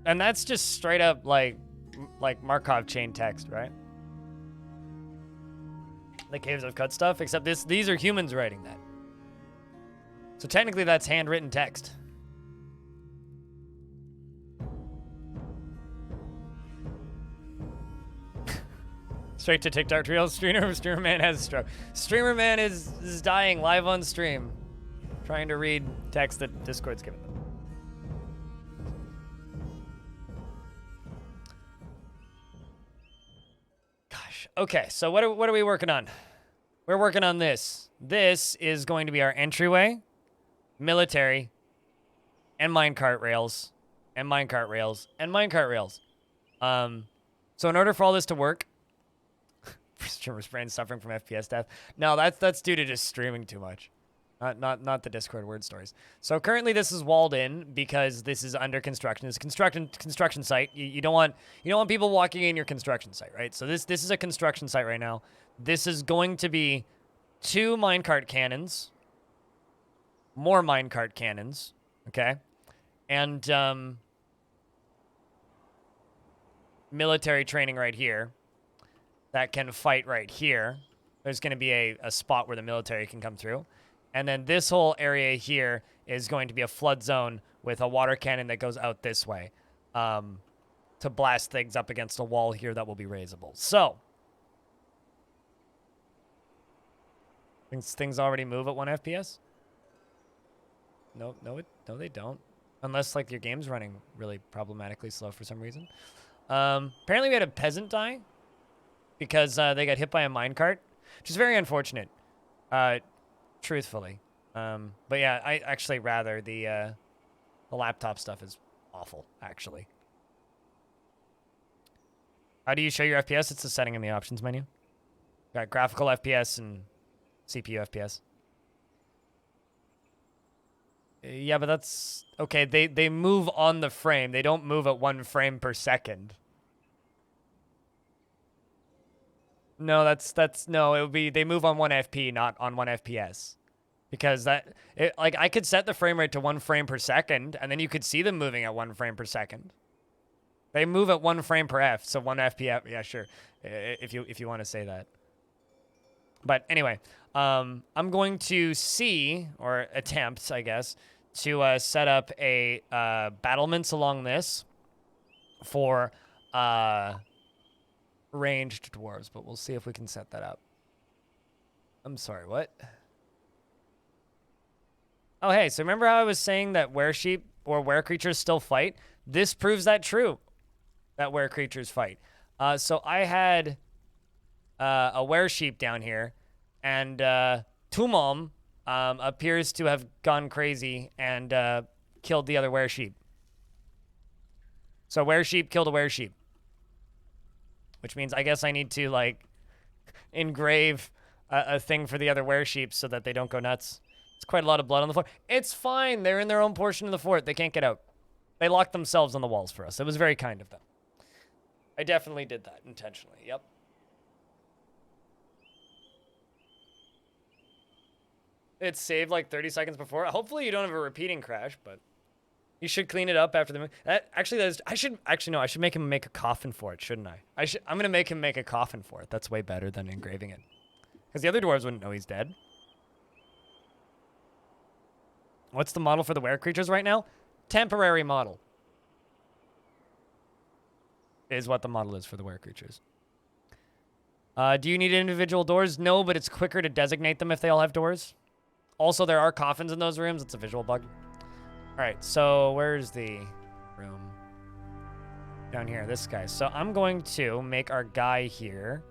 And that's just straight up like Markov chain text, right? The Caves of Cut stuff, except these are humans writing that. So technically that's handwritten text. Straight to TikTok Reels. Streamer Man has a stroke. Streamer Man is dying live on stream. Trying to read text that Discord's given them. Gosh. Okay, so what are we working on? We're working on this. This is going to be our entryway, military, and minecart rails, and minecart rails, and minecart rails. So in order for all this to work, streamer's brain suffering from FPS death. No, that's due to just streaming too much. Not the Discord word stories. So currently this is walled in because this is under construction. It's a construction site. You don't want people walking in your construction site, right? So this is a construction site right now. This is going to be 2 minecart cannons, more minecart cannons, okay, and military training right here that can fight right here. There's going to be a spot where the military can come through. And then this whole area here is going to be a flood zone with a water cannon that goes out this way to blast things up against a wall here that will be raisable. So, things already move at 1 FPS? No, they don't. Unless, like, your game's running really problematically slow for some reason. Apparently we had a peasant die because they got hit by a minecart, which is very unfortunate, truthfully. But yeah, I actually rather the laptop stuff is awful, actually. How do you show your FPS? It's a setting in the options menu. Got graphical FPS and CPU FPS. Yeah, but that's... Okay, they move on the frame. They don't move at 1 frame per second. No, no, it would be... They move on 1 FP, not on 1 FPS. Because like, I could set the frame rate to 1 frame per second, and then you could see them moving at 1 frame per second. They move at 1 frame per F, so 1 FPS... Yeah, sure. If you want to say that. But anyway, I'm going to see, or attempt, I guess, to set up a battlements along this for ranged dwarves, but we'll see if we can set that up. I'm sorry, what? Oh, hey, so remember how I was saying that weresheep or were-creatures still fight? This proves that true, that were-creatures fight. So I had a weresheep down here, and Tumom appears to have gone crazy and killed the other weresheep. So weresheep killed a weresheep. Which means I guess I need to, like, engrave a thing for the other weresheep so that they don't go nuts. It's quite a lot of blood on the floor. It's fine. They're in their own portion of the fort. They can't get out. They locked themselves on the walls for us. It was very kind of them. I definitely did that intentionally. Yep. It's saved like 30 seconds before. Hopefully you don't have a repeating crash, but you should clean it up after the... I should make him make a coffin for it, shouldn't I? I'm going to make him make a coffin for it. That's way better than engraving it. Because the other dwarves wouldn't know he's dead. What's the model for the were-creatures right now? Temporary model. Is what the model is for the were-creatures. Do you need individual doors? No, but it's quicker to designate them if they all have doors. Also, there are coffins in those rooms. It's a visual bug. All right, so where's the room? Down here, this guy. So I'm going to make our guy here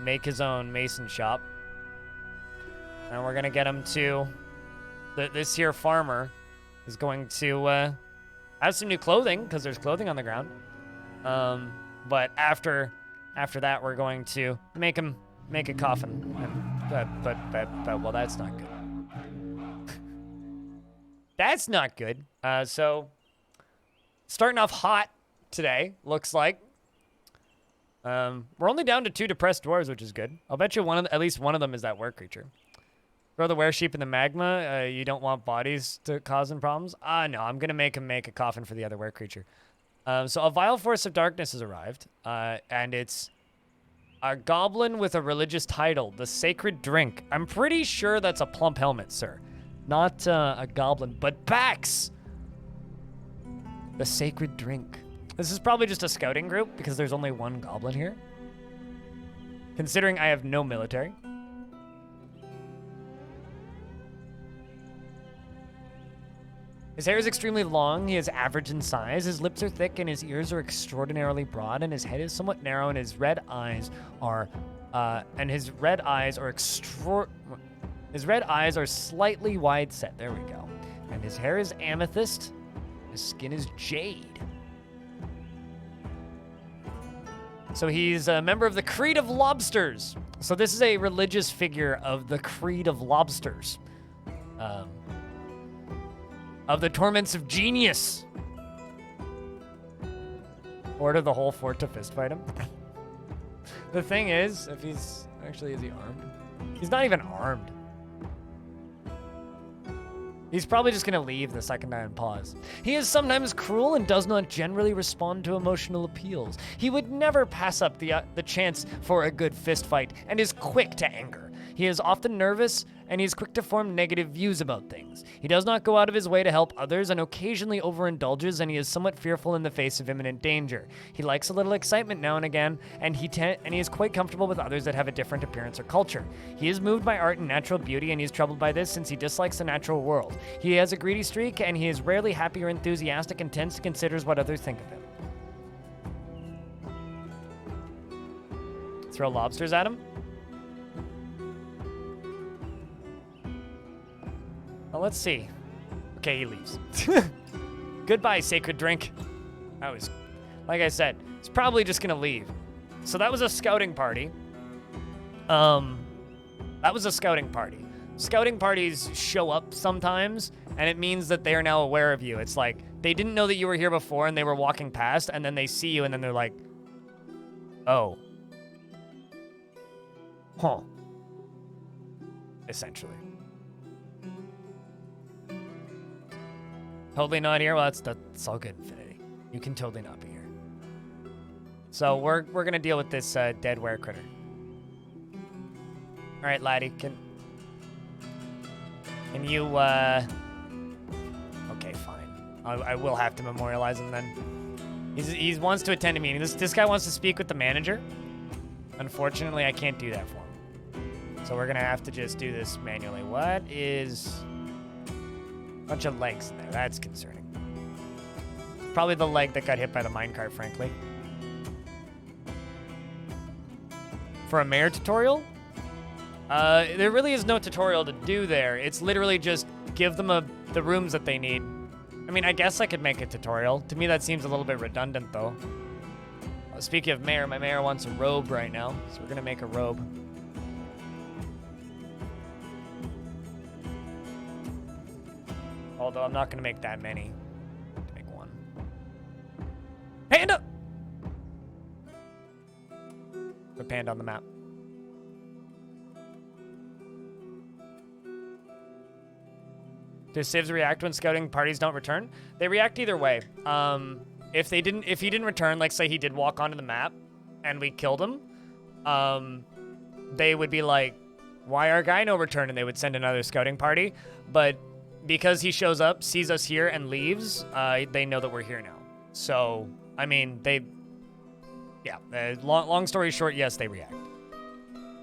make his own mason shop. And we're going to get him to... This here farmer is going to have some new clothing, because there's clothing on the ground. But after that, we're going to make him make a coffin. But well, that's not good. That's not good. So, starting off hot today, looks like. We're only down to 2 depressed dwarves, which is good. I'll bet you at least one of them is that were creature. Throw the were-sheep in the magma. You don't want bodies to causing problems. No, I'm going to make him make a coffin for the other were-creature. So a vile force of darkness has arrived, and it's a goblin with a religious title, the Sacred Drink. I'm pretty sure that's a plump helmet, sir. Not a goblin, but Bax! The Sacred Drink. This is probably just a scouting group because there's only one goblin here. Considering I have no military. His hair is extremely long, he is average in size, his lips are thick and his ears are extraordinarily broad, and his head is somewhat narrow, and his red eyes are slightly wide set. There we go. And his hair is amethyst, his skin is jade. So he's a member of the Creed of Lobsters. So this is a religious figure of the Creed of Lobsters. Of the Torments of Genius. Order the whole fort to fistfight him. The thing is, if he's... Actually, is he armed? He's not even armed. He's probably just gonna leave the second I unpause. He is sometimes cruel and does not generally respond to emotional appeals. He would never pass up the chance for a good fist fight and is quick to anger. He is often nervous and he is quick to form negative views about things. He does not go out of his way to help others and occasionally overindulges, and he is somewhat fearful in the face of imminent danger. He likes a little excitement now and again, and he is quite comfortable with others that have a different appearance or culture. He is moved by art and natural beauty, and he is troubled by this since he dislikes the natural world. He has a greedy streak, and he is rarely happy or enthusiastic and tends to consider what others think of him. Throw lobsters at him? Well, let's see. Okay, he leaves. Goodbye, Sacred Drink. That was, like I said, it's probably just gonna leave. So that was a scouting party. That was a scouting party. Scouting parties show up sometimes, and it means that they are now aware of you. It's like, they didn't know that you were here before, and they were walking past, and then they see you, and then they're like, oh. Huh. Essentially. Totally not here? Well, that's all good, Infinity. You can totally not be here. So we're gonna deal with this dead were critter. All right, laddie, can you okay, fine. I will have to memorialize him then. He wants to attend a meeting. This guy wants to speak with the manager. Unfortunately, I can't do that for him. So we're gonna have to just do this manually. What is... Bunch of legs in there. That's concerning. Probably the leg that got hit by the minecart, frankly. For a mayor tutorial? There really is no tutorial to do there. It's literally just give them the rooms that they need. I mean, I guess I could make a tutorial. To me, that seems a little bit redundant, though. Speaking of mayor, my mayor wants a robe right now, so we're gonna make a robe. Although I'm not gonna make that many. Make one. Panda! Put panda on the map. Do civs react when scouting parties don't return? They react either way. If he didn't return, like say he did walk onto the map and we killed him, they would be like, why our guy no return? And they would send another scouting party. But because he shows up, sees us here, and leaves, they know that we're here now. So, I mean, long story short, yes, they react.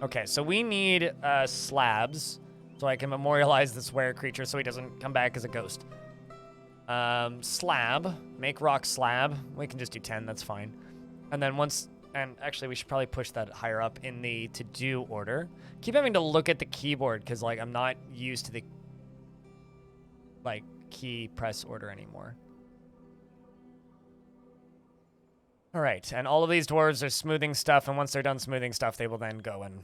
Okay, so we need slabs so I can memorialize this were creature so he doesn't come back as a ghost. Slab, make rock slab. We can just do 10, that's fine. And then and actually we should probably push that higher up in the to-do order. Keep having to look at the keyboard because, like, I'm not used to the key press order anymore. All right, and all of these dwarves are smoothing stuff, and once they're done smoothing stuff, they will then go and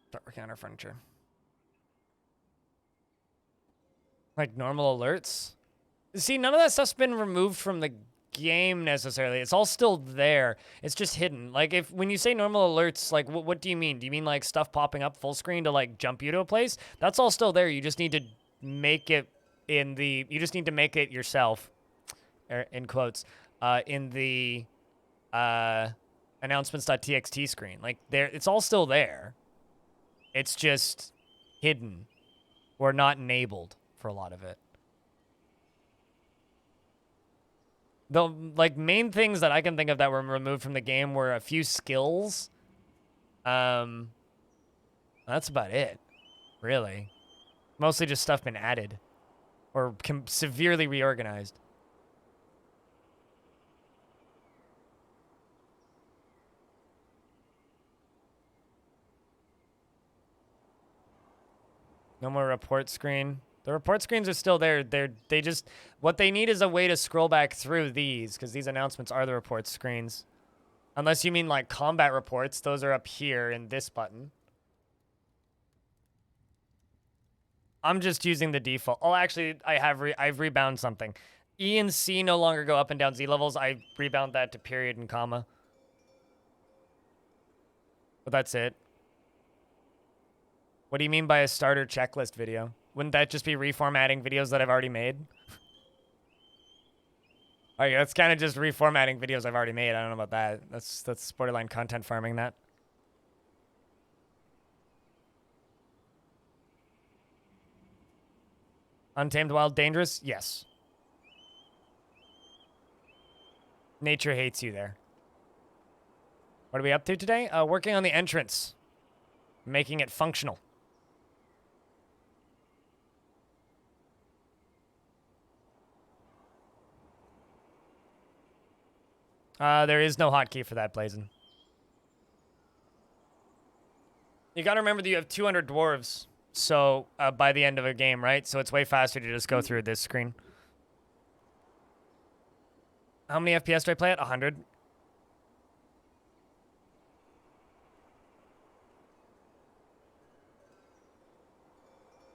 start working on our furniture. Like normal alerts. See, none of that stuff's been removed from the game necessarily. It's all still there. It's just hidden. Like when you say normal alerts, like what do you mean? Do you mean like stuff popping up full screen to like jump you to a place? That's all still there. You just need to make it you just need to make it yourself, in quotes, in the announcements.txt screen. Like it's all still there. It's just hidden or not enabled for a lot of it. The like main things that I can think of that were removed from the game were a few skills. That's about it, really. Mostly just stuff been added or severely reorganized. No more report screen. The report screens are still there. They just, what they need is a way to scroll back through these, because these announcements are the report screens. Unless you mean like combat reports, those are up here in this button. I'm just using the default. Oh, actually, I've rebound something. E and C no longer go up and down Z levels. I rebound that to period and comma. But that's it. What do you mean by a starter checklist video? Wouldn't that just be reformatting videos that I've already made? Oh yeah, that's kind of just reformatting videos I've already made. I don't know about that. That's borderline content farming, that. Untamed Wild Dangerous? Yes. Nature hates you there. What are we up to today? Working on the entrance. Making it functional. There is no hotkey for that, Blazin. You gotta remember that you have 200 dwarves, so by the end of a game, right? So it's way faster to just go through this screen. How many FPS do I play at? 100.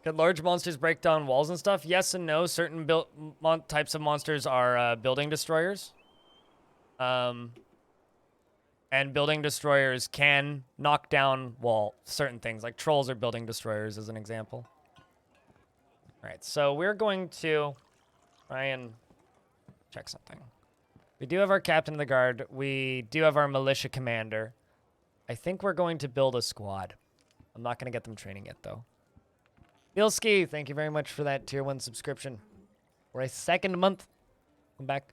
Could large monsters break down walls and stuff? Yes and no. Certain types of monsters are building destroyers. And building destroyers can knock down certain things, like trolls are building destroyers as an example. All right, so we're going to try and check something. We do have our captain of the guard. We do have our militia commander. I think we're going to build a squad. I'm not going to get them training yet, though. Bilski, thank you very much for that tier 1 subscription. For a second month. Come back.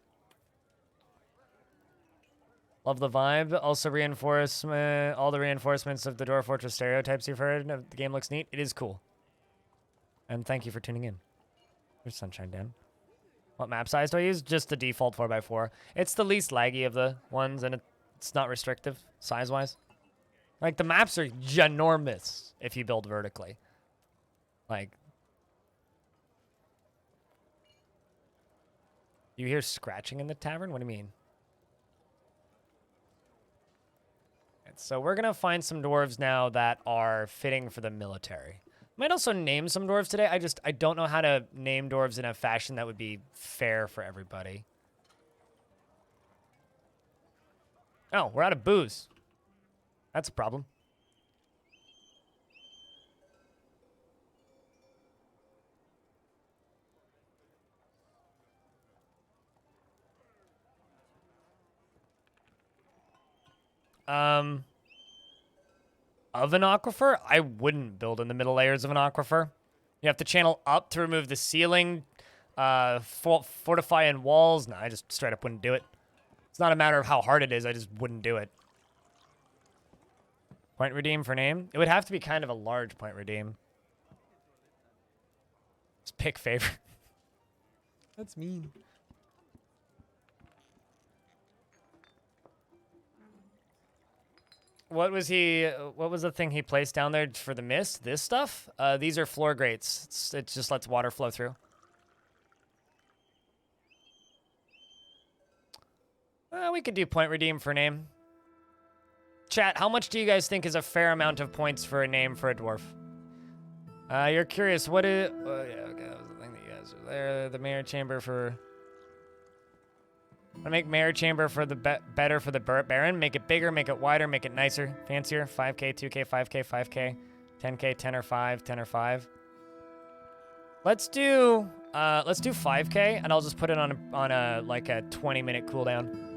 Love the vibe. Also reinforcement, all the reinforcements of the Dwarf Fortress stereotypes you've heard. The game looks neat. It is cool. And thank you for tuning in. There's Sunshine Dan. What map size do I use? Just the default 4x4. It's the least laggy of the ones, and it's not restrictive size-wise. Like, the maps are ginormous if you build vertically. Like, you hear scratching in the tavern? What do you mean? So we're going to find some dwarves now that are fitting for the military. Might also name some dwarves today. I don't know how to name dwarves in a fashion that would be fair for everybody. Oh, we're out of booze. That's a problem. Of an aquifer? I wouldn't build in the middle layers of an aquifer. You have to channel up to remove the ceiling, fortify in walls. No, I just straight up wouldn't do it. It's not a matter of how hard it is, I just wouldn't do it. Point redeem for name? It would have to be kind of a large point redeem. Just pick favorite. That's mean. What was the thing he placed down there for the mist? This stuff? These are floor grates. It just lets water flow through. We could do point redeem for name. Chat, how much do you guys think is a fair amount of points for a name for a dwarf? You're curious, what is... yeah, okay, that was the thing that you guys were there. The mayor chamber for... I make mayor chamber for the better for the baron. Make it bigger, make it wider, make it nicer, fancier. 5K, 2K, 5K, 5K, 10K, 10 or 5, 10 or 5. Let's do 5K, and I'll just put it on a like a 20-minute cooldown.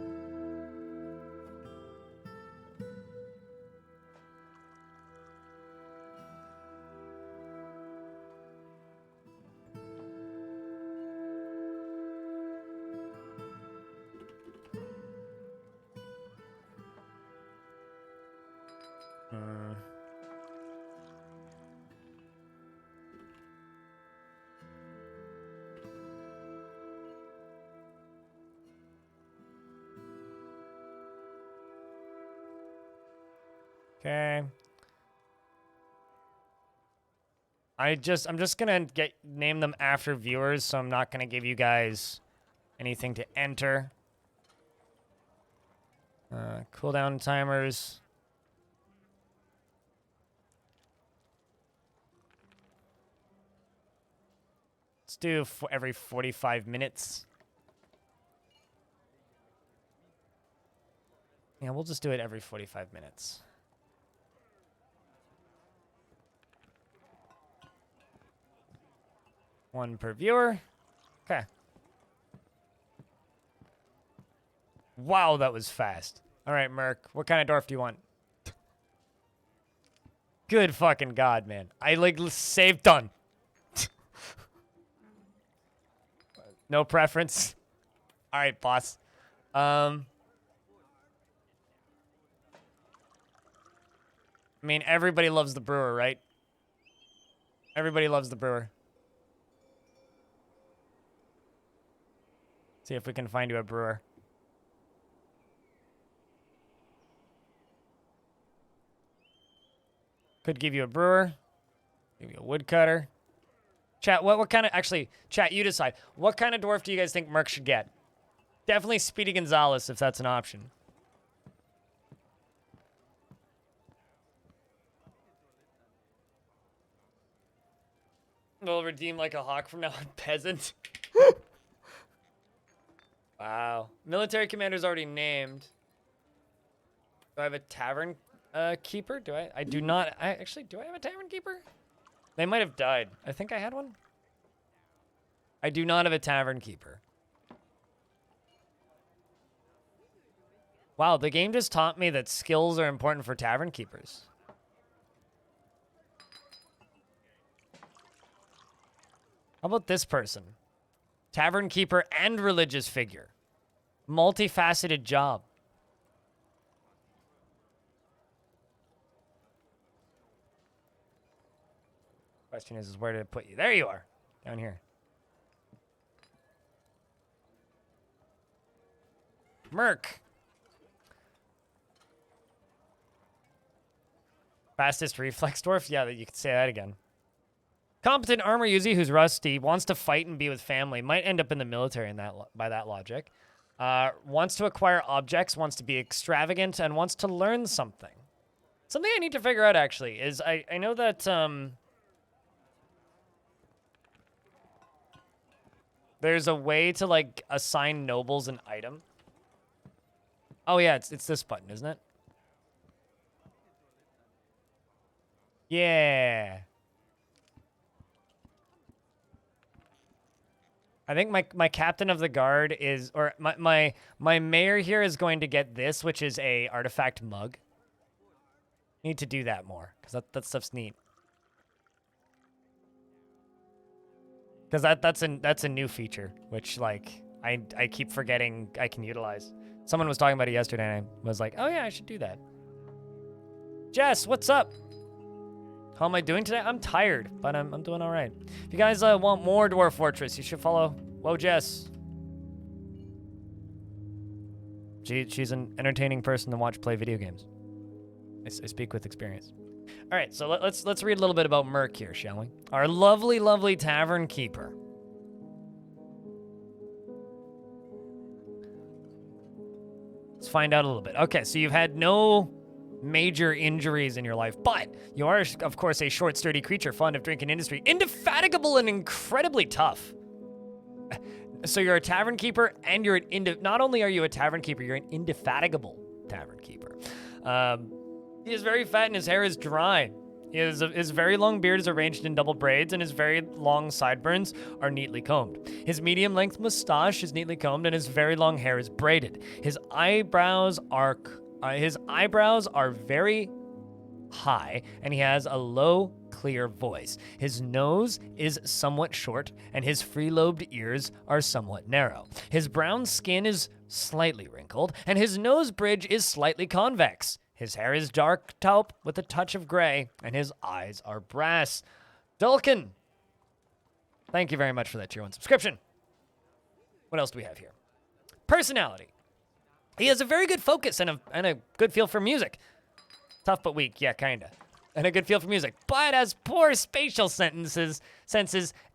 Okay. I'm just gonna name them after viewers, so I'm not gonna give you guys anything to enter. Cooldown timers. Let's do every 45 minutes. Yeah, we'll just do it every 45 minutes. One per viewer. Okay. Wow, that was fast. All right, Merc, what kind of dwarf do you want? Good fucking God, man. I like saved done. No preference. All right, boss. I mean, everybody loves the brewer, right? Everybody loves the brewer. See if we can find you a brewer. Could give you a brewer. Give you a woodcutter. Chat, what kind of... Actually, chat, you decide. What kind of dwarf do you guys think Merc should get? Definitely Speedy Gonzalez, if that's an option. We'll redeem like a hawk from now on, peasant. Wow. Military commander's already named. Do I have a tavern keeper? Do I? I do not. Actually, do I have a tavern keeper? They might have died. I think I had one. I do not have a tavern keeper. Wow, the game just taught me that skills are important for tavern keepers. How about this person? Tavern keeper and religious figure. Multifaceted job. Question is where to put you? There you are. Down here. Merc. Fastest reflex dwarf? Yeah, you could say that again. Competent armor user who's rusty, wants to fight and be with family, might end up in the military in that by that logic. Wants to acquire objects, wants to be extravagant, and wants to learn something. Something I need to figure out, actually, is I know that there's a way to, like, assign nobles an item. Oh, yeah, it's this button, isn't it? Yeah. I think my captain of the guard is, or my mayor here is going to get this, which is a artifact mug. Need to do that more, because that stuff's neat. Because that's a new feature, which, like, I keep forgetting I can utilize. Someone was talking about it yesterday, and I was like, oh yeah, I should do that. Jess, what's up? How am I doing today? I'm tired, but I'm doing all right. If you guys want more Dwarf Fortress, you should follow Whoa Jess. She's an entertaining person to watch play video games. I speak with experience. All right, so let's read a little bit about Merc here, shall we? Our lovely, lovely tavern keeper. Let's find out a little bit. Okay, so you've had no major injuries in your life, but you are, of course, a short, sturdy creature, fond of drink and industry, indefatigable and incredibly tough. So you're a tavern keeper, and you're not only are you a tavern keeper, you're an indefatigable tavern keeper. He is very fat and his hair is dry. His very long beard is arranged in double braids, and his very long sideburns are neatly combed. His medium-length mustache is neatly combed, and his very long hair is braided. His eyebrows are very high, and he has a low, clear voice. His nose is somewhat short, and his free-lobed ears are somewhat narrow. His brown skin is slightly wrinkled, and his nose bridge is slightly convex. His hair is dark taupe with a touch of gray, and his eyes are brass. Dulcan, thank you very much for that tier 1 subscription. What else do we have here? Personality. He has a very good focus and a good feel for music. Tough but weak, yeah, kinda. And a good feel for music, but has poor spatial senses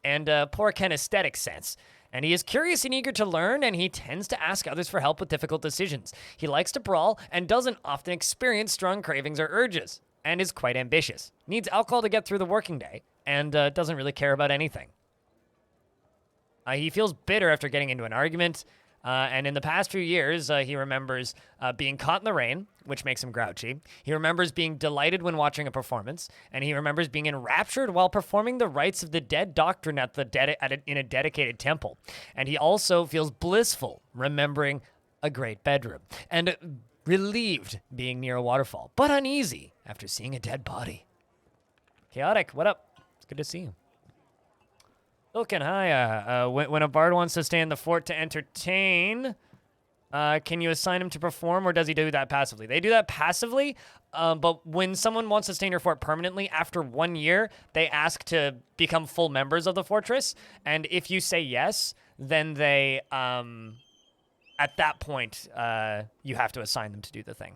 and poor kinesthetic sense. And he is curious and eager to learn, and he tends to ask others for help with difficult decisions. He likes to brawl and doesn't often experience strong cravings or urges, and is quite ambitious. Needs alcohol to get through the working day, and doesn't really care about anything. He feels bitter after getting into an argument, and in the past few years, he remembers being caught in the rain, which makes him grouchy. He remembers being delighted when watching a performance, and he remembers being enraptured while performing the rites of the dead doctrine in a dedicated temple. And he also feels blissful, remembering a great bedroom, and relieved being near a waterfall, but uneasy after seeing a dead body. Chaotic, what up? It's good to see you. Loken, hi. When a bard wants to stay in the fort to entertain, can you assign him to perform, or does he do that passively? They do that passively, but when someone wants to stay in your fort permanently, after 1 year, they ask to become full members of the fortress, and if you say yes, then they, at that point, you have to assign them to do the thing.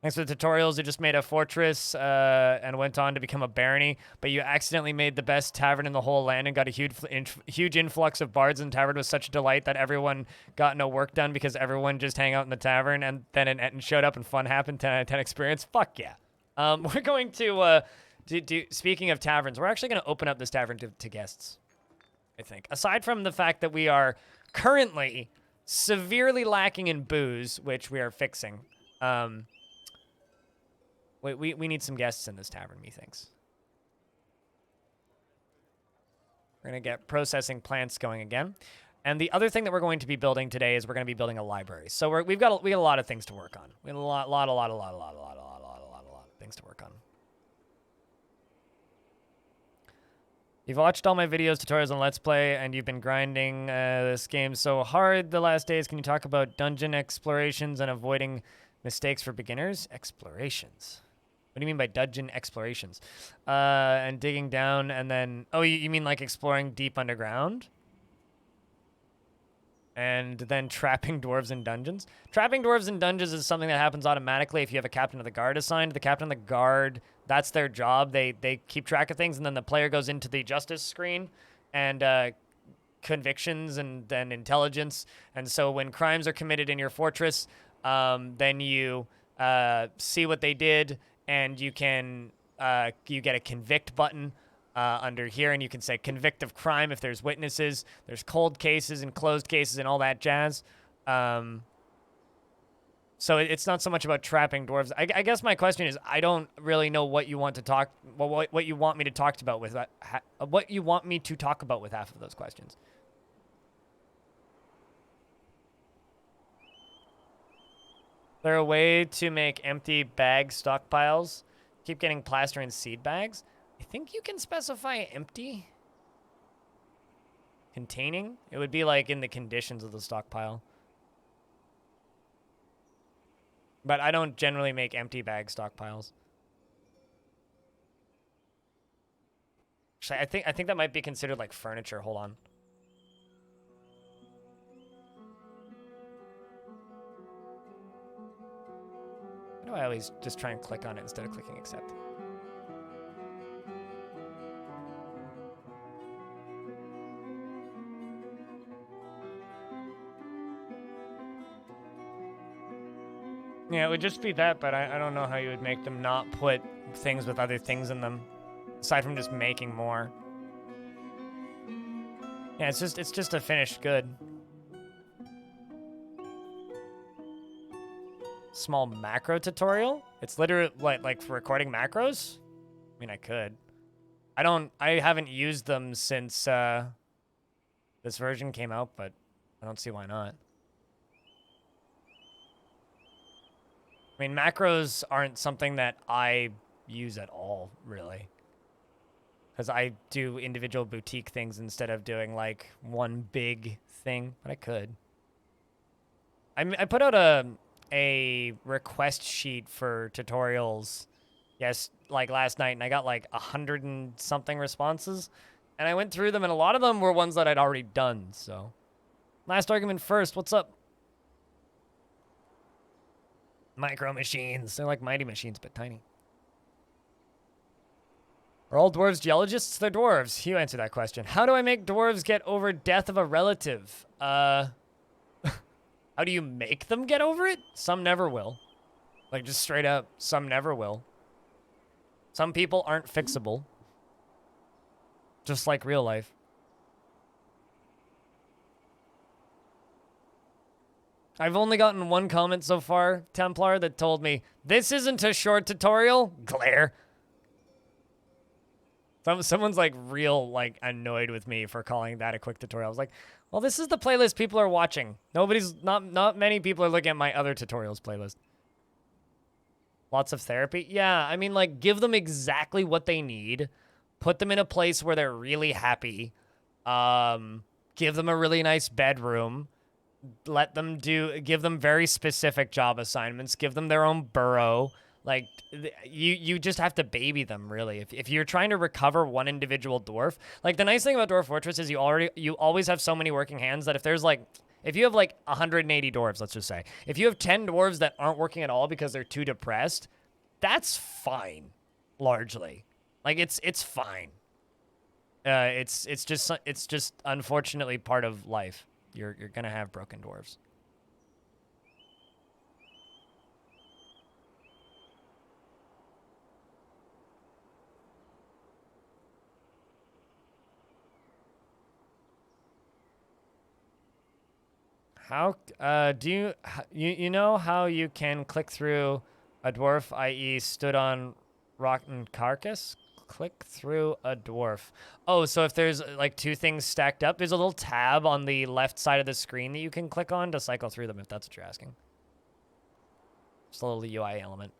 Thanks for the tutorials. You just made a fortress and went on to become a barony, but you accidentally made the best tavern in the whole land and got a huge influx of bards in the tavern with such delight that everyone got no work done because everyone just hang out in the tavern, and then an Etten showed up and fun happened. 10 out of 10 experience. Fuck yeah. We're going to speaking of taverns, we're actually going to open up this tavern to guests, I think. Aside from the fact that we are currently severely lacking in booze, which we are fixing. We need some guests in this tavern, methinks. We're going to get processing plants going again. And the other thing that we're going to be building today is we're going to be building a library. So we've got a lot of things to work on. We have a lot of things to work on. You've watched all my videos, tutorials, and Let's Play, and you've been grinding this game so hard the last days. Can you talk about dungeon explorations and avoiding mistakes for beginners? Explorations. What do you mean by dungeon explorations? And digging down and then... Oh, you mean like exploring deep underground? And then trapping dwarves in dungeons? Trapping dwarves in dungeons is something that happens automatically if you have a captain of the guard assigned. The captain of the guard, that's their job. They keep track of things, and then the player goes into the justice screen and convictions and then intelligence. And so when crimes are committed in your fortress, then you see what they did, and you can you get a convict button under here, and you can say convict of crime if there's witnesses. There's cold cases and closed cases and all that jazz. So it's not so much about trapping dwarves. I guess my question is, I don't really know what you want to talk, what you want me to talk about with what you want me to talk about with half of those questions. Is there a way to make empty bag stockpiles? Keep getting plaster and seed bags? I think you can specify empty. Containing? It would be like in the conditions of the stockpile. But I don't generally make empty bag stockpiles. Actually, I think that might be considered like furniture. Hold on. Why do I always just try and click on it instead of clicking accept? Yeah, it would just be that, but I don't know how you would make them not put things with other things in them, aside from just making more. Yeah, it's just a finished good. Small macro tutorial? It's literally like for recording macros? I mean, I could. I haven't used them since this version came out, but I don't see why not. I mean, macros aren't something that I use at all, really. Because I do individual boutique things instead of doing, like, one big thing. But I could. I put out a request sheet for tutorials, yes, like last night, and I got, like, 100 and something responses. And I went through them, and a lot of them were ones that I'd already done, so. Last argument first, what's up? Micro machines. They're like mighty machines, but tiny. Are all dwarves geologists? They're dwarves. You answer that question. How do I make dwarves get over death of a relative? How do you make them get over it? Some never will. Like, just straight up, some never will. Some people aren't fixable. Just like real life. I've only gotten one comment so far, Templar, that told me, this isn't a short tutorial. Glare. Someone's like real like annoyed with me for calling that a quick tutorial. I was like, well, this is the playlist people are watching. Not many people are looking at my other tutorials playlist. Lots of therapy. Yeah, I mean, like, give them exactly what they need. Put them in a place where they're really happy. Give them a really nice bedroom. Give them very specific job assignments. Give them their own burrow. Like, you just have to baby them, really. If you're trying to recover one individual dwarf, like, the nice thing about Dwarf Fortress is you always have so many working hands that if you have like 180 dwarves, let's just say, if you have 10 dwarves that aren't working at all because they're too depressed, that's fine, largely. Like, it's fine. It's just unfortunately part of life. You're gonna have broken dwarves. How do you know how you can click through a dwarf, i.e., stood on rotten carcass? Click through a dwarf. Oh, so if there's like two things stacked up, there's a little tab on the left side of the screen that you can click on to cycle through them, if that's what you're asking. Just a little UI element.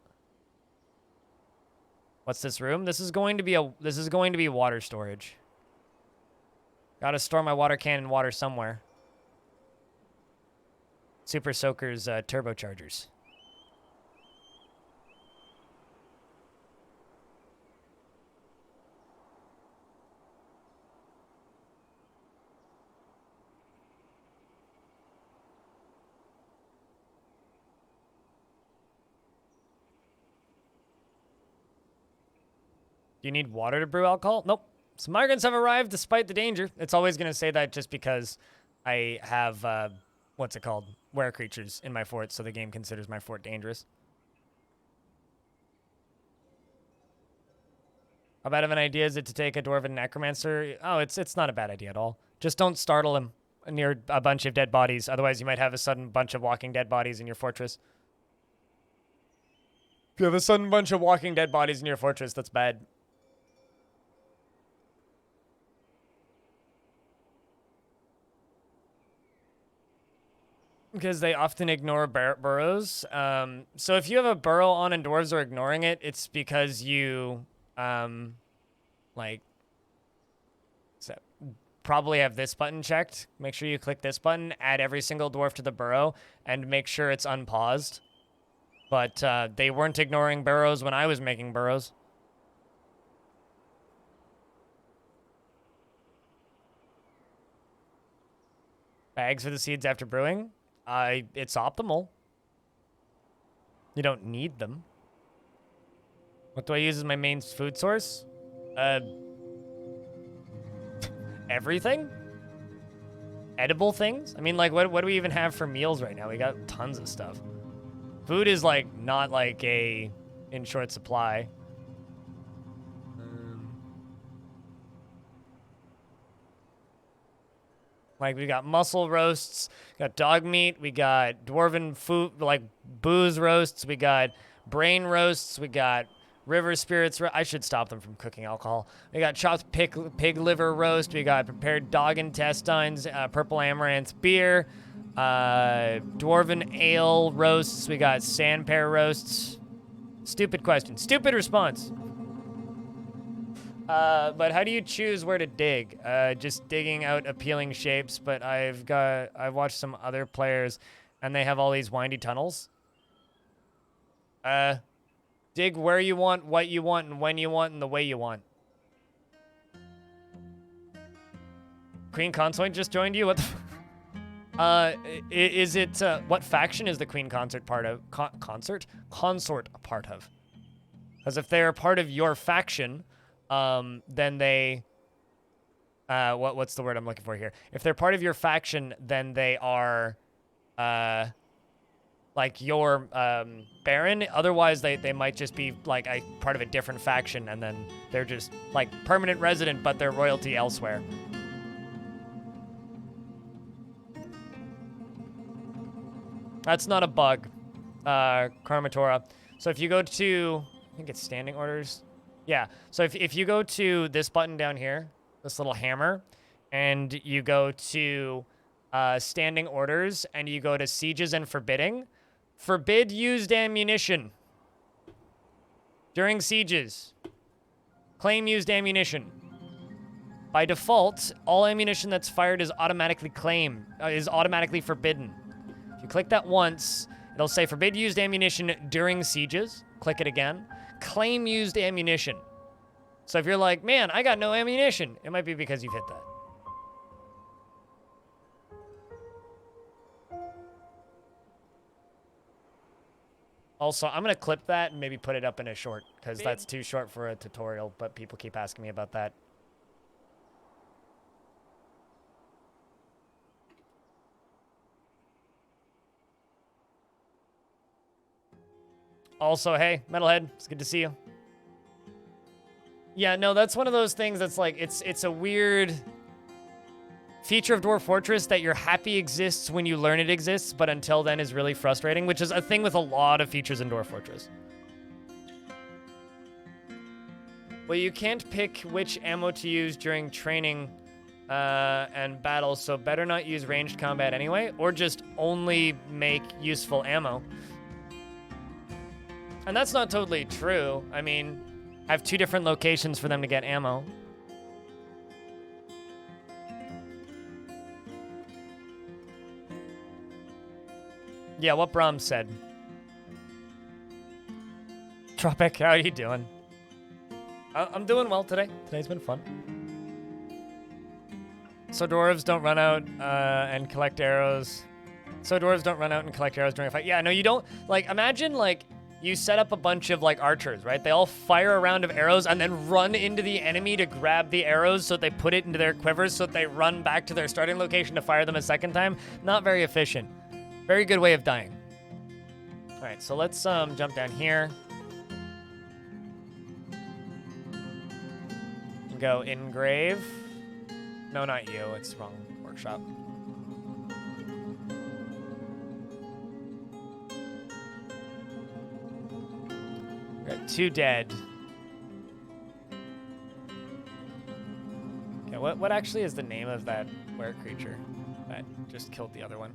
What's this room? This is going to be water storage. Gotta store my water can in water somewhere. Super Soaker's turbochargers. Do you need water to brew alcohol? Nope. Some migrants have arrived despite the danger. It's always going to say that just because I have, what's it called? Were creatures in my fort, so the game considers my fort dangerous. How bad of an idea is it to take a dwarven necromancer? Oh, it's not a bad idea at all. Just don't startle him near a bunch of dead bodies. Otherwise, you might have a sudden bunch of walking dead bodies in your fortress. If you have a sudden bunch of walking dead bodies in your fortress, that's bad. Because they often ignore burrows. So if you have a burrow on and dwarves are ignoring it, it's because you, like, so probably have this button checked. Make sure you click this button, add every single dwarf to the burrow, and make sure it's unpaused. But they weren't ignoring burrows when I was making burrows. Bags for the seeds after brewing? It's optimal. You don't need them. What do I use as my main food source? Everything? Edible things? I mean, like, what do we even have for meals right now? We got tons of stuff. Food is, like, not, like, in short supply. Like, we got mussel roasts, got dog meat, we got dwarven food, like booze roasts, we got brain roasts, we got river spirits. I should stop them from cooking alcohol. We got chopped pig liver roast, we got prepared dog intestines, purple amaranth beer, dwarven ale roasts, we got sand pear roasts. Stupid question. Stupid response. But how do you choose where to dig? Just digging out appealing shapes, but I've watched some other players and they have all these windy tunnels. Dig where you want, what you want, and when you want, and the way you want. Queen Consort just joined you? What the is it, what faction is the Queen Consort part of? Consort part of? Because if they're part of your faction, then they, what's the word I'm looking for here? If they're part of your faction, then they are, like your, Baron. Otherwise, they might just be, like, part of a different faction, and then they're just, like, permanent resident, but they're royalty elsewhere. That's not a bug, Karmatora. So if you go to, I think it's standing orders. Yeah, so if you go to this button down here, this little hammer, and you go to standing orders, and you go to sieges and forbidding, forbid used ammunition during sieges. Claim used ammunition. By default, all ammunition that's fired is automatically forbidden. If you click that once, it'll say forbid used ammunition during sieges. Click it again. Claim used ammunition. So if you're like, man, I got no ammunition, it might be because you've hit that. Also, I'm going to clip that and maybe put it up in a short, because that's too short for a tutorial, but people keep asking me about that. Also, hey, Metalhead, it's good to see you. Yeah, no, that's one of those things that's like, it's a weird feature of Dwarf Fortress that you're happy exists when you learn it exists, but until then is really frustrating, which is a thing with a lot of features in Dwarf Fortress. Well, you can't pick which ammo to use during training and battles, so better not use ranged combat anyway, or just only make useful ammo. And that's not totally true. I mean, I have 2 different locations for them to get ammo. Yeah, what Brahm said. Tropic, how are you doing? I'm doing well today. Today's been fun. So dwarves don't run out and collect arrows. So dwarves don't run out and collect arrows during a fight. Yeah, no, you don't. Like, imagine, like, you set up a bunch of, like, archers, right? They all fire a round of arrows and then run into the enemy to grab the arrows so they put it into their quivers so that they run back to their starting location to fire them a second time. Not very efficient. Very good way of dying. All right, so let's jump down here. Go engrave. No, not you. It's wrong workshop. Got 2 dead. Okay, what actually is the name of that were creature that just killed the other one?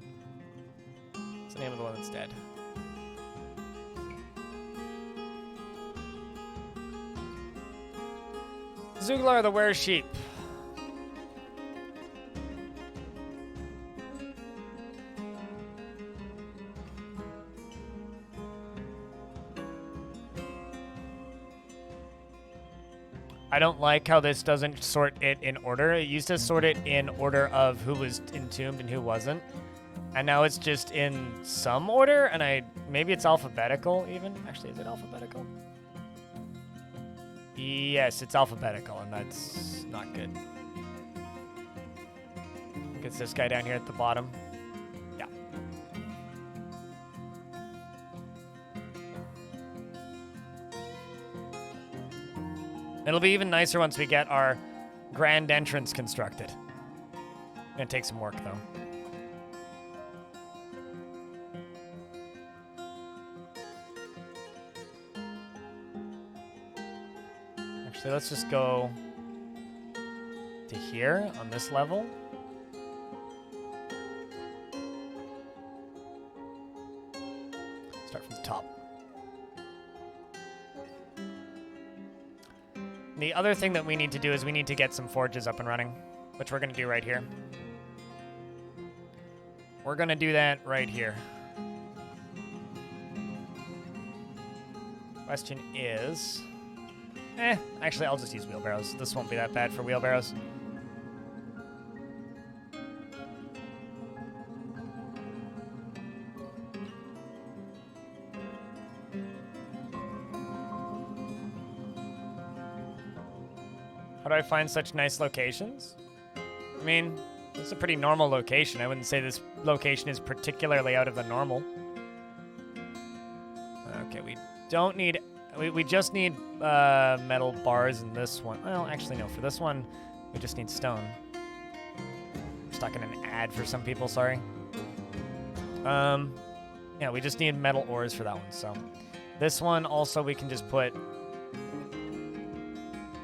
What's the name of the one that's dead? Zuglar the Were-Sheep. I don't like how this doesn't sort it in order. It used to sort it in order of who was entombed and who wasn't. And now it's just in some order, and maybe it's alphabetical even. Actually, is it alphabetical? Yes, it's alphabetical, and that's not good. I think it's this guy down here at the bottom. Yeah. It'll be even nicer once we get our grand entrance constructed. Gonna take some work, though. Actually, let's just go to here on this level. Start from the top. The other thing that we need to do is we need to get some forges up and running, which we're going to do right here. We're going to do that right here. Question is... actually, I'll just use wheelbarrows. This won't be that bad for wheelbarrows. How do I find such nice locations? I mean, this is a pretty normal location. I wouldn't say this location is particularly out of the normal. Okay, we don't need... We just need metal bars in this one. Well, actually, no. For this one, we just need stone. I'm stuck in an ad for some people, sorry. Yeah, we just need metal ores for that one. So this one also we can just put a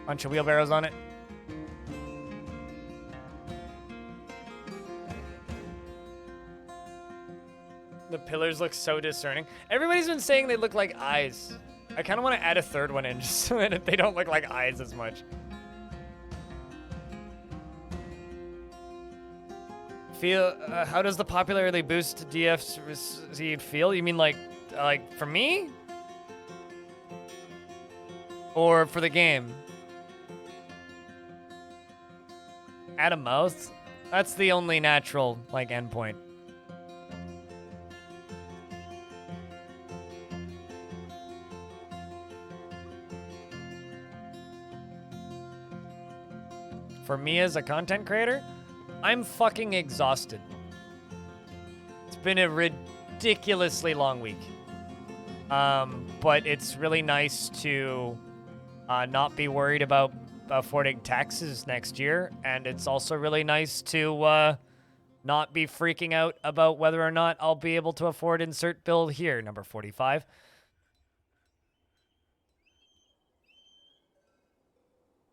bunch of wheelbarrows on it. The pillars look so discerning. Everybody's been saying they look like eyes. I kind of want to add a third one in just so that they don't look like eyes as much. How does the popularity boost DFC feel? You mean like for me? Or for the game? Add a mouth? That's the only natural, endpoint. For me as a content creator, I'm fucking exhausted. It's been a ridiculously long week. But it's really nice to not be worried about affording taxes next year. And it's also really nice to not be freaking out about whether or not I'll be able to afford insert build here, number 45.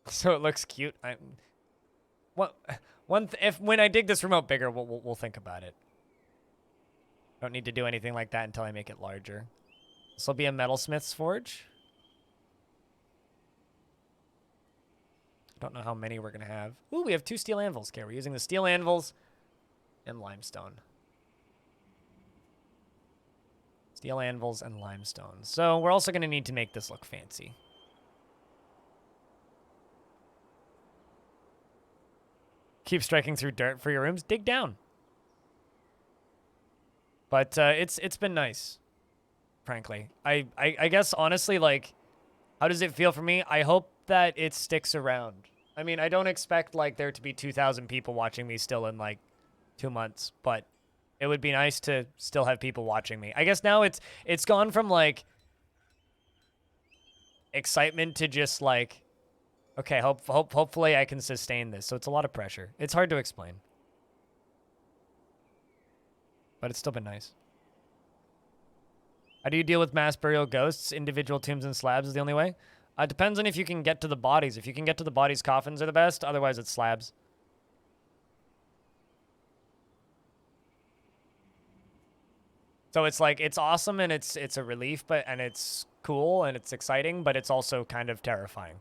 So it looks cute. When I dig this remote bigger, we'll think about it. Don't need to do anything like that until I make it larger. This will be a metalsmith's forge. Don't know how many we're gonna have. Ooh, we have 2 steel anvils. Okay, we're using the steel anvils and limestone. Steel anvils and limestone. So we're also gonna need to make this look fancy. Keep striking through dirt for your rooms. Dig down. But it's been nice, frankly. I guess honestly, how does it feel for me? I hope that it sticks around. I mean, I don't expect there to be 2,000 people watching me still in 2 months, but it would be nice to still have people watching me. I guess now it's gone from excitement to just okay, hopefully I can sustain this. So it's a lot of pressure. It's hard to explain. But it's still been nice. How do you deal with mass burial ghosts? Individual tombs and slabs is the only way? It depends on if you can get to the bodies. If you can get to the bodies, coffins are the best. Otherwise, it's slabs. So it's it's awesome and it's a relief, and it's cool and it's exciting, but it's also kind of terrifying.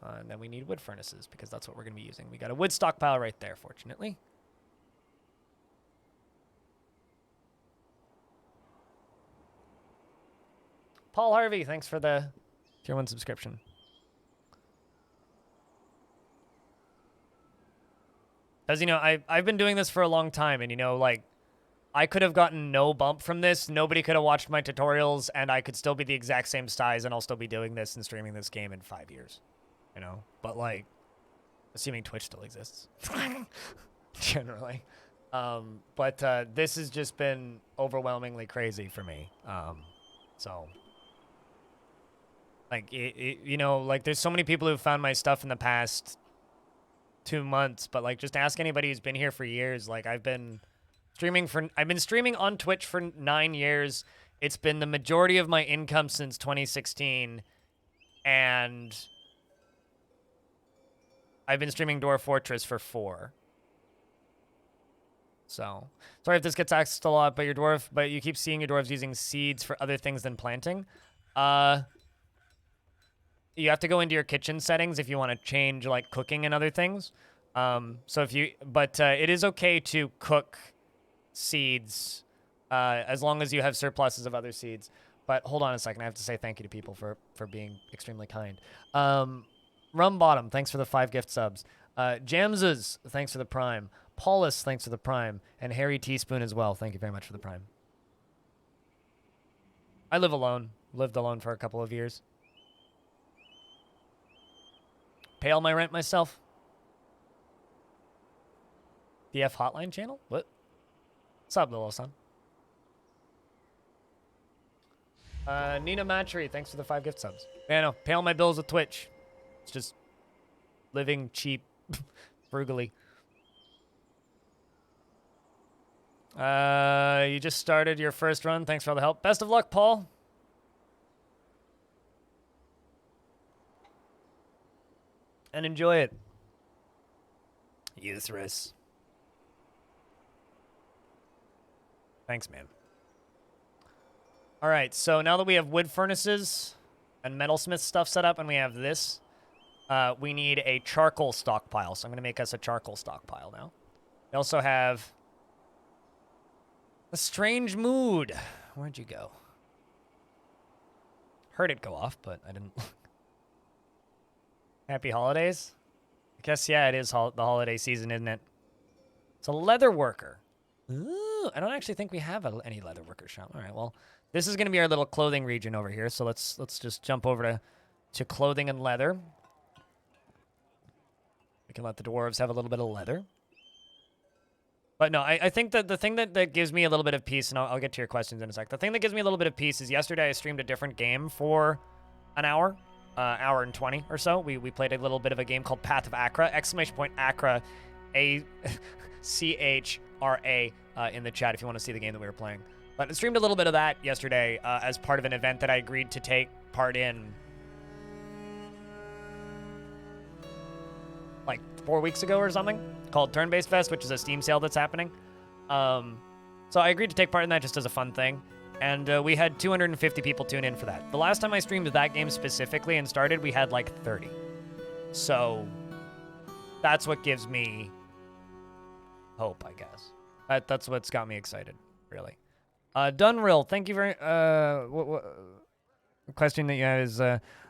And then we need wood furnaces because that's what we're going to be using. We got a wood stockpile right there, fortunately. Paul Harvey, thanks for the tier 1 subscription. As you know, I've been doing this for a long time, and I could have gotten no bump from this. Nobody could have watched my tutorials, and I could still be the exact same size, and I'll still be doing this and streaming this game in 5 years. But assuming Twitch still exists, generally. But this has just been overwhelmingly crazy for me. So, there's so many people who've found my stuff in the past 2 months, but like just ask anybody who's been here for years. Like I've been streaming on Twitch for 9 years. It's been the majority of my income since 2016, and I've been streaming Dwarf Fortress for 4. So, sorry if this gets asked a lot, but you keep seeing your dwarves using seeds for other things than planting. You have to go into your kitchen settings if you want to change like cooking and other things. It is okay to cook seeds as long as you have surpluses of other seeds. But hold on a second, I have to say thank you to people for being extremely kind. Rum Bottom, thanks for the 5 gift subs. Jamses, thanks for the Prime. Paulus, thanks for the Prime. And Harry Teaspoon as well, thank you very much for the Prime. I live alone. Lived alone for a couple of years. Pay all my rent myself. DF Hotline channel? What? What's up, little son? Nina Matry, thanks for the 5 gift subs. Yeah, no, pay all my bills with Twitch. It's just living cheap, frugally. You just started your first run. Thanks for all the help. Best of luck, Paul. And enjoy it. Euthris. Thanks, man. All right, so now that we have wood furnaces and metalsmith stuff set up and we have this, we need a charcoal stockpile. So I'm going to make us a charcoal stockpile now. We also have a strange mood. Where'd you go? Heard it go off, but I didn't. Happy holidays? I guess, yeah, it is the holiday season, isn't it? It's a leather worker. Ooh, I don't actually think we have any leather worker shop. All right, well, this is going to be our little clothing region over here. So let's just jump over to clothing and leather. We can let the dwarves have a little bit of leather. But no, I think that the thing that gives me a little bit of peace, and I'll get to your questions in a sec. The thing that gives me a little bit of peace is yesterday I streamed a different game for an hour. Hour and 20 or so. We played a little bit of a game called Path of Acra, !Acra, ACHRA in the chat if you want to see the game that we were playing. But I streamed a little bit of that yesterday as part of an event that I agreed to take part in like 4 weeks ago or something, called Turn-Based Fest, which is a Steam sale that's happening. So I agreed to take part in that just as a fun thing. And we had 250 people tune in for that. The last time I streamed that game specifically and started, we had like 30. So that's what gives me hope, I guess. That's what's got me excited, really. Dunrill, thank you very... the question that you have is...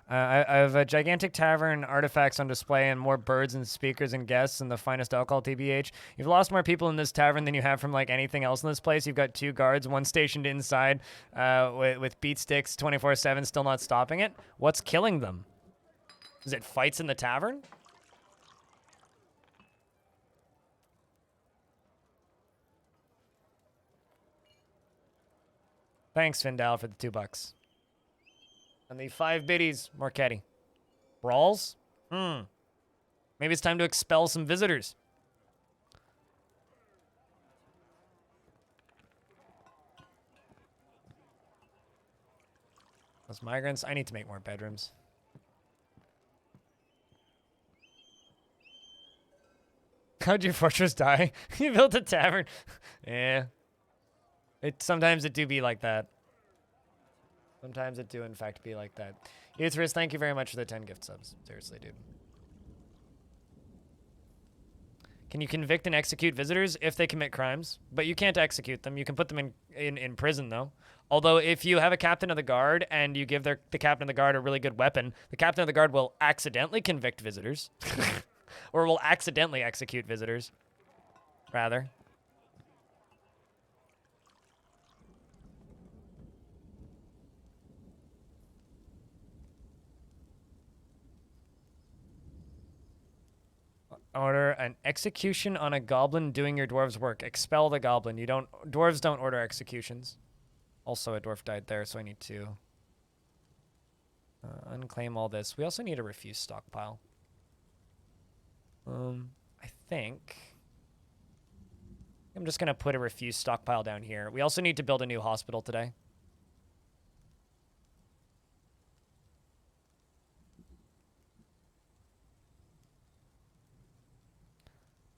I have a gigantic tavern, artifacts on display, and more birds and speakers and guests, and the finest alcohol, TBH. You've lost more people in this tavern than you have from like anything else in this place. You've got 2 guards, 1 stationed inside with beat sticks 24/7, still not stopping it. What's killing them? Is it fights in the tavern? Thanks, Findal, for the $2. And the 5 biddies, Marchetti. Brawls? Maybe it's time to expel some visitors. Those migrants? I need to make more bedrooms. How'd your fortress die? You built a tavern. Yeah. Sometimes it do be like that. Sometimes it do, in fact, be like that. Euthris, thank you very much for the 10 gift subs. Seriously, dude. Can you convict and execute visitors if they commit crimes? But you can't execute them. You can put them in prison, though. Although, if you have a captain of the guard and you give the captain of the guard a really good weapon, the captain of the guard will accidentally convict visitors. Or will accidentally execute visitors, rather. Order an execution on a goblin doing your dwarves' work. Expel the goblin. Dwarves don't order executions. Also, a dwarf died there, so I need to unclaim all this. We also need a refuse stockpile. think I'm just going to put a refuse stockpile down here. We also need to build a new hospital today.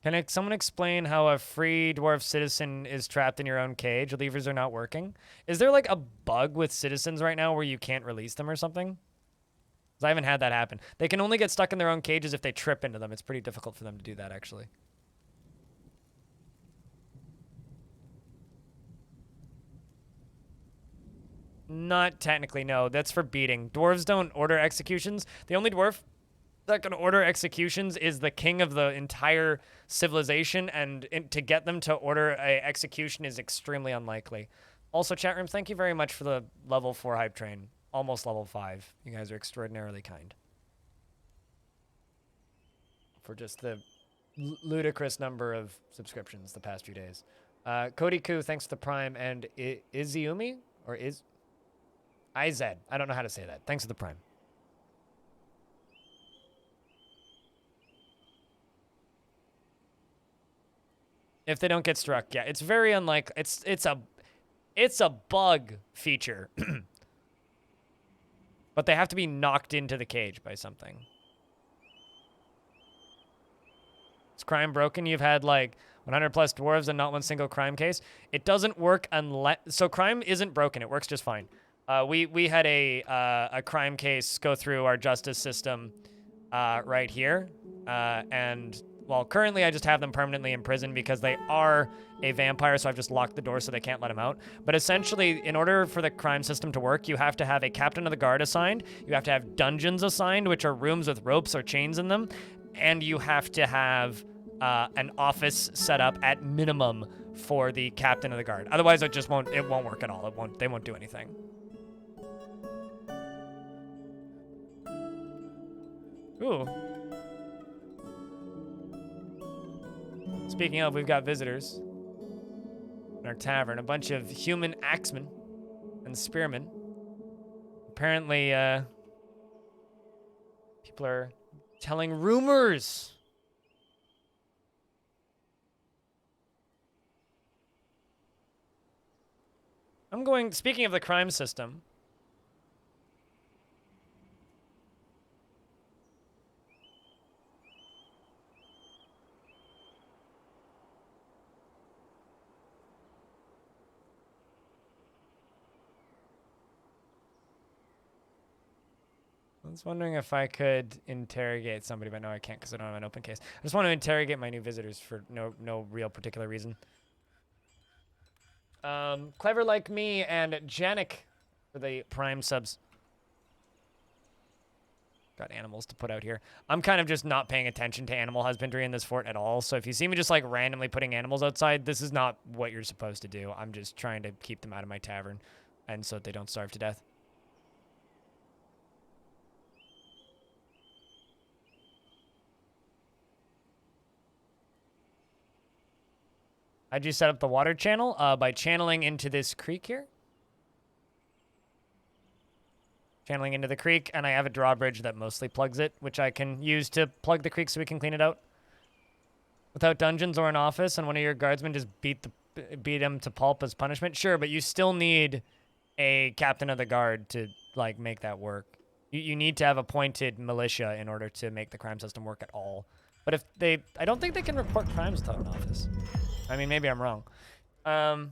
Can someone explain how a free dwarf citizen is trapped in your own cage? Levers are not working. Is there like a bug with citizens right now where you can't release them or something? 'Cause I haven't had that happen. They can only get stuck in their own cages if they trip into them. It's pretty difficult for them to do that, actually. Not technically, no. That's for beating. Dwarves don't order executions. The only dwarf that can order executions is the king of the entire civilization, and to get them to order a execution is extremely unlikely. Also, chat room, thank you very much for the level 4 hype train. Almost level 5. You guys are extraordinarily kind. For just the ludicrous number of subscriptions the past few days. Cody Koo, thanks for the prime, and Izumi? Or is... IZ. I don't know how to say that. Thanks for the prime. If they don't get struck, yeah, it's very unlikely. It's a bug feature. But they have to be knocked into the cage by something. Is crime broken? You've had like 100 plus dwarves and not one single crime case. It doesn't work unless... So crime isn't broken. It works just fine. We had a crime case go through our justice system right here. And, well, currently I just have them permanently in prison because they are a vampire, so I've just locked the door so they can't let them out. But essentially, in order for the crime system to work, you have to have a captain of the guard assigned, you have to have dungeons assigned, which are rooms with ropes or chains in them, and you have to have an office set up at minimum for the captain of the guard. Otherwise, it won't work at all. They won't do anything. Ooh. Speaking of, we've got visitors in our tavern. A bunch of human axemen and spearmen. Apparently, people are telling rumors. Speaking of the crime system, I was wondering if I could interrogate somebody, but no, I can't because I don't have an open case. I just want to interrogate my new visitors for no real particular reason. Clever Like Me and Janik for the prime subs. Got animals to put out here. I'm kind of just not paying attention to animal husbandry in this fort at all. So if you see me just like randomly putting animals outside, this is not what you're supposed to do. I'm just trying to keep them out of my tavern and so that they don't starve to death. How'd you set up the water channel? By channeling into this creek here. Channeling into the creek, and I have a drawbridge that mostly plugs it, which I can use to plug the creek so we can clean it out. Without dungeons or an office, and one of your guardsmen just beat him to pulp as punishment? Sure, but you still need a captain of the guard to, like, make that work. You need to have appointed militia in order to make the crime system work at all. But if they... I don't think they can report crimes without an office. I mean, maybe I'm wrong. That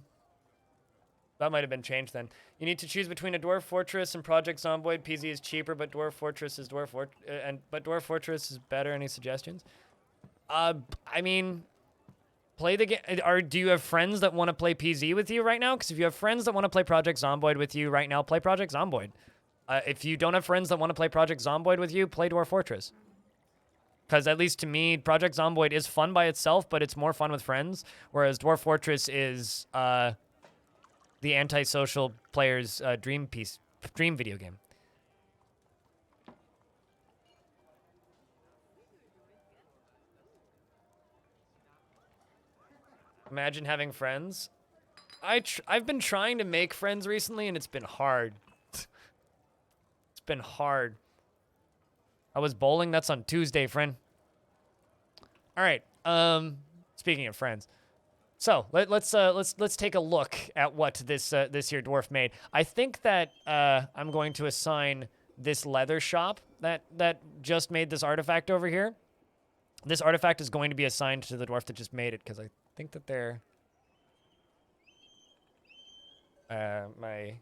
might have been changed then. You need to choose between a Dwarf Fortress and Project Zomboid. PZ is cheaper, but Dwarf Fortress is Dwarf Fortress is better. Any suggestions? I mean, play the game. Do you have friends that want to play PZ with you right now? Because if you have friends that want to play Project Zomboid with you right now, play Project Zomboid. If you don't have friends that want to play Project Zomboid with you, play Dwarf Fortress. Because at least to me, Project Zomboid is fun by itself, but it's more fun with friends. Whereas Dwarf Fortress is the antisocial player's dream video game. Imagine having friends. I've been trying to make friends recently, and it's been hard. It's been hard. I was bowling. That's on Tuesday, friend. All right. Speaking of friends. So let's take a look at what this this here dwarf made. I think that I'm going to assign this leather shop that just made this artifact over here. This artifact is going to be assigned to the dwarf that just made it because I think that they're my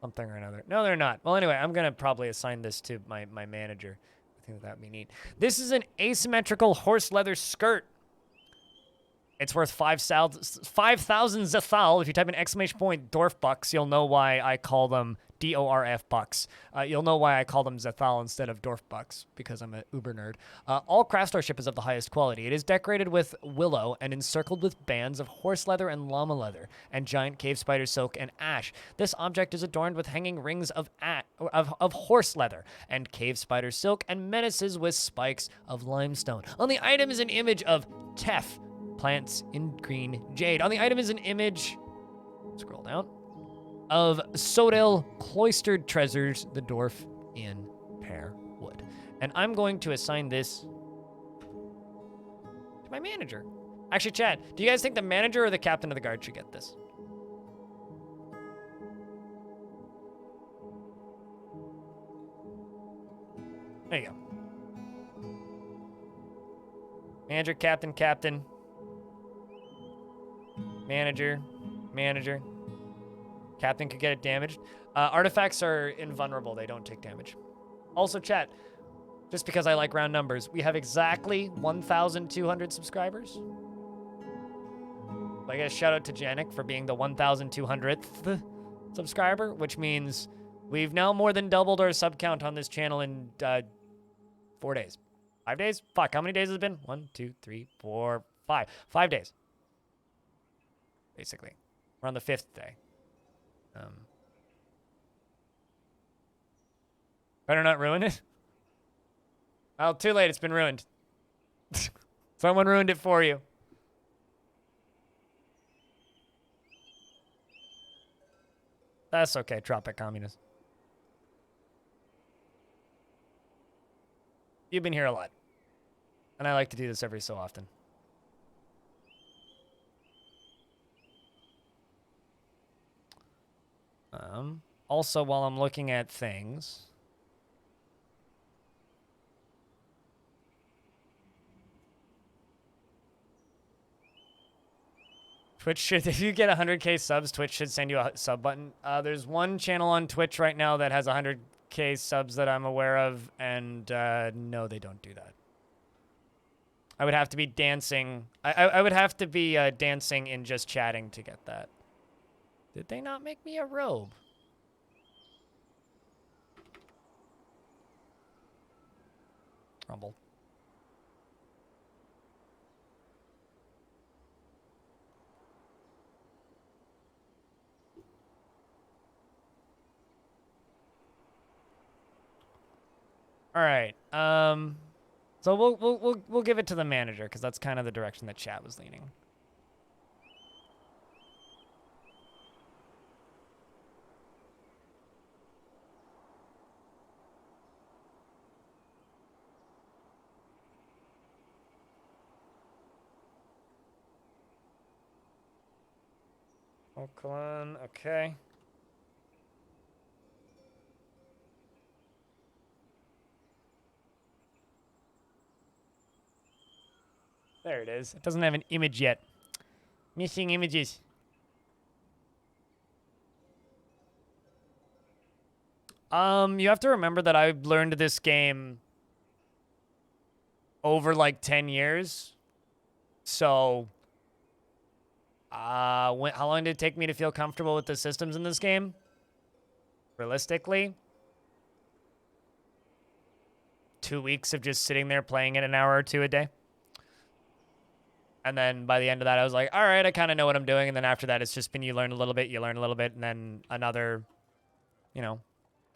something or another. No, they're not. Well, anyway, I'm gonna probably assign this to my manager. I think that'd be neat. This is an asymmetrical horse leather skirt. It's worth 5,000 Zethal. If you type in exclamation point Dwarf Bucks, you'll know why I call them DORF Bucks. You'll know why I call them Zethal instead of Dwarf Bucks, because I'm an uber nerd. All craftsmanship is of the highest quality. It is decorated with willow and encircled with bands of horse leather and llama leather, and giant cave spider silk and ash. This object is adorned with hanging rings of horse leather and cave spider silk, and menaces with spikes of limestone. On the item is an image of Tef, plants in green jade. On the item is an image, scroll down, of Sodel cloistered treasures, the dwarf in pear wood. And I'm going to assign this to my manager. Actually, chat, do you guys think the manager or the captain of the guard should get this? There you go. Manager, captain, captain. Manager. Captain could get it damaged. Artifacts are invulnerable. They don't take damage. Also, chat, just because I like round numbers, we have exactly 1,200 subscribers. I guess shout out to Janik for being the 1,200th subscriber, which means we've now more than doubled our sub count on this channel in 4 days. 5 days? Fuck, how many days has it been? 1, 2, 3, 4, 5. 5 days. Basically. We're on the 5th day. Better not ruin it. Well, too late. It's been ruined. Someone ruined it for you. That's okay, Tropic Communist. You've been here a lot. And I like to do this every so often. Also, while I'm looking at things, Twitch should, if you get 100k subs, Twitch should send you a sub button. There's one channel on Twitch right now that has 100k subs that I'm aware of, and no, they don't do that. I would have to be dancing. I would have to be dancing in just chatting to get that. Did they not make me a robe? Rumble. All right. So we'll give it to the manager because that's kind of the direction that chat was leaning. Oakland, okay. There it is. It doesn't have an image yet. Missing images. You have to remember that I've learned this game over like 10 years. So, how long did it take me to feel comfortable with the systems in this game? Realistically, 2 weeks of just sitting there playing it an hour or two a day. And then by the end of that, I was like, all right, I kind of know what I'm doing. And then after that, it's just been you learn a little bit, and then another, you know,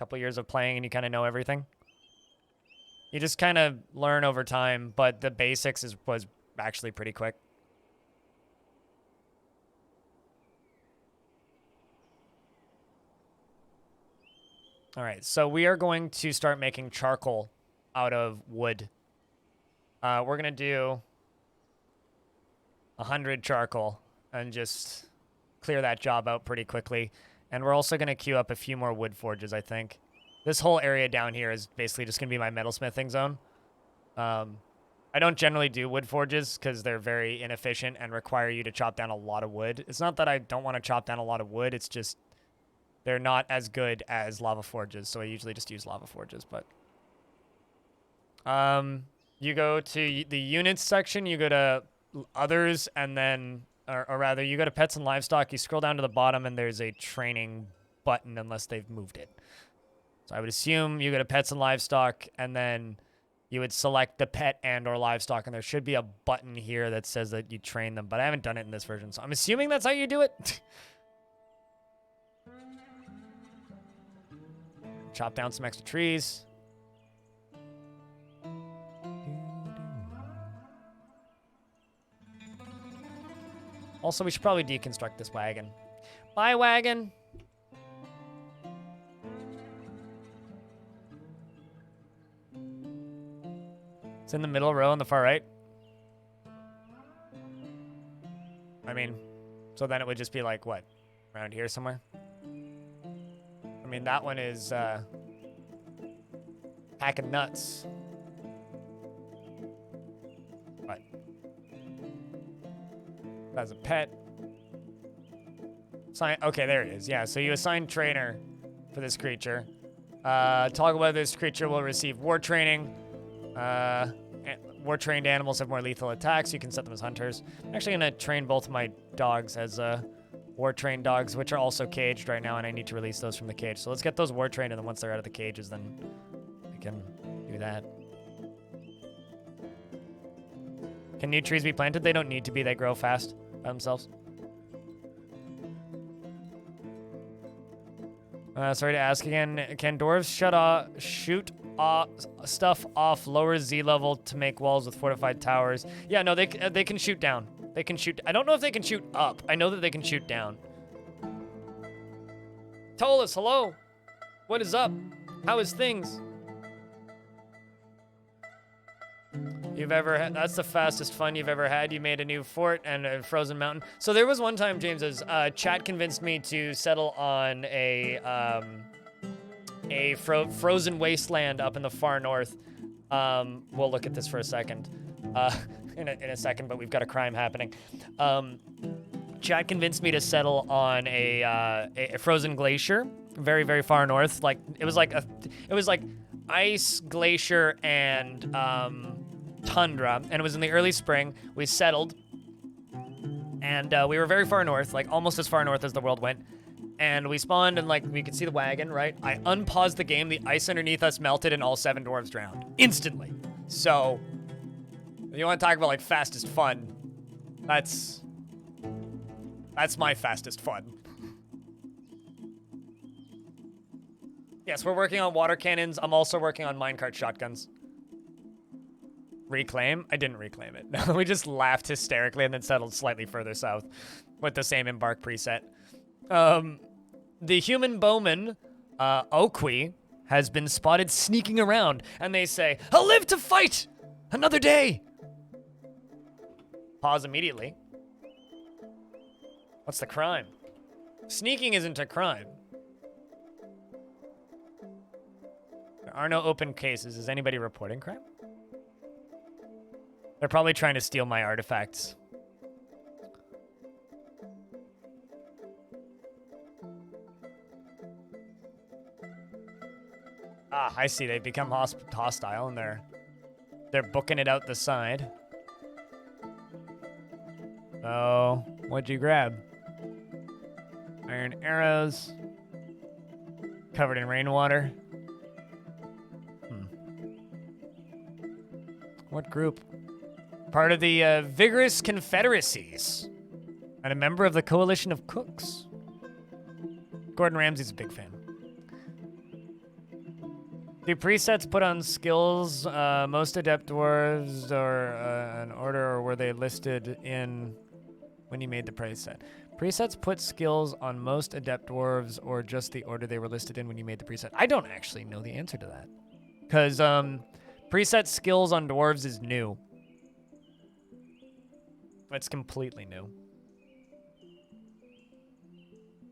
couple years of playing and you kind of know everything. You just kind of learn over time, but the basics was actually pretty quick. All right, so we are going to start making charcoal out of wood. We're going to do 100 charcoal and just clear that job out pretty quickly. And we're also going to queue up a few more wood forges, I think. This whole area down here is basically just going to be my metalsmithing zone. I don't generally do wood forges because they're very inefficient and require you to chop down a lot of wood. It's not that I don't want to chop down a lot of wood. It's just they're not as good as lava forges. So I usually just use lava forges. But you go to the units section. You go to others and then, or rather, you go to pets and livestock. You scroll down to the bottom and there's a training button unless they've moved it. So I would assume you go to pets and livestock and then you would select the pet and or livestock, and there should be a button here that says that you train them, but I haven't done it in this version, so I'm assuming that's how you do it. Chop down some extra trees. Also, we should probably deconstruct this wagon. Bye, wagon. It's in the middle row on the far right. I mean, so then it would just be like, what? Around here somewhere? I mean, that one is, packing nuts. What? As a pet. Okay, there it is. Yeah, so you assign trainer for this creature. Toggle whether this creature will receive war training. War-trained animals have more lethal attacks. You can set them as hunters. I'm actually going to train both of my dogs as war-trained dogs, which are also caged right now, and I need to release those from the cage. So let's get those war-trained, and then once they're out of the cages, then we can do that. Can new trees be planted? They don't need to be. They grow fast by themselves. Sorry to ask again. Can dwarves shoot stuff off lower Z level to make walls with fortified towers? Yeah, no, they can shoot down. They can shoot. I don't know if they can shoot up. I know that they can shoot down. Tolas, hello. What is up? How is things? You've ever had, that's the fastest fun you've ever had. You made a new fort and a frozen mountain. So there was one time, James's chat convinced me to settle on a frozen wasteland up in the far north. We'll look at this for a second, in a second, but we've got a crime happening. Chat convinced me to settle on a frozen glacier, very, very far north. Like it was like ice, glacier, and tundra, and it was in the early spring. We settled, and we were very far north, like almost as far north as the world went. And we spawned, and like we could see the wagon, right? I unpaused the game, the ice underneath us melted, and all 7 dwarves drowned instantly. So, if you want to talk about like fastest fun, that's my fastest fun. Yes, we're working on water cannons. I'm also working on minecart shotguns. Reclaim? I didn't reclaim it. No, we just laughed hysterically and then settled slightly further south with the same embark preset. The human bowman, Oqui, has been spotted sneaking around, and they say, "I'll live to fight another day." Pause immediately. What's the crime? Sneaking isn't a crime. There are no open cases. Is anybody reporting crime? They're probably trying to steal my artifacts. Ah, I see. They've become hostile, and they're booking it out the side. Oh, what'd you grab? Iron arrows. Covered in rainwater. What group? Part of the Vigorous Confederacies. And a member of the Coalition of Cooks. Gordon Ramsay's a big fan. Do presets put on skills most adept dwarves or an order, or were they listed in when you made the preset? Presets put skills on most adept dwarves or just the order they were listed in when you made the preset? I don't actually know the answer to that. Because preset skills on dwarves is new. It's completely new.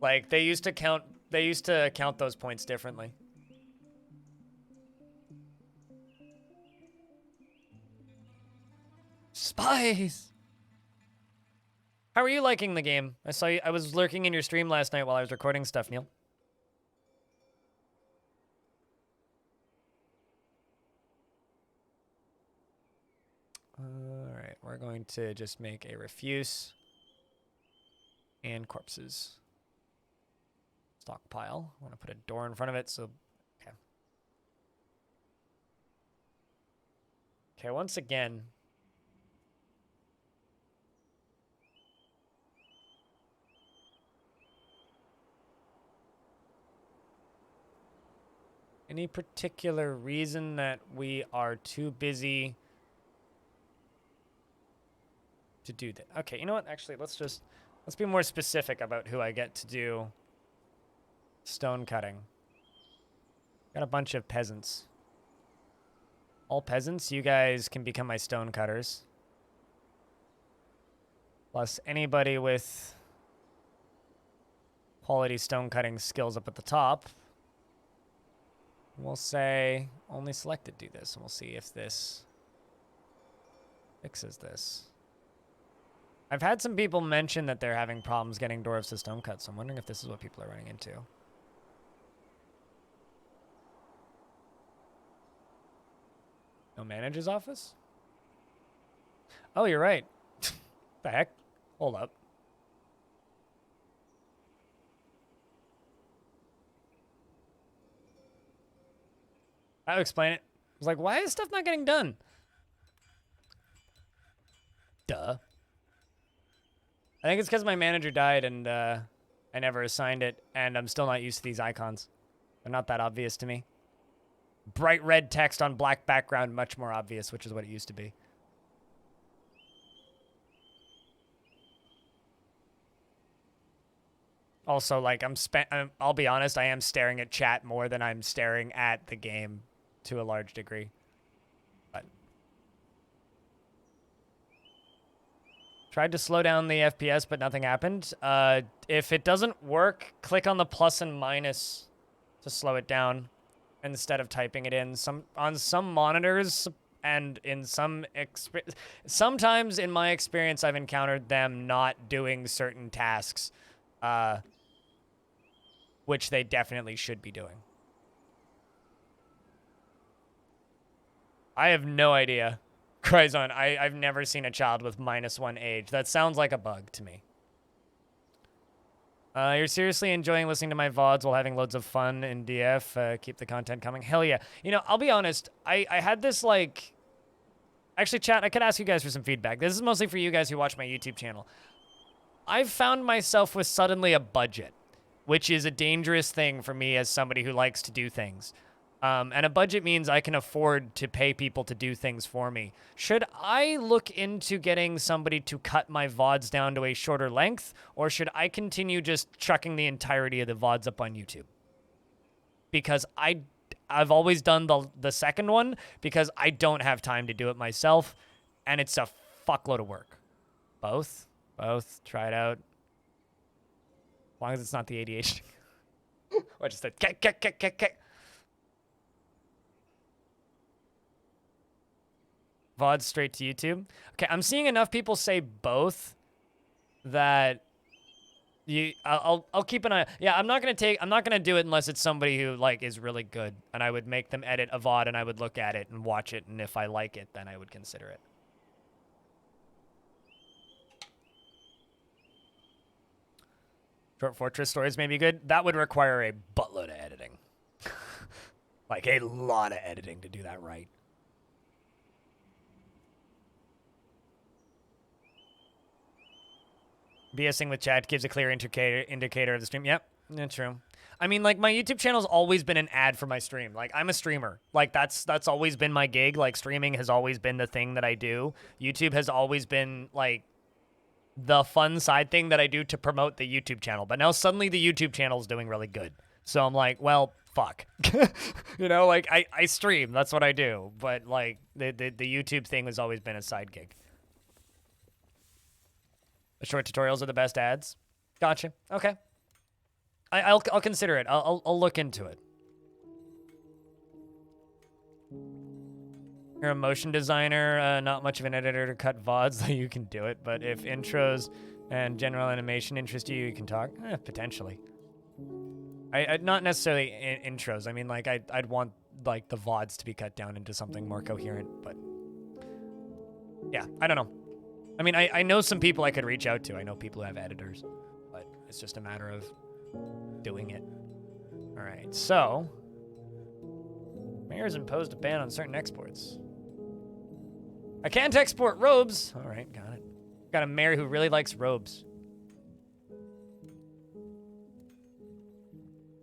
Like they used to count those points differently. Spies. How are you liking the game? I saw you, I was lurking in your stream last night while I was recording stuff, Neil. All right, we're going to just make a refuse and corpses. Stockpile. I want to put a door in front of it, so okay. Okay, once again. Any particular reason that we are too busy to do that? Okay, you know what? Actually, let's be more specific about who I get to do stone cutting. Got a bunch of peasants. All peasants, you guys can become my stone cutters. Plus anybody with quality stone cutting skills up at the top. We'll say only selected do this, and we'll see if this fixes this. I've had some people mention that they're having problems getting dwarves to stone cut, so I'm wondering if this is what people are running into. No manager's office? Oh, you're right. The heck? Hold up. I'll explain it. I was like, why is stuff not getting done? Duh. I think it's because my manager died and I never assigned it, and I'm still not used to these icons. They're not that obvious to me. Bright red text on black background, much more obvious, which is what it used to be. Also, like, I'll be honest, I am staring at chat more than I'm staring at the game to a large degree. But tried to slow down the FPS, but nothing happened. If it doesn't work, click on the plus and minus to slow it down instead of typing it in. On some monitors and in sometimes in my experience, I've encountered them not doing certain tasks, which they definitely should be doing. I have no idea. Cryzon, I've never seen a child with -1 age. That sounds like a bug to me. You're seriously enjoying listening to my VODs while having loads of fun in DF. Keep the content coming. Hell yeah. You know, I'll be honest. I had this, like... Actually, chat, I could ask you guys for some feedback. This is mostly for you guys who watch my YouTube channel. I've found myself with suddenly a budget, which is a dangerous thing for me as somebody who likes to do things. And a budget means I can afford to pay people to do things for me. Should I look into getting somebody to cut my VODs down to a shorter length, or should I continue just chucking the entirety of the VODs up on YouTube? Because I've always done the second one because I don't have time to do it myself, and it's a fuckload of work. Both. Try it out. As long as it's not the ADHD. Or just the kick. VODs straight to YouTube. Okay, I'm seeing enough people say both that I'll keep an eye. Yeah, I'm not gonna do it unless it's somebody who like is really good, and I would make them edit a VOD and I would look at it and watch it, and if I like it, then I would consider it. Dwarf Fortress stories may be good. That would require a buttload of editing. Like a lot of editing to do that right. BSing with chat gives a clear indicator of the stream. Yep, that's true. I mean, like, my YouTube channel's always been an ad for my stream. Like, I'm a streamer. Like, that's always been my gig. Like, streaming has always been the thing that I do. YouTube has always been, like, the fun side thing that I do to promote the YouTube channel. But now suddenly the YouTube channel is doing really good. So I'm like, well, fuck. You know, like, I stream. That's what I do. But, like, the YouTube thing has always been a side gig. The short tutorials are the best ads. Gotcha. Okay. I'll consider it. I'll look into it. You're a motion designer, not much of an editor to cut VODs, though you can do it. But if intros and general animation interest you, you can talk. Potentially. I not necessarily intros. I mean, like I'd want like the VODs to be cut down into something more coherent. But yeah, I don't know. I mean, I know some people I could reach out to. I know people who have editors, but it's just a matter of doing it. All right, so mayor's imposed a ban on certain exports. I can't export robes. All right, got it. Got a mayor who really likes robes.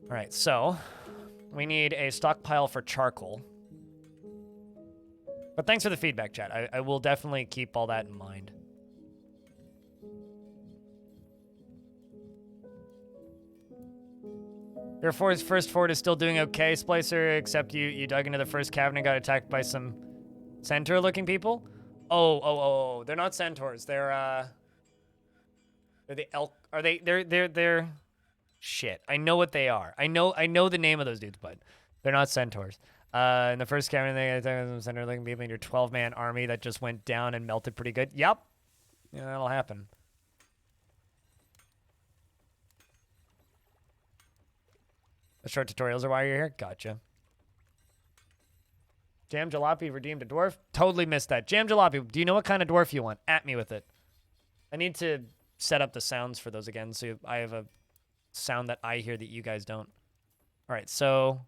All right, so we need a stockpile for charcoal. But thanks for the feedback, chat. I will definitely keep all that in mind. Your first fort is still doing okay, Splicer, except you dug into the first cavern and got attacked by some centaur-looking people? Oh, they're not centaurs. They're the elk. Are they? They're. Shit, I know what they are. I know the name of those dudes, but they're not centaurs. In the first cavern, they attacked some centaur-looking people in your 12-man army that just went down and melted pretty good. Yep. Yeah, that'll happen. The short tutorials are why you're here? Gotcha. Jam Jalopy redeemed a dwarf? Totally missed that. Jam Jalopy, do you know what kind of dwarf you want? At me with it. I need to set up the sounds for those again so I have a sound that I hear that you guys don't. All right, so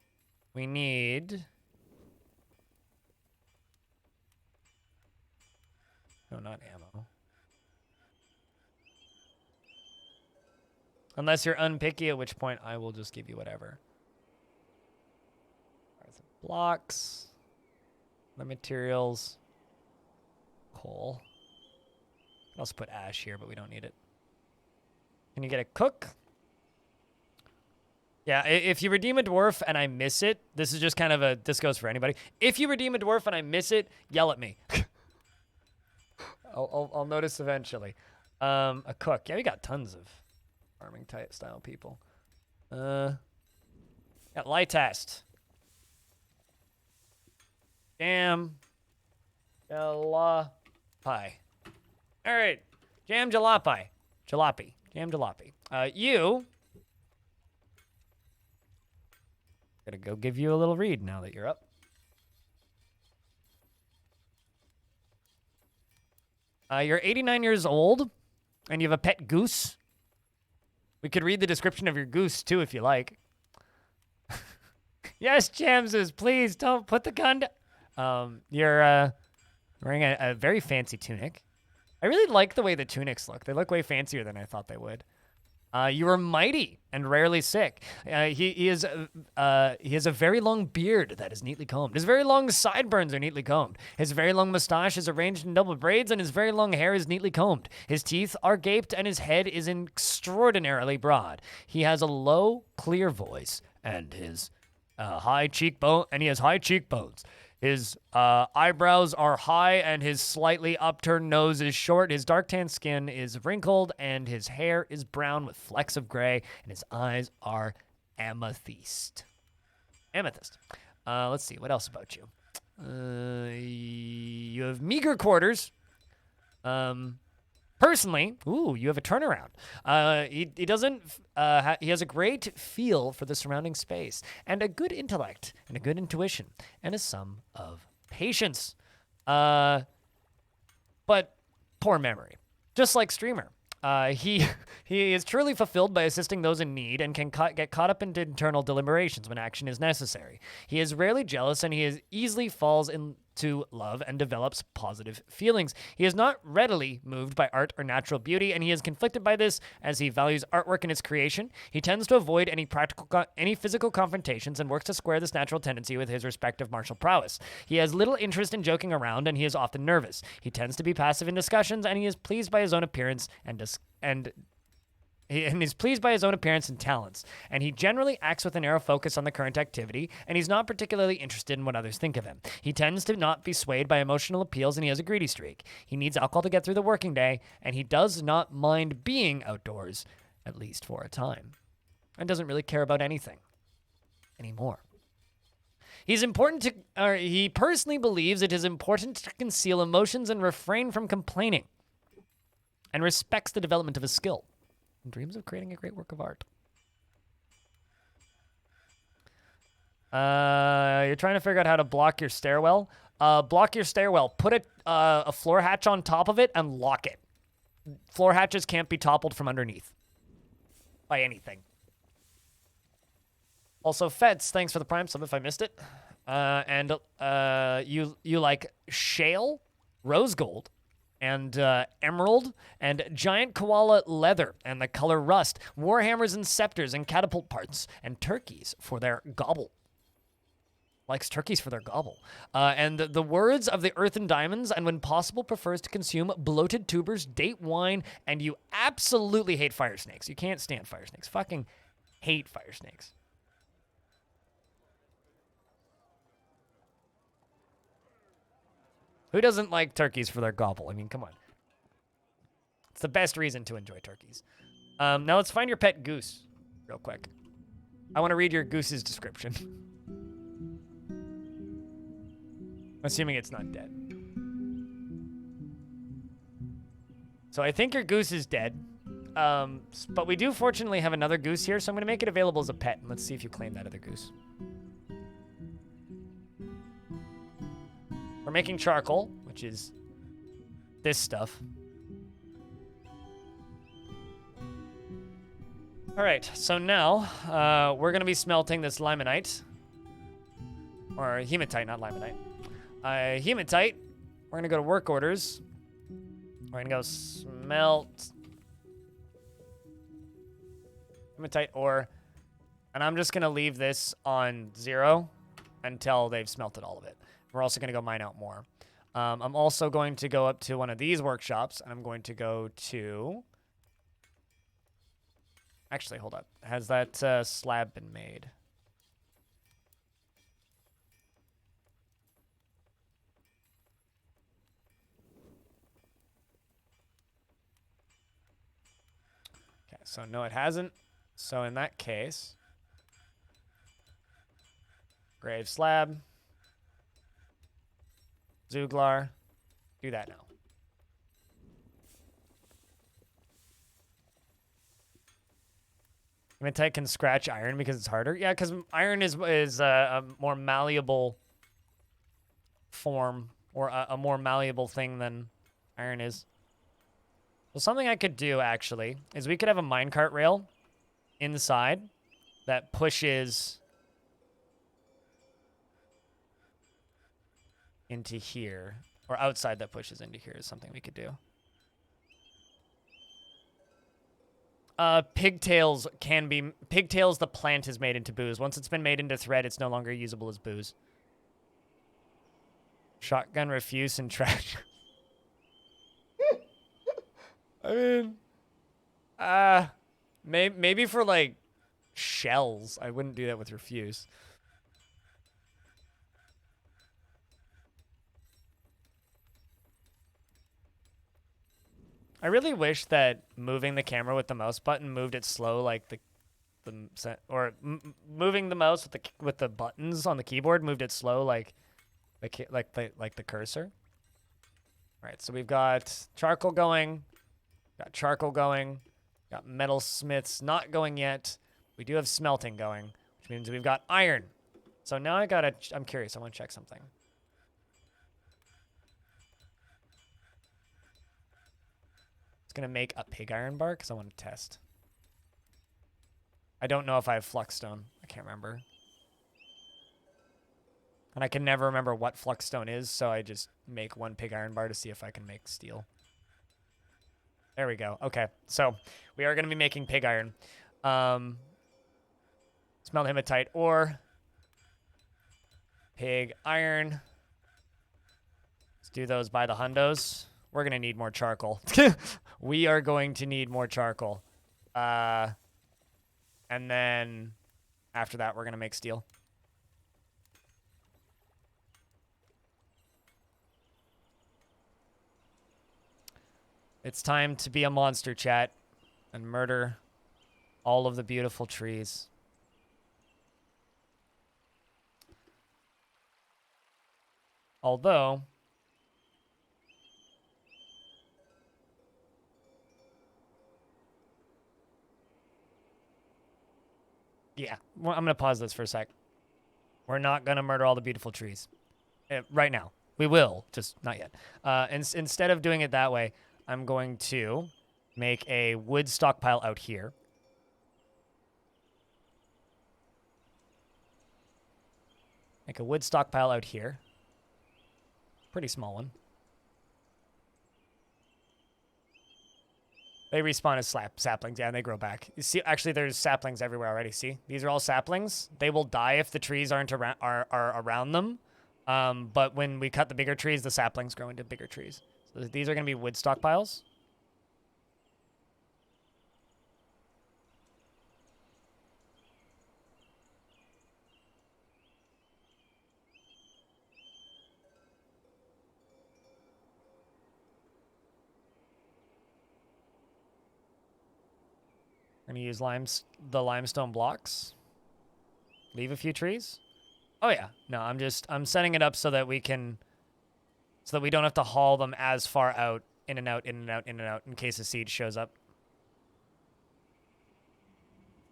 we need... No, not ammo. Unless you're unpicky, at which point I will just give you whatever. Blocks, the materials, coal. I'll also put ash here, but we don't need it. Can you get a cook? Yeah, if you redeem a dwarf and I miss it, this is just kind of a, this goes for anybody. If you redeem a dwarf and I miss it, yell at me. I'll notice eventually. A cook. Yeah, we got tons of farming type style people. Got light test. Jam jalopy. All right, jam jalopy. Jam jalopy. You gotta go give you a little read now that you're up. You're 89 years old, and you have a pet goose. We could read the description of your goose too, if you like. Yes, Jamses, please don't put the gun down. You're wearing a very fancy tunic. I really like the way the tunics look. They look way fancier than I thought they would. You are mighty and rarely sick. He has a very long beard that is neatly combed. His very long sideburns are neatly combed. His very long mustache is arranged in double braids, and his very long hair is neatly combed. His teeth are gaped, and his head is extraordinarily broad. He has a low, clear voice, and his he has high cheekbones. His eyebrows are high, and his slightly upturned nose is short. His dark tan skin is wrinkled, and his hair is brown with flecks of gray, and his eyes are amethyst. Let's see, what else about you? You have meager quarters. Personally, you have a turnaround. He has a great feel for the surrounding space, and a good intellect, and a good intuition, and a sum of patience. But poor memory, just like Streamer. He is truly fulfilled by assisting those in need and can get caught up into internal deliberations when action is necessary. He is rarely jealous, and he easily falls into love and develops positive feelings. He is not readily moved by art or natural beauty, and he is conflicted by this as he values artwork and its creation. He tends to avoid any physical confrontations and works to square this natural tendency with his respective martial prowess. He has little interest in joking around, and he is often nervous. He tends to be passive in discussions, and he is pleased by his own appearance and and is pleased by his own appearance and talents, and he generally acts with a narrow focus on the current activity, and he's not particularly interested in what others think of him. He tends to not be swayed by emotional appeals, and he has a greedy streak. He needs alcohol to get through the working day, and he does not mind being outdoors, at least for a time, and doesn't really care about anything anymore. He personally believes it is important to conceal emotions and refrain from complaining, and respects the development of his skill, and dreams of creating a great work of art. You're trying to figure out how to block your stairwell. Block your stairwell. Put a floor hatch on top of it and lock it. Floor hatches can't be toppled from underneath by anything. Also, Feds, thanks for the Prime sub if I missed it. And you like shale, rose gold, and emerald, and giant koala leather, and the color rust, warhammers and scepters, and catapult parts, and turkeys for their gobble. Likes turkeys for their gobble. And the words of the earth and diamonds, and when possible prefers to consume bloated tubers, date wine, and you absolutely hate fire snakes. You can't stand fire snakes. Fucking hate fire snakes. Who doesn't like turkeys for their gobble? I mean, come on. It's the best reason to enjoy turkeys. Now let's find your pet goose real quick. I want to read your goose's description. Assuming it's not dead. So I think your goose is dead. But we do fortunately have another goose here, so I'm going to make it available as a pet. And let's see if you claim that other goose. We're making charcoal, which is this stuff. All right, so now we're going to be smelting this limonite. Or hematite, not limonite. Hematite. We're going to go to work orders. We're going to go smelt hematite ore. And I'm just going to leave this on 0 until they've smelted all of it. We're also going to go mine out more. I'm also going to go up to one of these workshops, and I'm going to go to... Actually, hold up. Has that slab been made? Okay, so no, it hasn't. So in that case, grave slab. Zuglar, do that now. Hematite can scratch iron because it's harder. Yeah, because iron is a more malleable form, or a more malleable thing than iron is. So something I could do, actually, is we could have a minecart rail inside that pushes into here, or outside that pushes into here is something we could do. Pigtails can be... Pigtails, the plant is made into booze. Once it's been made into thread, it's no longer usable as booze. Shotgun refuse and trash. I mean... maybe for, like, shells. I wouldn't do that with refuse. I really wish that moving the camera with the mouse button moved it slow, like moving the mouse with the buttons on the keyboard moved it slow, like the cursor. All right, so we've got charcoal going, got metalsmiths not going yet. We do have smelting going, which means we've got iron. So now I'm curious. I want to check something. Gonna make a pig iron bar because I want to test. I don't know if I have fluxstone. I can't remember. And I can never remember what fluxstone is, so I just make one pig iron bar to see if I can make steel. There we go. Okay, so we are gonna be making pig iron. Smelt hematite ore. Pig iron. Let's do those by the hundos. We're going to need more charcoal. We are going to need more charcoal. And then after that, we're going to make steel. It's time to be a monster, chat, and murder all of the beautiful trees. Although, yeah, well, I'm going to pause this for a sec. We're not going to murder all the beautiful trees right now. We will, just not yet. Instead of doing it that way, I'm going to make a wood stockpile out here. Make a wood stockpile out here. Pretty small one. They respawn as saplings. Yeah, and they grow back. You see, actually, there's saplings everywhere already. See? These are all saplings. They will die if the trees are around them. But when we cut the bigger trees, the saplings grow into bigger trees. So these are going to be wood stockpiles. We're going to use the limestone blocks. Leave a few trees. Oh yeah. No, I'm setting it up so that we don't have to haul them as far out, in and out, in and out, in and out, in case a siege shows up.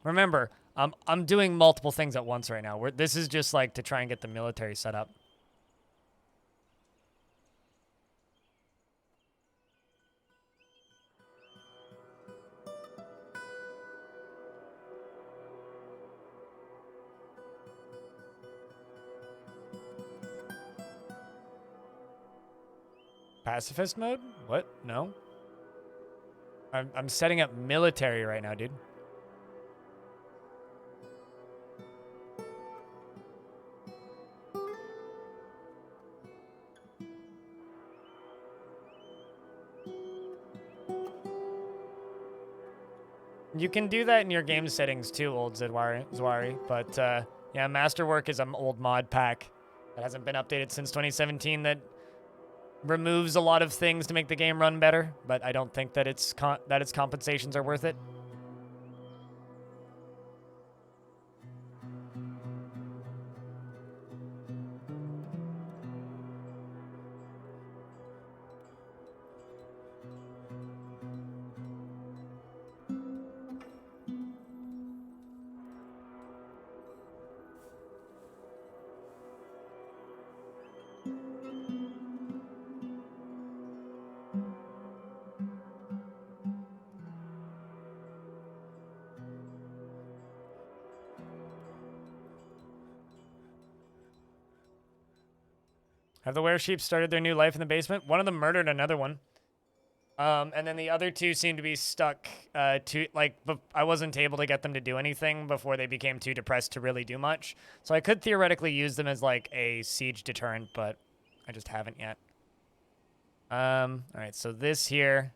Remember, I'm doing multiple things at once right now. This is just like to try and get the military set up. Pacifist mode? What? No. I'm setting up military right now, dude. You can do that in your game settings too, old Zwari. But yeah, Masterwork is an old mod pack that hasn't been updated since 2017 that removes a lot of things to make the game run better, but I don't think that its compensations are worth it. Have the were-sheep started their new life in the basement? One of them murdered another one. And then the other two seem to be stuck I wasn't able to get them to do anything before they became too depressed to really do much. So I could theoretically use them as like a siege deterrent, but I just haven't yet. All right, so this here.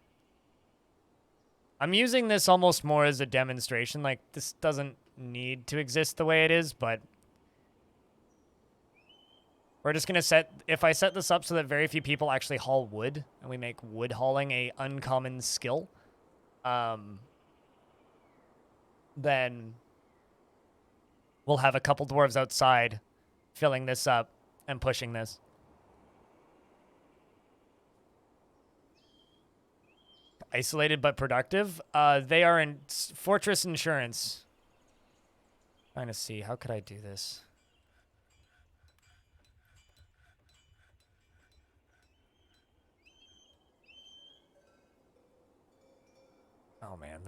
I'm using this almost more as a demonstration. Like, this doesn't need to exist the way it is, but we're just going to if I set this up so that very few people actually haul wood, and we make wood hauling a uncommon skill, then we'll have a couple dwarves outside filling this up and pushing this. Isolated but productive. They are in Fortress Insurance. Trying to see, how could I do this? Oh man,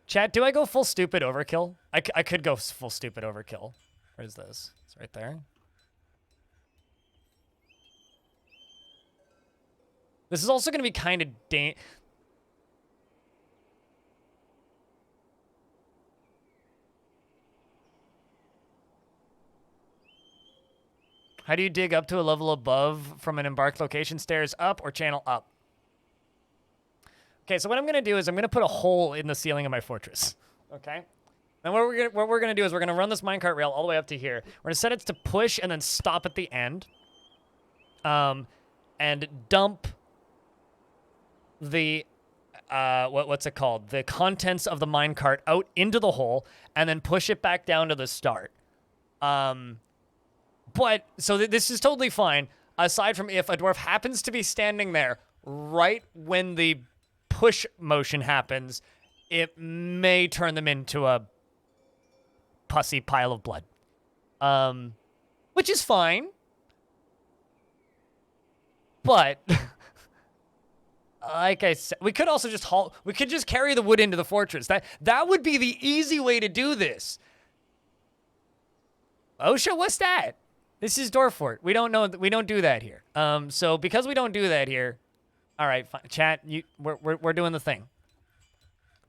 chat, do I go full stupid overkill? I could go full stupid overkill. Where's this? It's right there. This is also going to be kind of How do you dig up to a level above from an embarked location? Stairs up or channel up? Okay, so what I'm gonna do is I'm gonna put a hole in the ceiling of my fortress. Okay. And what we're gonna do is we're gonna run this minecart rail all the way up to here. We're gonna set it to push and then stop at the end. And dump the what's it called? The contents of the minecart out into the hole and then push it back down to the start. But so this is totally fine, aside from if a dwarf happens to be standing there right when the push motion happens, it may turn them into a pussy pile of blood. Which is fine. But like I said, we could also just we could just carry the wood into the fortress. That would be the easy way to do this. OSHA, what's that? This is Dwarf Fort. We don't do that here. So because we don't do that here, all right, fine. Chat, we're doing the thing.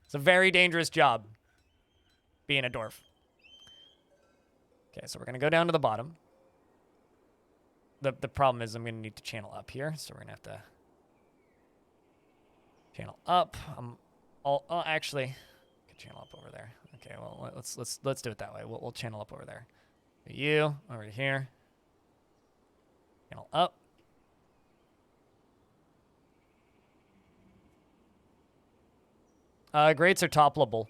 It's a very dangerous job being a dwarf. Okay, so we're gonna go down to the bottom. The problem is I'm gonna need to channel up here, so we're gonna have to channel up. Actually, I could channel up over there. Okay, well let's do it that way. We'll channel up over there. You over here. Channel up. Grates are toppleable.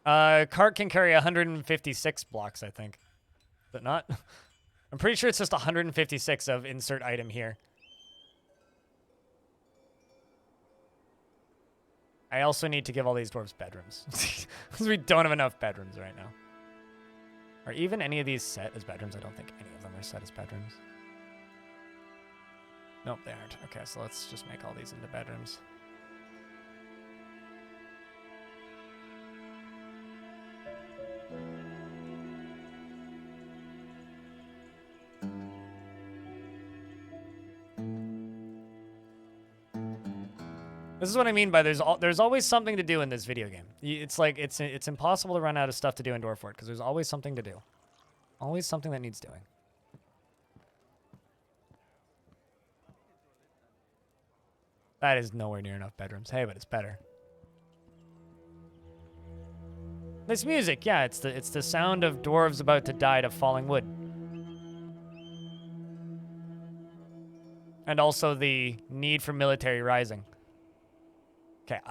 Cart can carry 156 blocks, I think. Is it not? I'm pretty sure it's just 156 of insert item here. I also need to give all these dwarves bedrooms. Because we don't have enough bedrooms right now. Are even any of these set as bedrooms? I don't think any of them are set as bedrooms. Nope, they aren't. Okay, so let's just make all these into bedrooms. This is what I mean by there's always something to do in this video game. It's like it's impossible to run out of stuff to do in Dwarf Fort because there's always something to do. Always something that needs doing. That is nowhere near enough bedrooms. Hey, but it's better. This music, yeah, it's the sound of dwarves about to die to falling wood. And also the need for military rising. Okay,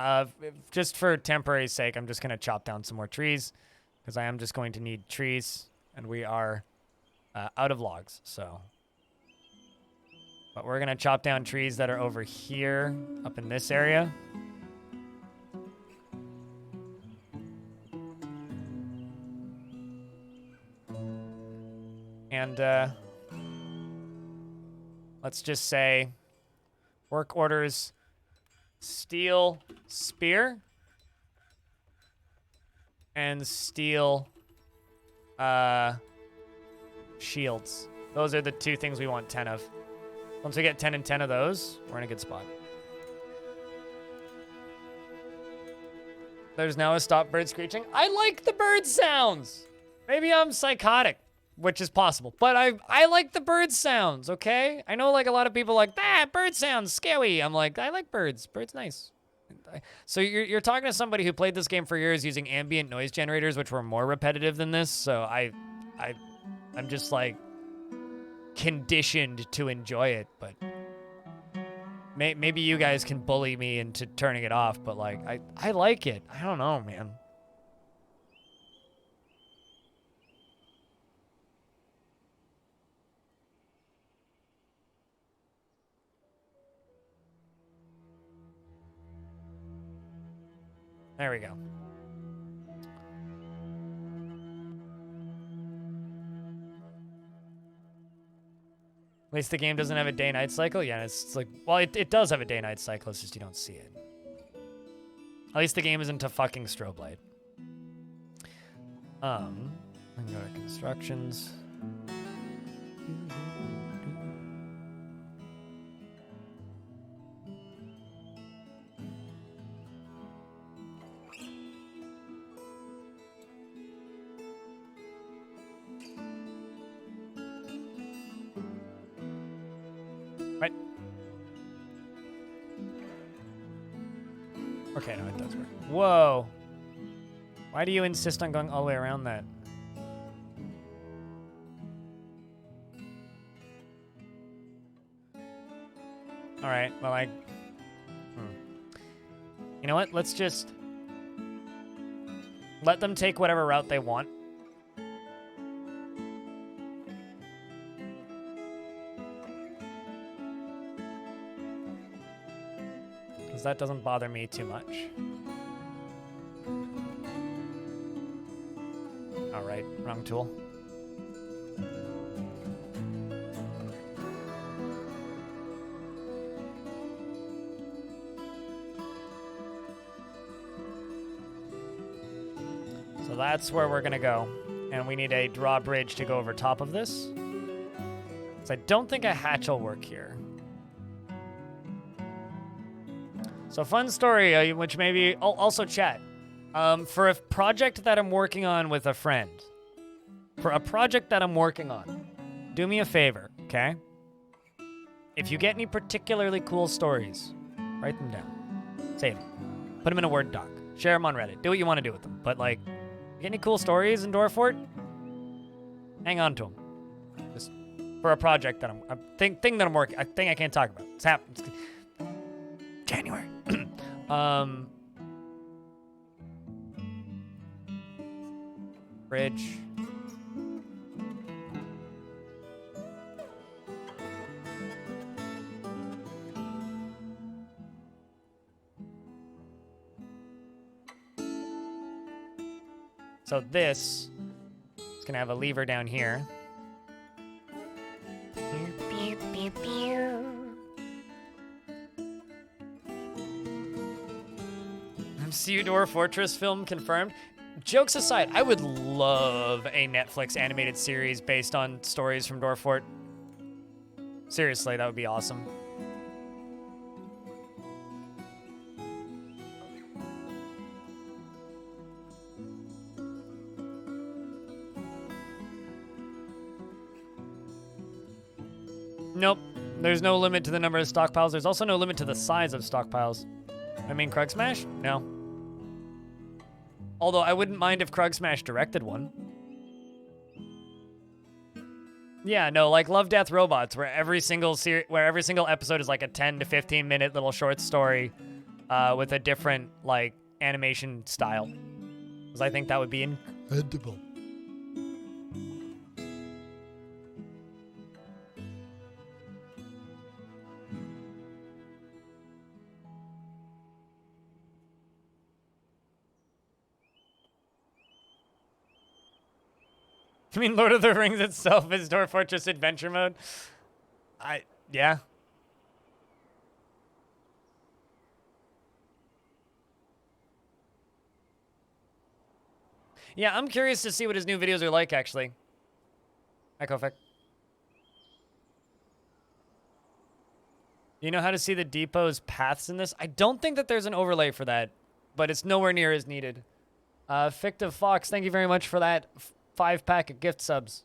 just for temporary sake, I'm just going to chop down some more trees, because I am just going to need trees, and we are out of logs, so. But we're going to chop down trees that are over here, up in this area. And let's just say work orders. Steel spear and steel shields. Those are the two things we want 10 of. Once we get 10 and 10 of those, we're in a good spot. There's now a stop bird screeching. I like the bird sounds. Maybe I'm psychotic, which is possible, but I like the bird sounds, okay? I know like a lot of people like, bird sounds scary. I'm like, I like birds. Birds nice. So you're talking to somebody who played this game for years using ambient noise generators, which were more repetitive than this. So I'm just like conditioned to enjoy it, but maybe you guys can bully me into turning it off, but like I like it. I don't know, man. There we go. At least the game doesn't have a day-night cycle. Yeah, it's like, well, it does have a day-night cycle. It's just you don't see it. At least the game isn't a fucking strobe light. I can go to constructions. Right. Okay, no, it does work. Whoa. Why do you insist on going all the way around that? All right, well, you know what? Let's just let them take whatever route they want. Because that doesn't bother me too much. All right, wrong tool. So that's where we're gonna go. And we need a drawbridge to go over top of this. So I don't think a hatch will work here. So fun story, which maybe, also chat. For a project that I'm working on with a friend, do me a favor, okay? If you get any particularly cool stories, write them down. Save them. Put them in a Word doc. Share them on Reddit. Do what you want to do with them. But, like, you get any cool stories in Dwarf Fort? Hang on to them. Just for a project that thing that I'm working, a thing I can't talk about. It's happening. January. Bridge. So this is gonna have a lever down here. MCU Dwarf Fortress film confirmed. Jokes aside, I would love a Netflix animated series based on stories from Dwarf Fort. Seriously, that would be awesome. Nope. There's no limit to the number of stockpiles. There's also no limit to the size of stockpiles. I mean, Krug Smash? No. Although I wouldn't mind if Krug Smash directed one. Yeah, no, like Love, Death, Robots, where every single episode is like a 10 to 15 minute little short story with a different like animation style. Because I think that would be incredible. I mean, Lord of the Rings itself is Dwarf Fortress Adventure Mode. Yeah. Yeah, I'm curious to see what his new videos are like, actually. Echo Effect. You know how to see the depot's paths in this? I don't think that there's an overlay for that, but it's nowhere near as needed. Fictive Fox, thank you very much for that 5-pack of gift subs.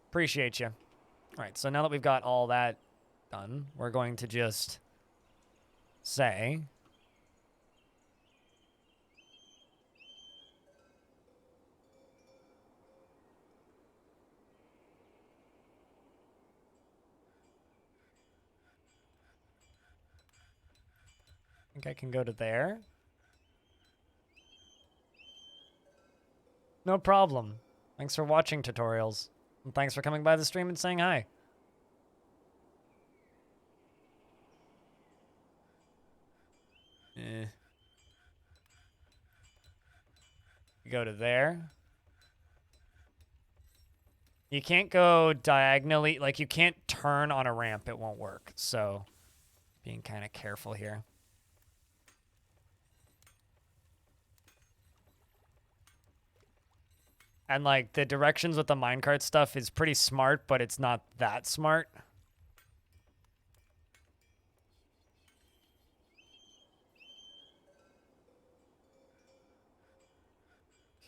Appreciate you. All right, so now that we've got all that done, we're going to just say... I think I can go to there. No problem. Thanks for watching tutorials. And thanks for coming by the stream and saying hi. You go to there. You can't go diagonally, like you can't turn on a ramp, it won't work. So, being kind of careful here. And like the directions with the minecart stuff is pretty smart, but it's not that smart.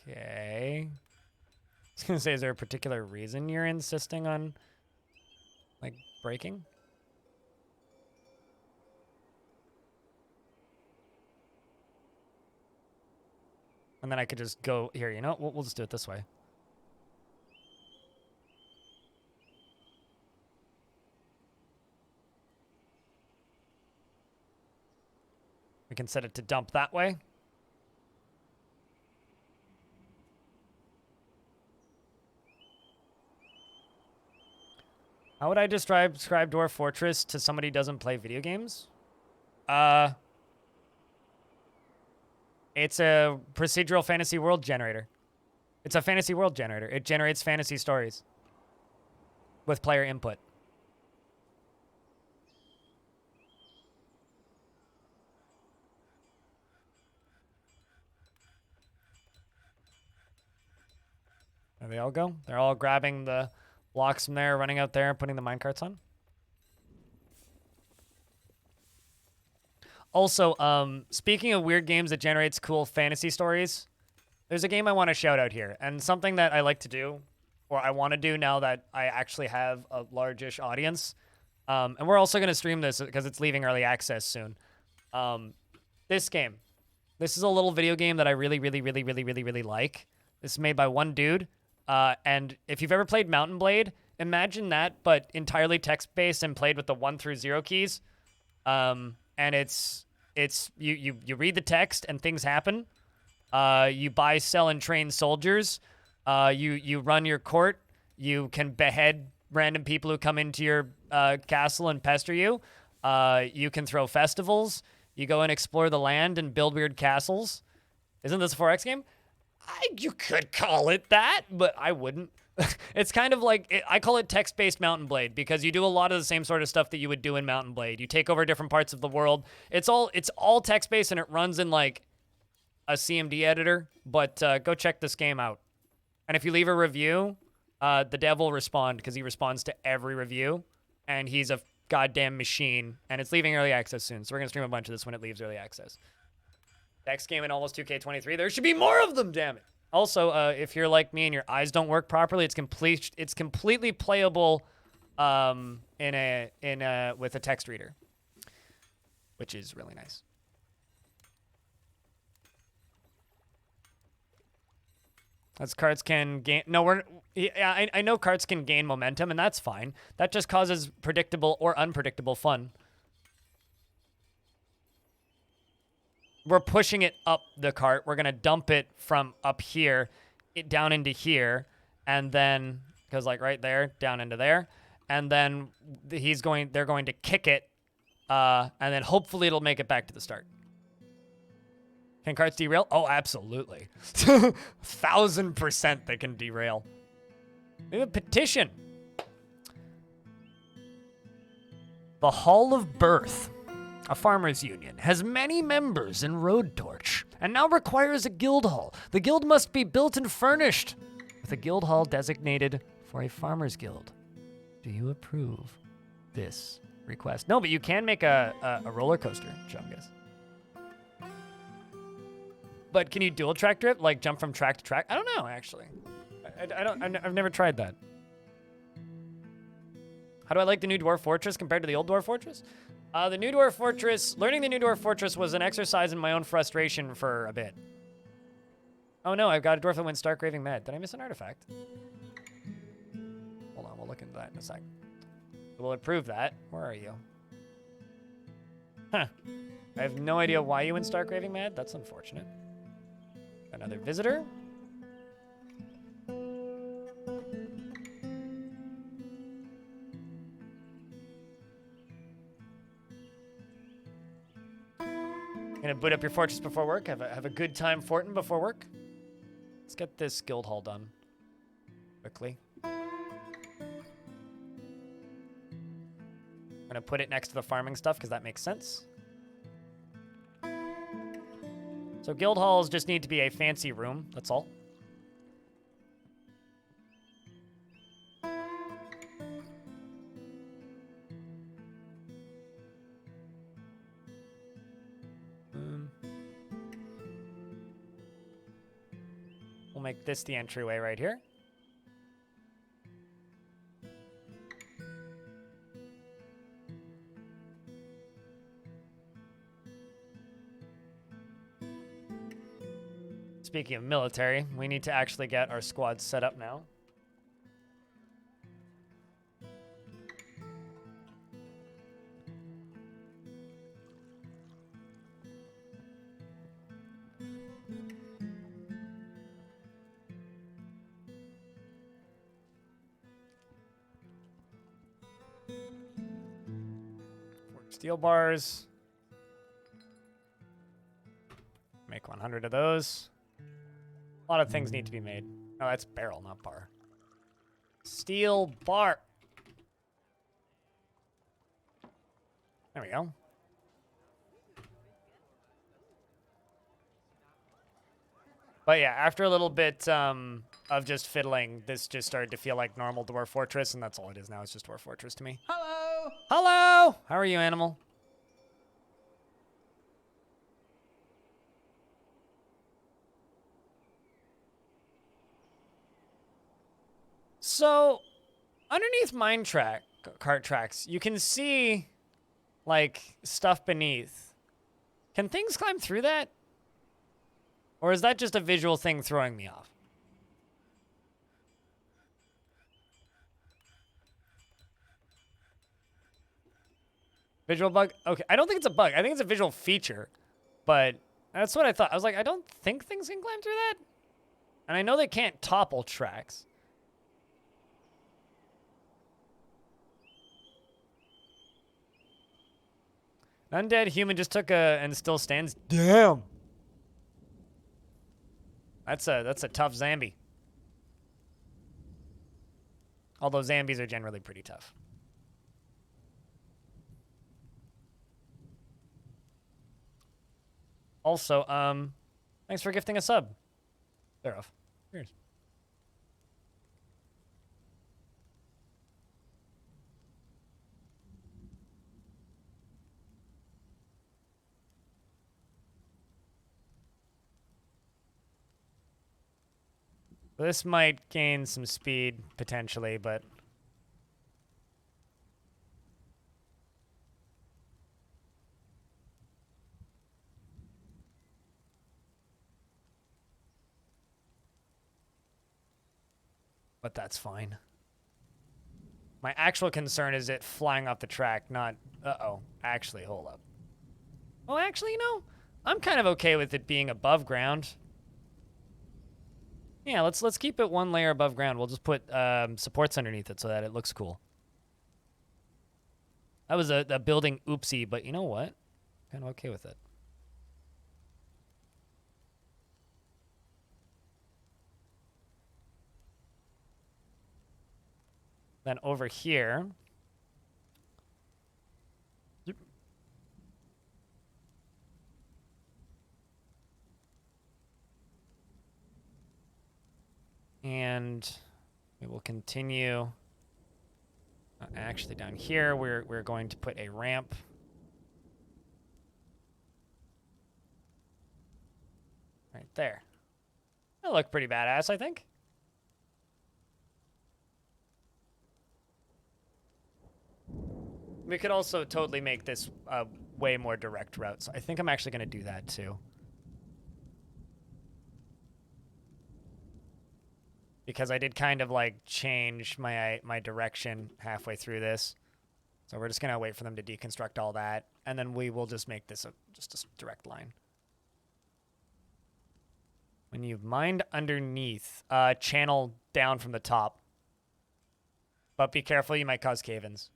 Okay. I was gonna say, is there a particular reason you're insisting on like breaking. And then I could just go here, you know? We'll just do it this way. We can set it to dump that way. How would I describe Dwarf Fortress to somebody who doesn't play video games? It's a procedural fantasy world generator. It's a fantasy world generator. It generates fantasy stories with player input. There they all go. They're all grabbing the blocks from there, running out there, and putting the minecarts on. Also, speaking of weird games that generates cool fantasy stories, there's a game I want to shout out here, and something that I like to do, or I want to do now that I actually have a largish audience. And we're also going to stream this because it's leaving early access soon. This game. This is a little video game that I really like. This is made by one dude. And if you've ever played Mountain Blade, imagine that, but entirely text-based and played with the 1 through 0 keys. And it's you read the text and things happen. You buy, sell, and train soldiers. You run your court. You can behead random people who come into your castle and pester you. You can throw festivals. You go and explore the land and build weird castles. Isn't this a 4X game? You could call it that, but I wouldn't. It's kind of like, I call it text-based Mountain Blade because you do a lot of the same sort of stuff that you would do in Mountain Blade. You take over different parts of the world. It's all text-based and it runs in like a CMD editor, but go check this game out. And if you leave a review, the dev will respond because he responds to every review, and he's a goddamn machine, and it's leaving early access soon, so we're going to stream a bunch of this when it leaves early access. Next game in almost 2K23. There should be more of them, damn it. Also, if you're like me and your eyes don't work properly, it's completely playable with a text reader, which is really nice. As cards can gain... No, I know cards can gain momentum, and that's fine. That just causes predictable or unpredictable fun. We're pushing it up the cart. We're going to dump it from up here down into here, and then... Goes like right there, down into there. And then they're going to kick it, and then hopefully it'll make it back to the start. Can carts derail? Oh, absolutely. 1000% they can derail. We have a petition. The Hall of Birth, a farmers' union, has many members in Roadtorch, and now requires a guild hall. The guild must be built and furnished with a guild hall designated for a farmers' guild. Do you approve this request? No, but you can make a roller coaster, Chungus. But can you dual track drift? Like jump from track to track? I don't know, actually. I've never tried that. How do I like the new Dwarf Fortress compared to the old Dwarf Fortress? The new Dwarf Fortress, learning the new Dwarf Fortress was an exercise in my own frustration for a bit. Oh no, I've got a dwarf that went stark raving mad. Did I miss an artifact? Hold on, we'll look into that in a sec. Will it prove that? Where are you? Huh. I have no idea why you went stark raving mad. That's unfortunate. Another visitor. Gonna boot up your fortress before work. Have a good time fortin before work. Let's get this guild hall done quickly. I'm gonna put it next to the farming stuff because that makes sense. So guild halls just need to be a fancy room, that's all. We'll make this the entryway right here. Speaking of military, we need to actually get our squad set up now. Steel bars. Make 100 of those. A lot of things need to be made. Oh, that's barrel, not bar. Steel bar. There we go. But yeah, after a little bit of just fiddling, this just started to feel like normal Dwarf Fortress, and that's all it is now. It's just Dwarf Fortress to me. Hello! Hello! How are you, animal? So, underneath cart tracks, you can see, like, stuff beneath. Can things climb through that? Or is that just a visual thing throwing me off? Visual bug? Okay, I don't think it's a bug. I think it's a visual feature. But that's what I thought. I was like, I don't think things can climb through that. And I know they can't topple tracks. An undead human just took and still stands. Damn. That's a tough zombie. Although zombies are generally pretty tough. Also, thanks for gifting a sub. Thereof. Cheers. This might gain some speed, potentially, but... But that's fine. My actual concern is it flying off the track, not... Uh-oh. Actually, hold up. Oh, actually, you know, I'm kind of okay with it being above ground. Yeah, let's keep it one layer above ground. We'll just put supports underneath it so that it looks cool. That was a building oopsie, but you know what? Kind of okay with it. Then over here... And we will continue. Actually, down here, we're going to put a ramp. Right there. That'll look pretty badass, I think. We could also totally make this a way more direct route, so I think I'm actually going to do that too. Because I did kind of like change my direction halfway through this. So we're just going to wait for them to deconstruct all that. And then we will just make this just a direct line. When you've mined underneath, channel down from the top. But be careful, you might cause cave-ins.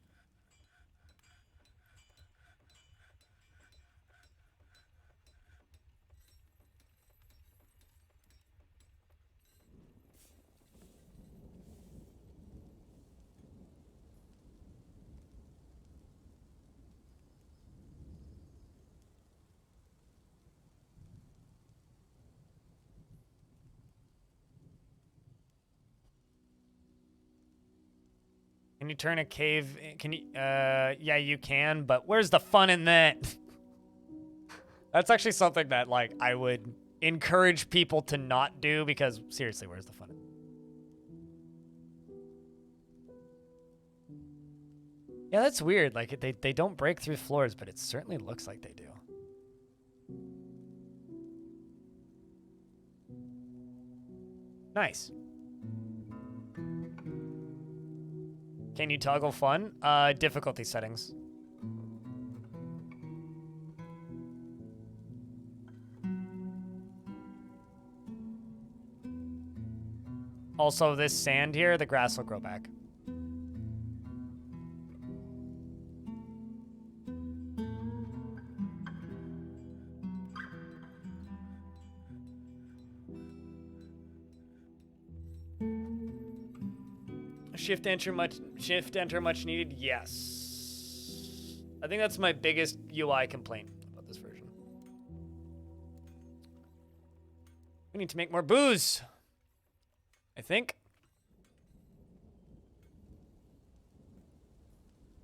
Can you turn a cave? Can you? Yeah, you can, but where's the fun in that? That's actually something that, like, I would encourage people to not do because, seriously, where's the fun in it? Yeah, that's weird. Like, they don't break through floors, but it certainly looks like they do. Nice. Can you toggle fun? Difficulty settings. Also, this sand here, the grass will grow back. Shift enter much needed? Yes. I think that's my biggest UI complaint about this version. We need to make more booze, I think.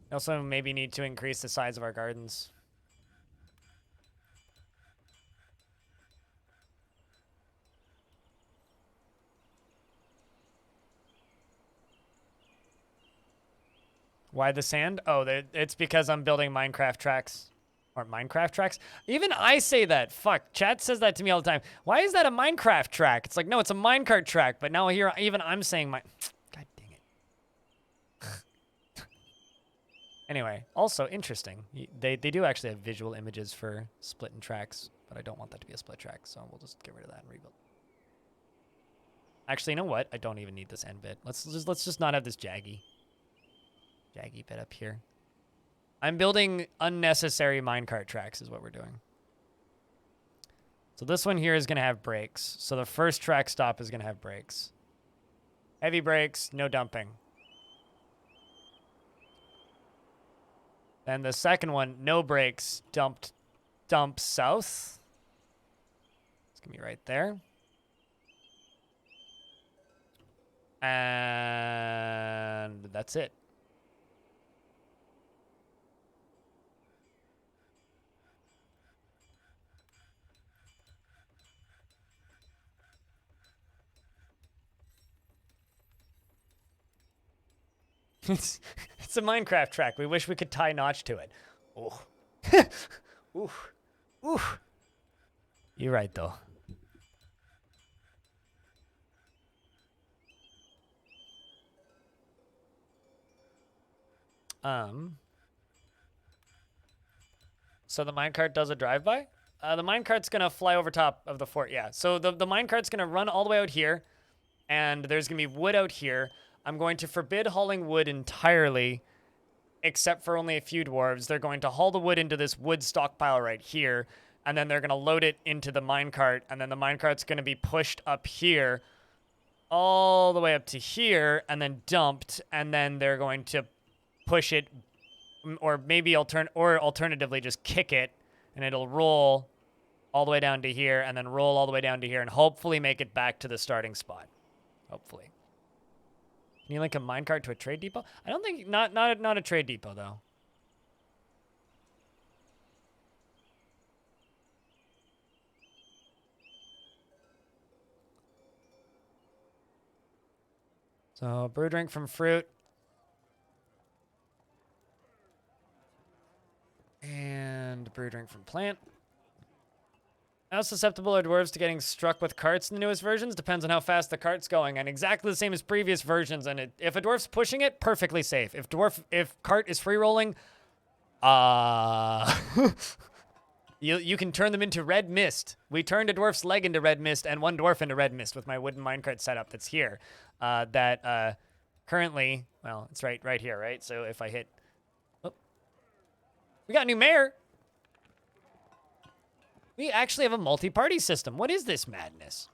We also maybe need to increase the size of our gardens. Why the sand? Oh, it's because I'm building Minecraft tracks. Or Minecraft tracks? Even I say that. Fuck, chat says that to me all the time. Why is that a Minecraft track? It's like, no, it's a minecart track. But now here, even I'm saying my... God dang it. Anyway, also interesting. They do actually have visual images for splitting tracks. But I don't want that to be a split track. So we'll just get rid of that and rebuild. Actually, you know what? I don't even need this end bit. Let's just not have this jaggy bit up here. I'm building unnecessary minecart tracks is what we're doing. So this one here is going to have brakes. So the first track stop is going to have brakes. Heavy brakes, no dumping. And the second one, no brakes, dump south. It's going to be right there. And that's it. It's a Minecraft track. We wish we could tie notch to it. Oh. Ooh. Ooh. You're right, though. So the minecart does a drive-by? The minecart's going to fly over top of the fort, yeah. So the minecart's going to run all the way out here, and there's going to be wood out here. I'm going to forbid hauling wood entirely, except for only a few dwarves. They're going to haul the wood into this wood stockpile right here, and then they're going to load it into the minecart, and then the minecart's going to be pushed up here, all the way up to here, and then dumped, and then they're going to push it, or maybe alternatively just kick it, and it'll roll all the way down to here, and then roll all the way down to here, and hopefully make it back to the starting spot. Hopefully. Can you link a minecart to a trade depot? I don't think, not a trade depot, though. So, brew drink from fruit. And brew drink from plant. How susceptible are dwarves to getting struck with carts in the newest versions? Depends on how fast the cart's going, and exactly the same as previous versions. And if a dwarf's pushing it, perfectly safe. If cart is free rolling, you can turn them into red mist. We turned a dwarf's leg into red mist and one dwarf into red mist with my wooden minecart setup that's here. Currently, well, it's right here, right? So if I hit, oh, we got a new mayor. We actually have a multi-party system. What is this madness?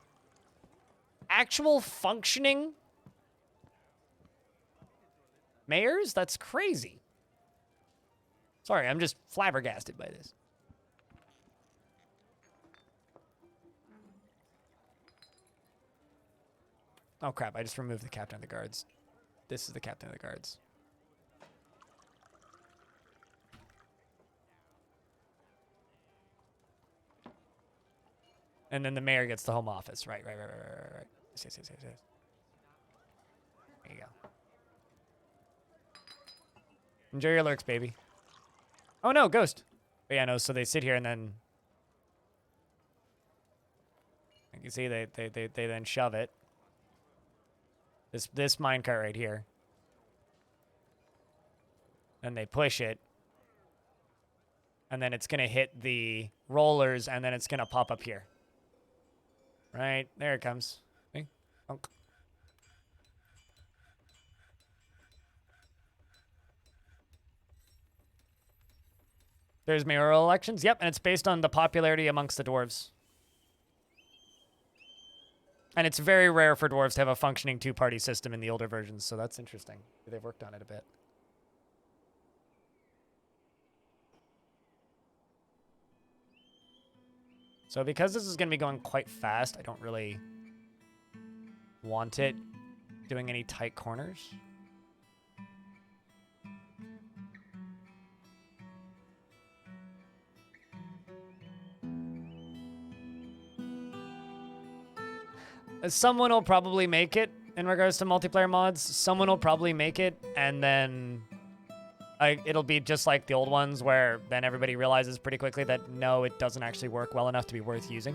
Actual functioning mayors? That's crazy. Sorry, I'm just flabbergasted by this. Oh crap, I just removed the captain of the guards. This is the captain of the guards. And then the mayor gets the home office. Right. Yes. There you go. Enjoy your lurks, baby. Oh, no, ghost. But yeah, no, so they sit here and then... You can see they then shove it. This minecart right here. And they push it. And then it's going to hit the rollers, and then it's going to pop up here. Right, there it comes. See? Bonk. There's mayoral elections. Yep, and it's based on the popularity amongst the dwarves. And it's very rare for dwarves to have a functioning two-party system in the older versions, so that's interesting. They've worked on it a bit. So because this is going to be going quite fast, I don't really want it doing any tight corners. Someone will probably make it in regards to multiplayer mods. Someone will probably make it, and then it'll be just like the old ones where then everybody realizes pretty quickly that no, it doesn't actually work well enough to be worth using.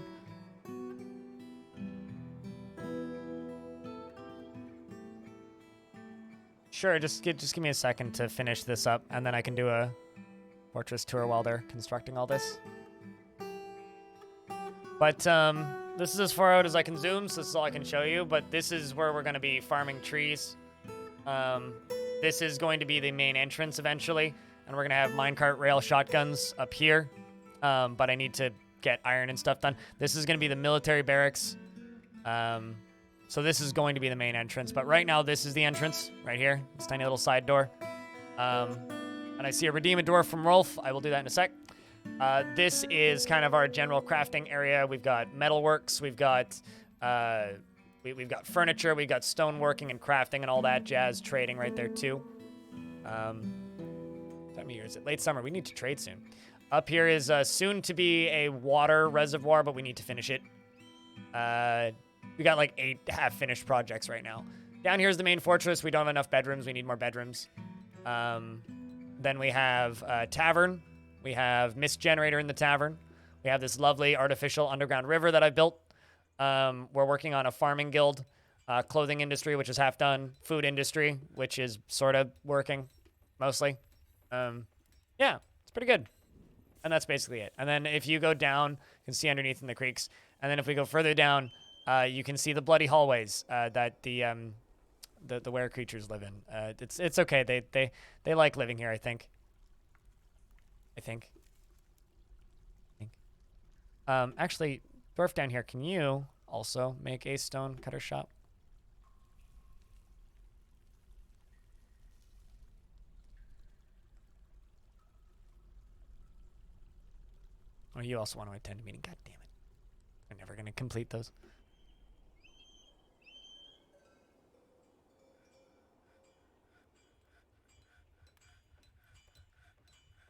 Sure, just give me a second to finish this up, and then I can do a fortress tour while they're constructing all this. But this is as far out as I can zoom, so this is all I can show you. But this is where we're going to be farming trees. This is going to be the main entrance eventually, and we're going to have minecart rail shotguns up here. But I need to get iron and stuff done. This is going to be the military barracks. So this is going to be the main entrance. But right now, this is the entrance right here. This tiny little side door. And I see a redeem a dwarf from Rolf. I will do that in a sec. This is kind of our general crafting area. We've got metalworks. We've got we've got furniture. We've got stoneworking and crafting and all that jazz. Trading right there too. Time of year is it? Late summer. We need to trade soon. Up here is soon to be a water reservoir, but we need to finish it. We got like 8 half-finished projects right now. Down here is the main fortress. We don't have enough bedrooms. We need more bedrooms. Then we have a tavern. We have mist generator in the tavern. We have this lovely artificial underground river that I built. We're working on a farming guild, clothing industry, which is half done, food industry, which is sort of working, mostly. Yeah, it's pretty good. And that's basically it. And then if you go down, you can see underneath in the creeks. And then if we go further down, you can see the bloody hallways that the were creatures live in. It's okay. They like living here, I think. Actually, Dwarf down here, can you also make a stone cutter shop? Or you also want to attend a meeting? God damn it. I'm never going to complete those.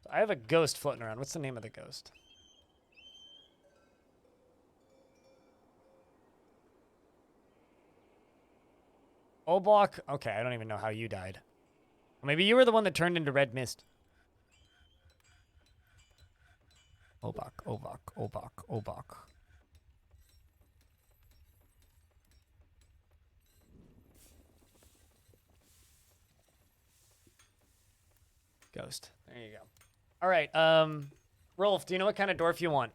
So I have a ghost floating around. What's the name of the ghost? Obok? Okay, I don't even know how you died. Well, maybe you were the one that turned into red mist. Obok, Obok, Obok, Obok. Ghost. There you go. All right. Rolf, do you know what kind of dwarf you want?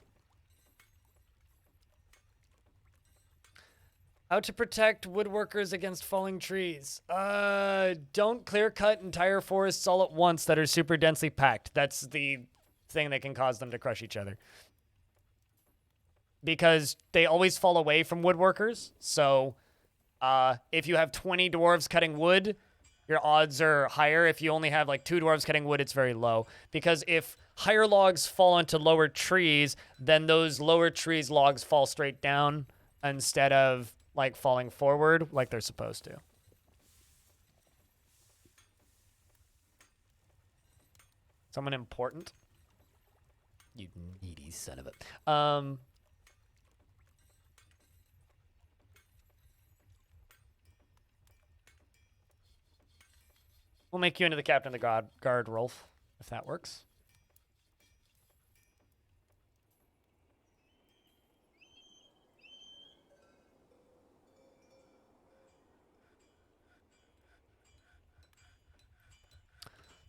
How to protect woodworkers against falling trees. Don't clear cut entire forests all at once that are super densely packed. That's the thing that can cause them to crush each other. Because they always fall away from woodworkers. So if you have 20 dwarves cutting wood, your odds are higher. If you only have like 2 dwarves cutting wood, it's very low. Because if higher logs fall onto lower trees, then those lower trees logs fall straight down instead of like falling forward like they're supposed to. Someone important? You needy son of a... We'll make you into the captain of the guard, Rolf, if that works.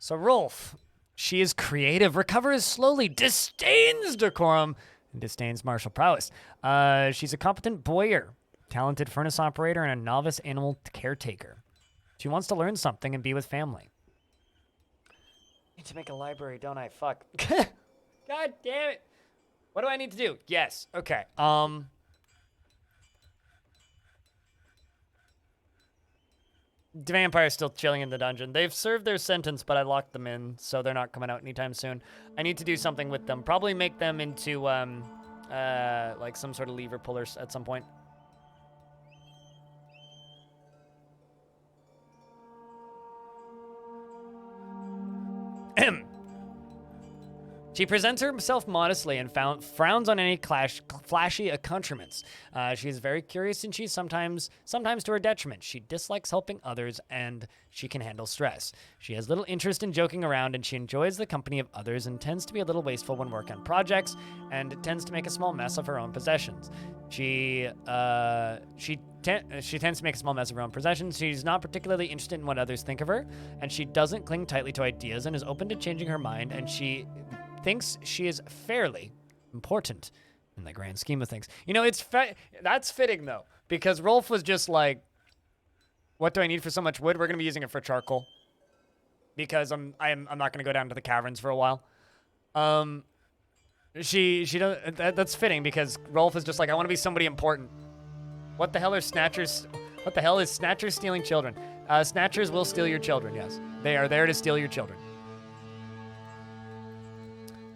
So Rolf, she is creative, recovers slowly, disdains decorum, and disdains martial prowess. She's a competent bowyer, talented furnace operator, and a novice animal caretaker. She wants to learn something and be with family. I need to make a library, don't I? Fuck. God damn it. What do I need to do? Yes. Okay. The vampire's still chilling in the dungeon. They've served their sentence, but I locked them in, so they're not coming out anytime soon. I need to do something with them. Probably make them into, like some sort of lever pullers at some point. She presents herself modestly and frowns on any flashy accoutrements. She is very curious, and she's sometimes to her detriment. She dislikes helping others, and she can handle stress. She has little interest in joking around, and she enjoys the company of others and tends to be a little wasteful when working on projects, and tends to make a small mess of her own possessions. She tends to make a small mess of her own possessions. She's not particularly interested in what others think of her, and she doesn't cling tightly to ideas and is open to changing her mind, and she thinks she is fairly important in the grand scheme of things. You know, that's fitting, though, because Rolf was just like, what do I need for so much wood? We're going to be using it for charcoal, because I'm not going to go down to the caverns for a while. She does, that's fitting, because Rolf is just like, I want to be somebody important. What the hell are snatchers? What the hell is snatchers stealing children? Snatchers will steal your children, yes. They are there to steal your children.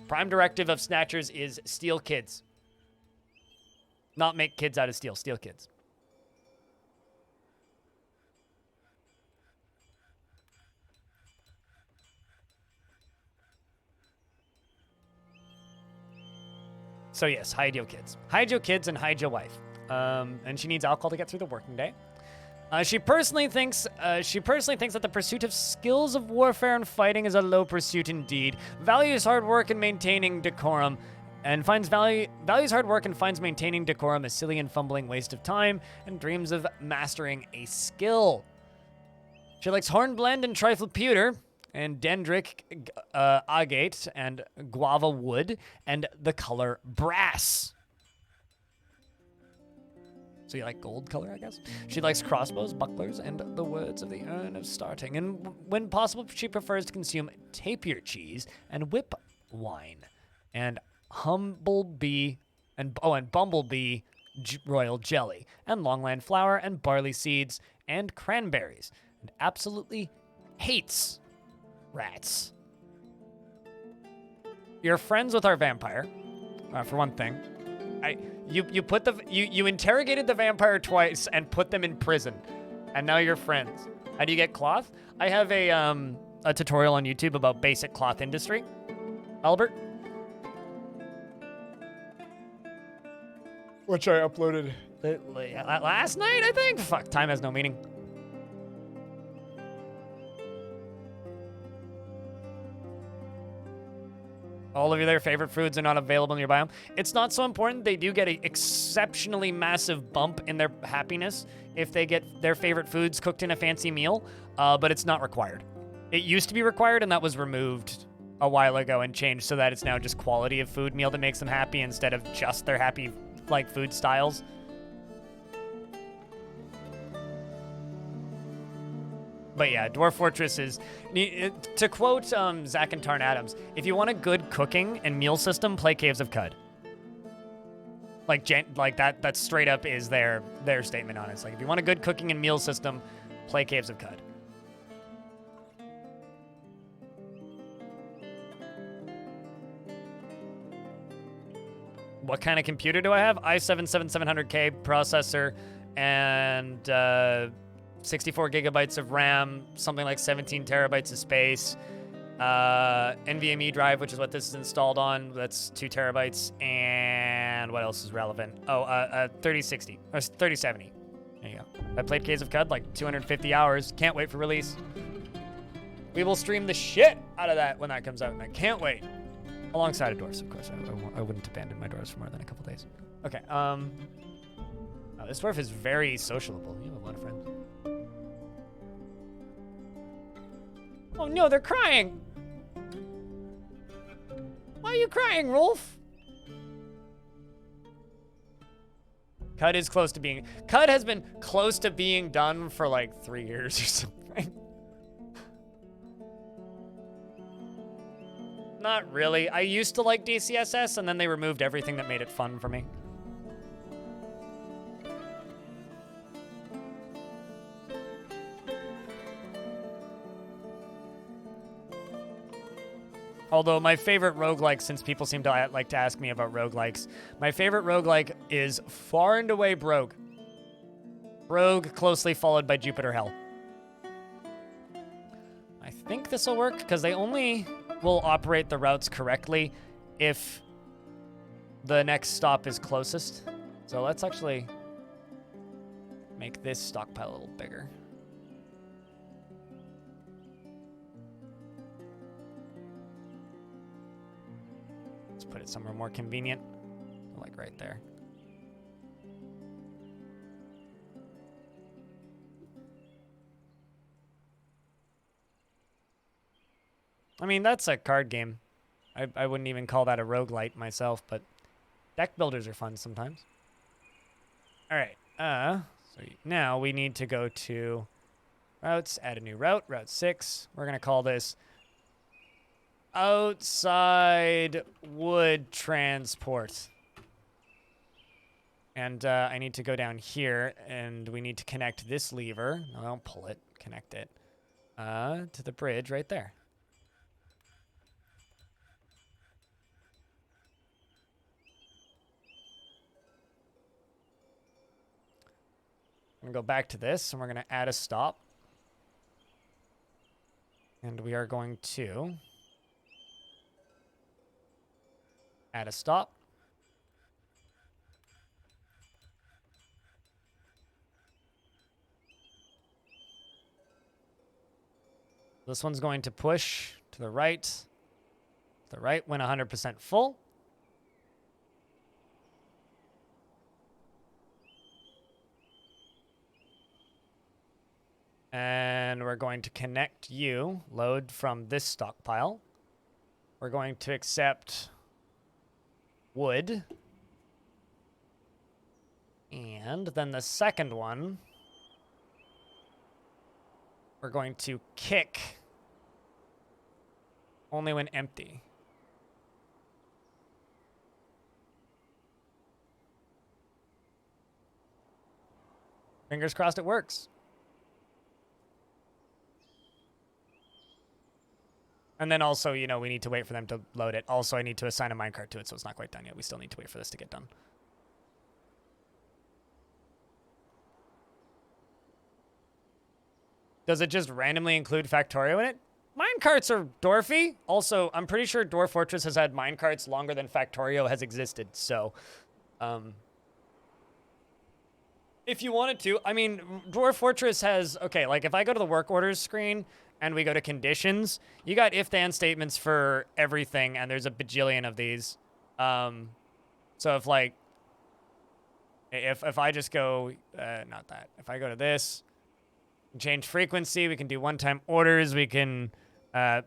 Prime directive of snatchers is steal kids. Not make kids out of steel, steal kids. So yes, hide your kids. Hide your kids and hide your wife. And she needs alcohol to get through the working day. She personally thinks that the pursuit of skills of warfare and fighting is a low pursuit indeed. Values hard work and maintaining decorum, and values hard work and finds maintaining decorum a silly and fumbling waste of time, and dreams of mastering a skill. She likes hornblende and trifle pewter, and dendric agate, and guava wood, and the color brass. So you like gold color, I guess? She likes crossbows, bucklers, and the words of the urn of starting. And when possible, she prefers to consume tapir cheese and whip wine. And bumblebee royal jelly. And longland flour and barley seeds and cranberries. And absolutely hates rats. You're friends with our vampire, for one thing. You interrogated the vampire twice and put them in prison, and now you're friends. How do you get cloth? I have a tutorial on YouTube about basic cloth industry. Albert, which I uploaded last night, I think. Fuck, time has no meaning. All of their favorite foods are not available in your biome. It's not so important. They do get an exceptionally massive bump in their happiness if they get their favorite foods cooked in a fancy meal, but it's not required. It used to be required, and that was removed a while ago and changed so that it's now just quality of food meal that makes them happy instead of just their happy, like, food styles. But yeah, Dwarf Fortress is, to quote Zach and Tarn Adams, if you want a good cooking and meal system, play Caves of Cud. Like that straight up is their statement on it. It's like, if you want a good cooking and meal system, play Caves of Cud. What kind of computer do I have? i7-7700K processor and 64 gigabytes of RAM, something like 17 terabytes of space, NVMe drive, which is what this is installed on. That's 2 terabytes. And what else is relevant? Oh, 3060 or 3070. There you go. I played Caves of Cud like 250 hours. Can't wait for release. We will stream the shit out of that when that comes out, and I can't wait. Alongside of Dwarfs, of course. I wouldn't abandon my Dwarfs for more than a couple days. Okay. Oh, this Dwarf is very sociable. You have a lot of friends. Oh, Oh no, they're crying. Why are you crying, Rolf? Cud is close to being... Cud has been close to being done for like 3 years or something. Not really. I used to like DCSS, and then they removed everything that made it fun for me. Although my favorite roguelike, since people seem to like to ask me about roguelikes, my favorite roguelike is far and away Brogue. Brogue, closely followed by Jupiter Hell. I think this will work, because they only will operate the routes correctly if the next stop is closest. So let's actually make this stockpile a little bigger. Put it somewhere more convenient, like right there. I mean, that's a card game. I wouldn't even call that a roguelite myself, but deck builders are fun sometimes. All right, so now we need to go to routes, add a new route, Route 6. We're gonna call this outside wood transport. And I need to go down here, and we need to connect this lever. No, don't pull it. Connect it to the bridge right there. I'm going to go back to this, and we're going to add a stop. And we are going to add a stop. This one's going to push to the right. The right when 100% full. And we're going to connect you, load from this stockpile. We're going to accept wood. And then the second one, we're going to kick only when empty. Fingers crossed it works. And then also, you know, we need to wait for them to load it. Also, I need to assign a minecart to it, so it's not quite done yet. We still need to wait for this to get done. Does it just randomly include Factorio in it? Minecarts are dwarfy. Also, I'm pretty sure Dwarf Fortress has had minecarts longer than Factorio has existed, so... if you wanted to, I mean, Dwarf Fortress has... Okay, like, if I go to the work orders screen and we go to conditions, you got if-then statements for everything, and there's a bajillion of these. So if, like... If I just go... not that. If I go to this... change frequency, we can do one-time orders, we can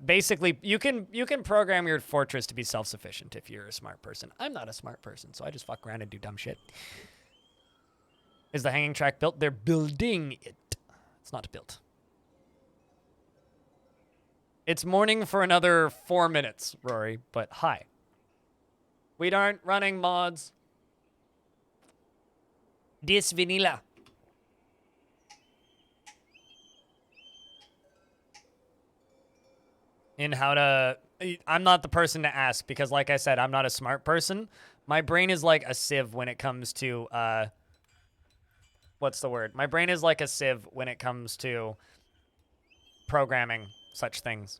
basically you can program your fortress to be self-sufficient if you're a smart person. I'm not a smart person, so I just fuck around and do dumb shit. Is the hanging track built? They're building it. It's not built. It's morning for another 4 minutes, Rory, but hi. We aren't running mods. This vanilla. In how to... I'm not the person to ask, because like I said, I'm not a smart person. My brain is like a sieve when it comes to... what's the word? My brain is like a sieve when it comes to programming such things.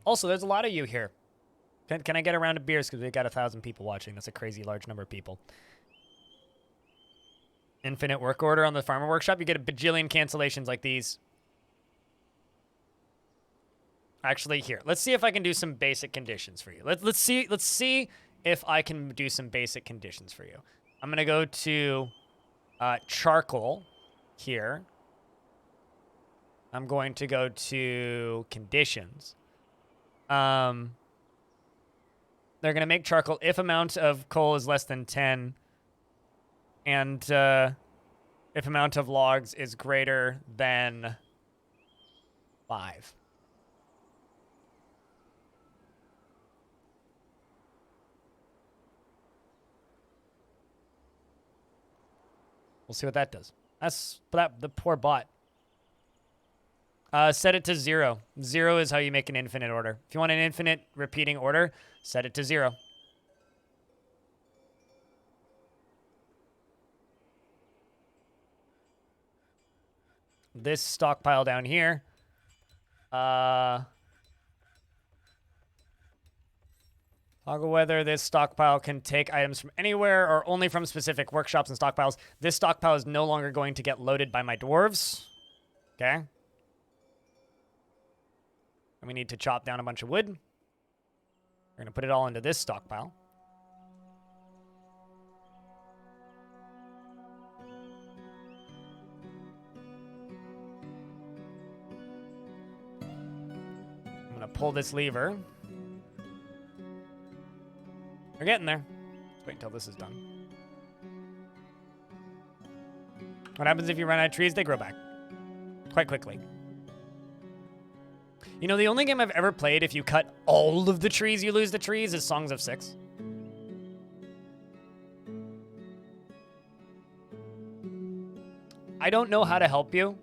Also, there's a lot of you here. Can I get a round of beers? Because we've got 1,000 people watching. That's a crazy large number of people. Infinite work order on the farmer workshop. You get a bajillion cancellations like these. Actually, here. Let's see if I can do some basic conditions for you. Let's see if I can do some basic conditions for you. I'm gonna go to charcoal here, I'm going to go to conditions. They're going to make charcoal if amount of coal is less than 10 and if amount of logs is greater than 5. We'll see what that does. That's the poor bot. Set it to 0. 0 is how you make an infinite order. If you want an infinite repeating order, set it to 0. This stockpile down here. Toggle whether this stockpile can take items from anywhere or only from specific workshops and stockpiles. This stockpile is no longer going to get loaded by my dwarves. Okay. And we need to chop down a bunch of wood. We're going to put it all into this stockpile. I'm going to pull this lever. We're getting there. Let's wait until this is done. What happens if you run out of trees? They grow back quite quickly. You know, the only game I've ever played, if you cut all of the trees, you lose the trees, is Songs of Six. I don't know how to help you,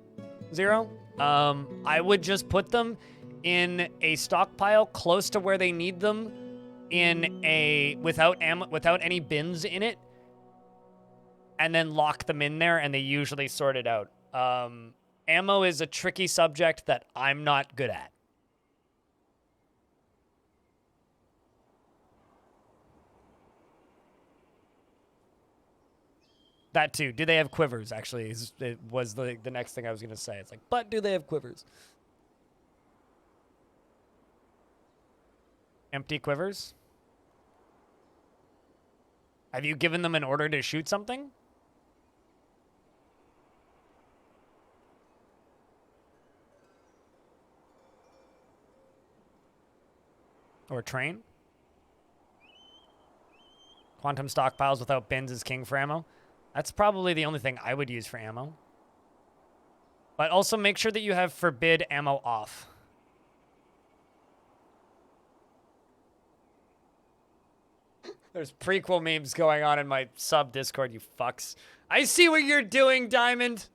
Zero. I would just put them in a stockpile close to where they need them, in a without any bins in it, and then lock them in there, and they usually sort it out. Ammo is a tricky subject that I'm not good at. That too. Do they have quivers? Actually, it was the next thing I was going to say. It's like, but do they have quivers? Empty quivers? Have you given them an order to shoot something? Or train? Quantum stockpiles without bins is king for ammo. That's probably the only thing I would use for ammo. But also make sure that you have forbid ammo off. There's prequel memes going on in my sub Discord, you fucks. I see what you're doing, Diamond.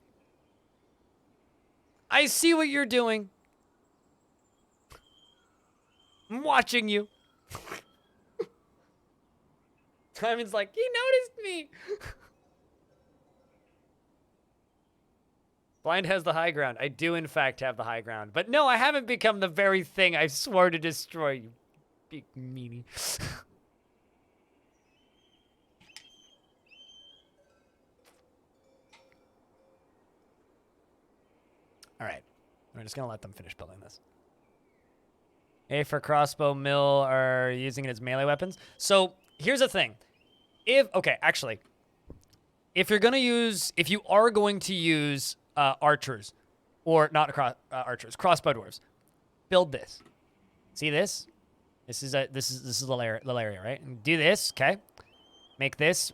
I see what you're doing. I'm watching you. Diamond's like, he noticed me. Blind has the high ground. I do, in fact, have the high ground. But no, I haven't become the very thing I swore to destroy, you big meanie. All right. We're just going to let them finish building this. A for crossbow, mill are using it as melee weapons. So here's the thing. If you are going to use archers, or not archers, crossbow dwarves, build this. See this? This is Lalaria, right? And do this, okay? Make this.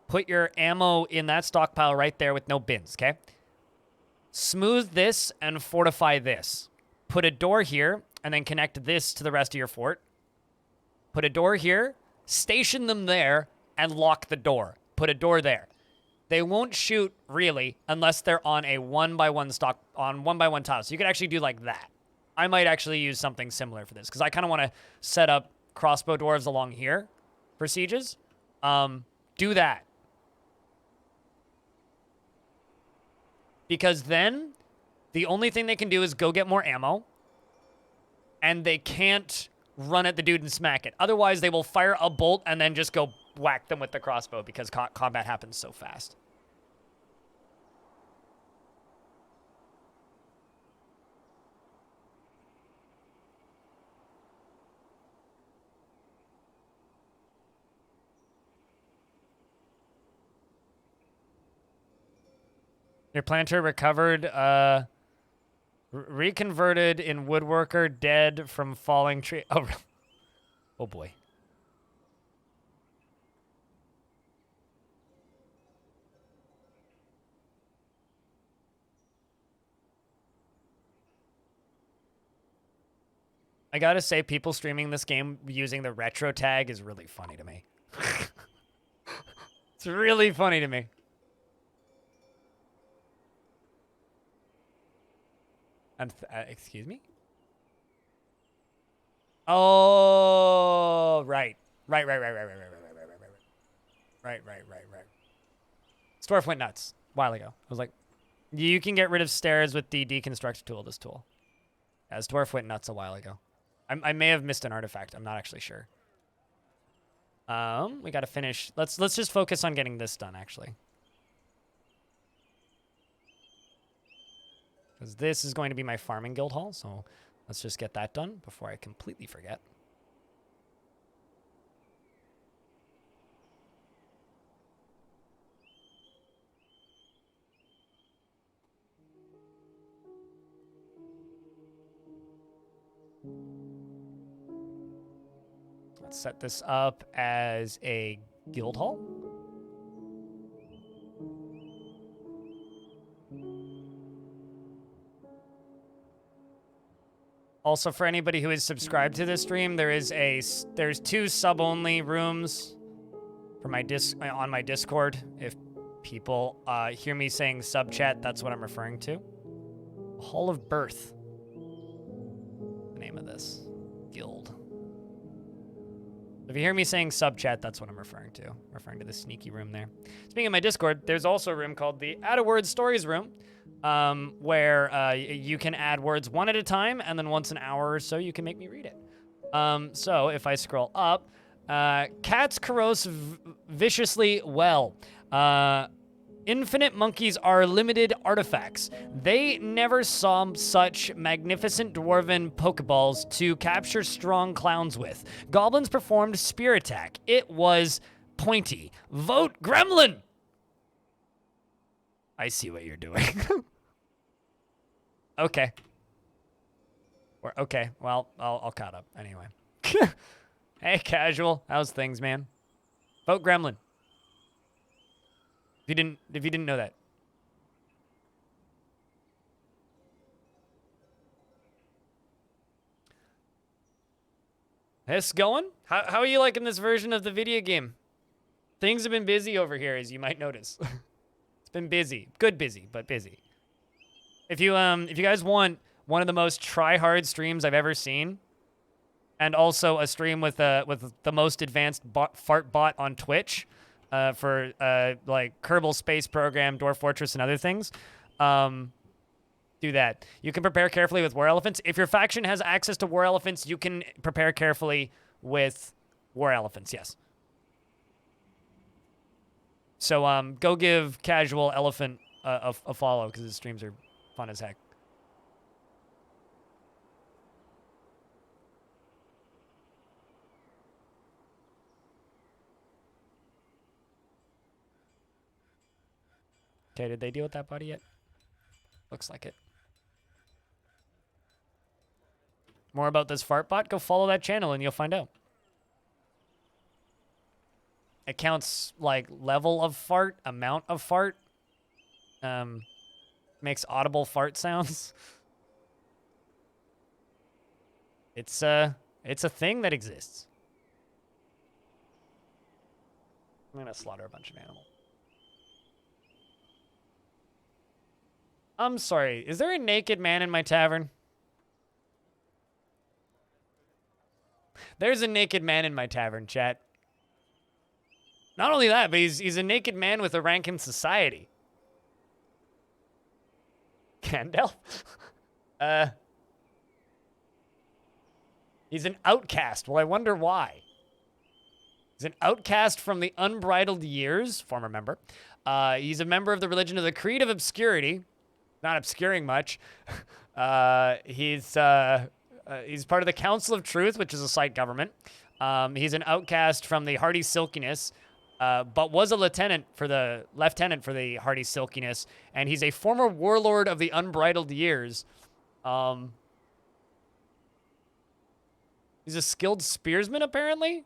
Put your ammo in that stockpile right there with no bins, okay? Smooth this and fortify this. Put a door here, and then connect this to the rest of your fort. Put a door here, station them there, and lock the door. Put a door there. They won't shoot, really, unless they're on a 1x1 tile. So you could actually do like that. I might actually use something similar for this, because I kind of want to set up crossbow dwarves along here for sieges. Do that. Because then, the only thing they can do is go get more ammo, and they can't run at the dude and smack it. Otherwise, they will fire a bolt and then just go whack them with the crossbow, because combat happens so fast. Your planter recovered Reconverted in woodworker, dead from falling tree. Oh, oh boy. I gotta say, people streaming this game using the retro tag is really funny to me. It's really funny to me. Excuse me? Oh, right. Right. Dwarf went nuts a while ago. I was like, you can get rid of stairs with the deconstruct tool, this tool. As Dwarf went nuts a while ago. I may have missed an artifact. I'm not actually sure. We gotta finish. Let's just focus on getting this done, actually. Because this is going to be my farming guild hall, so let's just get that done before I completely forget. Let's set this up as a guild hall. Also, for anybody who is subscribed to this stream, there's two sub-only rooms for my on my Discord. If people hear me saying sub-chat, that's what I'm referring to. Hall of Birth. The name of this guild. If you hear me saying sub-chat, that's what I'm referring to. Referring to the sneaky room there. Speaking of my Discord, there's also a room called the Add a Word Stories room, where you can add words one at a time, and then once an hour or so, you can make me read it. So if I scroll up, cats corrode viciously well. Infinite monkeys are limited artifacts. They never saw such magnificent dwarven pokeballs to capture strong clowns with. Goblins performed spear attack. It was pointy. Vote Gremlin! I see what you're doing. Okay. Okay, well, I'll caught up anyway. Hey, Casual. How's things, man? Vote Gremlin. If you didn't know that. This going? How are you liking this version of the video game? Things have been busy over here, as you might notice. It's been busy. Good busy, but busy. If you guys want one of the most try-hard streams I've ever seen, and also a stream with the most advanced fart bot on Twitch, for like Kerbal Space Program, Dwarf Fortress, and other things, do that. You can prepare carefully with war elephants. If your faction has access to war elephants, you can prepare carefully with war elephants. Yes. So go give Casual Elephant a follow, because his streams are fun as heck. Okay, did they deal with that body yet? Looks like it. More about this fart bot? Go follow that channel and you'll find out. It counts like level of fart, amount of fart. Makes audible fart sounds. It's a thing that exists. I'm gonna slaughter a bunch of animals. I'm sorry, is there a naked man in my tavern? There's a naked man in my tavern, chat. Not only that, but he's a naked man with a rank in society. Gandalf? He's an outcast. Well, I wonder why. He's an outcast from the Unbridled Years, former member. He's a member of the religion of the Creed of Obscurity. Not obscuring much. He's part of the Council of Truth, which is a slight government. He's an outcast from the Hardy Silkiness, but was a lieutenant for the Hardy Silkiness, and he's a former warlord of the Unbridled Years. He's a skilled spearsman, apparently.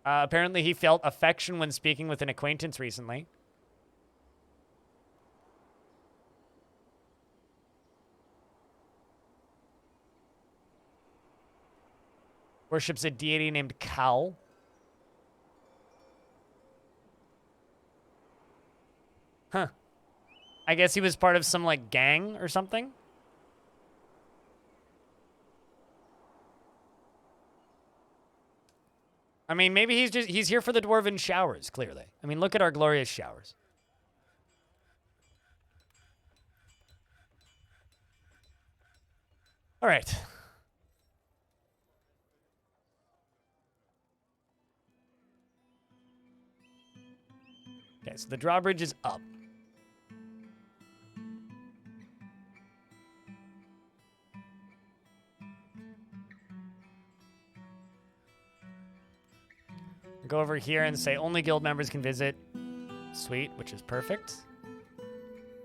Apparently, he felt affection when speaking with an acquaintance recently. Worships a deity named Cal. Huh. I guess he was part of some, like, gang or something? I mean, maybe he's here for the dwarven showers, clearly. I mean, look at our glorious showers. All right. Okay, so the drawbridge is up. Go over here and say only guild members can visit. Sweet, which is perfect.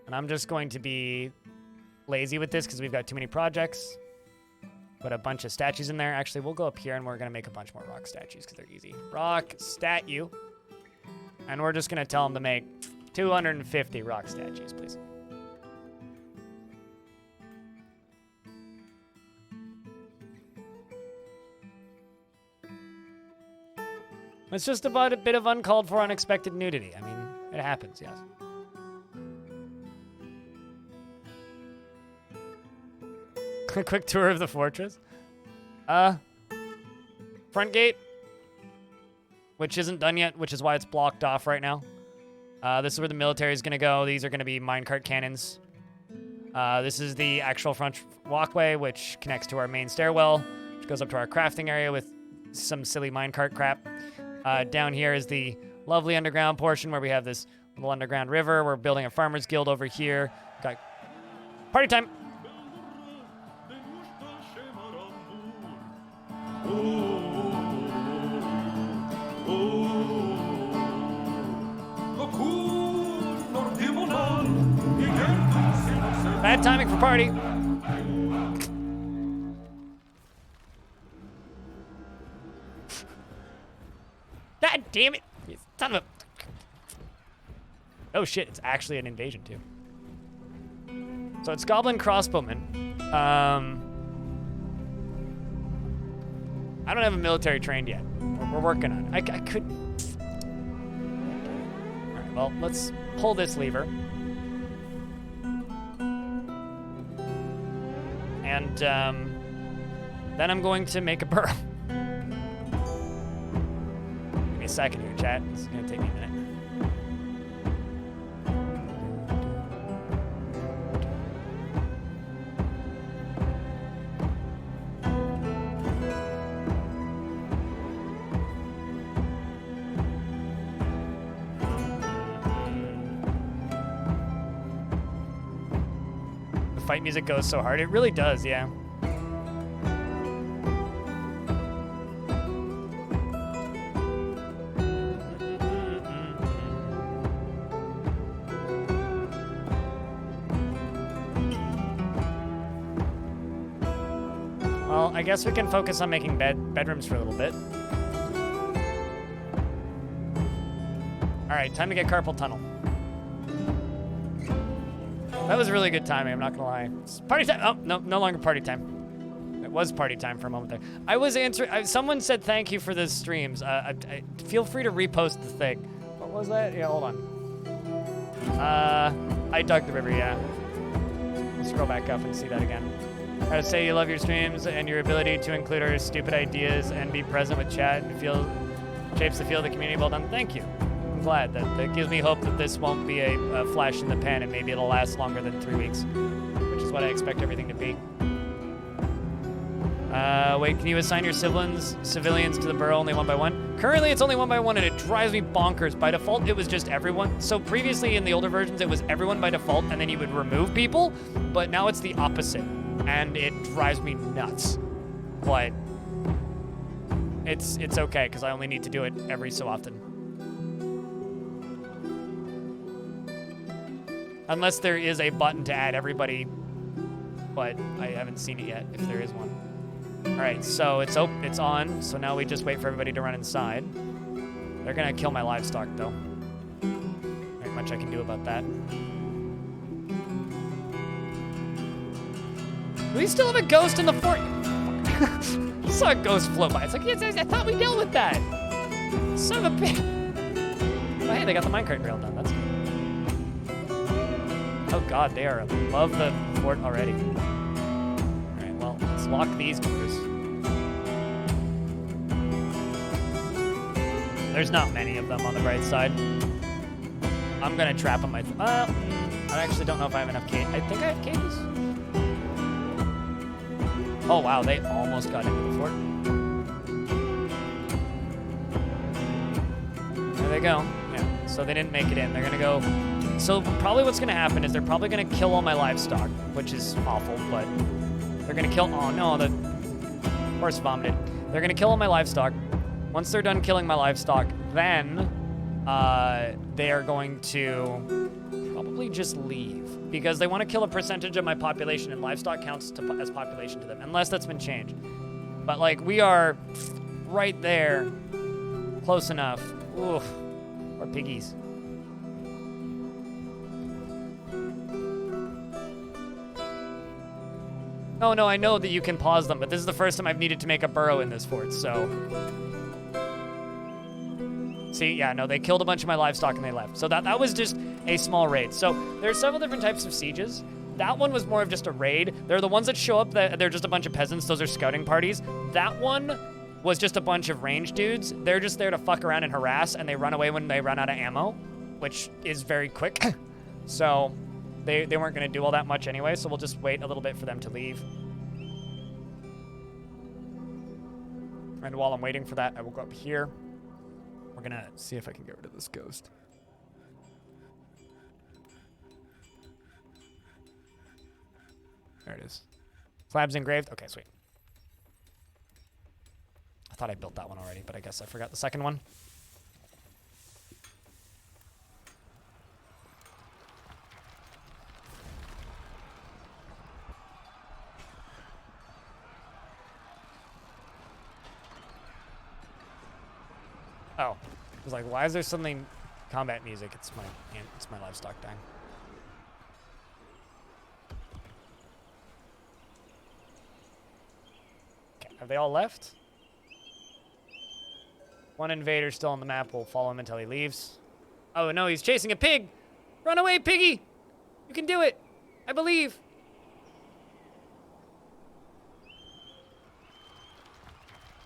And I'm just going to be lazy with this because we've got too many projects. Put a bunch of statues in there. Actually, we'll go up here and we're going to make a bunch more rock statues because they're easy. Rock statue. And we're just going to tell them to make 250 rock statues, please. It's just about a bit of uncalled for, unexpected nudity. I mean, it happens, yes. A quick tour of the fortress. Front gate, which isn't done yet, which is why it's blocked off right now. This is where the military is going to go. These are going to be minecart cannons. This is the actual front walkway, which connects to our main stairwell, which goes up to our crafting area with some silly minecart crap. Down here is the lovely underground portion where we have this little underground river. We're building a farmer's guild over here. Got party time. Bad timing for party. God damn it. You son of a... Oh shit, it's actually an invasion too. So it's goblin crossbowmen. I don't have a military trained yet. We're working on it. I could... Alright, well, let's pull this lever. And then I'm going to make a burrow. Give me a second here, chat. This is gonna take me a minute. Fight music goes so hard. It really does, yeah. Well, I guess we can focus on making bedrooms for a little bit. All right, time to get carpal tunnel. That was really good timing, I'm not gonna lie. It's party time. Oh, no, no longer party time. It was party time for a moment there. I was answering, someone said thank you for the streams. Feel free to repost the thing. What was that? Yeah, hold on. I dug the river, yeah. Let's scroll back up and see that again. I would say you love your streams and your ability to include our stupid ideas and be present with chat and shapes the feel of the community. Well done, thank you. I'm glad that gives me hope that this won't be a flash in the pan and maybe it'll last longer than 3 weeks, which is what I expect everything to be. Wait, can you assign your civilians to the borough only one by one? Currently, it's only one by one and it drives me bonkers. By default, it was just everyone. So previously in the older versions, it was everyone by default and then you would remove people, but now it's the opposite and it drives me nuts. But it's okay, because I only need to do it every so often. Unless there is a button to add everybody, but I haven't seen it yet, if there is one. All right, so it's on, so now we just wait for everybody to run inside. They're gonna kill my livestock, though. Not much I can do about that. Do we still have a ghost in the fort? I saw a ghost float by. It's like, yes, I thought we dealt with that. Son of a bitch. Oh, hey, they got the minecart rail done. That's good. Oh, God, they are above the fort already. All right, well, let's lock these doors. There's not many of them on the right side. I'm going to trap them. I actually don't know if I have enough cages. I think I have cages. Oh, wow, they almost got into the fort. There they go. Yeah, so they didn't make it in. They're going to go... So probably what's going to happen is they're probably going to kill all my livestock, which is awful, but they're going to kill... Oh, no, the horse vomited. They're going to kill all my livestock. Once they're done killing my livestock, then they are going to probably just leave, because they want to kill a percentage of my population, and livestock counts as population to them, unless that's been changed. But, like, we are right there, close enough. Oof, or piggies. Oh, no, I know that you can pause them, but this is the first time I've needed to make a burrow in this fort, so... See, yeah, no, they killed a bunch of my livestock and they left. So that was just a small raid. So there's several different types of sieges. That one was more of just a raid. They're the ones that show up, they're just a bunch of peasants. Those are scouting parties. That one was just a bunch of range dudes. They're just there to fuck around and harass, and they run away when they run out of ammo, which is very quick. So they weren't going to do all that much anyway, so we'll just wait a little bit for them to leave. And while I'm waiting for that, I will go up here. We're going to see if I can get rid of this ghost. There it is. Slabs engraved. Okay, sweet. I thought I built that one already, but I guess I forgot the second one. Oh, I was like, why is there something combat music? It's my livestock dying. Okay, have they all left? One invader still on the map. We'll follow him until he leaves. Oh no, he's chasing a pig! Run away, piggy! You can do it! I believe!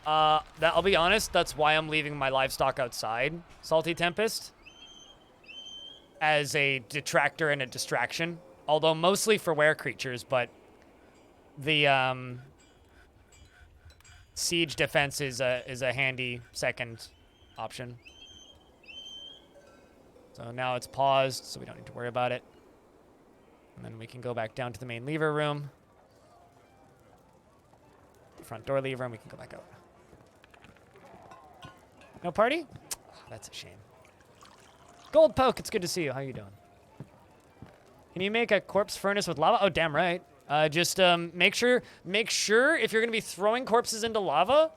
I'll be honest, that's why I'm leaving my livestock outside, Salty Tempest, as a detractor and a distraction. Although mostly for were creatures, but the siege defense is a handy second option. So now it's paused, so we don't need to worry about it. And then we can go back down to the main lever room. The front door lever, and we can go back out. No party? Oh, that's a shame. Gold Poke, it's good to see you. How you doing? Can you make a corpse furnace with lava? Oh, damn right. Just make sure if you're gonna be throwing corpses into lava,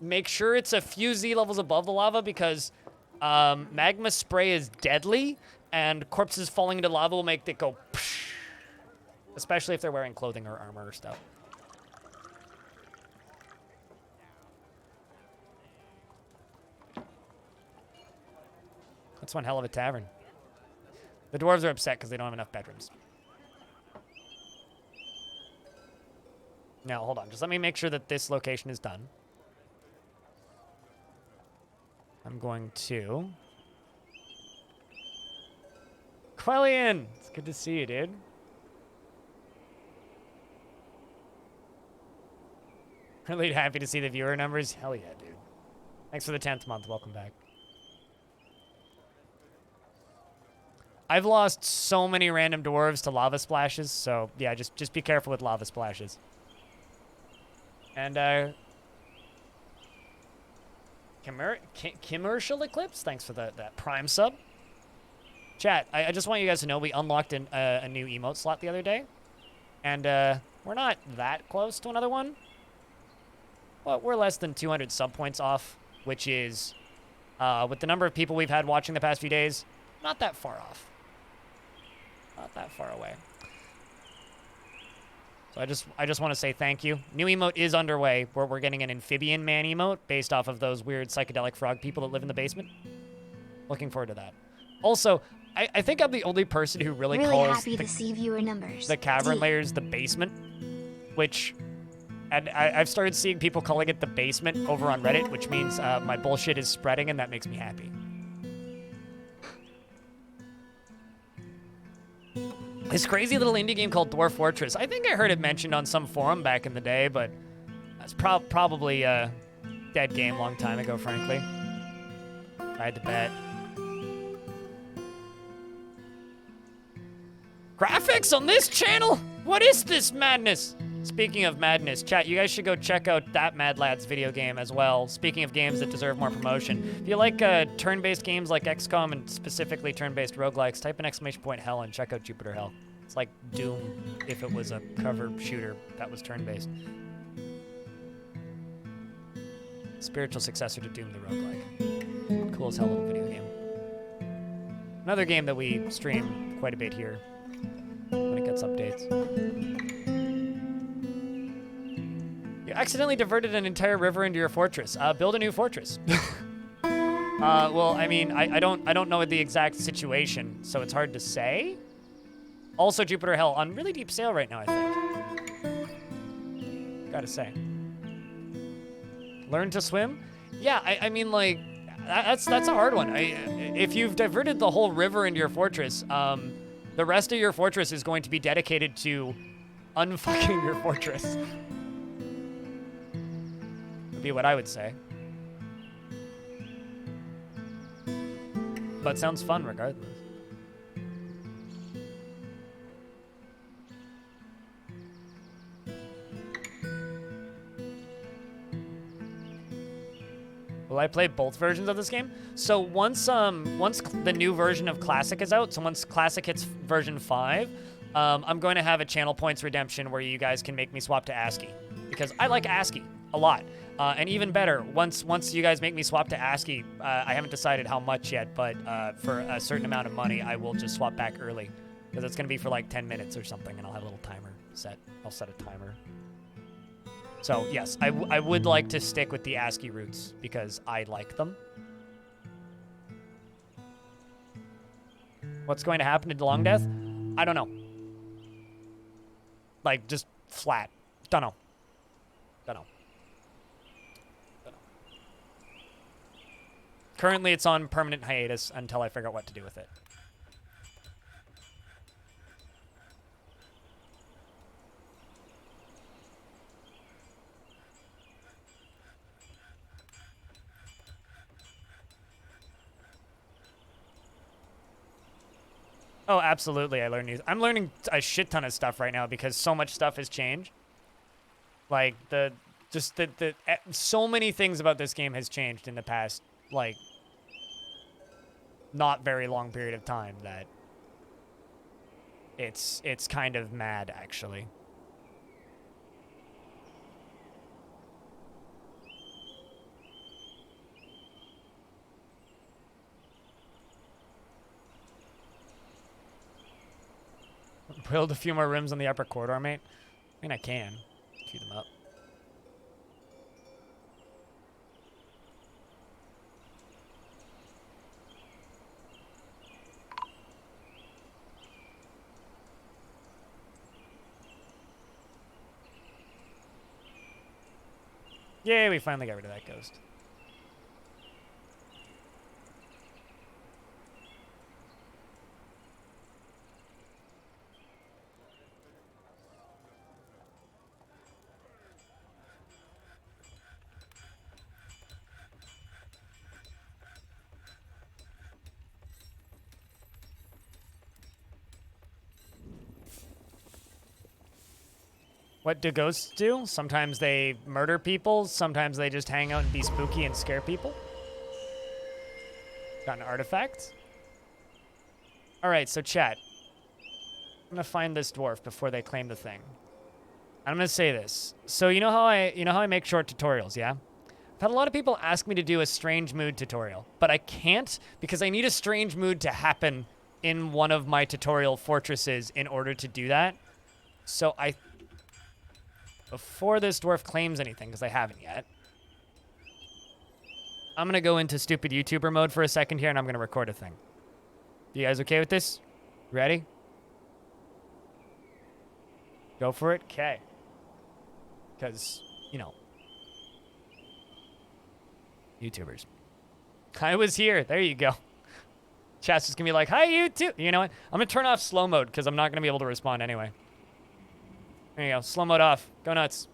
make sure it's a few Z levels above the lava, because magma spray is deadly, and corpses falling into lava will make it go psh, especially if they're wearing clothing or armor or stuff. That's one hell of a tavern. The dwarves are upset because they don't have enough bedrooms. Now, hold on. Just let me make sure that this location is done. I'm going to... Quellian! It's good to see you, dude. Really happy to see the viewer numbers. Hell yeah, dude. Thanks for the 10th month. Welcome back. I've lost so many random dwarves to lava splashes, so yeah, just be careful with lava splashes. And Commercial Eclipse, thanks for that Prime sub. Chat, I just want you guys to know we unlocked a new emote slot the other day. And we're not that close to another one. But we're less than 200 sub points off, which is, with the number of people we've had watching the past few days, not that far off. Not that far away. So I just want to say thank you. New emote is underway, where we're getting an amphibian man emote based off of those weird psychedelic frog people that live in the basement. Looking forward to that. Also, I think I'm the only person who really calls happy to see viewer numbers. The cavern layers the basement, which, and I've started seeing people calling it the basement over on Reddit, which means my bullshit is spreading, and that makes me happy. This crazy little indie game called Dwarf Fortress. I think I heard it mentioned on some forum back in the day, but that's probably a dead game long time ago, frankly. I had to bet. Graphics on this channel? What is this madness? Speaking of madness, chat, you guys should go check out that Mad Lads video game as well. Speaking of games that deserve more promotion. If you like turn-based games like XCOM and specifically turn-based roguelikes, type an ! Hell and check out Jupiter Hell. It's like Doom if it was a cover shooter that was turn-based. Spiritual successor to Doom the roguelike. Cool as hell little video game. Another game that we stream quite a bit here when it gets updates. You accidentally diverted an entire river into your fortress. Build a new fortress. Well, I mean, I don't know the exact situation, so it's hard to say. Also, Jupiter Hell on really deep sale right now, I think. Gotta say. Learn to swim? Yeah, I mean, like, that's a hard one. If you've diverted the whole river into your fortress, the rest of your fortress is going to be dedicated to unfucking your fortress. Would be what I would say. But sounds fun regardless. Will I play both versions of this game? So once the new version of Classic is out, so once Classic hits version 5, I'm going to have a channel points redemption where you guys can make me swap to ASCII. Because I like ASCII a lot. And even better, once you guys make me swap to ASCII, I haven't decided how much yet, but for a certain amount of money, I will just swap back early. Because it's going to be for like 10 minutes or something, and I'll have a little timer set. I'll set a timer. So, yes, I would like to stick with the ASCII roots because I like them. What's going to happen to Long Death? I don't know. Like, just flat. Don't know. Don't know. Don't know. Currently, it's on permanent hiatus until I figure out what to do with it. Oh, absolutely. I'm learning a shit ton of stuff right now because so much stuff has changed. Like so many things about this game has changed in the past, like, not very long period of time that it's kind of mad, actually. Build a few more rooms on the upper corridor, mate. I mean, I can. Queue them up. Yay, we finally got rid of that ghost. What do ghosts do? Sometimes they murder people, sometimes they just hang out and be spooky and scare people. Got an artifact. All right, so chat. I'm gonna find this dwarf before they claim the thing. I'm gonna say this. So you know how I make short tutorials, yeah? I've had a lot of people ask me to do a strange mood tutorial, but I can't because I need a strange mood to happen in one of my tutorial fortresses in order to do that. So before this dwarf claims anything, because I haven't yet, I'm gonna go into stupid YouTuber mode for a second here and I'm gonna record a thing. You guys okay with this? Ready? Go for it? Okay. Because, you know, YouTubers. I was here. There you go. Chat's just gonna be like, hi, YouTube. You know what? I'm gonna turn off slow mode because I'm not gonna be able to respond anyway. There you go. Slow mode off. Go nuts.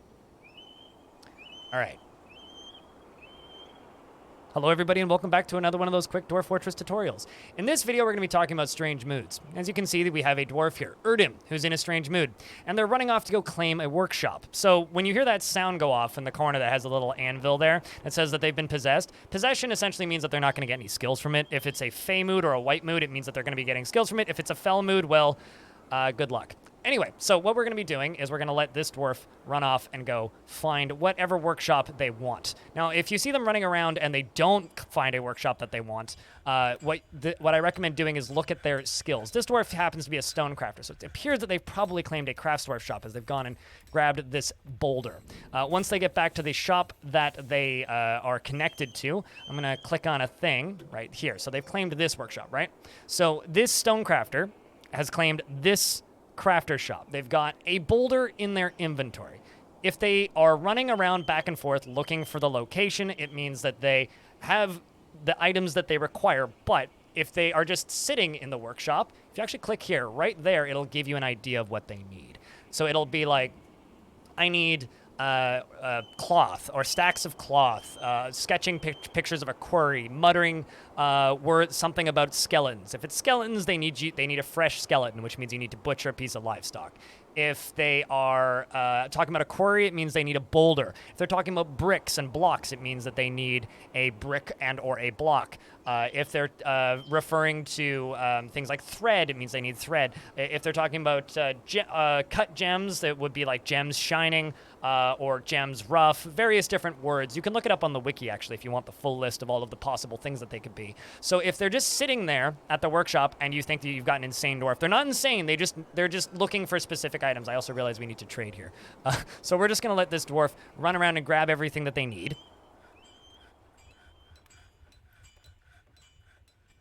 All right. Hello everybody and welcome back to another one of those quick Dwarf Fortress tutorials. In this video we're going to be talking about strange moods. As you can see, we have a dwarf here, Erdim, who's in a strange mood. And they're running off to go claim a workshop. So when you hear that sound go off in the corner that has a little anvil there that says that they've been possessed, possession essentially means that they're not going to get any skills from it. If it's a fey mood or a white mood, it means that they're going to be getting skills from it. If it's a fel mood, well, good luck. Anyway, so what we're going to be doing is we're going to let this dwarf run off and go find whatever workshop they want. Now, if you see them running around and they don't find a workshop that they want, what I recommend doing is look at their skills. This dwarf happens to be a stone crafter, so it appears that they've probably claimed a crafts dwarf shop as they've gone and grabbed this boulder. Once they get back to the shop that they are connected to, I'm going to click on a thing right here. So they've claimed this workshop, right? So this stone crafter has claimed this crafter shop. They've got a boulder in their inventory. If they are running around back and forth looking for the location, it means that they have the items that they require. But if they are just sitting in the workshop, if you actually click here, right there, it'll give you an idea of what they need. So it'll be like, I need cloth or stacks of cloth, sketching pictures of a quarry, muttering words something about skeletons. If it's skeletons, they need a fresh skeleton, which means you need to butcher a piece of livestock. If they are talking about a quarry, it means they need a boulder. If they're talking about bricks and blocks, it means that they need a brick and or a block. If they're referring to things like thread, it means they need thread. If they're talking about cut gems, it would be like gems shining or gems rough, various different words. You can look it up on the wiki, actually, if you want the full list of all of the possible things that they could be. So if they're just sitting there at the workshop and you think that you've got an insane dwarf, they're not insane. They're just looking for specific items. I also realize we need to trade here. So we're just going to let this dwarf run around and grab everything that they need.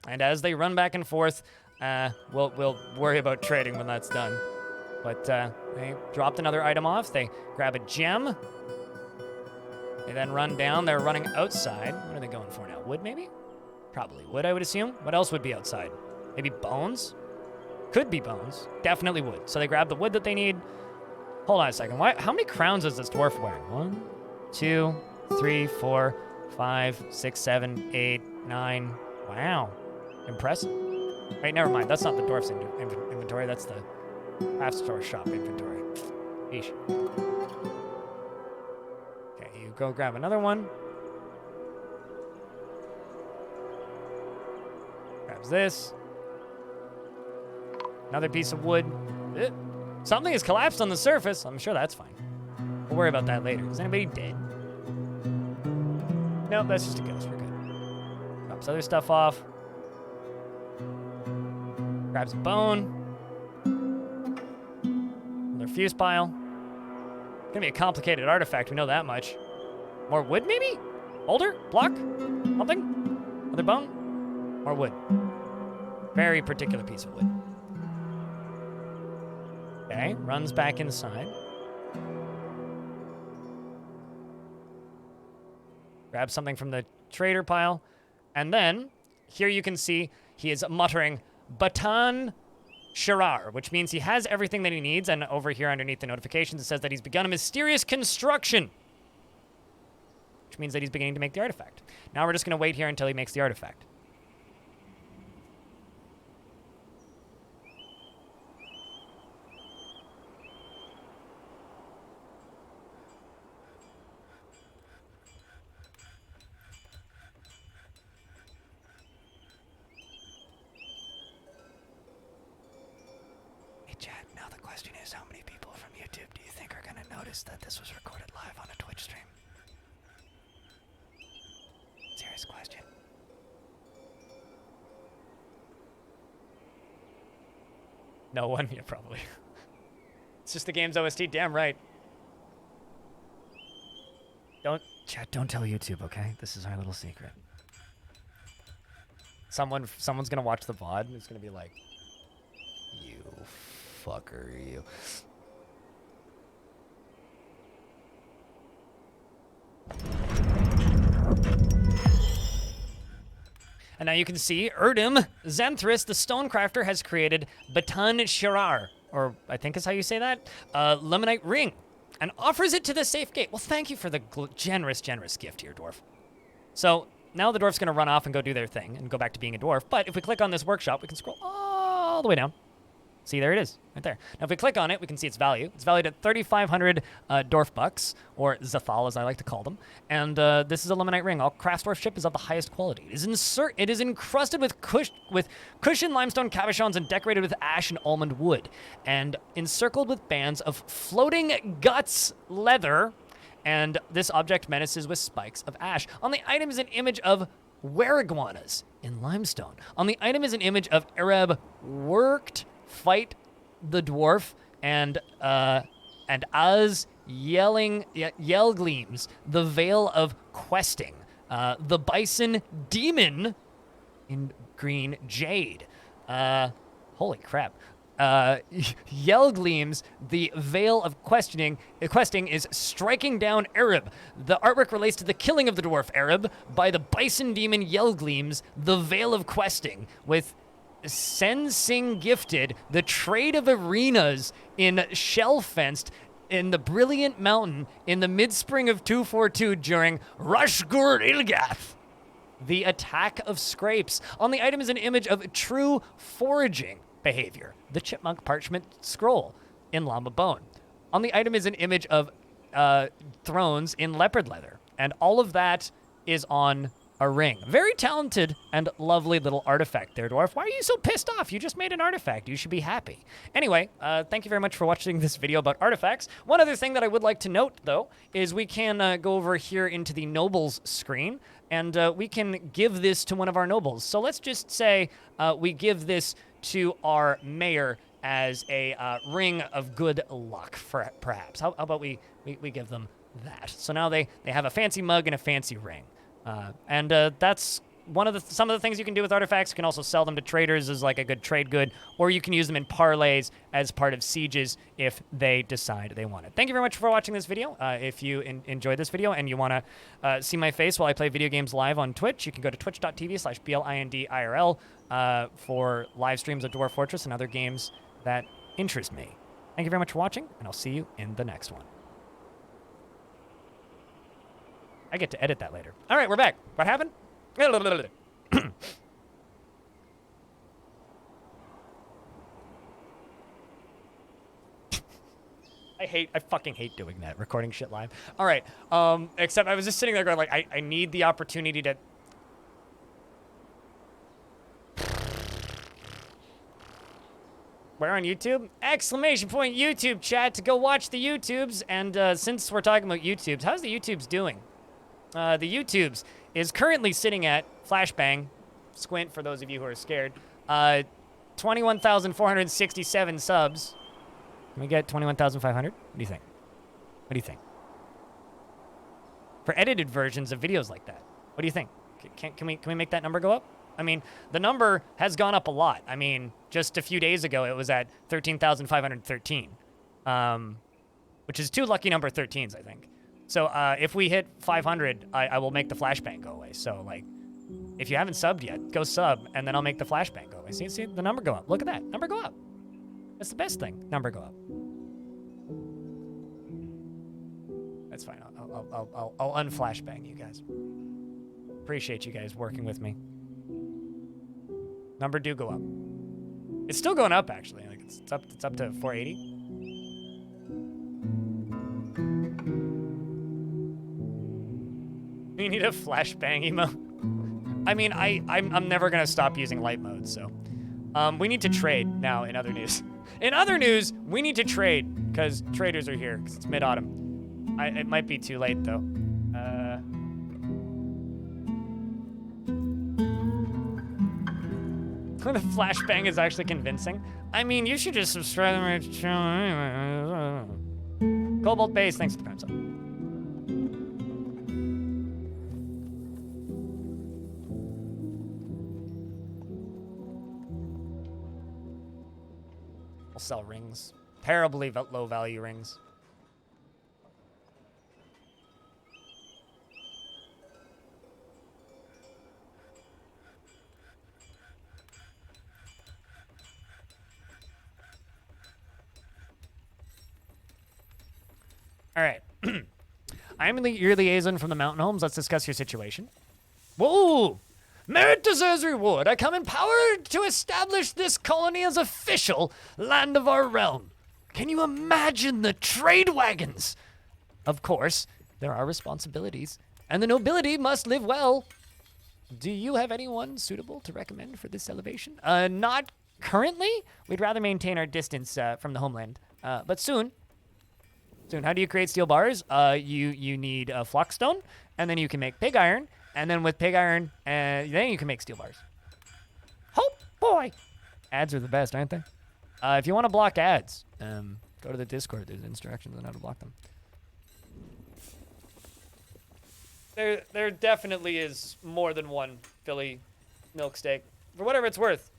And as they run back and forth, we'll worry about trading when that's done. But they dropped another item off. They grab a gem. They then run down. They're running outside. What are they going for now? Wood, maybe? Probably wood, I would assume. What else would be outside? Maybe bones? Could be bones. Definitely wood. So they grab the wood that they need. Hold on a second. How many crowns is this dwarf wearing? 1, 2, 3, 4, 5, 6, 7, 8, 9. Wow. Impressive. Wait, never mind. That's not the dwarf's inventory. That's the craft store shop inventory. Eesh. Okay, you go grab another one. Grabs this. Another piece of wood. Something has collapsed on the surface. I'm sure that's fine. We'll worry about that later. Is anybody dead? Nope, that's just a ghost. We're good. Drops other stuff off. Grabs a bone. Another fuse pile. Gonna be a complicated artifact, we know that much. More wood, maybe? Boulder? Block? Something? Another bone? More wood. Very particular piece of wood. Okay, runs back inside. Grabs something from the trader pile. And then, here you can see he is muttering, Batan Shirar, which means he has everything that he needs. And over here underneath the notifications, it says that he's begun a mysterious construction, which means that he's beginning to make the artifact. Now we're just going to wait here until he makes the artifact. is, how many people from YouTube do you think are going to notice that this was recorded live on a Twitch stream? Serious question. No one? Yeah, probably. It's just the game's OST. Damn right. Chat, don't tell YouTube, okay? This is our little secret. Someone's gonna watch the VOD and it's gonna be like, you fucker, you. And now you can see Erdem Xanthris, the Stonecrafter, has created Batan Shirar, or I think is how you say that, Lemonite Ring, and offers it to the safe gate. Well, thank you for the generous gift here, Dwarf. So now the dwarf's going to run off and go do their thing and go back to being a dwarf. But if we click on this workshop, we can scroll all the way down. See, there it is, right there. Now, if we click on it, we can see its value. It's valued at 3,500 dwarf bucks, or Zathal, as I like to call them. And this is a Lemonite Ring. All crafts dwarfship is of the highest quality. It is encrusted with cushioned limestone cabochons and decorated with ash and almond wood, and encircled with bands of floating guts leather. And this object menaces with spikes of ash. On the item is an image of were-iguanas in limestone. On the item is an image of Arab worked fight the dwarf and Az yell gleams, the veil of questing, the bison demon in green jade. Holy crap. Yell gleams, the veil of questing is striking down Arab. The artwork relates to the killing of the dwarf Arab by the bison demon Yell gleams, the veil of questing, with Sensing gifted the trade of arenas in shell fenced in the brilliant mountain in the mid-spring of 242 during Rushgur Ilgath. The attack of scrapes. On the item is an image of true foraging behavior. The chipmunk parchment scroll in llama bone. On the item is an image of thrones in leopard leather. And all of that is on a ring. Very talented and lovely little artifact there, Dwarf. Why are you so pissed off? You just made an artifact. You should be happy. Anyway, thank you very much for watching this video about artifacts. One other thing that I would like to note, though, is we can go over here into the nobles screen, and we can give this to one of our nobles. So let's just say we give this to our mayor as a ring of good luck, perhaps. How about we give them that? So now they have a fancy mug and a fancy ring. And that's some of the things you can do with artifacts. You can also sell them to traders as like a good trade good, or you can use them in parlays as part of sieges if they decide they want it. Thank you very much for watching this video. If you enjoyed this video and you want to see my face while I play video games live on Twitch, you can go to twitch.tv/BLINDIRL for live streams of Dwarf Fortress and other games that interest me. Thank you very much for watching, and I'll see you in the next one. I get to edit that later. All right, we're back. What happened? I fucking hate doing that, recording shit live. All right, except I was just sitting there going like, I need the opportunity to... We're on YouTube? Exclamation point YouTube, chat, to go watch the YouTubes. And since we're talking about YouTubes, how's the YouTubes doing? The YouTubes is currently sitting at, flashbang, squint for those of you who are scared, 21,467 subs. Can we get 21,500? What do you think? What do you think? For edited versions of videos like that, what do you think? Can we make that number go up? I mean, the number has gone up a lot. I mean, just a few days ago, it was at 13,513, which is two lucky number 13s, I think. So if we hit 500, I will make the flashbang go away. So, like, if you haven't subbed yet, go sub, and then I'll make the flashbang go away. See the number go up. Look at that. Number go up. That's the best thing. Number go up. That's fine. I'll unflashbang you guys. Appreciate you guys working with me. Number do go up. It's still going up, actually. Like it's up to 480. You need a flashbang emote. I mean, I'm never gonna stop using light mode, so we need to trade now in other news. In other news, we need to trade, because traders are here, because it's mid-autumn. It might be too late, though. The flashbang is actually convincing. I mean, you should just subscribe to my channel anyway. Cobalt Base, thanks for the prime sub. I'll sell rings. Terribly low value rings. All right. I am your liaison from the mountain homes. Let's discuss your situation. Whoa! Merit deserves reward. I come empowered to establish this colony as official land of our realm. Can you imagine the trade wagons? Of course, there are responsibilities, and the nobility must live well. Do you have anyone suitable to recommend for this elevation? Not currently. We'd rather maintain our distance from the homeland, but soon. Soon. How do you create steel bars? You need a flockstone, and then you can make pig iron, and then with pig iron, then you can make steel bars. Oh boy! Ads are the best, aren't they? If you want to block ads, go to the Discord. There's instructions on how to block them. There definitely is more than one Philly milk steak. For whatever it's worth.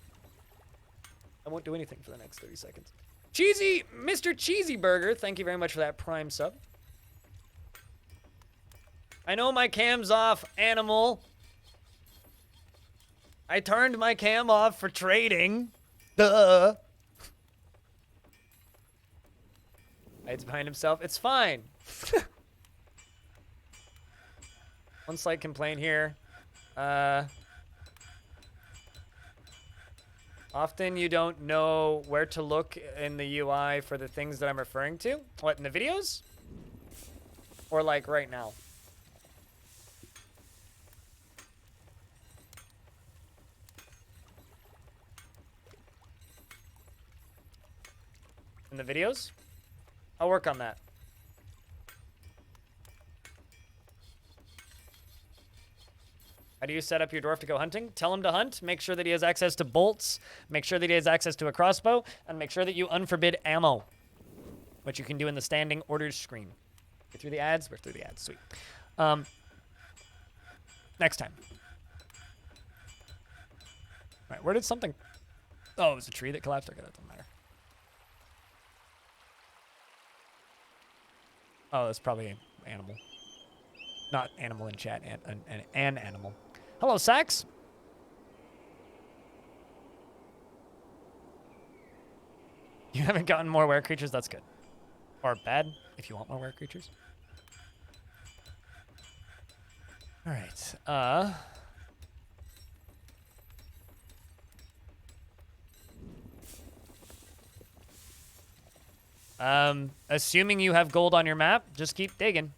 I won't do anything for the next 30 seconds. Mr. Cheesy Burger, thank you very much for that prime sub. I know my cam's off, animal. I turned my cam off for trading. Duh. Hides behind himself. It's fine. One slight complaint here. Often you don't know where to look in the UI for the things that I'm referring to. What, in the videos? Or like right now? In the videos? I'll work on that. How do you set up your dwarf to go hunting? Tell him to hunt, make sure that he has access to bolts, make sure that he has access to a crossbow, and make sure that you unforbid ammo, which you can do in the standing orders screen. Get through the ads? We're through the ads. Sweet. Next time. All right, where did something... Oh, it was a tree that collapsed. Okay, that doesn't matter. Oh, that's probably an animal. Not animal in chat, an animal. Hello, Sax. You haven't gotten more were creatures? That's good. Or bad, if you want more were creatures. All right. Assuming you have gold on your map, just keep digging.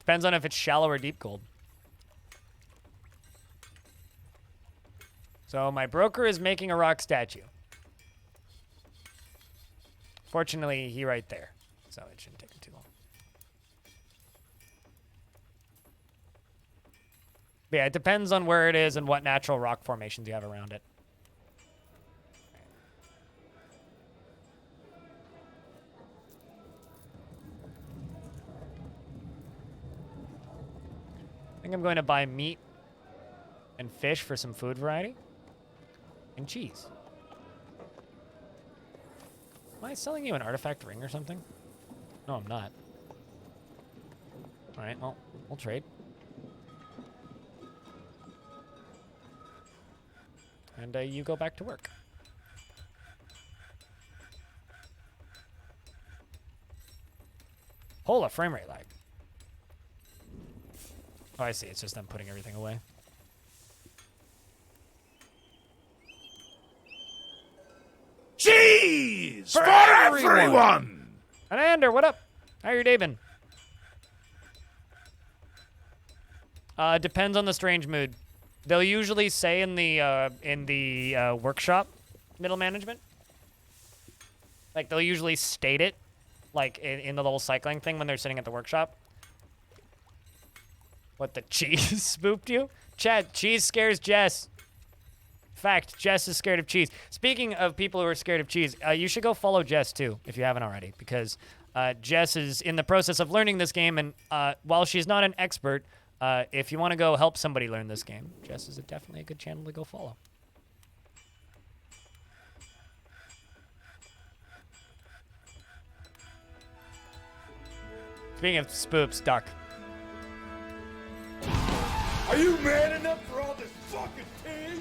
Depends on if it's shallow or deep gold. So my broker is making a rock statue. Fortunately, he right there. So it shouldn't take him too long. But yeah, it depends on where it is and what natural rock formations you have around it. I think I'm going to buy meat and fish for some food variety. And cheese. Am I selling you an artifact ring or something? No, I'm not. All right, well, we'll trade. And you go back to work. Hola, frame rate lag. Oh, I see. It's just them putting everything away. Cheese for everyone! And Ander, what up? How your day been? Depends on the strange mood. They'll usually say in the workshop middle management. Like, they'll usually state it, like, in the little cycling thing when they're sitting at the workshop. What, the cheese spooked you? Chad, cheese scares Jess. Fact, Jess is scared of cheese. Speaking of people who are scared of cheese, you should go follow Jess, too, if you haven't already, because Jess is in the process of learning this game, and while she's not an expert, if you want to go help somebody learn this game, Jess is definitely a good channel to go follow. Speaking of spoops, Duck. Are you man enough for all this fucking tea?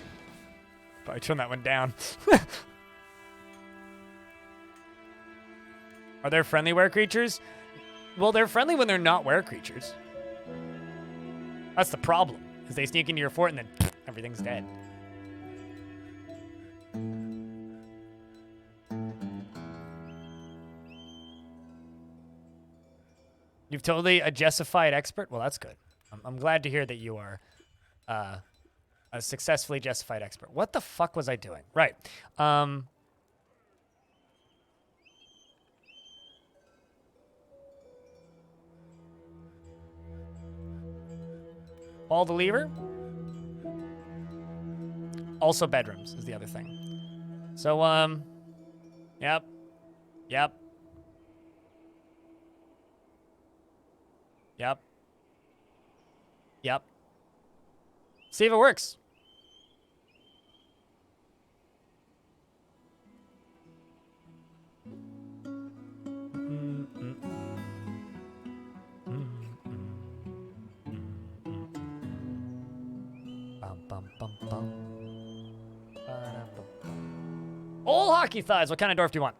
Probably turn that one down. Are there friendly were creatures? Well, they're friendly when they're not were creatures. That's the problem, is they sneak into your fort and then everything's dead. You've totally a Jessified expert? Well, that's good. I'm glad to hear that you are a successfully Jessified expert. What the fuck was I doing? Right. All the lever. Also bedrooms is the other thing. So, yep. Yep. Yep. Yep. See if it works. Old hockey thighs. What kind of dwarf do you want?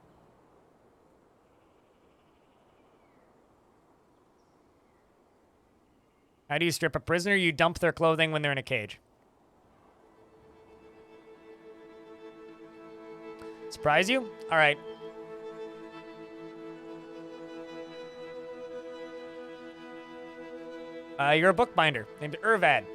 How do you strip a prisoner? You dump their clothing when they're in a cage. Surprise you? All right. You're a bookbinder named Irvad.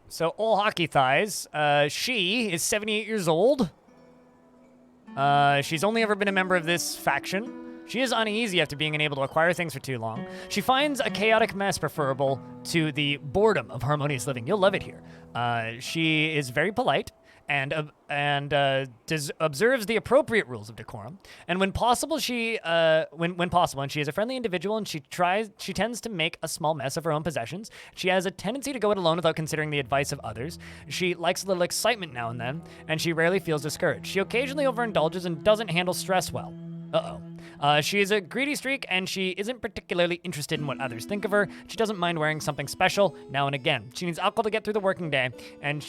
So, Old Hockey Thighs, she is 78 years old. She's only ever been a member of this faction. She is uneasy after being unable to acquire things for too long. She finds a chaotic mess preferable to the boredom of harmonious living. You'll love it here. She is very polite and observes the appropriate rules of decorum. And when possible, when possible, and she is a friendly individual, and she tends to make a small mess of her own possessions. She has a tendency to go it alone without considering the advice of others. She likes a little excitement now and then, and she rarely feels discouraged. She occasionally overindulges and doesn't handle stress well. She is a greedy streak, and she isn't particularly interested in what others think of her. She doesn't mind wearing something special now and again. She needs alcohol to get through the working day, and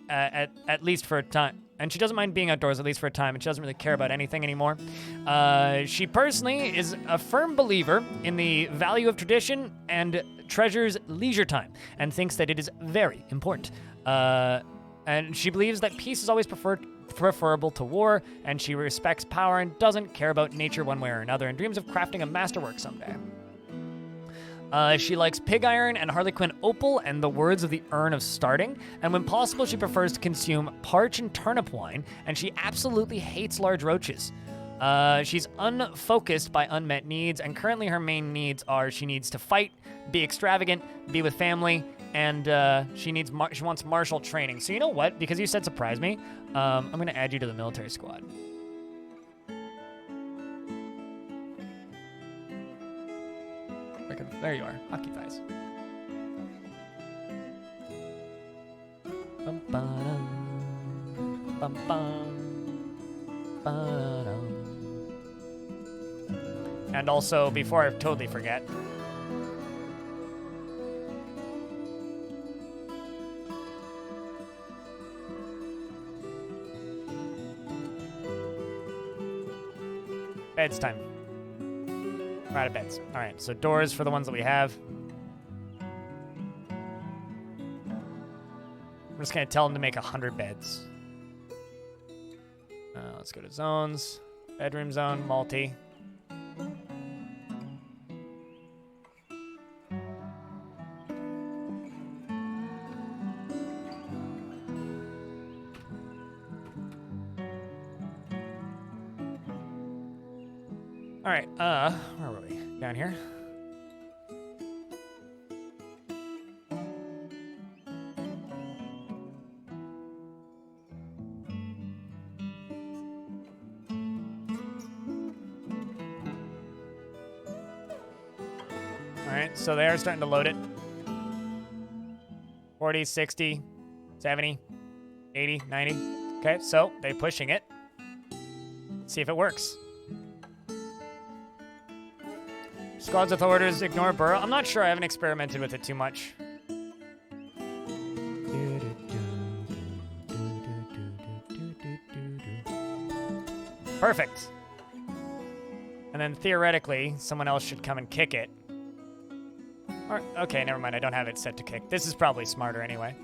at least for a time. And she doesn't mind being outdoors at least for a time, and she doesn't really care about anything anymore. She personally is a firm believer in the value of tradition and treasures leisure time, and thinks that it is very important. And she believes that peace is always preferable to war, and she respects power and doesn't care about nature one way or another, and dreams of crafting a masterwork someday. She likes pig iron and Harlequin opal and the words of the urn of starting, and when possible she prefers to consume parch and turnip wine, and she absolutely hates large roaches. She's unfocused by unmet needs, and currently her main needs are she needs to fight, be extravagant, be with family, and she wants martial training. So you know what? Because you said surprise me, I'm going to add you to the military squad. There you are. Hockey thighs. Bum, ba-dum, bum, bum, ba-dum. And also, before I totally forget, bed's time. We're out of beds. All right, so doors for the ones that we have. I'm just going to tell them to make 100 beds. Let's go to zones. Bedroom zone, multi. All right, where were we? Down here? All right, so they are starting to load it. 40, 60, 70, 80, 90. Okay, so they're pushing it. See if it works. Squads with orders, ignore burrow. I'm not sure, I haven't experimented with it too much. Perfect. And then theoretically, someone else should come and kick it. Or, okay, never mind, I don't have it set to kick. This is probably smarter anyway.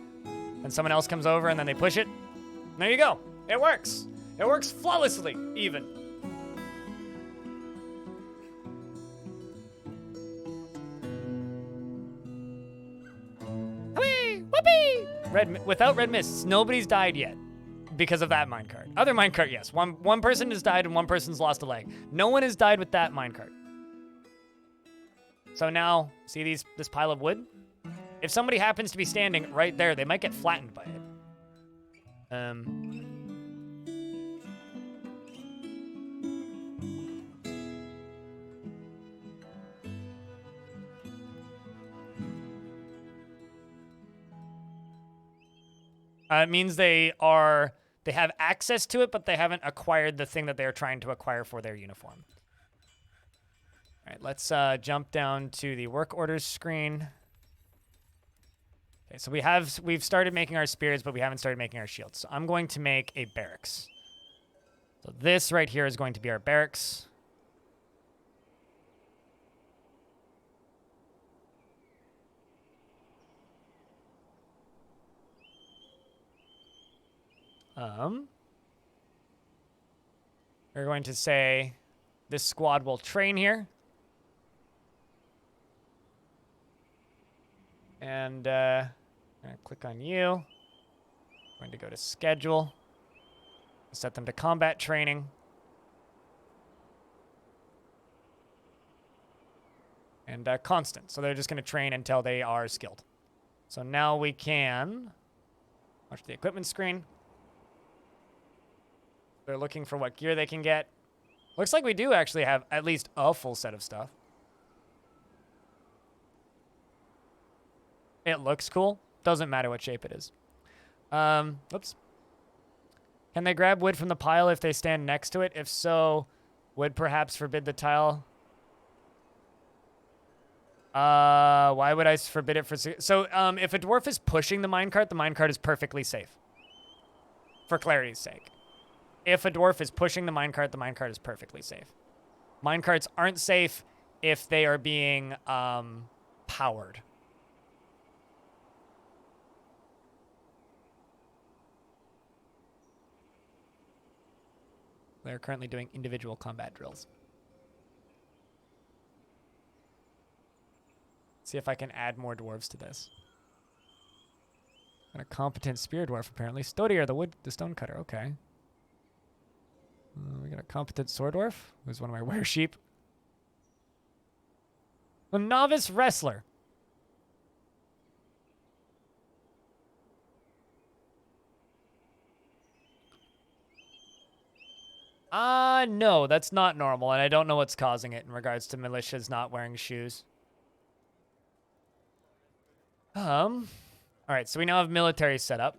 And someone else comes over and then they push it. There you go. It works. It works flawlessly, even. Whee! Whoopee! Without red mists, nobody's died yet because of that minecart. Other minecart, yes. One person has died and one person's lost a leg. No one has died with that minecart. So now, see this pile of wood? If somebody happens to be standing right there, they might get flattened by it. It means they have access to it, but they haven't acquired the thing that they're trying to acquire for their uniform. All right, let's jump down to the work orders screen. Okay, so we've started making our spears, but we haven't started making our shields. So I'm going to make a barracks. So this right here is going to be our barracks. We're going to say this squad will train here. And I'm going to click on you. I'm going to go to schedule. Set them to combat training. And constant. So they're just going to train until they are skilled. So now we can watch the equipment screen. They're looking for what gear they can get. Looks like we do actually have at least a full set of stuff. It looks cool. Doesn't matter what shape it is. Oops. Can they grab wood from the pile if they stand next to it? If so, would perhaps forbid the tile? Why would I forbid it for... So, if a dwarf is pushing the minecart is perfectly safe. For clarity's sake. If a dwarf is pushing the minecart is perfectly safe. Minecarts aren't safe if they are being powered. They're currently doing individual combat drills. See if I can add more dwarves to this. Got a competent spear dwarf, apparently. Stodier, the stone cutter. Okay. We got a competent sword dwarf, who's one of my were sheep. A novice wrestler. No, that's not normal, and I don't know what's causing it in regards to militias not wearing shoes. All right, so we now have military set up.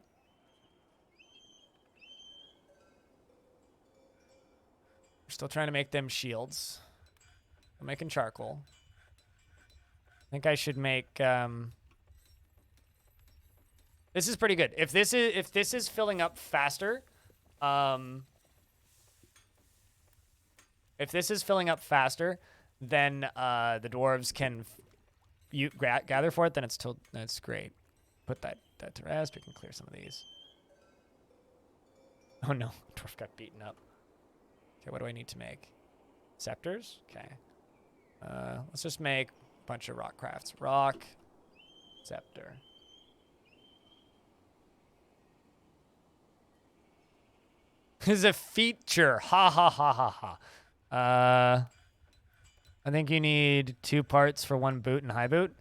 We're still trying to make them shields. I'm making charcoal. I think I should make, this is pretty good. If this is filling up faster, then the dwarves can gather for it, then that's great. Put that to rest. We can clear some of these. Oh no, dwarf got beaten up. Okay, what do I need to make? Scepters? Okay. Let's just make a bunch of rock crafts. Rock, scepter. This is a feature. Ha ha ha ha ha. I think you need 2 parts for 1 boot and high boot.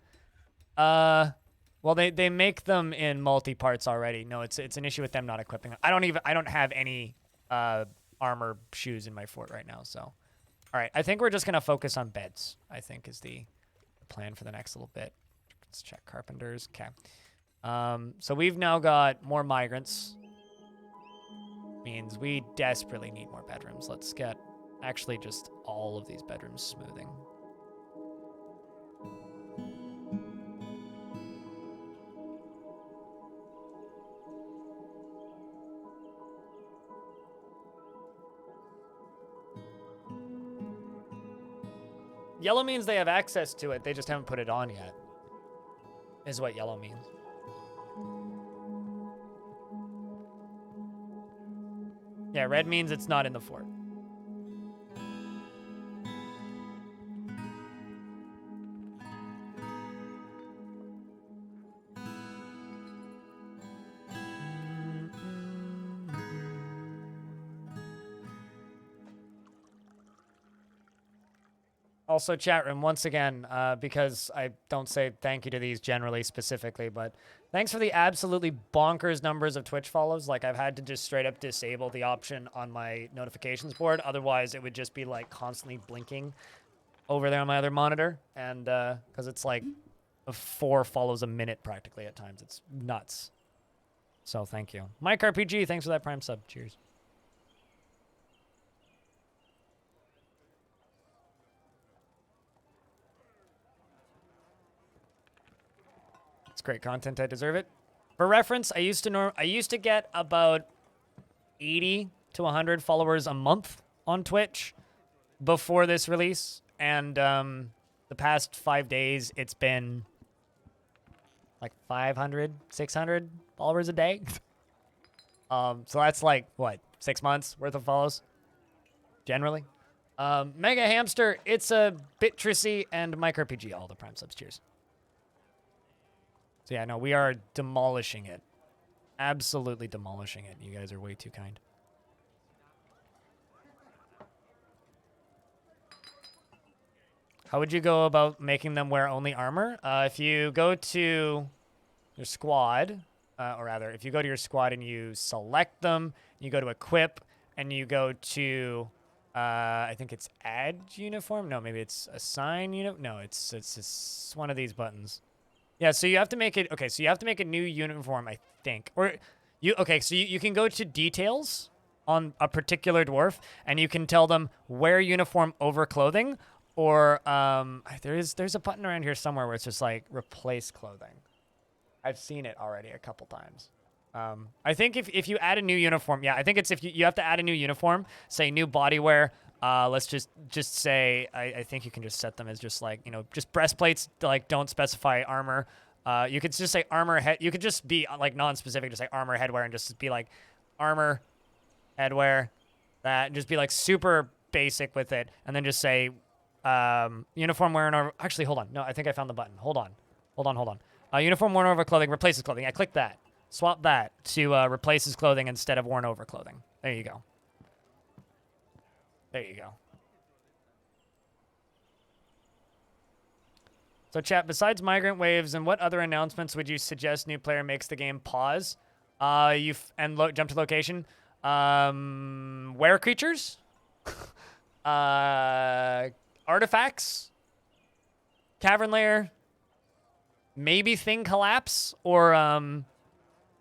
Well, they make them in multi parts already. No, it's an issue with them not equipping. I don't have any armor shoes in my fort right now. So, all right, I think we're just gonna focus on beds. I think is the plan for the next little bit. Let's check carpenters. Okay. So we've now got more migrants. Means we desperately need more bedrooms. Let's get actually just all of these bedrooms smoothing. Yellow means they have access to it. They just haven't put it on yet. Is what yellow means. Yeah, red means it's not in the fort. Also, chat room, once again, because I don't say thank you to these generally specifically, but thanks for the absolutely bonkers numbers of Twitch follows. Like, I've had to just straight up disable the option on my notifications board. Otherwise, it would just be, like, constantly blinking over there on my other monitor. And, because it's, like, 4 follows a minute practically at times. It's nuts. So, thank you. Mike RPG, thanks for that Prime sub. Cheers. It's great content. I deserve it. For reference, I used to get about 80 to 100 followers a month on Twitch before this release, and the past 5 days it's been like 500, 600 followers a day. So that's like what, 6 months worth of follows, generally. Mega Hamster, it's a Bitrissy and Mike RPG, all the Prime subs. Cheers. So yeah, no, we are demolishing it. Absolutely demolishing it. You guys are way too kind. How would you go about making them wear only armor? If you go to your squad, or rather, if you go to your squad and you select them, you go to equip, and you go to, I think it's add uniform? No, maybe it's assign uniform? No, it's one of these buttons. Yeah, so you have to make it, okay, so you have to make a new uniform, I think. Or, so you can go to details on a particular dwarf, and you can tell them wear uniform over clothing, or there's a button around here somewhere where it's just like replace clothing. I've seen it already a couple times. I think if you add a new uniform, yeah, I think it's if you have to add a new uniform, say new body wear. Let's just say, I think you can just set them as just like, just breastplates, like don't specify armor. You could just say armor head. You could just be like non-specific, just say armor headwear and just be like armor headwear, that, and just be like super basic with it. And then just say uniform wearing over, actually, hold on. No, I think I found the button. Hold on. Uniform worn over clothing, replaces clothing. I click that. Swap that to replaces clothing instead of worn over clothing. There you go. There you go. So chat, besides migrant waves, and what other announcements would you suggest new player makes the game pause? Jump to location. Were creatures? Artifacts? Cavern layer? Maybe thing collapse? Or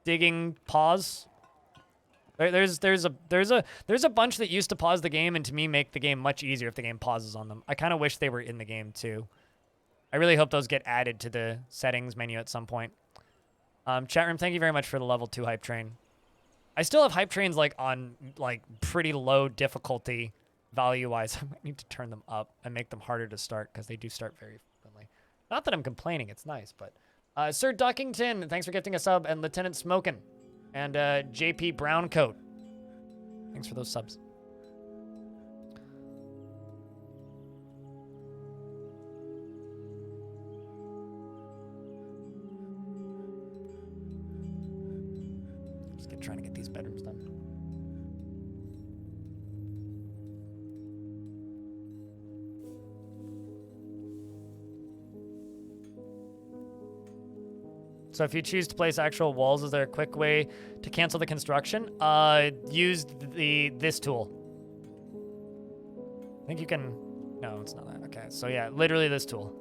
digging pause? There's a bunch that used to pause the game and to me make the game much easier if the game pauses on them. I kind of wish they were in the game too. I really hope those get added to the settings menu at some point. Chat room, thank you very much for the level 2 hype train. I still have hype trains like on like pretty low difficulty value wise. I might need to turn them up and make them harder to start because they do start very frequently. Not that I'm complaining, it's nice, but Sir Duckington, thanks for gifting a sub, and Lieutenant Smokin'. And JP Browncoat. Thanks for those subs. Just trying to get these bedrooms done. So if you choose to place actual walls, is there a quick way to cancel the construction? Use this tool. I think you can... No, it's not that. Okay, so yeah, literally this tool.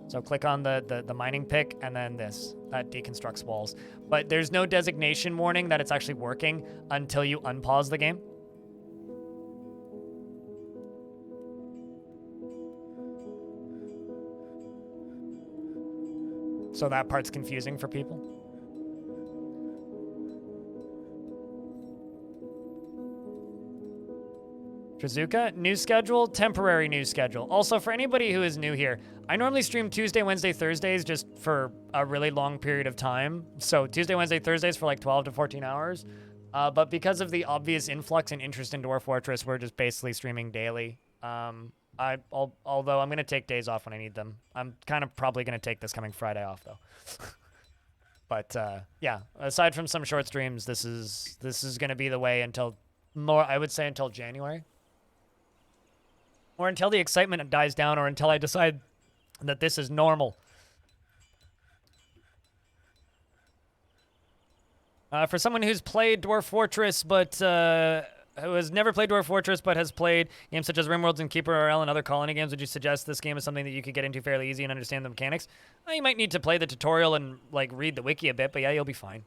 So click on the mining pick and then this. That deconstructs walls. But there's no designation warning that it's actually working until you unpause the game. So that part's confusing for people. Trazuka, new schedule, temporary new schedule. Also, for anybody who is new here, I normally stream Tuesday, Wednesday, Thursdays just for a really long period of time. So Tuesday, Wednesday, Thursdays for like 12 to 14 hours. But because of the obvious influx and interest in Dwarf Fortress, we're just basically streaming daily. Although I'm going to take days off when I need them. I'm kind of probably going to take this coming Friday off, though. But yeah, aside from some short streams, this is going to be the way until I would say until January. Or until the excitement dies down, or until I decide that this is normal. For someone who's played Dwarf Fortress, but who has never played Dwarf Fortress, but has played games such as RimWorlds and Keeper RL and other colony games, would you suggest this game is something that you could get into fairly easy and understand the mechanics? You might need to play the tutorial and like read the wiki a bit, but yeah, you'll be fine.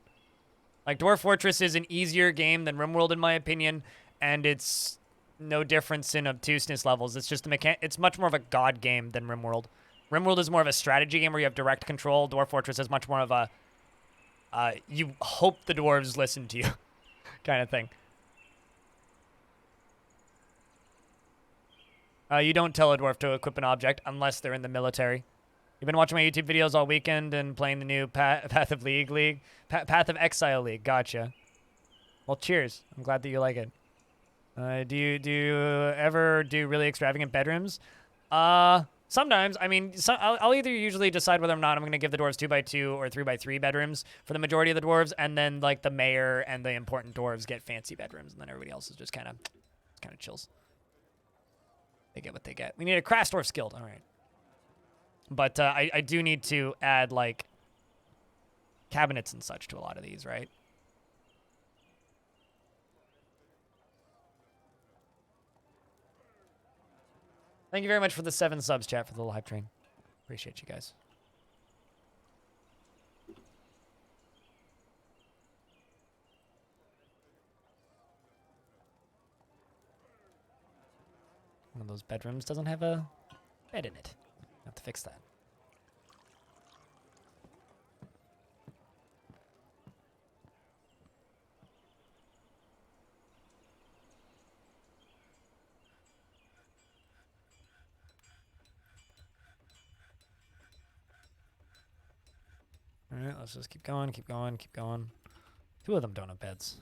Like, Dwarf Fortress is an easier game than RimWorld, in my opinion, and it's no difference in obtuseness levels. It's just it's much more of a god game than RimWorld. RimWorld is more of a strategy game where you have direct control. Dwarf Fortress is much more of a you hope the dwarves listen to you kind of thing. You don't tell a dwarf to equip an object unless they're in the military. You've been watching my YouTube videos all weekend and playing the new Path of Exile League. Gotcha. Well, cheers. I'm glad that you like it. Do you ever do really extravagant bedrooms? Sometimes. I mean, I'll either usually decide whether or not I'm going to give the dwarves 2x2 or 3x3 bedrooms for the majority of the dwarves, and then like the mayor and the important dwarves get fancy bedrooms, and then everybody else is just kind of chills. They get what they get. We need a craft dwarf skilled. All right. But I do need to add like cabinets and such to a lot of these, right? Thank you very much for the 7 subs, chat, for the live stream. Appreciate you guys. One of those bedrooms doesn't have a bed in it. Have to fix that. All right, let's just keep going, keep going, keep going. 2 of them don't have beds.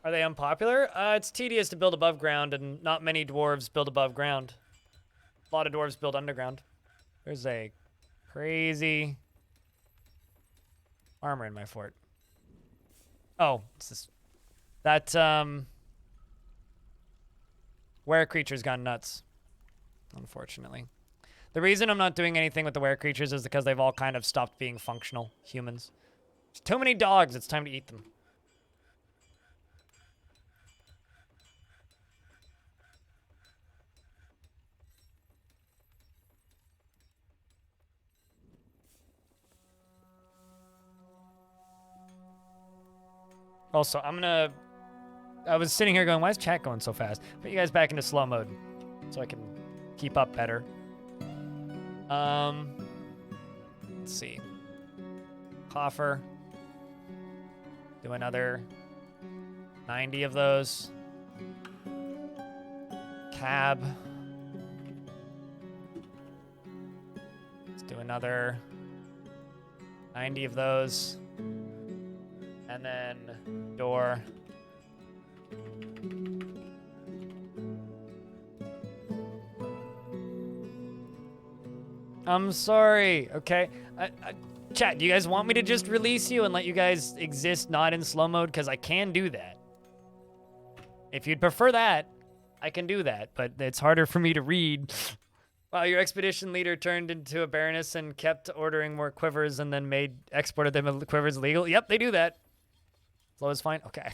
Are they unpopular? It's tedious to build above ground, and not many dwarves build above ground. A lot of dwarves build underground. There's a crazy armor in my fort. Oh, it's this. That, were creature's gone nuts, unfortunately. The reason I'm not doing anything with the were creatures is because they've all kind of stopped being functional humans. There's too many dogs. It's time to eat them. Also, I was sitting here going, why is chat going so fast? Put you guys back into slow mode so I can keep up better. Let's see. Coffer. Do another 90 of those. Cab. Let's do another 90 of those. And then door. I'm sorry, okay? Chat, do you guys want me to just release you and let you guys exist not in slow mode? Because I can do that. If you'd prefer that, I can do that, but it's harder for me to read. Wow, your expedition leader turned into a baroness and kept ordering more quivers and then exported them quivers legal. Yep, they do that. Slow is fine? Okay.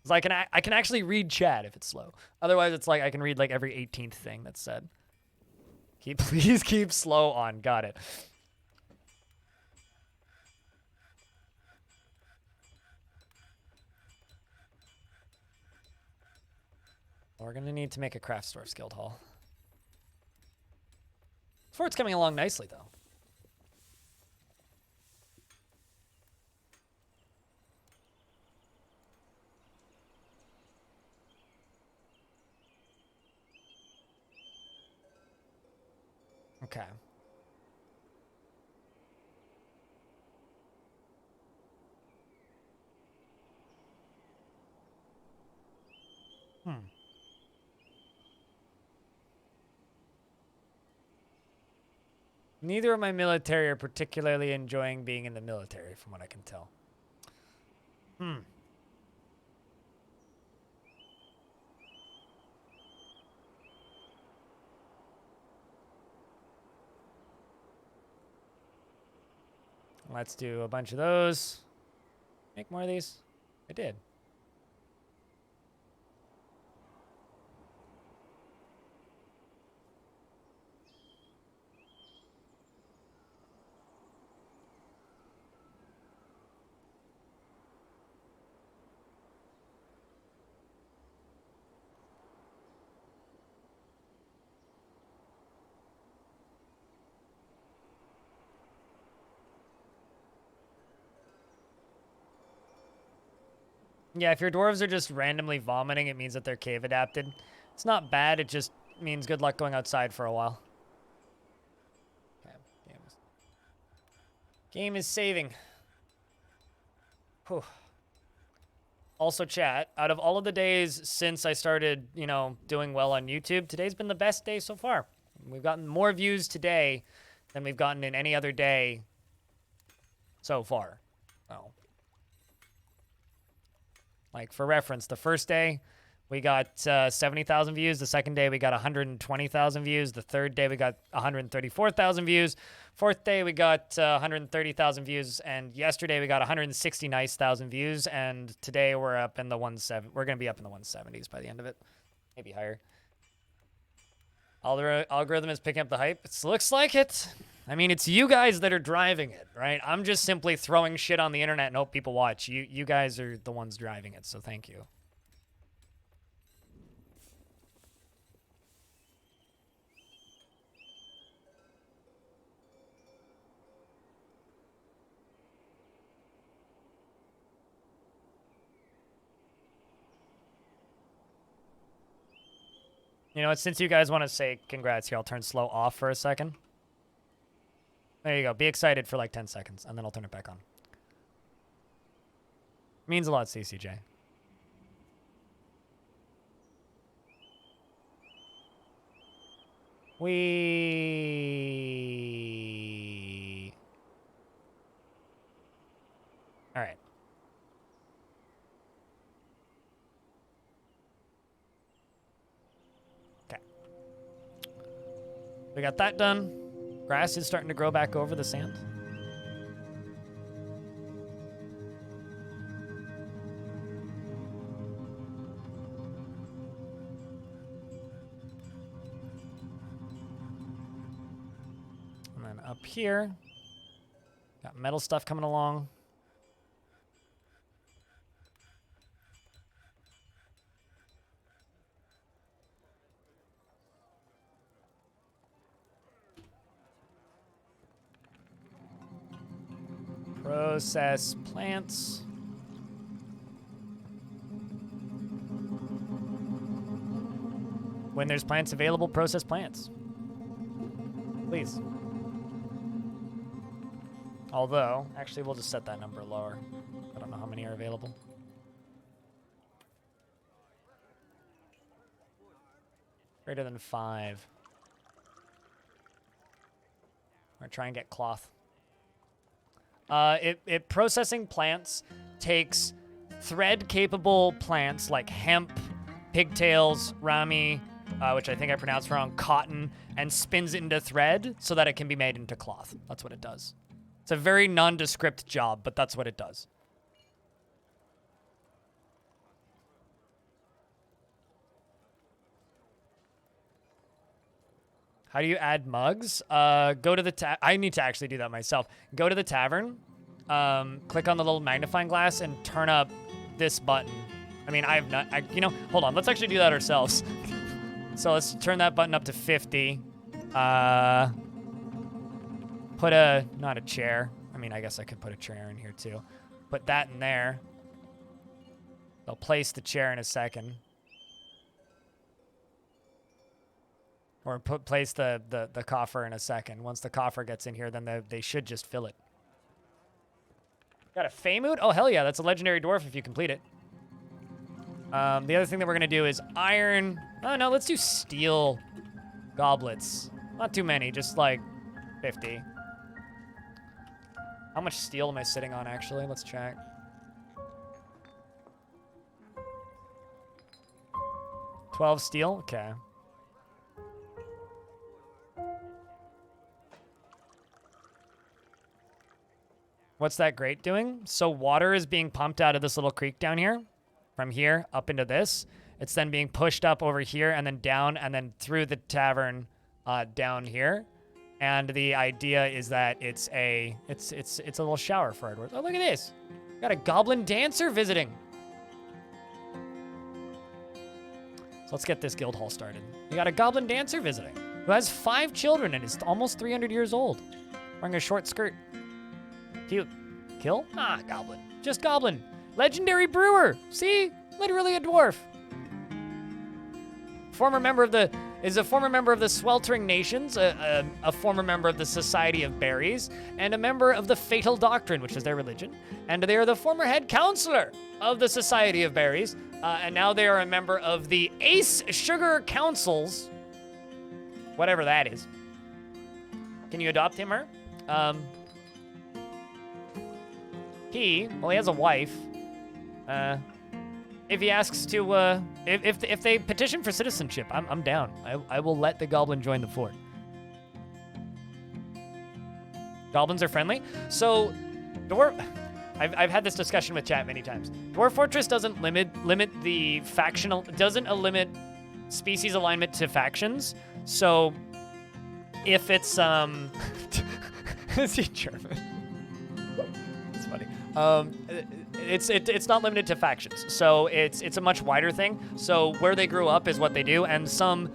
So I can actually read chat if it's slow. Otherwise, it's like I can read like every 18th thing that's said. Please keep slow on. Got it. We're gonna need to make a craft store guild hall. Fort's coming along nicely though. Okay. Neither of my military are particularly enjoying being in the military, from what I can tell. Let's do a bunch of those. Make more of these. I did. Yeah, if your dwarves are just randomly vomiting, it means that they're cave adapted. It's not bad, it just means good luck going outside for a while. Okay, game is saving. Whew. Also, chat, out of all of the days since I started, doing well on YouTube, today's been the best day so far. We've gotten more views today than we've gotten in any other day so far. Oh. Like, for reference, the first day, we got 70,000 views. The second day, we got 120,000 views. The third day, we got 134,000 views. Fourth day, we got 130,000 views. And yesterday, we got 160,000 views. And today, we're up in the 170. We're going to be up in the 170s by the end of it. Maybe higher. Algorithm is picking up the hype. It looks like it. I mean, it's you guys that are driving it, right? I'm just simply throwing shit on the internet and hope people watch. You guys are the ones driving it, so thank you. You know what? Since you guys want to say congrats here, I'll turn slow off for a second. There you go. Be excited for like 10 seconds, and then I'll turn it back on. Means a lot, CCJ. All right. Okay. We got that done. Grass is starting to grow back over the sand. And then up here, got metal stuff coming along. Process plants. When there's plants available, process plants. Please. Although, actually, we'll just set that number lower. I don't know how many are available. Greater than 5. Or try and get cloth. It processing plants takes thread-capable plants like hemp, pigtails, rami, which I think I pronounced wrong, cotton, and spins it into thread so that it can be made into cloth. That's what it does. It's a very nondescript job, but that's what it does. How do you add mugs? Go to the I need to actually do that myself. Go to the tavern, click on the little magnifying glass, and turn up this button. I mean, I have not, you know, hold on. Let's actually do that ourselves. So let's turn that button up to 50. Put not a chair. I mean, I guess I could put a chair in here too. Put that in there. I'll place the chair in a second. Or place the coffer in a second. Once the coffer gets in here, then they should just fill it. Got a Feymood? Oh, hell yeah. That's a legendary dwarf if you complete it. The other thing that we're going to do is iron. Oh, no, let's do steel goblets. Not too many, just like 50. How much steel am I sitting on, actually? Let's check. $12 steel? Okay. What's that grate doing? So water is being pumped out of this little creek down here. From here up into this. It's then being pushed up over here and then down and then through the tavern down here. And the idea is that it's a little shower for Edward. Oh, look at this. Got a goblin dancer visiting. So let's get this guild hall started. We got a goblin dancer visiting who has 5 children and is almost 300 years old. Wearing a short skirt. Cute. Kill? Ah, goblin. Just goblin. Legendary brewer. See? Literally a dwarf. Former member of the Sweltering Nations, a former member of the Society of Berries, and a member of the Fatal Doctrine, which is their religion. And they are the former head counselor of the Society of Berries, and now they are a member of the Ace Sugar Councils, whatever that is. Can you adopt him or? He has a wife. If he asks to, if they petition for citizenship, I'm down. I will let the goblin join the fort. Goblins are friendly. So, I've had this discussion with chat many times. Dwarf Fortress doesn't limit the factional, doesn't limit species alignment to factions. So, if it's is he German? It's funny. It's not limited to factions, so it's a much wider thing. So where they grew up is what they do, and some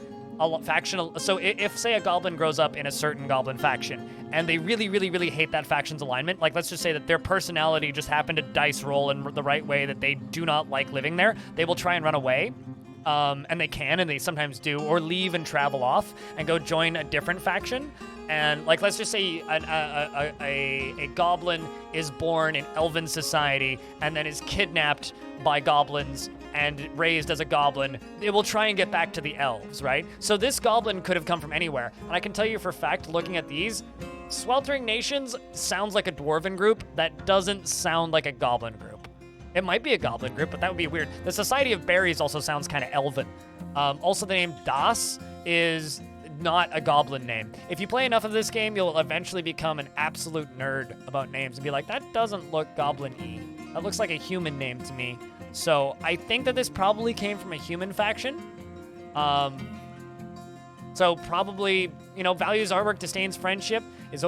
factional. So if say a goblin grows up in a certain goblin faction, and they really, really, really hate that faction's alignment, like let's just say that their personality just happened to dice roll in the right way that they do not like living there, they will try and run away. And they can, and they sometimes do, or leave and travel off and go join a different faction. And like, let's just say a goblin is born in elven society and then is kidnapped by goblins and raised as a goblin. It will try and get back to the elves, right? So this goblin could have come from anywhere. And I can tell you for a fact, looking at these, Sweltering Nations sounds like a dwarven group. That doesn't sound like a goblin group. It might be a goblin group, but that would be weird. The Society of Berries also sounds kind of elven. Also, the name Das is not a goblin name. If you play enough of this game, you'll eventually become an absolute nerd about names and be like, that doesn't look goblin-y. That looks like a human name to me. So I think that this probably came from a human faction. So probably, values artwork, disdains friendship, is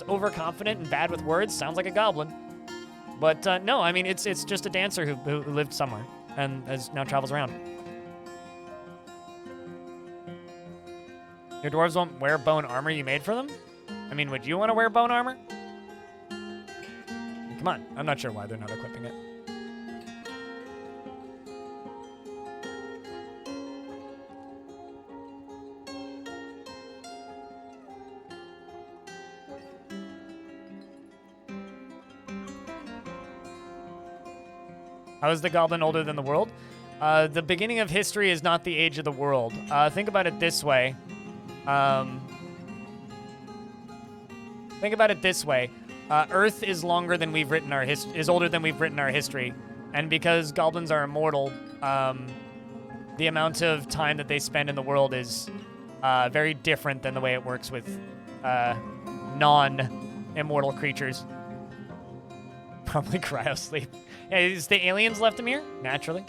overconfident and bad with words. Sounds like a goblin. But no, I mean, it's just a dancer who lived somewhere and now travels around. Your dwarves won't wear bone armor you made for them? I mean, would you want to wear bone armor? Come on, I'm not sure why they're not equipping it. How is the goblin older than the world? The beginning of history is not the age of the world. Think about it this way. Think about it this way. Earth is longer than we've written our is older than we've written our history. And because goblins are immortal, the amount of time that they spend in the world is very different than the way it works with non-immortal creatures. Probably cryosleep. Yeah, is the aliens left him here? Naturally.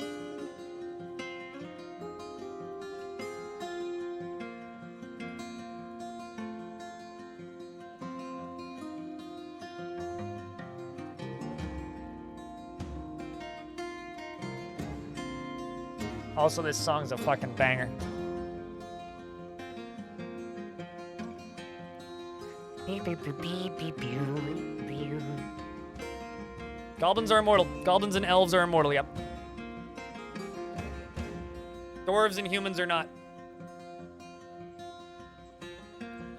Also, this song's a fucking banger. Goblins are immortal. Goblins and elves are immortal, yep. Dwarves and humans are not.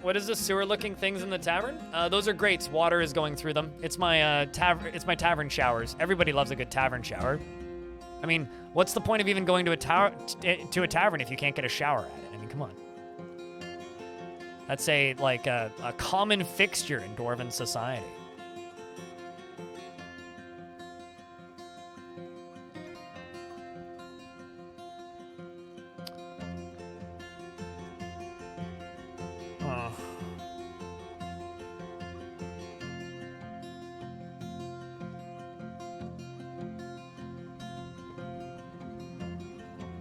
What is the sewer-looking things in the tavern? Those are grates. Water is going through them. It's my tavern showers. Everybody loves a good tavern shower. I mean, what's the point of even going to a tavern if you can't get a shower at it? I mean, come on. That's a common fixture in Dwarven society.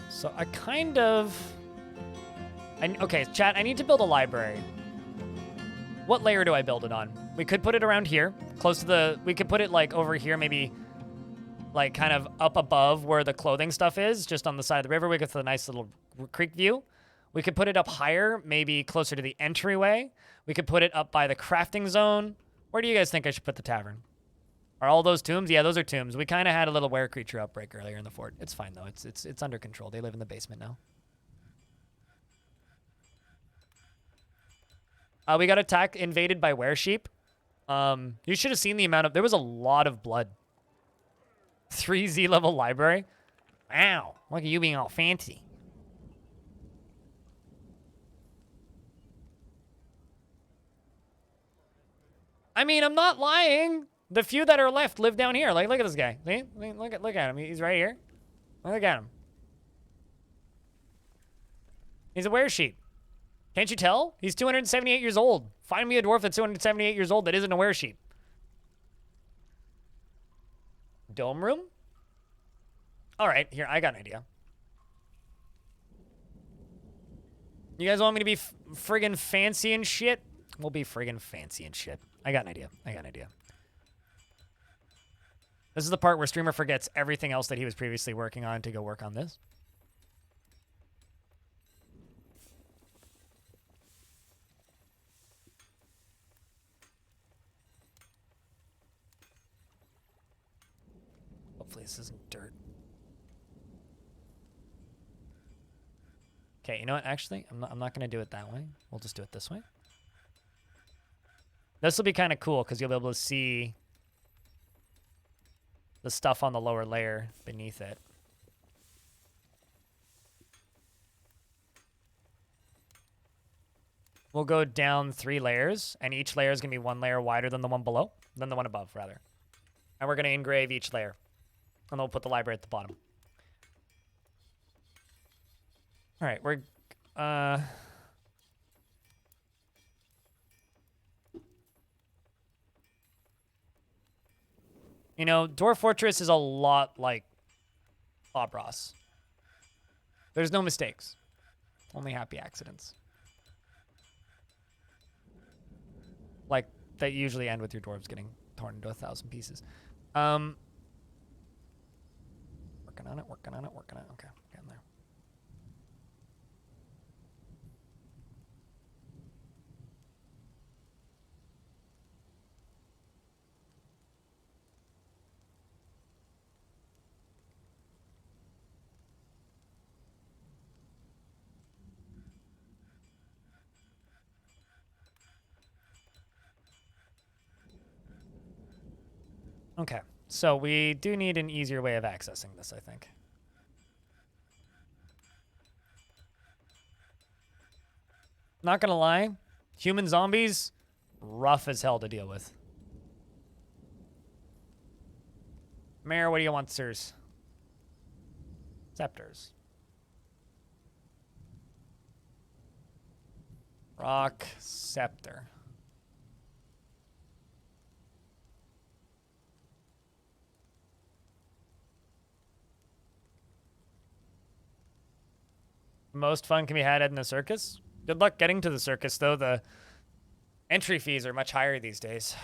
So I kind of... okay, chat, I need to build a library. What layer do I build it on? We could put it around here, close to the... We could put it, like, over here, maybe, like, kind of up above where the clothing stuff is, just on the side of the river. We get the nice little creek view. We could put it up higher, maybe closer to the entryway. We could put it up by the crafting zone. Where do you guys think I should put the tavern? Are all those tombs? Yeah, those are tombs. We kind of had a little were creature outbreak earlier in the fort. It's fine, though. It's under control. They live in the basement now. We got invaded by were sheep. You should have seen the amount of... There was a lot of blood. 3 Z-level library. Wow. Look at you being all fancy. I mean, I'm not lying. The few that are left live down here. Like, look at this guy. See? Look at him. He's right here. Look at him. He's a were sheep. Can't you tell? He's 278 years old. Find me a dwarf that's 278 years old that isn't a were sheep. Dome room? All right, here, I got an idea. You guys want me to be friggin' fancy and shit? We'll be friggin' fancy and shit. I got an idea. This is the part where streamer forgets everything else that he was previously working on to go work on this. Hopefully this isn't dirt. Okay, you know what? Actually, I'm not going to do it that way. We'll just do it this way. This will be kind of cool because you'll be able to see the stuff on the lower layer beneath it. We'll go down 3 layers, and each layer is going to be 1 layer wider than the one below, than the one above, rather. And we're going to engrave each layer. And then we'll put the library at the bottom. All right, we're... You know, Dwarf Fortress is a lot like Obros. There's no mistakes. Only happy accidents. Like, that usually end with your dwarves getting torn into 1,000 pieces. Working on it. Okay, getting there. Okay, so we do need an easier way of accessing this, I think. Not gonna lie, human zombies rough as hell to deal with. Mayor, what do you want, sirs? Scepters. Rock scepter. Most fun can be had in the circus. Good luck getting to the circus, though. The entry fees are much higher these days.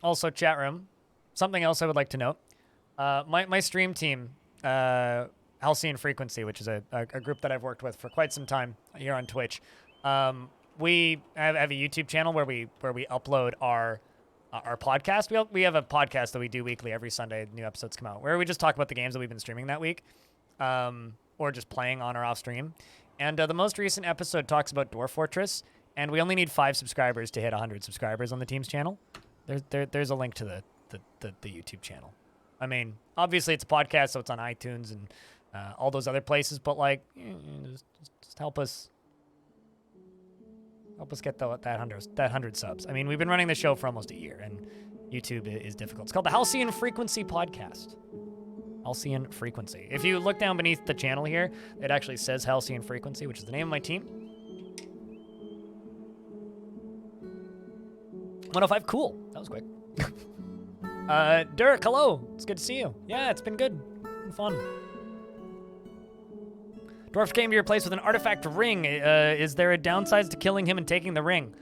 Also, chat room. Something else I would like to note. My stream team, Halcyon Frequency, which is a group that I've worked with for quite some time here on Twitch. We have a YouTube channel where we upload our podcast. We have a podcast that we do weekly every Sunday. New episodes come out where we just talk about the games that we've been streaming that week, or just playing on or off stream. And the most recent episode talks about Dwarf Fortress, and we only need 5 subscribers to hit 100 subscribers on the team's channel. There's a link to the YouTube channel. I mean, obviously it's a podcast, so it's on iTunes and all those other places. But like, just help us get that 100 subs. I mean, we've been running the show for almost a year, and YouTube is difficult. It's called the Halcyon Frequency Podcast. Halcyon Frequency. If you look down beneath the channel here, it actually says Halcyon Frequency, which is the name of my team. 105, cool. That was quick. Derek, hello. It's good to see you. Yeah, it's been good. Been fun. Dwarf came to your place with an artifact ring. Is there a downside to killing him and taking the ring?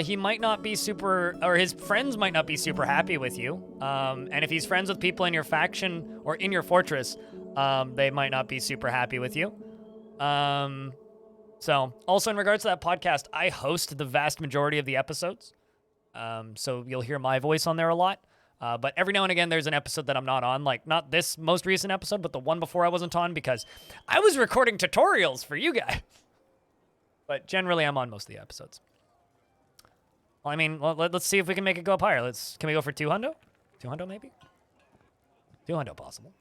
He might not be super, or his friends might not be super happy with you. And if he's friends with people in your faction or in your fortress, they might not be super happy with you. So, also in regards to that podcast, I host the vast majority of the episodes. So you'll hear my voice on there a lot. But every now and again, there's an episode that I'm not on, like not this most recent episode, but the one before I wasn't on because I was recording tutorials for you guys. But generally, I'm on most of the episodes. Well, I mean, let's see if we can make it go up higher. Can we go for 200? 200 maybe? 200 possible.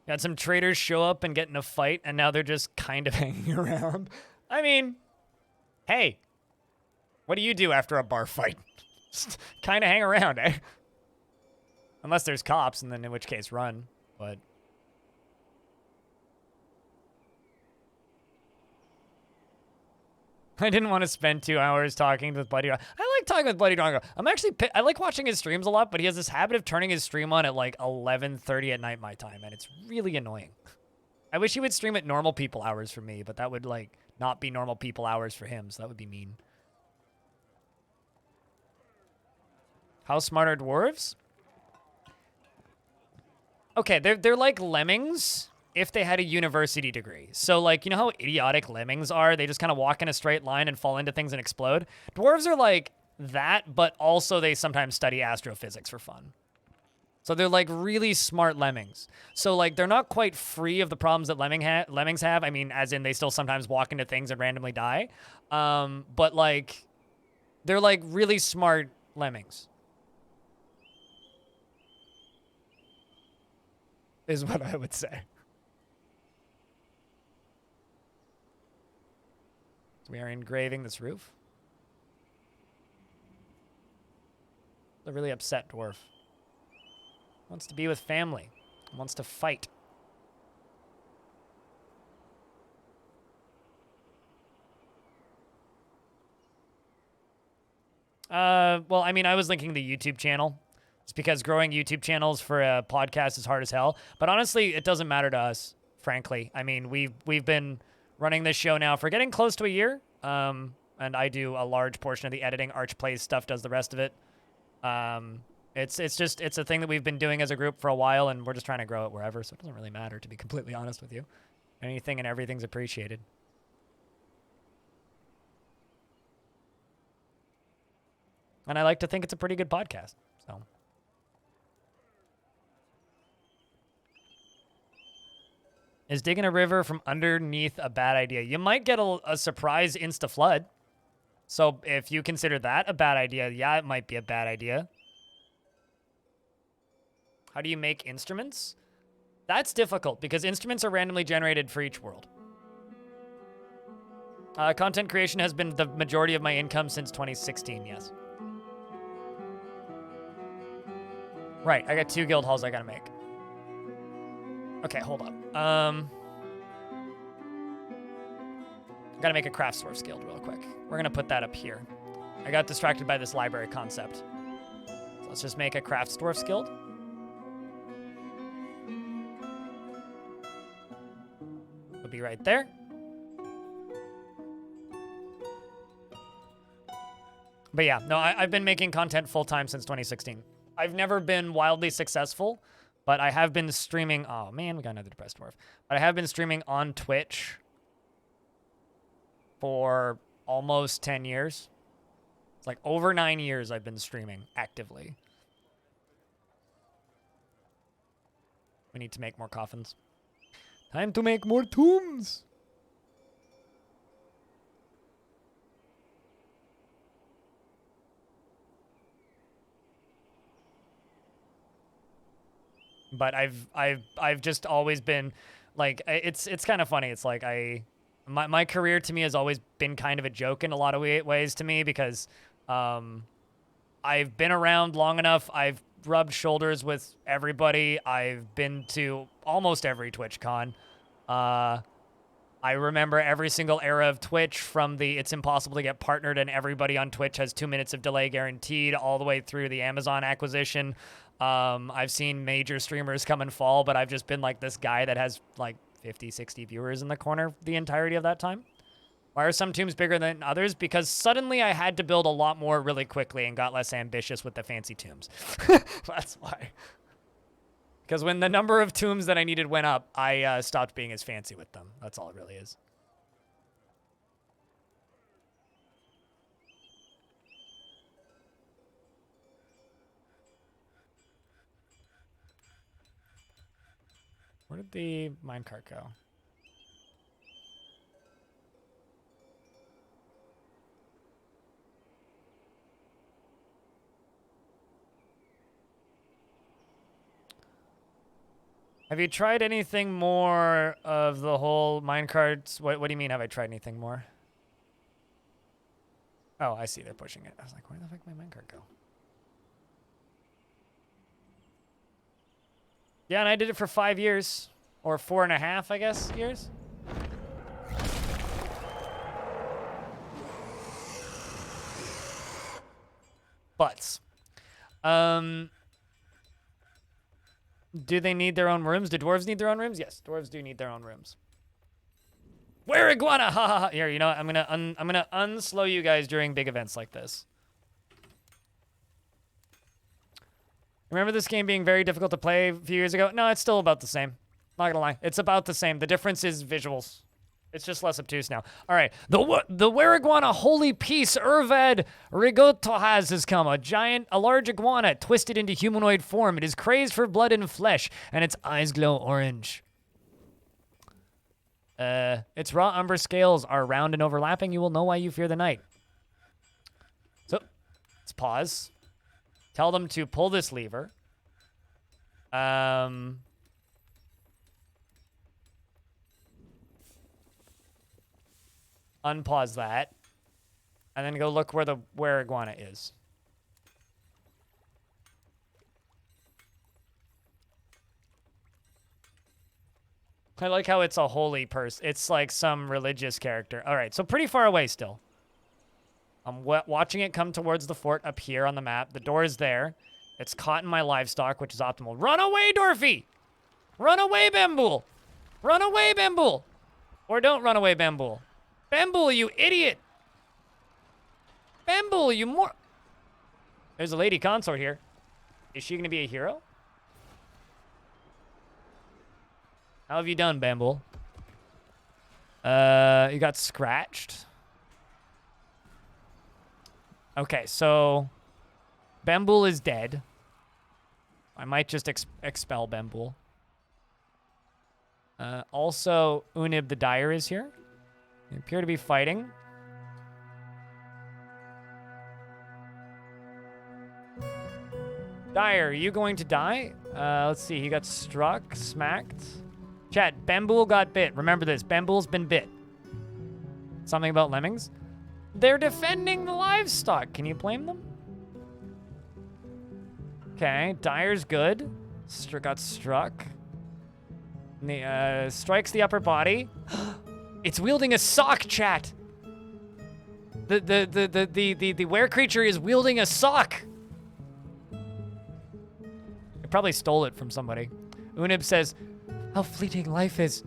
Got some traders show up and get in a fight, and now they're just kind of hanging around. I mean, hey, what do you do after a bar fight? Just kind of hang around, eh? Unless there's cops, and then in which case run, but... I didn't want to spend 2 hours talking with Bloody Drongo. I like talking with Bloody Drongo. I like watching his streams a lot, but he has this habit of turning his stream on at like 11:30 at night my time, and it's really annoying. I wish he would stream at normal people hours for me, but that would like not be normal people hours for him, so that would be mean. How smart are dwarves? Okay, they're like lemmings if they had a university degree. So, like, you know how idiotic lemmings are? They just kind of walk in a straight line and fall into things and explode. Dwarves are like that, but also they sometimes study astrophysics for fun. So they're like really smart lemmings. So, like, they're not quite free of the problems that lemmings have. I mean, as in they still sometimes walk into things and randomly die. But, like, they're like really smart lemmings. Is what I would say. So we are engraving this roof. A really upset dwarf. Wants to be with family. Wants to fight. Well, I mean, I was linking the YouTube channel. It's because growing YouTube channels for a podcast is hard as hell. But honestly, it doesn't matter to us, frankly. I mean, we've been running this show now for getting close to a year. And I do a large portion of the editing. Arch plays stuff, does the rest of it. It's a thing that we've been doing as a group for a while, and we're just trying to grow it wherever, so it doesn't really matter, to be completely honest with you. Anything and everything's appreciated. And I like to think it's a pretty good podcast, so. Is digging a river from underneath a bad idea? You might get a surprise insta-flood. So if you consider that a bad idea, yeah, it might be a bad idea. How do you make instruments? That's difficult because instruments are randomly generated for each world. Content creation has been the majority of my income since 2016, yes. Right, I got 2 guild halls I gotta make. Okay, hold up. Gotta make a craft source guild real quick. We're gonna put that up here. I got distracted by this library concept. So let's just make a craft dwarf guild. It'll be right there. But yeah, no, I've been making content full-time since 2016. I've never been wildly successful, but I have been streaming. Oh man, we got another depressed dwarf. But I have been streaming on Twitch for almost 10 years. It's like over 9 years I've been streaming actively. We need to make more coffins. Time to make more tombs. But I've just always been like, it's kind of funny. It's like my career to me has always been kind of a joke in a lot of ways to me because I've been around long enough. I've rubbed shoulders with everybody. I've been to almost every TwitchCon. I remember every single era of Twitch, from the it's impossible to get partnered and everybody on Twitch has 2 minutes of delay guaranteed, all the way through the Amazon acquisition. I've seen major streamers come and fall, but I've just been like this guy that has like 50, 60 viewers in the corner the entirety of that time. Why are some tombs bigger than others? Because suddenly I had to build a lot more really quickly and got less ambitious with the fancy tombs. That's why. Because when the number of tombs that I needed went up, I stopped being as fancy with them. That's all it really is. Where did the minecart go? Have you tried anything more of the whole minecarts? What do you mean, have I tried anything more? Oh, I see. They're pushing it. I was like, where the fuck did my minecart go? Yeah, and I did it for 5 years. Or 4.5, I guess, years. Butts. Do they need their own rooms? Do dwarves need their own rooms? Yes, dwarves do need their own rooms. Where iguana? Ha ha ha. Here, you know what? I'm gonna unslow you guys during big events like this. Remember this game being very difficult to play a few years ago? No, it's still about the same. Not gonna lie, it's about the same. The difference is visuals. It's just less obtuse now. All right, the Weriguana Holy Peace Urvad Rigotohaz has come. A large iguana twisted into humanoid form. It is crazed for blood and flesh, and its eyes glow orange. Its raw umber scales are round and overlapping. You will know why you fear the night. So, let's pause. Tell them to pull this lever. Unpause that. And then go look where the iguana is. I like how it's a holy person. It's like some religious character. All right, so pretty far away still. I'm watching it come towards the fort up here on the map. The door is there. It's caught in my livestock, which is optimal. Run away, Dorfy! Run away, Bambool! Run away, Bambool! Or don't run away, Bambool. Bambool, you idiot! Bambool, you more... There's a lady consort here. Is she gonna be a hero? How have you done, Bambool? You got scratched. Okay, so Bambool is dead. I might just expel Bambool. Also, Unib the Dyer is here. They appear to be fighting. Dyer, are you going to die? Let's see. He got struck, smacked. Chat, Bambool got bit. Remember this. Bambool's been bit. Something about lemmings? They're defending the livestock. Can you blame them? Okay, Dyer's good. Got struck. And the, strikes the upper body. It's wielding a sock, chat. The were creature is wielding a sock. I probably stole it from somebody. Unib says, how fleeting life is.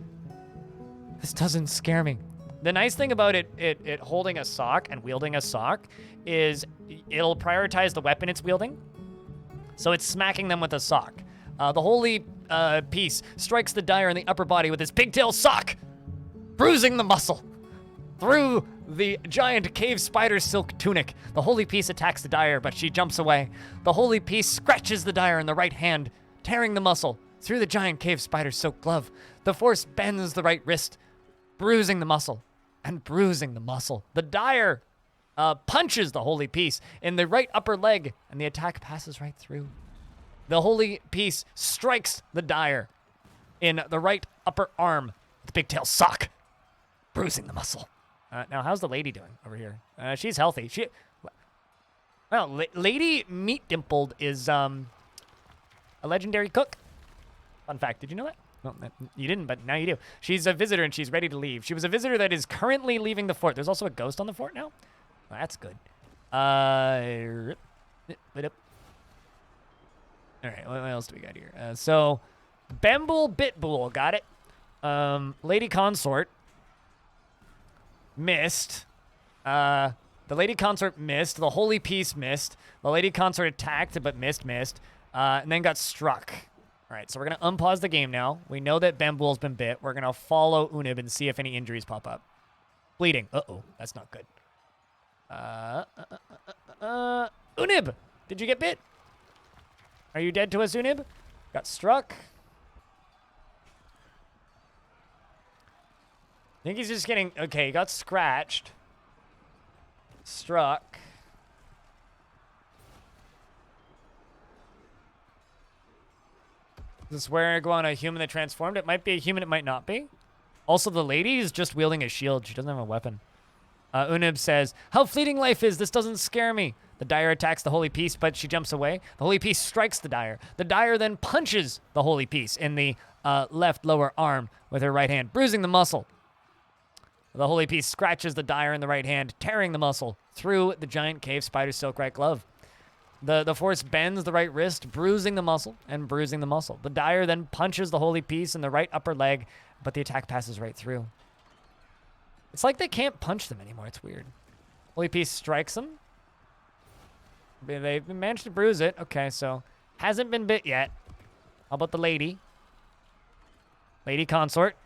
This doesn't scare me. The nice thing about it holding a sock and wielding a sock is it'll prioritize the weapon it's wielding. So it's smacking them with a sock. The holy piece strikes the Dyer in the upper body with his pigtail sock, bruising the muscle. Through the giant cave spider silk tunic, the holy piece attacks the Dyer, but she jumps away. The holy piece scratches the Dyer in the right hand, tearing the muscle. Through the giant cave spider silk glove, the force bends the right wrist, bruising the muscle and bruising the muscle. The Dyer punches the holy piece in the right upper leg, and the attack passes right through. The holy piece strikes the Dyer in the right upper arm with the pigtail sock, bruising the muscle. Now, how's the lady doing over here? She's healthy. Well, Lady Meat Dimpled is a legendary cook. Fun fact, did you know that? No, you didn't, but now you do. She's a visitor, and she's ready to leave. She was a visitor that is currently leaving the fort. There's also a ghost on the fort now? Well, that's good. All right, what else do we got here? So, Bambool Bitbool, got it. Lady Consort missed. The Lady Consort missed. The Holy Piece missed. The Lady Consort attacked, but missed. And then got struck. All right, so we're going to unpause the game now. We know that Bambool's been bit. We're going to follow Unib and see if any injuries pop up. Bleeding. Uh-oh, that's not good. Unib, did you get bit? Are you dead to us, Unib? Got struck. I think he's just getting... Okay, he got scratched. Struck. Is this where iguana a human that transformed? It might be a human, it might not be. Also, the lady is just wielding a shield. She doesn't have a weapon. Unib says, how fleeting life is. This doesn't scare me. The Dyer attacks the holy piece, but she jumps away. The holy piece strikes the Dyer. The Dyer then punches the holy piece in the left lower arm with her right hand, bruising the muscle. The holy piece scratches the Dyer in the right hand, tearing the muscle through the giant cave spider silk right glove. The force bends the right wrist, bruising the muscle and bruising the muscle. The Dyer then punches the holy piece in the right upper leg, but the attack passes right through. It's like they can't punch them anymore. It's weird. Holy piece strikes them. They managed to bruise it. Okay, so hasn't been bit yet. How about the lady? Lady Consort.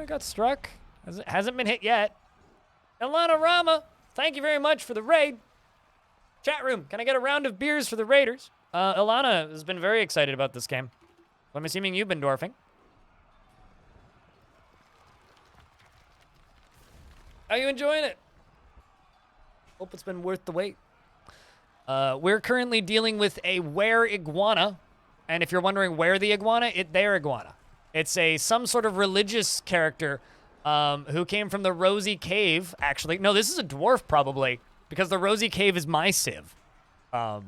Got struck. Hasn't been hit yet. Ilana Rama, thank you very much for the raid. Chat room, can I get a round of beers for the raiders? Ilana has been very excited about this game. I'm assuming you've been dwarfing. Are you enjoying it? Hope it's been worth the wait. We're currently dealing with a were iguana. And if you're wondering where the iguana, their iguana. It's some sort of religious character who came from the Rosy Cave, actually. No, this is a dwarf, probably, because the Rosy Cave is my civ. So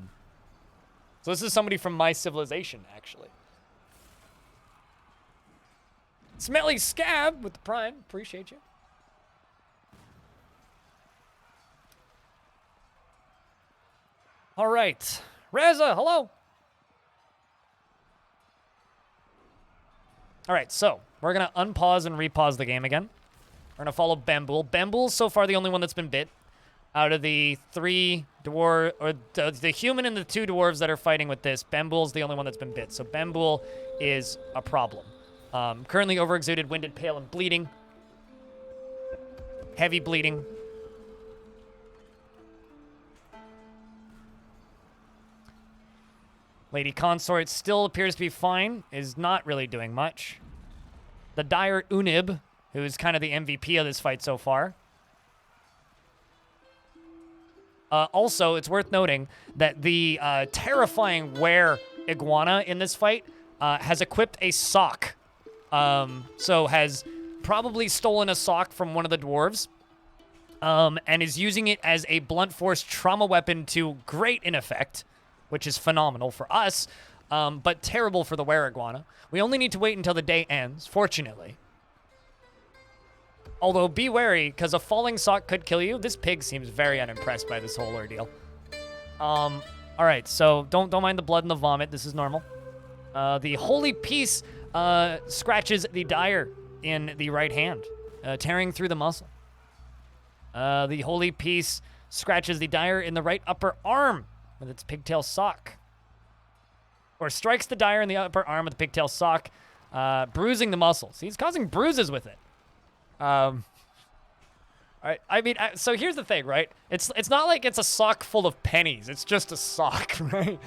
this is somebody from my civilization, actually. Smelly Scab with the prime. Appreciate you. All right. Reza, hello. All right, so we're going to unpause and repause the game again. We're gonna follow Bambool. Bambool's so far the only one that's been bit out of the 3 dwarf, or the human and the 2 dwarves that are fighting with this. Bambool's the only one that's been bit, so Bambool is a problem. Currently overexuded, winded, pale, and bleeding. Heavy bleeding. Lady Consort still appears to be fine, is not really doing much. The Dire Unib, who is kind of the MVP of this fight so far. Also, it's worth noting that the terrifying were iguana in this fight has equipped a sock. So has probably stolen a sock from one of the dwarves and is using it as a blunt force trauma weapon to great in effect, which is phenomenal for us, but terrible for the were iguana. We only need to wait until the day ends, fortunately. Although, be wary, because a falling sock could kill you. This pig seems very unimpressed by this whole ordeal. All right, so don't mind the blood and the vomit. This is normal. The Holy Peace scratches the Dire in the right hand, tearing through the muscle. The Holy Peace scratches the Dire in the right upper arm with its pigtail sock. Or strikes the Dire in the upper arm with the pigtail sock, bruising the muscle. See, he's causing bruises with it. I mean, so here's the thing, right? It's not like it's a sock full of pennies. It's just a sock, right?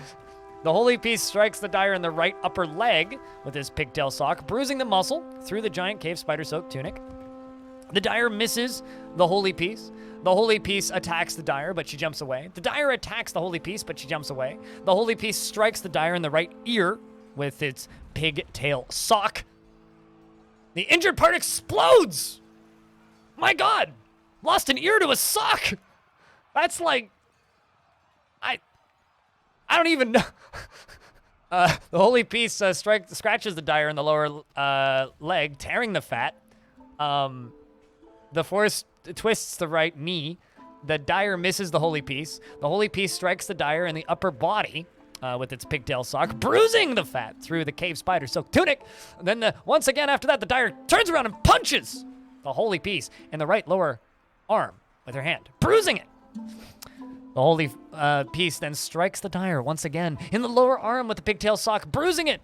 The Holy Piece strikes the Dire in the right upper leg with his pigtail sock, bruising the muscle through the giant cave spider-soaked tunic. The Dire misses the Holy Piece. The Holy Piece attacks the Dire, but she jumps away. The Dire attacks the Holy Piece, but she jumps away. The Holy Piece strikes the Dire in the right ear with its pigtail sock. The injured part explodes! My God! Lost an ear to a sock! That's like... I don't even know. The Holy Piece scratches the Dire in the lower leg, tearing the fat. The Force twists the right knee. The Dire misses the Holy Piece. The Holy Piece strikes the Dire in the upper body with its pigtail sock, bruising the fat through the cave spider-soaked tunic. And then, once again after that, the Dire turns around and punches the Holy Piece in the right lower arm with her hand, bruising it. The Holy Piece then strikes the Dire once again in the lower arm with the pigtail sock, bruising it.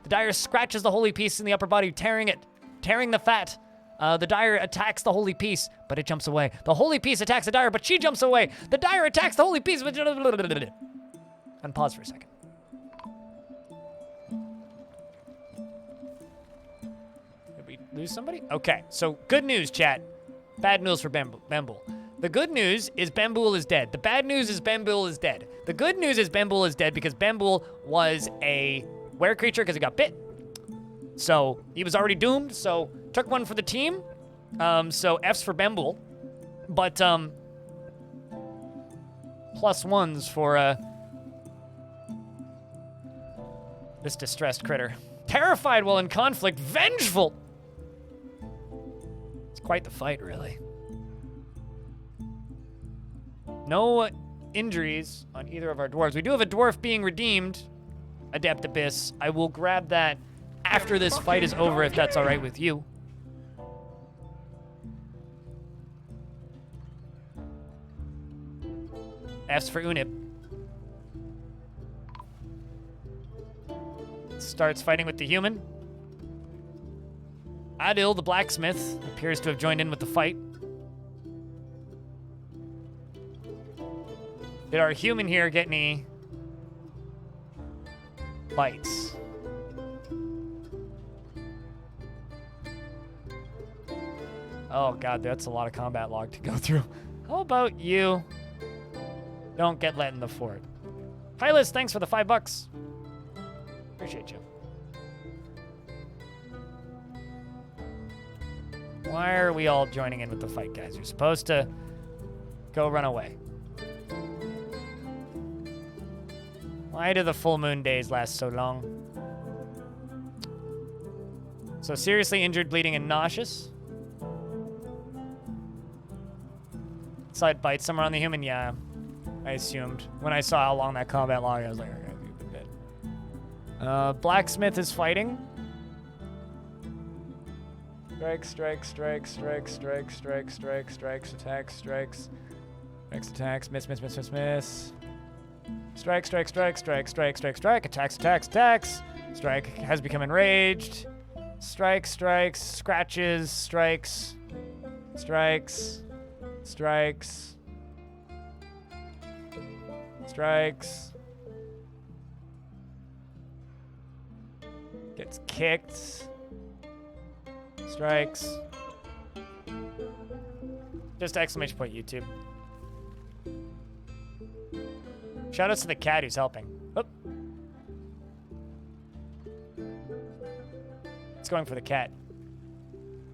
The Dire scratches the Holy Piece in the upper body, tearing the fat. The Dire attacks the Holy Piece, but it jumps away. The Holy Piece attacks the Dire, but she jumps away. The Dire attacks the Holy Piece. And pause for a second. Did we lose somebody? Okay, so good news, chat. Bad news for Bambool. The good news is Bambool is dead. The bad news is Bambool is dead. The good news is Bambool is dead because Bambool was a were creature because he got bit. So he was already doomed, so took one for the team. So F's for Bambool. But plus ones for this distressed critter. Terrified while in conflict, vengeful. It's quite the fight, really. No injuries on either of our dwarves. We do have a dwarf being redeemed, Adept Abyss. I will grab that after this fight is over, if that's all right with you. F's for Unib. Starts fighting with the human. Adil, the blacksmith, appears to have joined in with the fight. Did our human here get any bites? Oh God, that's a lot of combat log to go through. How about you? Don't get let in the fort. Hylas, thanks for the $5. Appreciate you. Why are we all joining in with the fight, guys? You're supposed to go run away. Why do the full moon days last so long? So seriously injured, bleeding, and nauseous. Side bite somewhere on the human, yeah. I assumed. When I saw how long that combat log, I was like, okay, you've been dead. Blacksmith is fighting. Strikes, strikes, strikes, strikes, strikes, strikes, strikes, attacks, strikes. Strikes, attacks, miss, miss, miss, miss, miss. Strike, strike, strike, strike, strike, strike, strike, attacks, attacks, attacks. Strike has become enraged. Strikes, strikes, scratches, strikes, strikes, strikes, strikes. Gets kicked. Strikes. Just exclamation point YouTube. Shoutouts to the cat who's helping. Oop. It's going for the cat.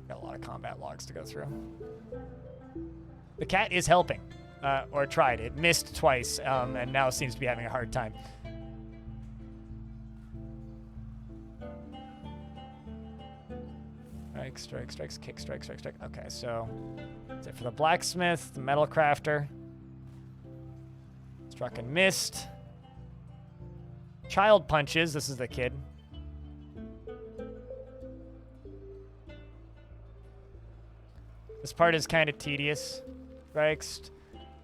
Got a lot of combat logs to go through. The cat is helping. Or tried. It missed twice, and now seems to be having a hard time. Strike, strike, strikes, kick, strike, strike, strike. Okay, so that's it for the blacksmith, the metal crafter. Struck and missed. Child punches. This is the kid. This part is kind of tedious. Strikes,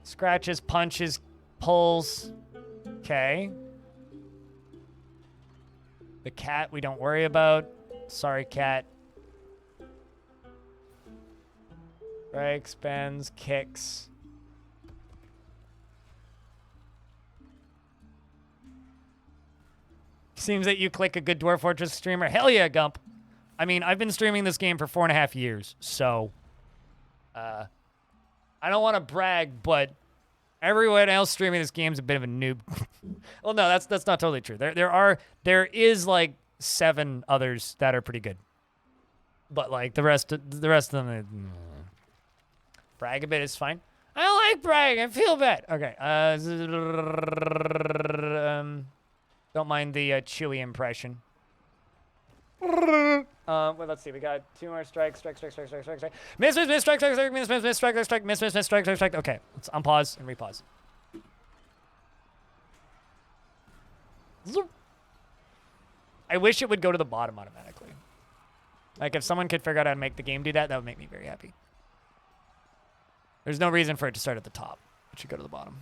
scratches, punches, pulls. Okay. The cat we don't worry about. Sorry, cat. Strikes, bends, kicks. Seems that you click a good Dwarf Fortress streamer. Hell yeah, Gump. I mean, I've been streaming this game for 4.5 years, so I don't want to brag, but everyone else streaming this game is a bit of a noob. Well, no, that's not totally true. There is like 7 others that are pretty good, but like the rest of them, brag a bit is fine. I don't like bragging. I feel bad. Okay. Don't mind the Chewy impression. Well, let's see. We got 2 more strikes. Strike, strike, strike, strike, strike, strike. Miss, miss, miss, strike, strike, strike, miss, miss, miss, strike, strike, strike, miss, miss, miss, strike, strike, strike. Okay, let's unpause and repause. Zoop. I wish it would go to the bottom automatically. Like, if someone could figure out how to make the game do that, that would make me very happy. There's no reason for it to start at the top. It should go to the bottom.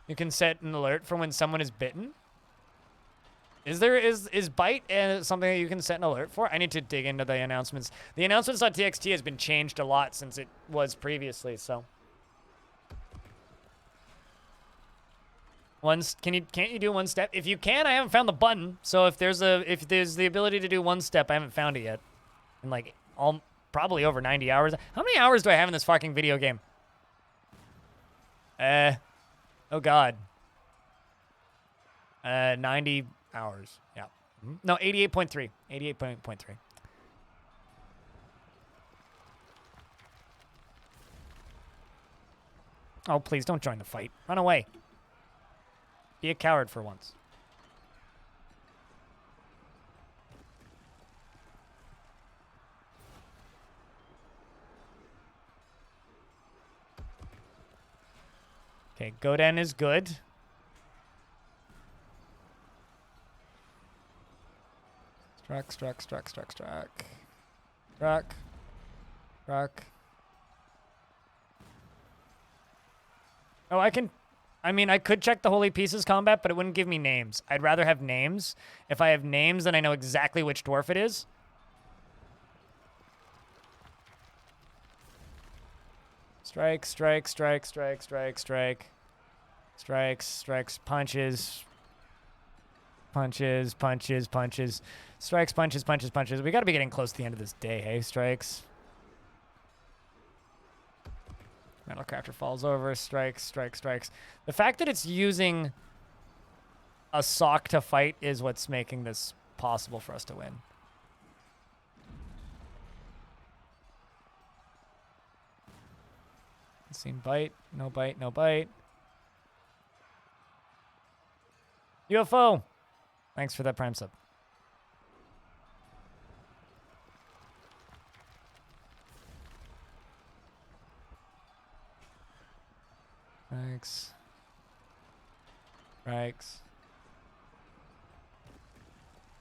You can set an alert for when someone is bitten. Is bite something that you can set an alert for? I need to dig into the announcements. The announcements.txt has been changed a lot since it was previously, so. Can't you do one step? If you can, I haven't found the button. So if there's the ability to do one step, I haven't found it yet. In like probably over 90 hours. How many hours do I have in this fucking video game? Oh god. 90 hours. Yeah. No, 88.3. 88.3. Oh, please don't join the fight. Run away. Be a coward for once. Okay, Goden is good. Struck. Oh, I mean, I could check the Holy Pieces combat, but it wouldn't give me names. I'd rather have names. If I have names, then I know exactly which dwarf it is. Strike. Strikes, punches. Strikes, punches. We gotta be getting close to the end of this day, hey? Strikes. Metal crafter falls over. Strikes. The fact that it's using a sock to fight is what's making this possible for us to win. Seen bite. No bite. UFO! Thanks for that prime sub. Strikes. Strikes.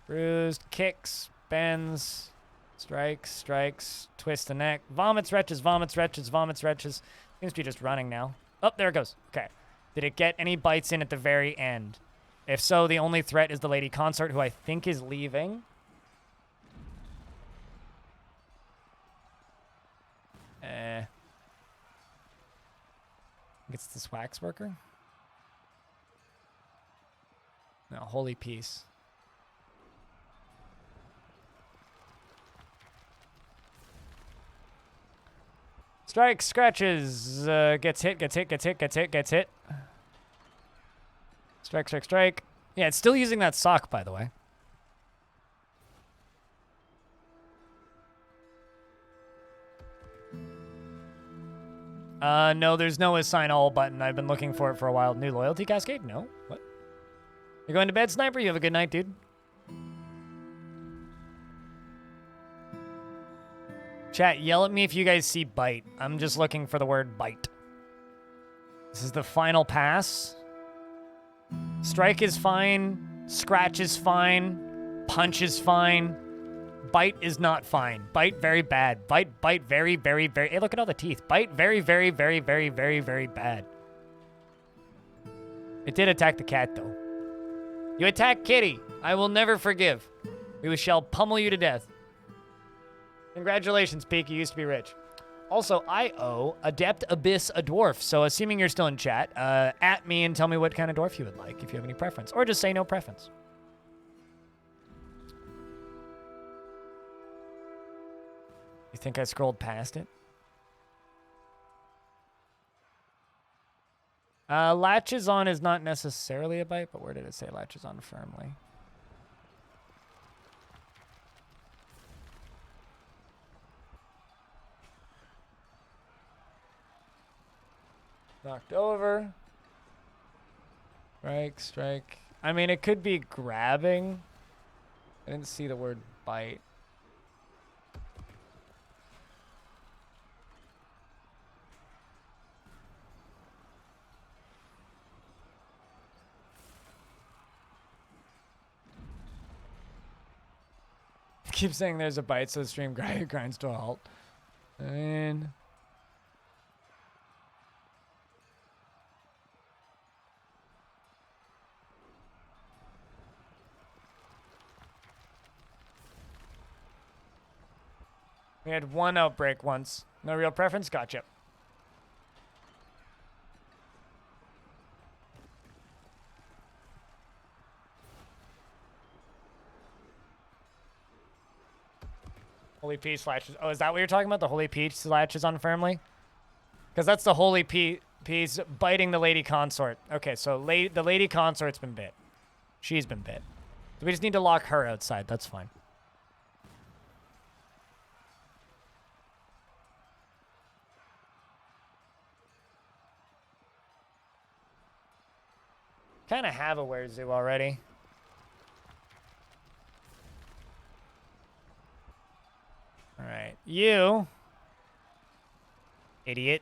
Bruised. Kicks. Bends. Strikes. Strikes. Twist the neck. Vomits, wretches, vomits, wretches, vomits, wretches. Seems to be just running now. Oh, there it goes. Okay. Did it get any bites in at the very end? If so, the only threat is the lady consort, who I think is leaving. I think it's this wax worker. No, holy peace. Strike, scratches, gets hit, gets hit, gets hit, gets hit, gets hit. Strike, strike, strike. Yeah, it's still using that sock, by the way. No, there's no assign all button. I've been looking for it for a while. New loyalty cascade? No. What? You're going to bed, Sniper? You have a good night, dude. Chat, yell at me if you guys see bite. I'm just looking for the word bite. This is the final pass. Strike is fine. Scratch is fine. Punch is fine. Bite is not fine. Bite, very bad. Bite, very, very, very... Hey, look at all the teeth. Bite, very, very, very, very, very, very bad. It did attack the cat, though. You attack Kitty. I will never forgive. We shall pummel you to death. Congratulations, Peak. You used to be rich. Also, I owe Adept Abyss a dwarf, so assuming you're still in chat, at me and tell me what kind of dwarf you would like, if you have any preference. Or just say no preference. You think I scrolled past it? Latches on is not necessarily a bite, but where did it say latches on firmly? Knocked over. Strike, strike. I mean, it could be grabbing. I didn't see the word bite. Keep saying there's a bite, so the stream grinds to a halt. And we had one outbreak once. No real preference? Gotcha. Holy Peach latches. Oh, is that what you're talking about? The Holy Peach latches on firmly? Because that's the Holy Peach biting the Lady Consort. Okay, so the Lady Consort's been bit. She's been bit. So we just need to lock her outside. That's fine. Kind of have a Werezoo already. All right, you idiot.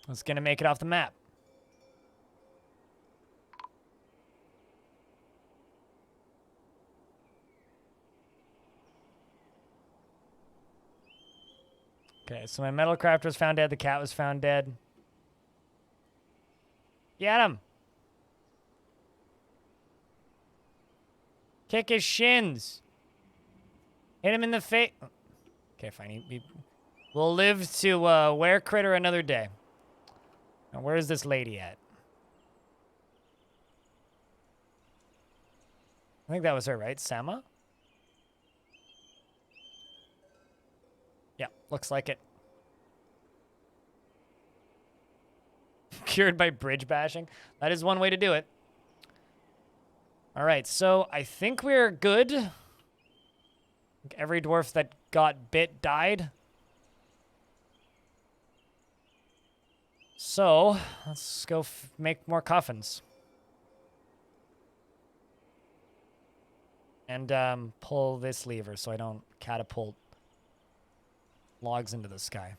It's gonna make it off the map. Okay, so my metal crafter was found dead. The cat was found dead. Get him. Kick his shins. Hit him in the face. Okay, fine. We'll live to wear critter another day. Now, where is this lady at? I think that was her, right? Sama? Yeah, looks like it. Cured by bridge bashing. That is one way to do it. All right, so I think we're good. I think every dwarf that got bit died. So let's go make more coffins. And pull this lever so I don't catapult logs into the sky.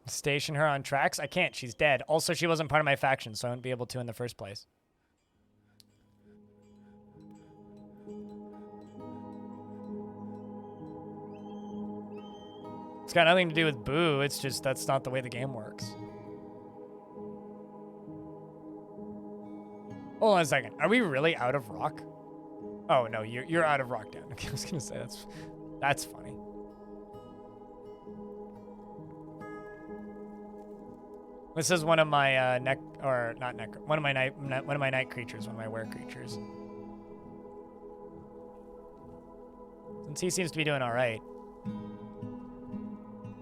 Station her on tracks? I can't. She's dead. Also, she wasn't part of my faction, so I wouldn't be able to in the first place. It's got nothing to do with Boo. It's just that's not the way the game works. Hold on a second. Are we really out of rock? Oh no, you're out of rock down. Okay, I was gonna say that's funny. This is one of my one of my night creatures, one of my were creatures. Since he seems to be doing all right,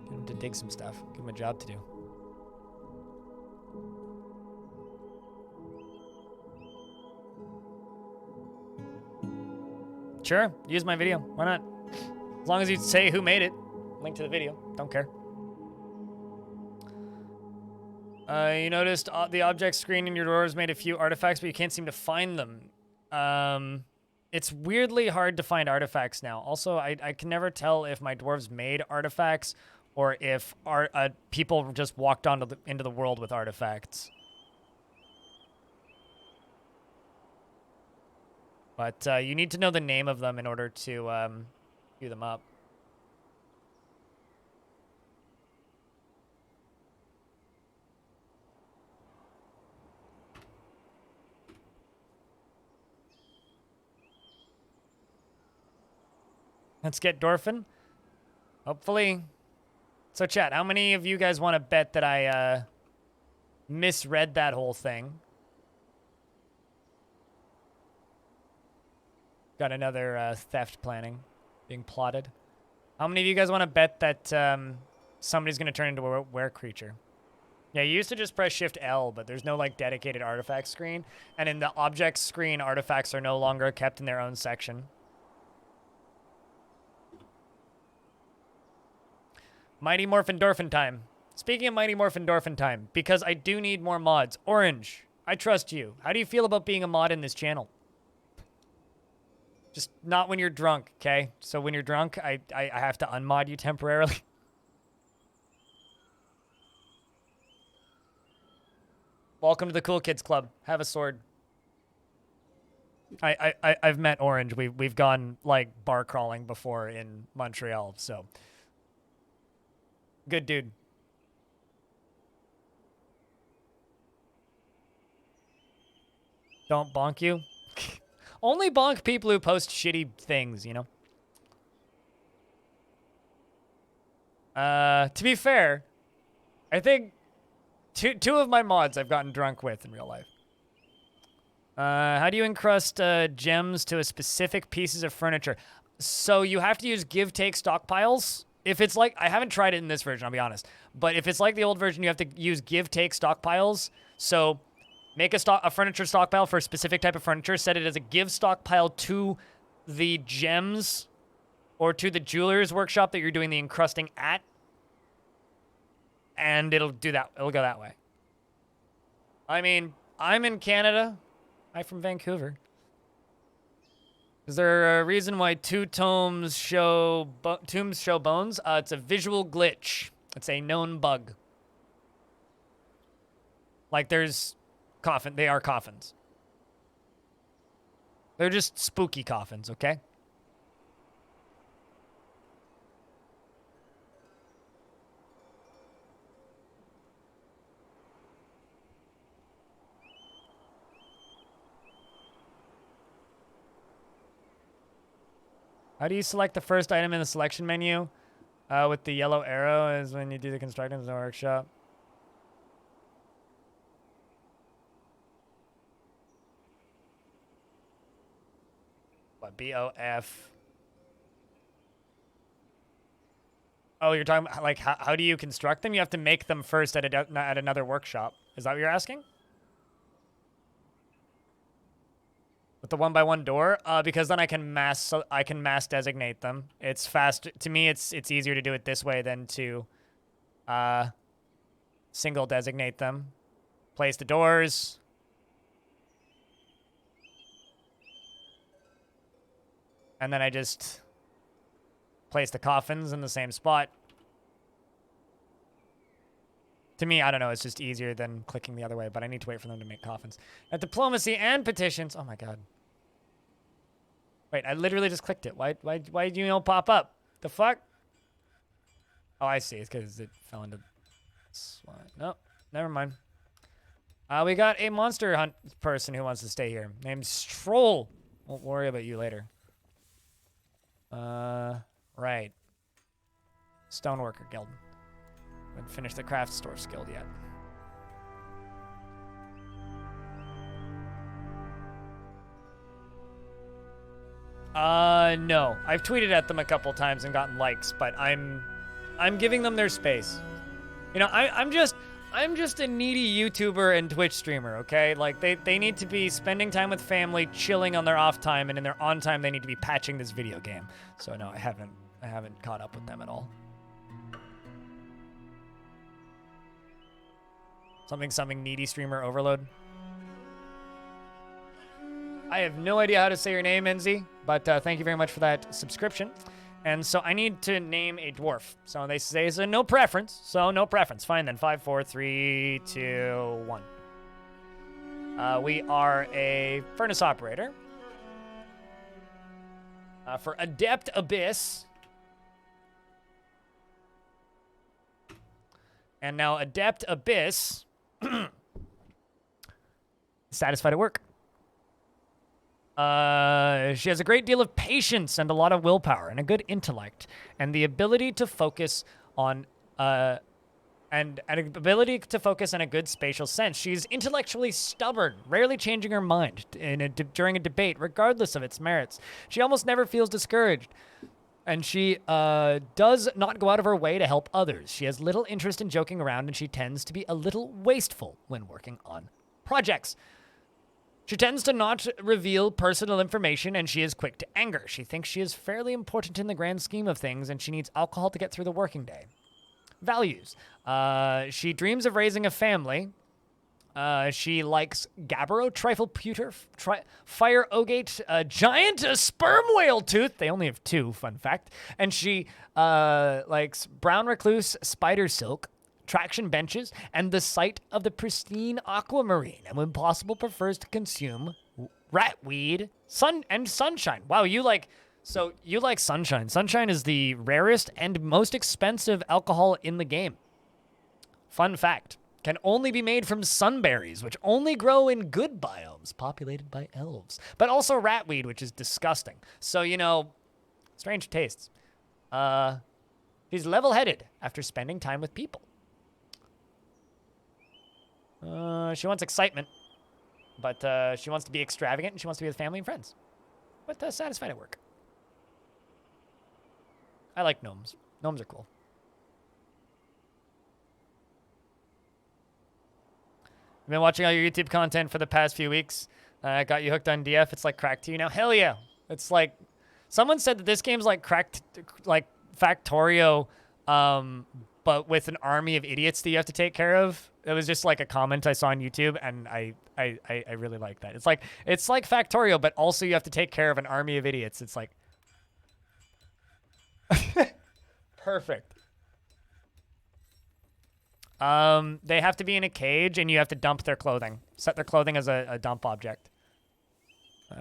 get him to dig some stuff. Give him a job to do. Sure, use my video. Why not? As long as you say who made it. Link to the video. Don't care. You noticed the object screen in your drawers made a few artifacts, but you can't seem to find them. It's weirdly hard to find artifacts now. Also, I can never tell if my dwarves made artifacts or if people just walked into the world with artifacts. But you need to know the name of them in order to queue them up. Let's get Dorfin. Hopefully. So chat, how many of you guys want to bet that I misread that whole thing? Got another theft planning being plotted. How many of you guys want to bet that somebody's going to turn into a were creature? Yeah, you used to just press Shift L, but there's no like dedicated artifact screen. And in the object screen, artifacts are no longer kept in their own section. Mighty Morphin Dorfin time. Speaking of Mighty Morphin Dorfin time, because I do need more mods. Orange, I trust you. How do you feel about being a mod in this channel? Just not when you're drunk, okay? So when you're drunk, I have to unmod you temporarily. Welcome to the Cool Kids Club. Have a sword. I've met Orange. We've gone like bar crawling before in Montreal, so good dude. Don't bonk you. Only bonk people who post shitty things, you know? To be fair, I think two of my mods I've gotten drunk with in real life. How do you encrust gems to a specific pieces of furniture? So you have to use give-take stockpiles. If it's like, I haven't tried it in this version, I'll be honest. But if it's like the old version, you have to use give-take stockpiles. So make a furniture stockpile for a specific type of furniture. Set it as a give stockpile to the gems or to the jeweler's workshop that you're doing the encrusting at. And it'll do that. It'll go that way. I mean, I'm in Canada. I'm from Vancouver. Is there a reason why tombs show bones? It's a visual glitch. It's a known bug. Like there's they are coffins. They're just spooky coffins, okay? How do you select the first item in the selection menu? With the yellow arrow is when you do the constructing in the workshop. What, BOF? Oh, you're talking about, like, how do you construct them? You have to make them first at another workshop. Is that what you're asking? With the 1x1 door? Because then I can mass designate them. It's fast. To me, it's easier to do it this way than to single designate them. Place the doors. And then I just place the coffins in the same spot. To me, I don't know, it's just easier than clicking the other way, but I need to wait for them to make coffins. At diplomacy and petitions. Oh my god. Wait, I literally just clicked it. Why did you pop up? The fuck? Oh, I see. It's because it fell into... No, never mind. We got a monster hunt person who wants to stay here. Named Stroll. Won't worry about you later. Right. Stoneworker Guild. Haven't finished the craft store guild yet. No. I've tweeted at them a couple times and gotten likes, but I'm giving them their space. You know, I'm just a needy YouTuber and Twitch streamer, okay? Like they need to be spending time with family, chilling on their off time, and in their on time they need to be patching this video game. So no, I haven't caught up with them at all. Something needy streamer overload. I have no idea how to say your name, NZ, but thank you very much for that subscription. And so I need to name a dwarf. So they say so no preference. So no preference. Fine then. 5, 4, 3, 2, 1. We are a furnace operator. For Adept Abyss. And now Adept Abyss satisfied at work. She has a great deal of patience and a lot of willpower and a good intellect and the ability to focus on and ability to focus on a good spatial sense. She's intellectually stubborn, rarely changing her mind during a debate, regardless of its merits. She almost never feels discouraged. And she does not go out of her way to help others. She has little interest in joking around, and she tends to be a little wasteful when working on projects. She tends to not reveal personal information, and she is quick to anger. She thinks she is fairly important in the grand scheme of things, and she needs alcohol to get through the working day. Values. She dreams of raising a family. She likes Gabbro, Trifle Pewter, Fire Ogate, Giant Sperm Whale Tooth. They only have 2, fun fact. And she likes Brown Recluse, Spider Silk, Traction Benches, and the sight of the pristine aquamarine. And when possible, prefers to consume ratweed, sunshine. Wow, you like sunshine. Sunshine is the rarest and most expensive alcohol in the game. Fun fact. Can only be made from sunberries, which only grow in good biomes populated by elves. But also ratweed, which is disgusting. So, strange tastes. She's level-headed after spending time with people. She wants excitement, but she wants to be extravagant, and she wants to be with family and friends. But satisfied at work. I like gnomes. Gnomes are cool. I've been watching all your YouTube content for the past few weeks. I got you hooked on DF. It's like crack to you now. Hell yeah. It's like, someone said that this game's like cracked, like Factorio, but with an army of idiots that you have to take care of. It was just like a comment I saw on YouTube, and I really like that. It's like Factorio, but also you have to take care of an army of idiots. It's like perfect. They have to be in a cage, and you have to dump their clothing. Set their clothing as a dump object.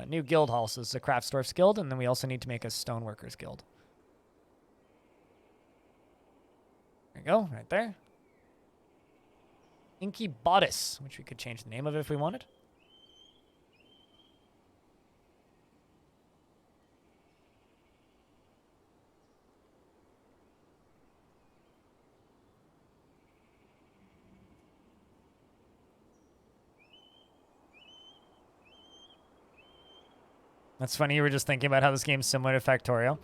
New guild hall, so this is a Craftsdwarf's guild, and then we also need to make a stoneworkers guild. There you go, right there. Inky Bodice, which we could change the name of if we wanted. That's funny. You were just thinking about how this game's similar to Factorio.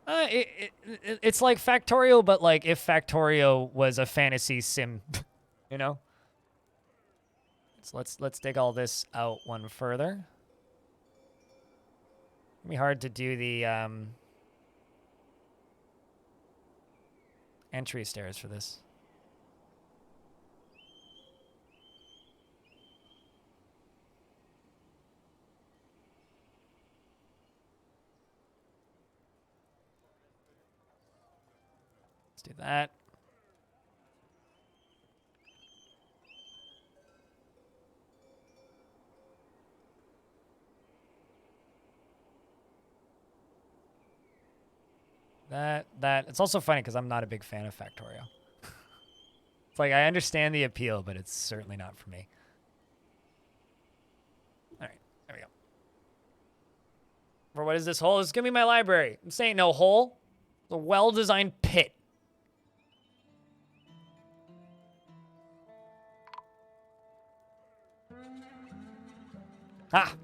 It's like Factorio, but like if Factorio was a fantasy sim, you know? So let's dig all this out one further. It'd be hard to do the entry stairs for this. Do that. It's also funny because I'm not a big fan of Factorio. It's like, I understand the appeal, but it's certainly not for me. All right, there we go. For what is this hole? This is going to be my library. I'm saying no hole. It's a well-designed pit. Ah.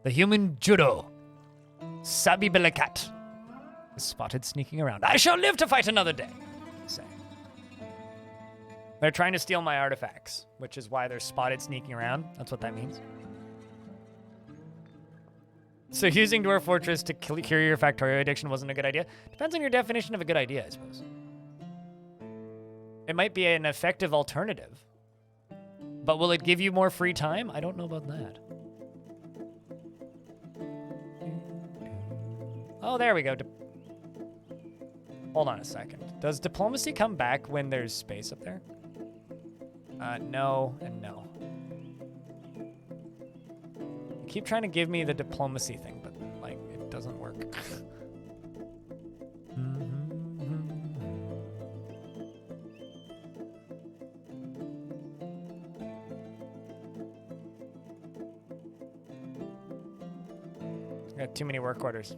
The human judo. Sabi Belakat. Is spotted sneaking around. I shall live to fight another day. Say. They're trying to steal my artifacts, which is why they're spotted sneaking around. That's what that means. So using Dwarf Fortress to cure your Factorio addiction wasn't a good idea? Depends on your definition of a good idea, I suppose. It might be an effective alternative. But will it give you more free time? I don't know about that. Oh, there we go. Hold on a second. Does diplomacy come back when there's space up there? No and no. You keep trying to give me the diplomacy thing, but, like, it doesn't work. I got too many work orders.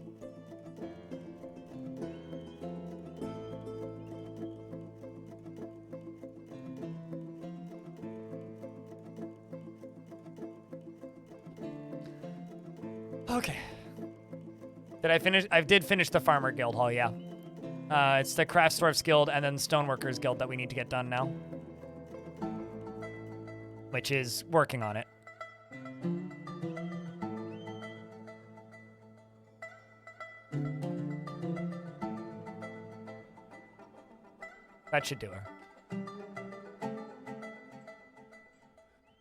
Okay. Did I finish? I did finish the Farmer Guild Hall, yeah. It's the Craftsdwarfs Guild and then Stoneworkers Guild that we need to get done now. Which is working on it. That should do her.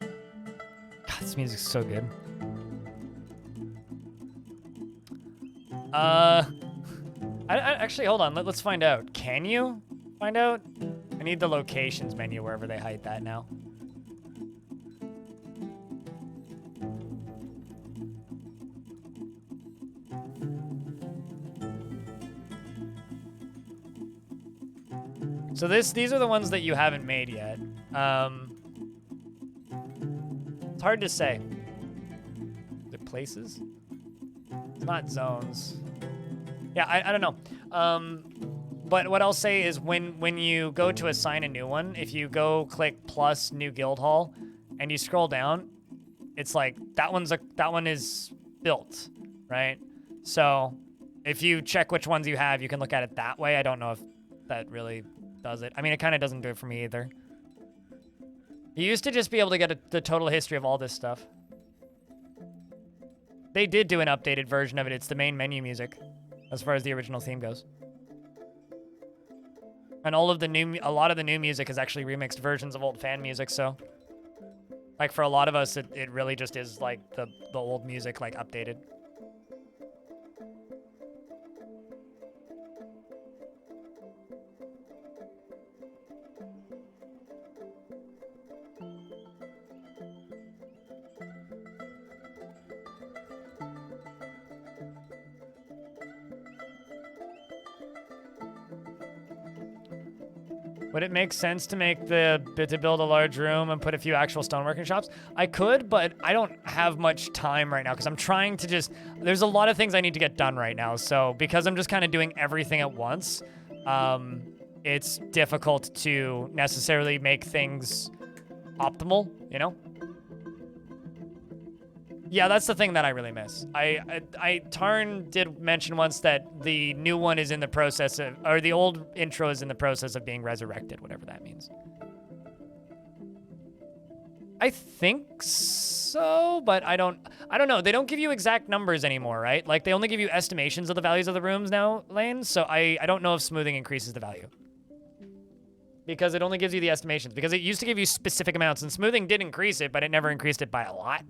God, this music's so good. Actually, hold on. Let's find out. Can you find out? I need the locations menu wherever they hide that now. So these are the ones that you haven't made yet. It's hard to say. The places? It's not zones. Yeah, I don't know. But what I'll say is when you go to assign a new one, if you go click plus new guild hall and you scroll down, it's like that one is built, right? So if you check which ones you have, you can look at it that way. I don't know if that really does it. I mean, it kind of doesn't do it for me either. You used to just be able to get the total history of all this stuff. They did do an updated version of it. It's the main menu music, as far as the original theme goes. And a lot of the new music is actually remixed versions of old fan music, so like for a lot of us, it really just is like the old music like updated. Would it make sense to build a large room and put a few actual stoneworking shops? I could, but I don't have much time right now because I'm trying to there's a lot of things I need to get done right now. So because I'm just kind of doing everything at once, it's difficult to necessarily make things optimal, you know? Yeah, that's the thing that I really miss. Tarn did mention once that the new one is in the process of, or the old intro is in the process of being resurrected, whatever that means. I think so, but I don't know. They don't give you exact numbers anymore, right? Like they only give you estimations of the values of the rooms now, Lane. So I don't know if smoothing increases the value. Because it only gives you the estimations. Because it used to give you specific amounts, and smoothing did increase it, but it never increased it by a lot.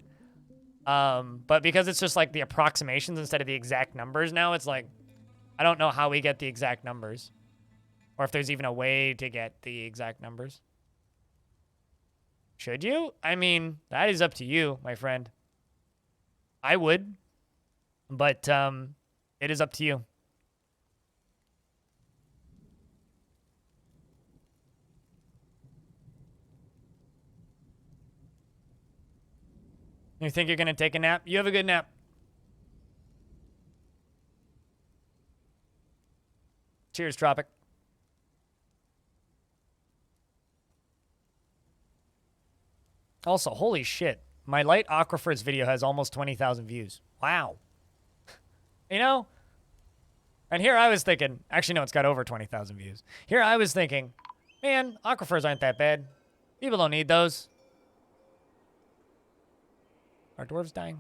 But because it's just like the approximations instead of the exact numbers now, it's like, I don't know how we get the exact numbers. Or if there's even a way to get the exact numbers. Should you? I mean, that is up to you, my friend. I would. But, it is up to you. You think you're gonna take a nap? You have a good nap. Cheers, Tropic. Also, holy shit. My Light Aquifers video has almost 20,000 views. Wow. You know? And here I was thinking, actually, no, it's got over 20,000 views. Here I was thinking, man, aquifers aren't that bad. People don't need those. Are dwarves dying?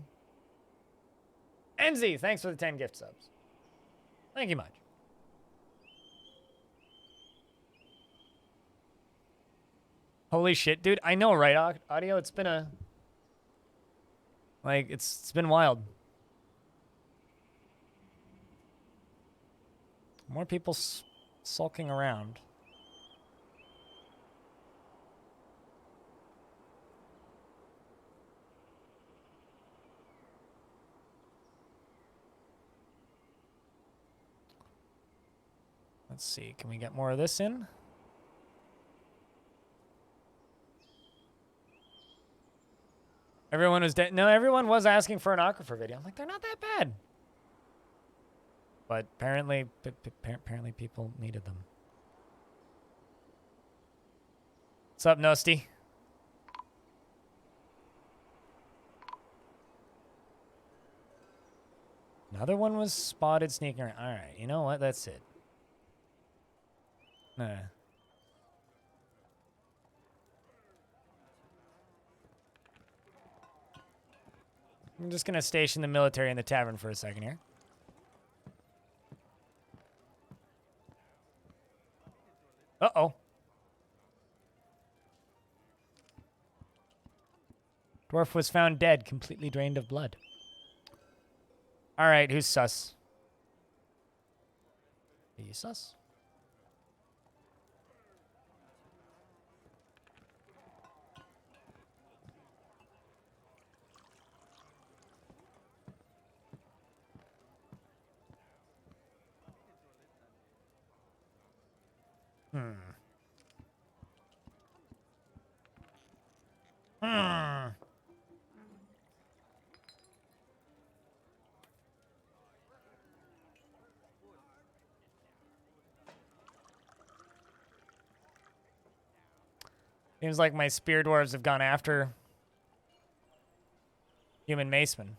Enzy, thanks for the 10 gift subs. Thank you much. Holy shit, dude. I know, right, Audio? It's been a... Like, it's been wild. More people sulking around. Let's see. Can we get more of this in? Everyone was dead. No, everyone was asking for an aquifer video. I'm like, they're not that bad. But apparently people needed them. What's up, Nosty? Another one was spotted sneaking around. All right, you know what? That's it. Nah. I'm just gonna station the military in the tavern for a second here. Uh-oh. Dwarf was found dead, completely drained of blood. All right, who's sus? Are you sus? Hmm. Seems like my spear dwarves have gone after human macemen.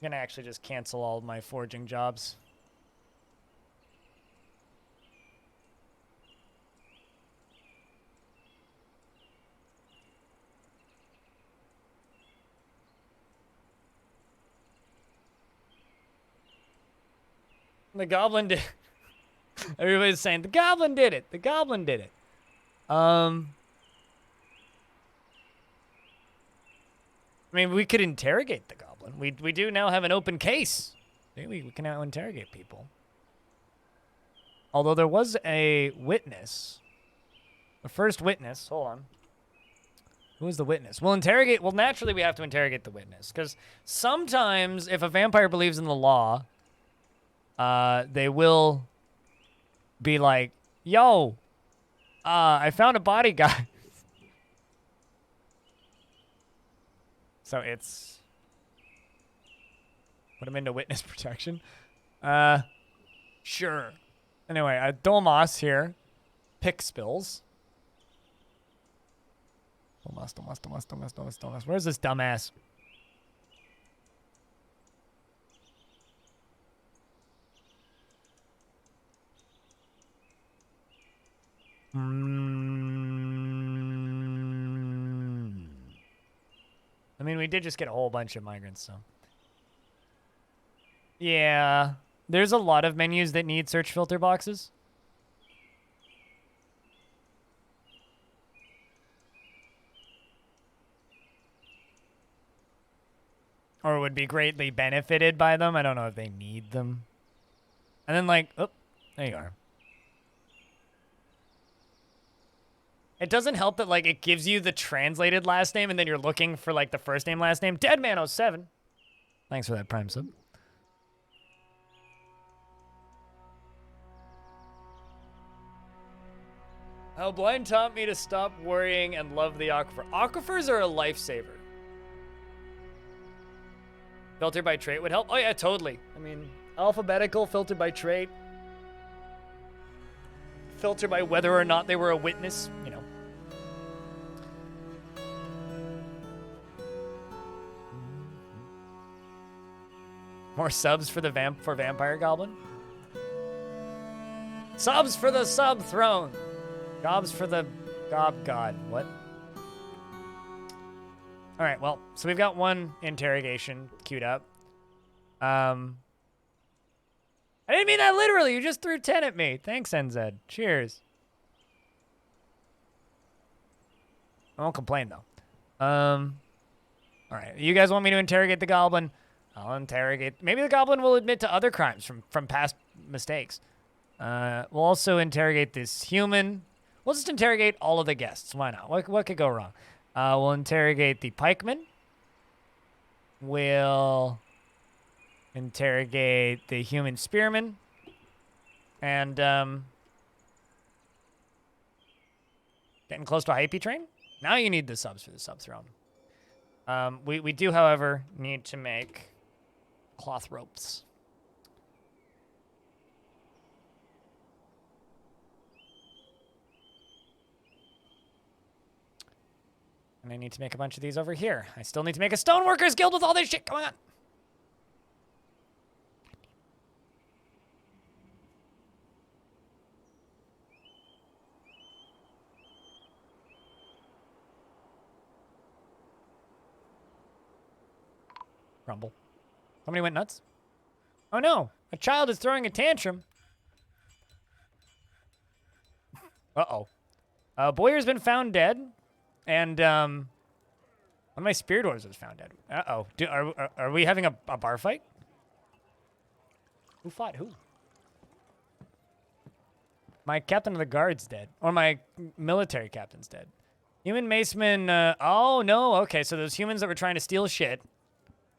I'm gonna actually just cancel all of my forging jobs. The goblin did. Everybody's saying the goblin did it. The goblin did it. I mean, we could interrogate the goblin. We do now have an open case. We can now interrogate people. Although there was a witness. The first witness. Hold on. Who is the witness? Well, naturally we have to interrogate the witness. Because sometimes if a vampire believes in the law, they will be like, yo, I found a body, guy. So it's... Put him into witness protection. Sure. Anyway, Domas here. Pick spills. Domas. Where's this dumbass? I mean, we did just get a whole bunch of migrants, so. Yeah. There's a lot of menus that need search filter boxes. Or would be greatly benefited by them. I don't know if they need them. And then, like, oh, there you are. It doesn't help that, like, it gives you the translated last name and then you're looking for, like, the first name, last name. Deadman07. Thanks for that Prime sub. How blind taught me to stop worrying and love the aquifer. Aquifers are a lifesaver. Filter by trait would help. Oh yeah, totally. I mean, alphabetical, filter by trait. Filter by whether or not they were a witness, you know. More subs for the Vampire Goblin. Subs for the Sub Throne. Jobs for the Gob God. What? All right, well, so we've got one interrogation queued up. I didn't mean that literally. You just threw 10 at me. Thanks, NZ. Cheers. I won't complain, though. All right, you guys want me to interrogate the Goblin? I'll interrogate. Maybe the Goblin will admit to other crimes from past mistakes. We'll also interrogate this human. We'll just interrogate all of the guests. Why not? What could go wrong? We'll interrogate the pikeman. We'll interrogate the human spearman. And, getting close to a hypey train? Now you need the subs for the sub throne. We do, however, need to make cloth ropes. And I need to make a bunch of these over here. I still need to make a stoneworkers guild with all this shit going on. Rumble. Somebody went nuts. Oh no, a child is throwing a tantrum. Uh-oh. Boyer's been found dead. And, one of my spear dwarves was found dead. Uh-oh. Are we having a bar fight? Who fought who? My captain of the guard's dead. Or my military captain's dead. Human maceman, oh no, okay, so those humans that were trying to steal shit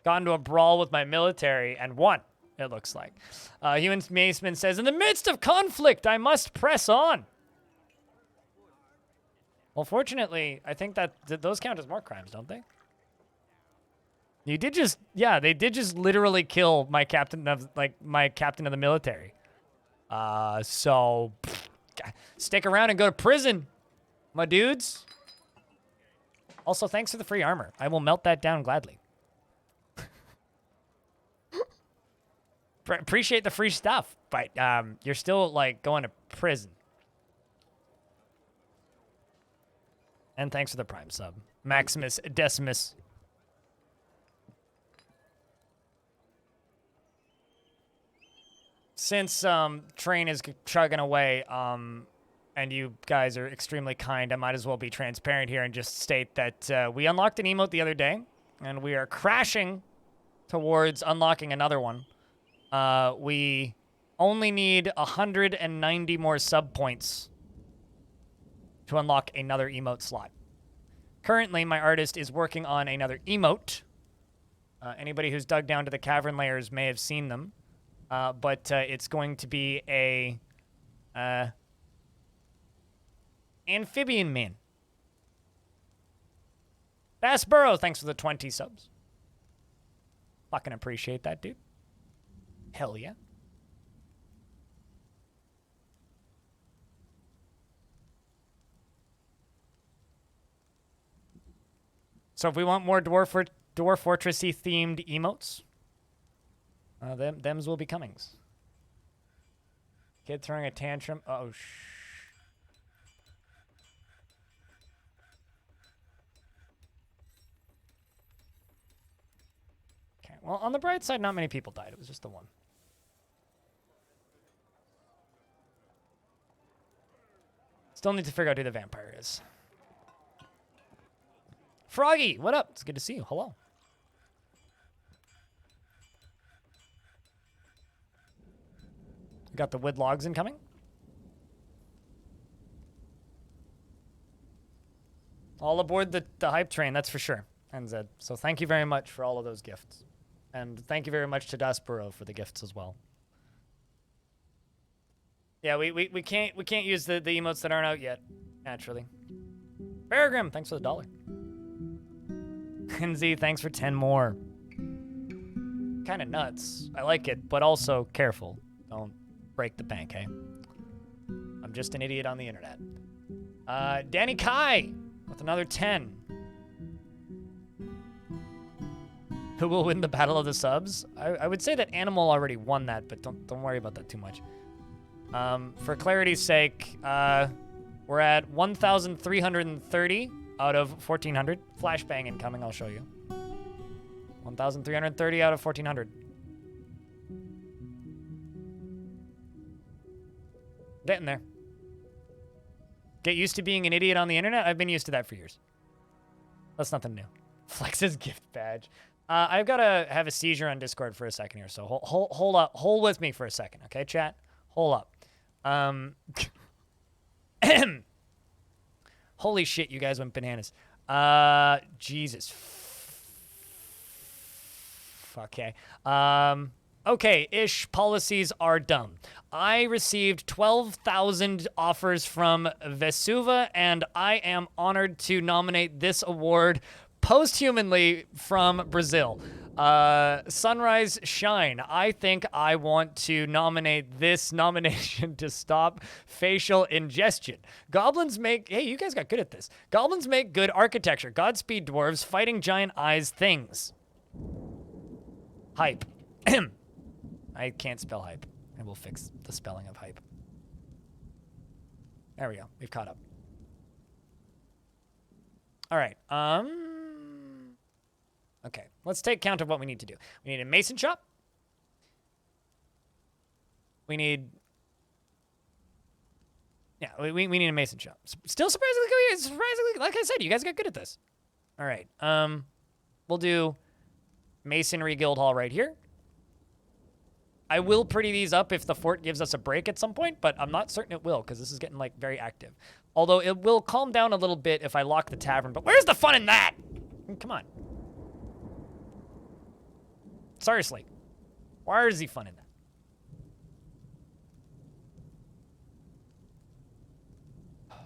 got into a brawl with my military and won, it looks like. Human maceman says, in the midst of conflict, I must press on. Well, fortunately, I think that those count as more crimes, don't they? You did just, yeah, they did just literally kill my captain of the military. So, stick around and go to prison, my dudes. Also, thanks for the free armor. I will melt that down gladly. Appreciate the free stuff, but you're still, like, going to prison. And thanks for the Prime sub. Maximus Decimus. Since train is chugging away, and you guys are extremely kind, I might as well be transparent here and just state that we unlocked an emote the other day, and we are crashing towards unlocking another one. We only need 190 more sub points to unlock another emote slot. Currently, my artist is working on another emote. Anybody who's dug down to the cavern layers may have seen them. But it's going to be a amphibian man. Bass Burrow, thanks for the 20 subs. Fucking appreciate that, dude. Hell yeah. So if we want more Dwarf Fortressy themed emotes, thems will be comings. Kid throwing a tantrum. Oh, okay, well, on the bright side, not many people died. It was just the one. Still need to figure out who the vampire is. Froggy, what up? It's good to see you. Hello. Got the wood logs incoming. All aboard the hype train, that's for sure. NZ. So thank you very much for all of those gifts. And thank you very much to Despero for the gifts as well. Yeah, we can't use the emotes that aren't out yet. Naturally. Peregrine, thanks for the $1. Kenzie, thanks for 10 more. Kind of nuts. I like it, but also careful. Don't break the bank, hey? I'm just an idiot on the internet. Danny Kai with another 10. Who will win the Battle of the Subs? I would say that Animal already won that, but don't worry about that too much. For clarity's sake, we're at 1,330 out of 1,400. Flashbang incoming, I'll show you. 1,330 out of 1,400. Getting there. Get used to being an idiot on the internet? I've been used to that for years. That's nothing new. Flex's gift badge. I've got to have a seizure on Discord for a second here, so hold up. Hold with me for a second, okay, chat? Hold up. Holy shit, you guys went bananas. Jesus. Okay. Okay-ish policies are dumb. I received 12,000 offers from Vesuva, and I am honored to nominate this award posthumanly from Brazil. Sunrise Shine. I think I want to nominate this nomination to stop facial ingestion. Goblins make... Hey, you guys got good at this. Goblins make good architecture. Godspeed, dwarves. Fighting giant eyes things. Hype. I can't spell hype. I will fix the spelling of hype. There we go. We've caught up. All right. Okay. Let's take count of what we need to do. We need a mason shop. We need... Yeah, we need a mason shop. Still surprisingly, like I said, you guys got good at this. All right. We'll do Masonry Guild Hall right here. I will pretty these up if the fort gives us a break at some point, but I'm not certain it will because this is getting, like, very active. Although it will calm down a little bit if I lock the tavern, but where's the fun in that? Come on. Seriously. Where is the fun in that?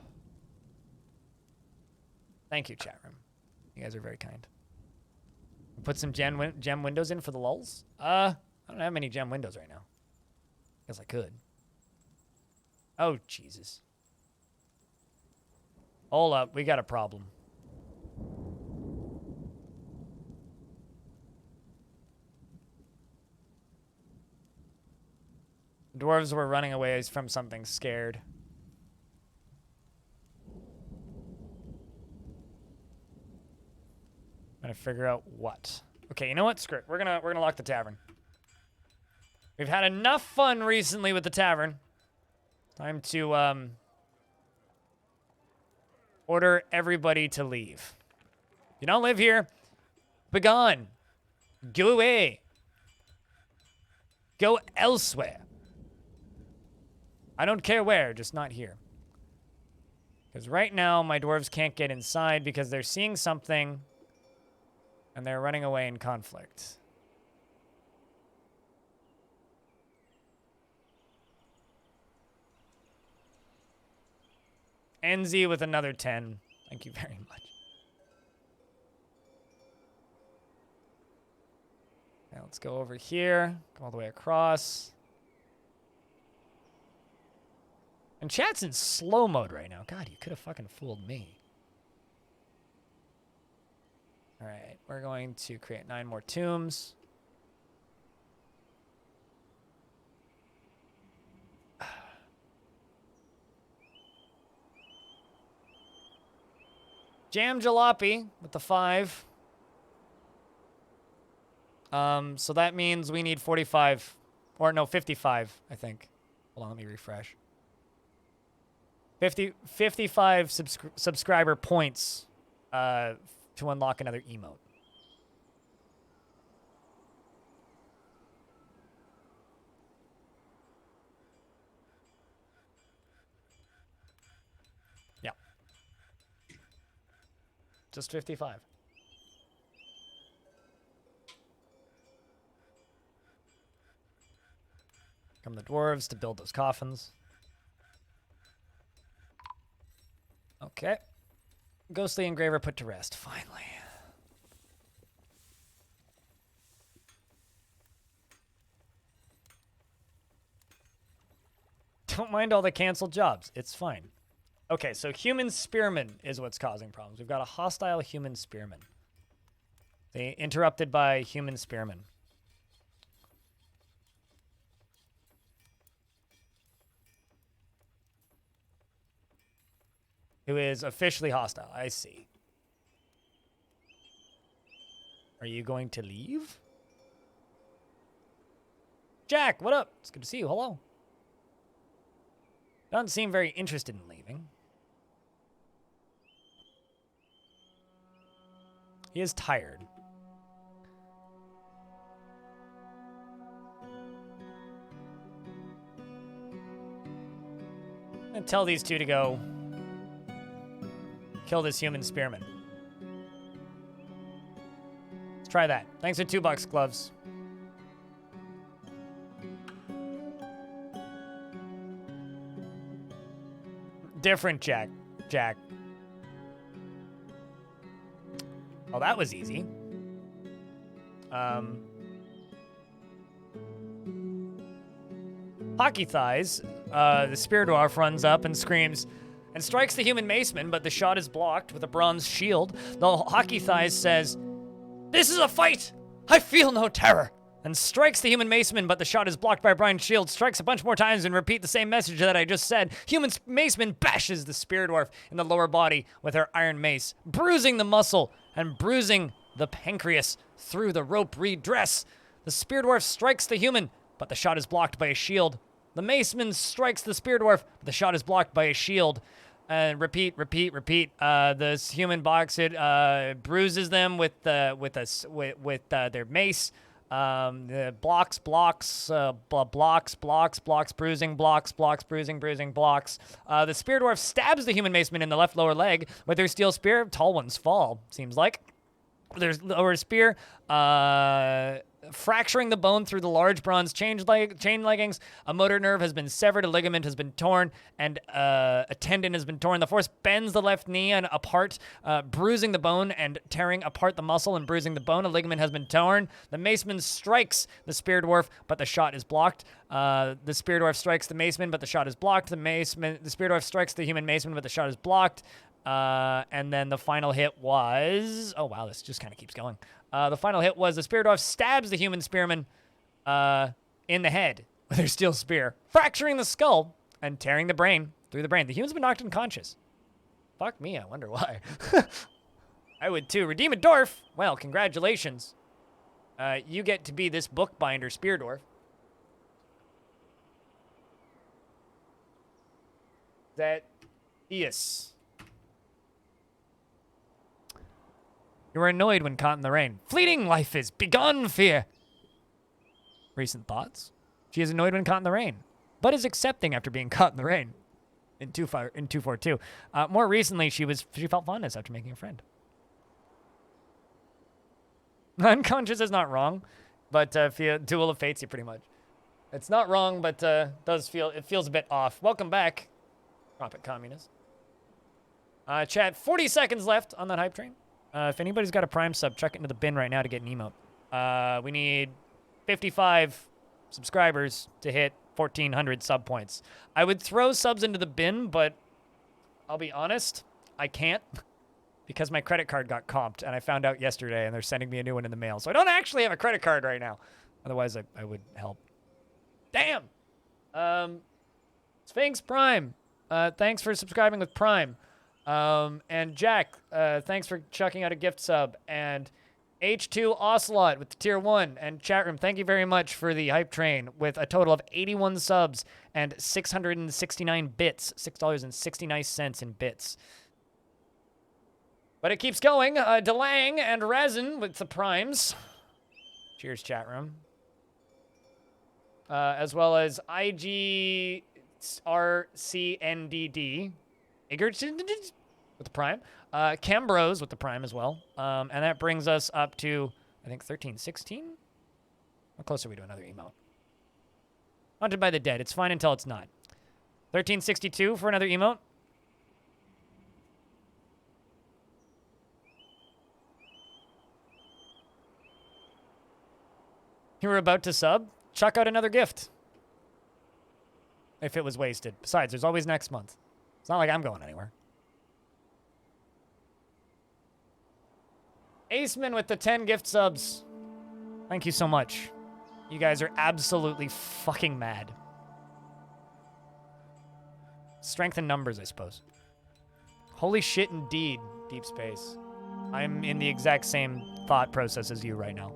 Thank you, chat room. You guys are very kind. Put some gem windows in for the lulz? I don't have many gem windows right now. Guess I could. Oh, Jesus. Hold up. We got a problem. Dwarves were running away from something scared. I'm gonna figure out what. Okay, you know what? Screw it. We're gonna lock the tavern. We've had enough fun recently with the tavern. Time to order everybody to leave. You don't live here. Begone. Go away. Go elsewhere. I don't care where, just not here. Because right now, my dwarves can't get inside because they're seeing something and they're running away in conflict. NZ with another 10. Thank you very much. Now let's go over here. Go all the way across. And chat's in slow mode right now. God, you could have fucking fooled me. All right, we're going to create 9 more tombs. Jam Jalopy with the 5. So that means we need 45, or no, 55, I think. Hold on, let me refresh. 55 subscriber points to unlock another emote. Yeah. Just 55. Come the dwarves to build those coffins. Okay. Ghostly Engraver put to rest, finally. Don't mind all the canceled jobs. It's fine. Okay, so human spearmen is what's causing problems. We've got a hostile human spearman. They interrupted by human spearmen. Who is officially hostile. I see. Are you going to leave? Jack, what up? It's good to see you. Hello. Doesn't seem very interested in leaving. He is tired. I'm gonna tell these two to go kill this human spearman. Let's try that. Thanks for $2, gloves. Different, Jack. Jack. Oh, that was easy. Hockey Thighs, the Spear Dwarf runs up and screams and strikes the human maceman, but the shot is blocked with a bronze shield. The Hockey Thighs says, "This is a fight! I feel no terror!" And strikes the human maceman, but the shot is blocked by a bronze shield. Strikes a bunch more times and repeat the same message that I just said. Human maceman bashes the Spear Dwarf in the lower body with her iron mace, bruising the muscle and bruising the pancreas through the rope reed dress. The Spear Dwarf strikes the human, but the shot is blocked by a shield. The maceman strikes the Spear Dwarf, but the shot is blocked by a shield. Repeat. This human boxed bruises them with their mace. Blocks, bruising, blocks. The Spear Dwarf stabs the human maceman in the left lower leg with her steel spear. Tall ones fall, seems like. There's lower spear, fracturing the bone through the large bronze chain leggings. A motor nerve has been severed, a ligament has been torn, and a tendon has been torn. The force bends the left knee apart, bruising the bone and tearing apart the muscle and bruising the bone. A ligament has been torn. The maceman strikes the Spear Dwarf, but the shot is blocked. The Spear Dwarf strikes the maceman, but the shot is blocked. The Spear Dwarf strikes the human maceman, but the shot is blocked. And then the final hit was... Oh, wow, this just kind of keeps going. The final hit was the Spear Dwarf stabs the human spearman in the head with her steel spear, fracturing the skull and tearing the brain through the brain. The human's been knocked unconscious. Fuck me, I wonder why. I would too. Redeem a dwarf. Well, congratulations. You get to be this bookbinder Spear Dwarf. That... Yes. You were annoyed when caught in the rain. Fleeting life is. Begone fear. Recent thoughts. She is annoyed when caught in the rain, but is accepting after being caught in the rain. In 242. More recently, she felt fondness after making a friend. Unconscious is not wrong, but Duel of Fates you pretty much. It's not wrong, but it feels a bit off. Welcome back, Tropic Communist. Chat, 40 seconds left on that hype train. If anybody's got a Prime sub, chuck it into the bin right now to get an emote. We need 55 subscribers to hit 1,400 sub points. I would throw subs into the bin, but I'll be honest, I can't because my credit card got comped, and I found out yesterday, and they're sending me a new one in the mail. So I don't actually have a credit card right now. Otherwise, I would help. Damn! Sphinx Prime, thanks for subscribing with Prime. And Jack, thanks for chucking out a gift sub. And H2 Ocelot with the tier 1. And chat room, thank you very much for the hype train with a total of 81 subs and 669 bits. $6.69 in bits. But it keeps going. Delang and Razin with the primes. Cheers, chat room. As well as IGRCNDD. Egerton with the prime. Cambros with the prime as well. And that brings us up to, I think, 1316? How close are we to another emote? Haunted by the Dead. It's fine until it's not. 1362 for another emote. You were about to sub? Chuck out another gift. If it was wasted. Besides, there's always next month. It's not like I'm going anywhere. Aceman with the 10 gift subs. Thank you so much. You guys are absolutely fucking mad. Strength in numbers, I suppose. Holy shit, indeed, Deep Space. I'm in the exact same thought process as you right now.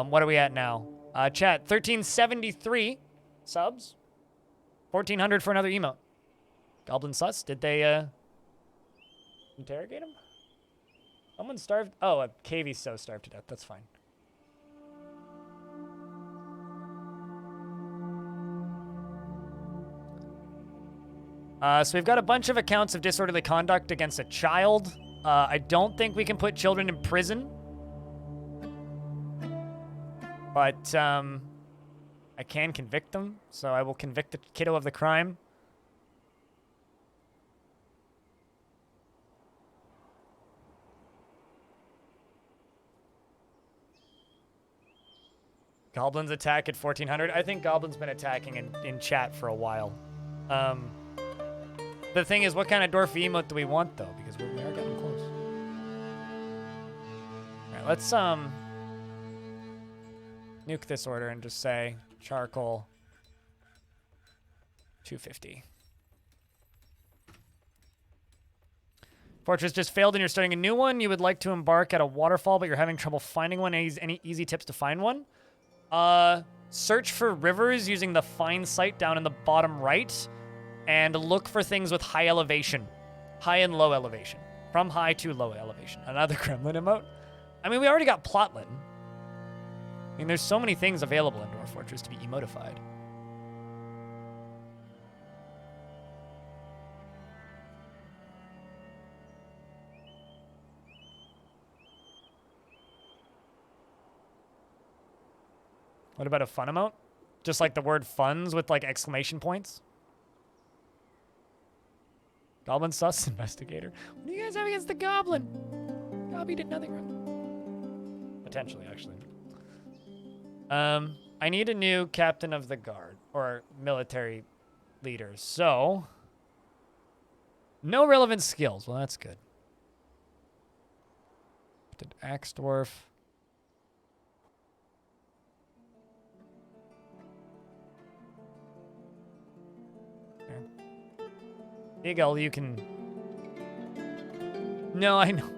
What are we at now? Chat, 1373 subs. 1400 for another emote. Goblin sus, did they, interrogate him? Someone starved? Oh, KV's so starved to death. That's fine. So we've got a bunch of accounts of disorderly conduct against a child. I don't think we can put children in prison. But, I can convict them, so I will convict the kiddo of the crime. Goblins attack at 1400. I think Goblins been attacking in chat for a while. The thing is, what kind of dwarf emote do we want, though? Because we are getting close. All right, let's nuke this order and just say charcoal 250. Fortress just failed and you're starting a new one. You would like to embark at a waterfall, but you're having trouble finding one. Any easy tips to find one? Search for rivers using the find site down in the bottom right, and look for things with high elevation. High and low elevation. From high to low elevation. Another gremlin emote. I mean, we already got Plotlin. I mean, there's so many things available in Dwarf Fortress to be emotified. What about a fun emote? Just like the word funds with like exclamation points? Goblin sus investigator. What do you guys have against the goblin? Gobby did nothing wrong. Potentially, actually. I need a new captain of the guard or military leader. So, no relevant skills. Well, that's good. Did Axe Dwarf. There. Eagle, you can. No, I know.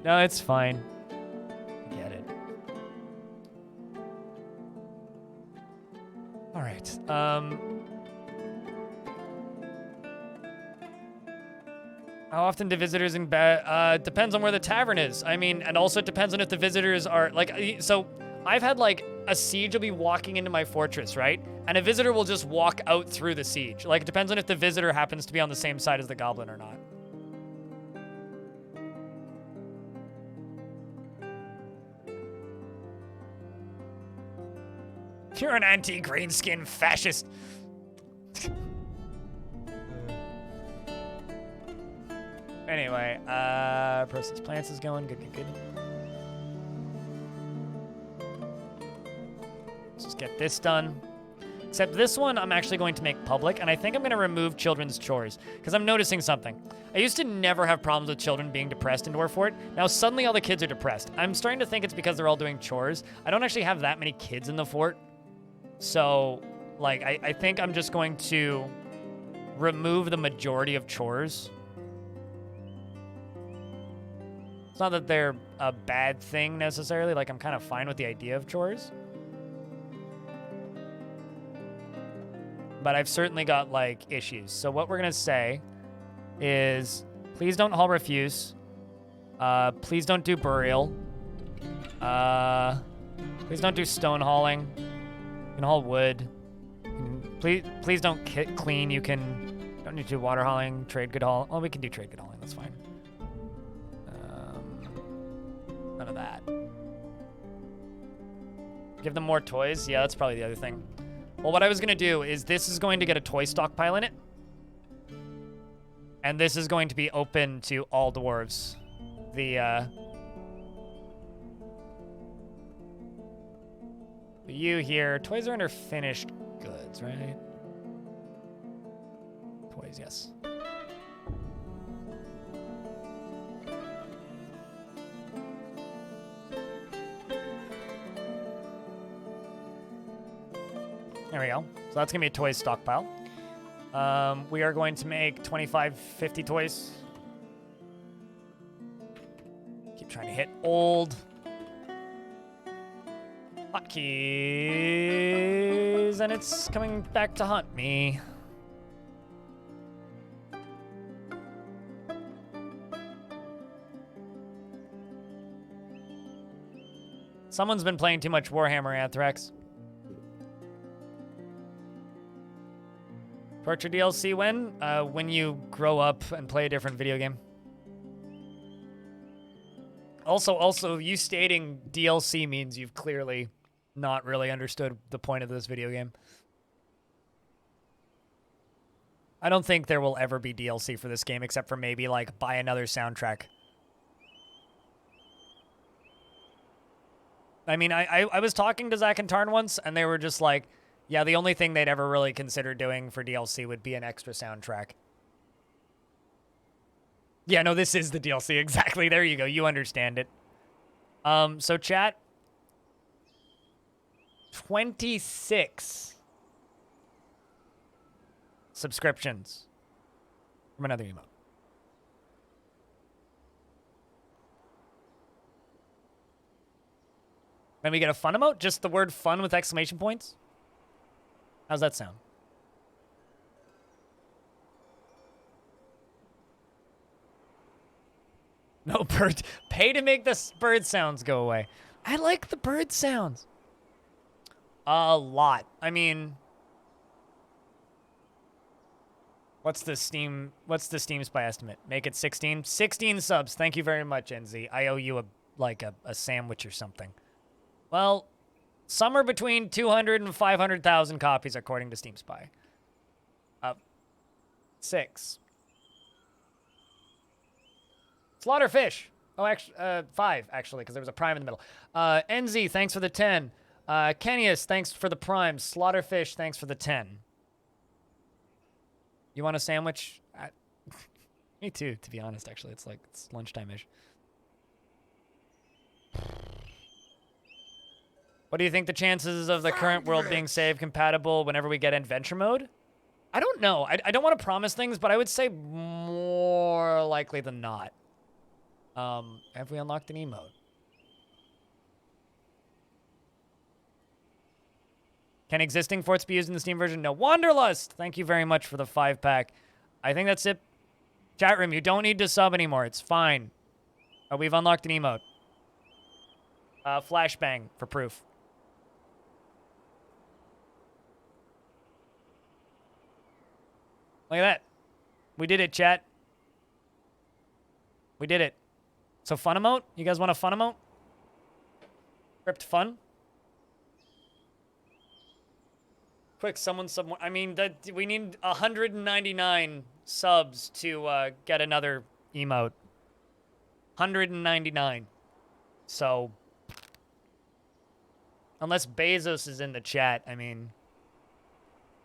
No, it's fine. Get it. All right. How often do visitors in depends on where the tavern is. I mean, and also it depends on if the visitors are like, so I've had like a siege will be walking into my fortress, right? And a visitor will just walk out through the siege. Like it depends on if the visitor happens to be on the same side as the goblin or not. You're an anti-greenskin fascist. Anyway, process plants is going. Good, good, good. Let's just get this done. Except this one I'm actually going to make public, and I think I'm going to remove children's chores, because I'm noticing something. I used to never have problems with children being depressed in Dwarf Fort. Now suddenly all the kids are depressed. I'm starting to think it's because they're all doing chores. I don't actually have that many kids in the fort. So, like, I think I'm just going to remove the majority of chores. It's not that they're a bad thing necessarily. Like, I'm kind of fine with the idea of chores. But I've certainly got, like, issues. So what we're going to say is, please don't haul refuse. Please don't do burial. Please don't do stone hauling. You can haul wood. Please don't clean. You don't need to do water hauling, trade good haul. Oh, we can do trade good hauling. That's fine. None of that. Give them more toys. Yeah, that's probably the other thing. Well, what I was going to do is this is going to get a toy stockpile in it. And this is going to be open to all dwarves. You here. Toys are under finished goods, right? Toys, yes. There we go. So that's going to be a toys stockpile. We are going to make 25, 50 toys. Keep trying to hit old hotkeys, and it's coming back to haunt me. Someone's been playing too much Warhammer Anthrax. Torture DLC when? When you grow up and play a different video game. Also, you stating DLC means you've clearly not really understood the point of this video game. I don't think there will ever be DLC for this game except for maybe, like, buy another soundtrack. I mean, I was talking to Zach and Tarn once, and they were just like, yeah, the only thing they'd ever really consider doing for DLC would be an extra soundtrack. Yeah, no, this is the DLC, exactly. There you go, you understand it. So chat, 26 subscriptions from another emote. Then we get a fun emote, just the word fun with exclamation points. How's that sound? No bird. Pay to make the bird sounds go away. I like the bird sounds. A lot. I mean, what's the Steam Spy estimate? Make it 16? 16 subs. Thank you very much, NZ. I owe you a sandwich or something. Well, somewhere between 200 and 500,000 copies, according to Steam Spy. 6. Slaughterfish. Oh, actually, 5, actually, because there was a prime in the middle. NZ, thanks for the 10. Kenius, thanks for the prime. Slaughterfish, thanks for the 10. You want a sandwich? Me too, to be honest, actually. It's lunchtime-ish. What do you think the chances of the current world being save compatible whenever we get adventure mode? I don't know. I don't want to promise things, but I would say more likely than not. Have we unlocked an emote? Can existing forts be used in the Steam version? No. Wanderlust! Thank you very much for the 5-pack. I think that's it. Chat room, you don't need to sub anymore. It's fine. We've unlocked an emote. Flashbang for proof. Look at that. We did it, chat. We did it. So fun emote? You guys want a fun emote? Crypt fun? Quick, someone. I mean, we need 199 subs to get another emote. 199. So, unless Bezos is in the chat, I mean,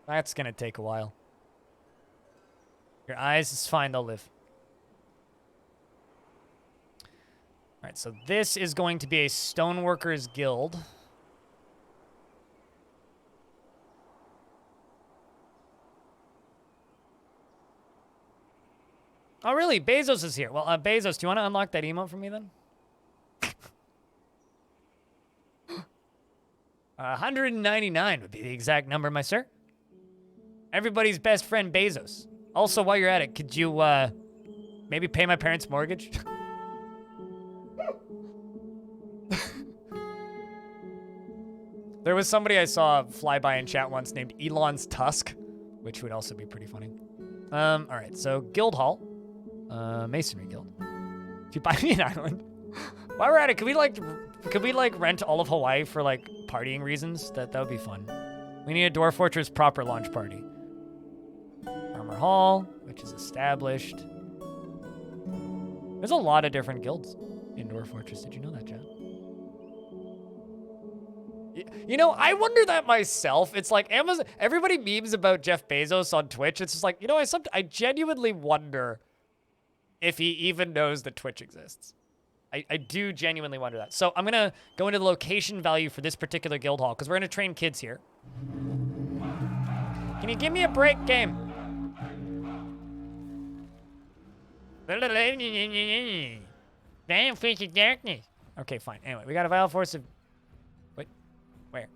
that's gonna take a while. Your eyes is fine, they'll live. All right, so this is going to be a Stoneworkers Guild. Oh, really? Bezos is here. Well, Bezos, do you want to unlock that emote for me then? 199 would be the exact number, my sir. Everybody's best friend, Bezos. Also, while you're at it, could you, maybe pay my parents' mortgage? There was somebody I saw fly by in chat once named Elon's Tusk, which would also be pretty funny. All right, so Guild Hall. Masonry Guild. If you buy me an island. While we're at it, could we rent all of Hawaii for, like, partying reasons? That would be fun. We need a Dwarf Fortress proper launch party. Armor Hall, which is established. There's a lot of different guilds in Dwarf Fortress. Did you know that, John? You know, I wonder that myself. It's like Amazon. Everybody memes about Jeff Bezos on Twitch. It's just like, you know, I genuinely wonder if he even knows that Twitch exists. I do genuinely wonder that. So I'm gonna go into the location value for this particular guild hall because we're gonna train kids here. Can you give me a break, game? Damn face of darkness. Okay, fine. Anyway, we got a vital force of. Wait, where?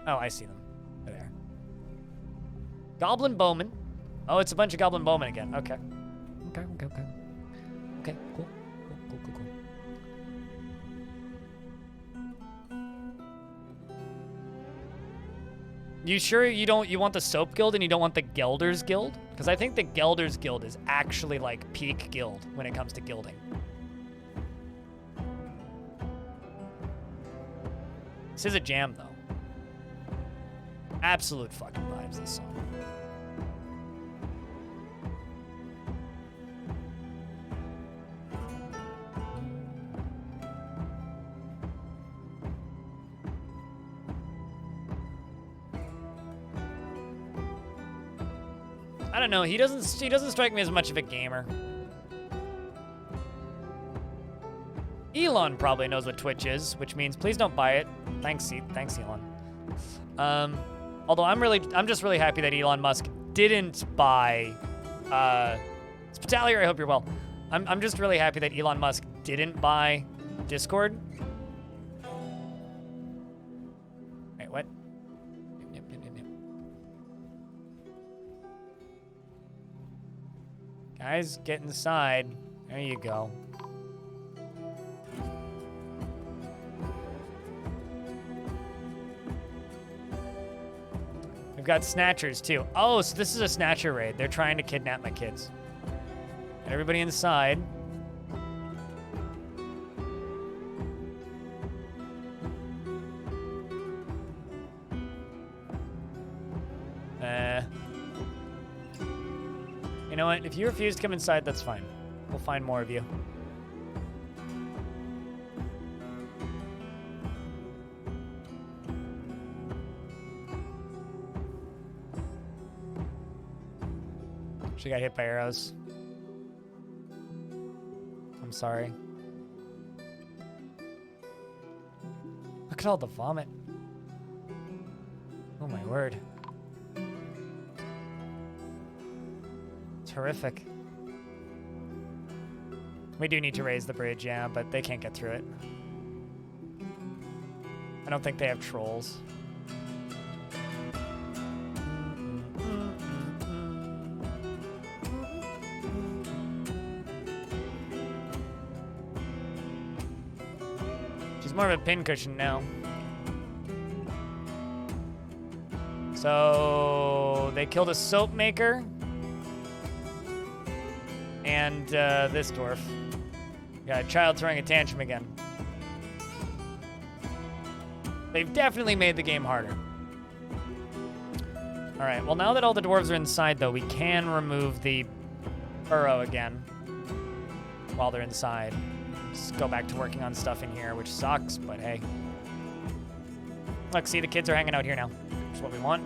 Oh, I see them. They're there. Goblin bowman. Oh, it's a bunch of goblin bowmen again. Okay. Okay. Okay, cool. Cool. You sure you want the Soap Guild and you don't want the Gelders Guild? Because I think the Gelders Guild is actually like peak guild when it comes to gilding. This is a jam though. Absolute fucking vibes, this song. I don't know. He doesn't strike me as much of a gamer. Elon probably knows what Twitch is, which means please don't buy it. Thanks, Elon. Although I'm just really happy that Elon Musk didn't buy. Spitalier, I hope you're well. I'm just really happy that Elon Musk didn't buy Discord. Wait, what? Yep. Guys, get inside. There you go. We've got snatchers too. Oh, so this is a snatcher raid. They're trying to kidnap my kids. Get everybody inside. You know what? If you refuse to come inside, that's fine. We'll find more of you. She got hit by arrows. I'm sorry. Look at all the vomit. Oh my word. It's horrific. We do need to raise the bridge, yeah, but they can't get through it. I don't think they have trolls. She's more of a pincushion now. So they killed a soap maker. And this dwarf. Got a child throwing a tantrum again. They've definitely made the game harder. All right, well, now that all the dwarves are inside, though, we can remove the burrow again while they're inside. Just go back to working on stuff in here, which sucks, but hey. Look, see, the kids are hanging out here now. That's what we want.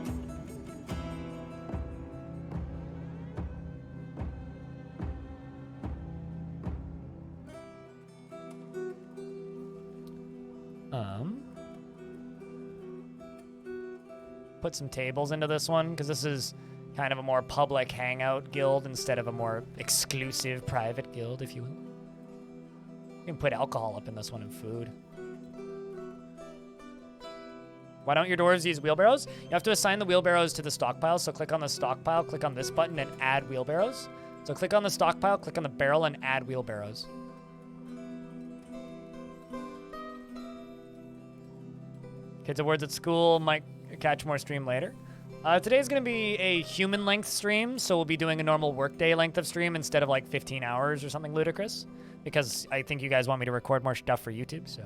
Put some tables into this one, because this is kind of a more public hangout guild instead of a more exclusive private guild, if you will. You can put alcohol up in this one and food. Why don't your dwarves use wheelbarrows? You have to assign the wheelbarrows to the stockpile, so click on the stockpile, click on this button, and add wheelbarrows. So click on the stockpile, click on the barrel, and add wheelbarrows. Kids awards at school might catch more stream later. Today's going to be a human length stream, so we'll be doing a normal workday length of stream instead of like 15 hours or something ludicrous, because I think you guys want me to record more stuff for YouTube, so.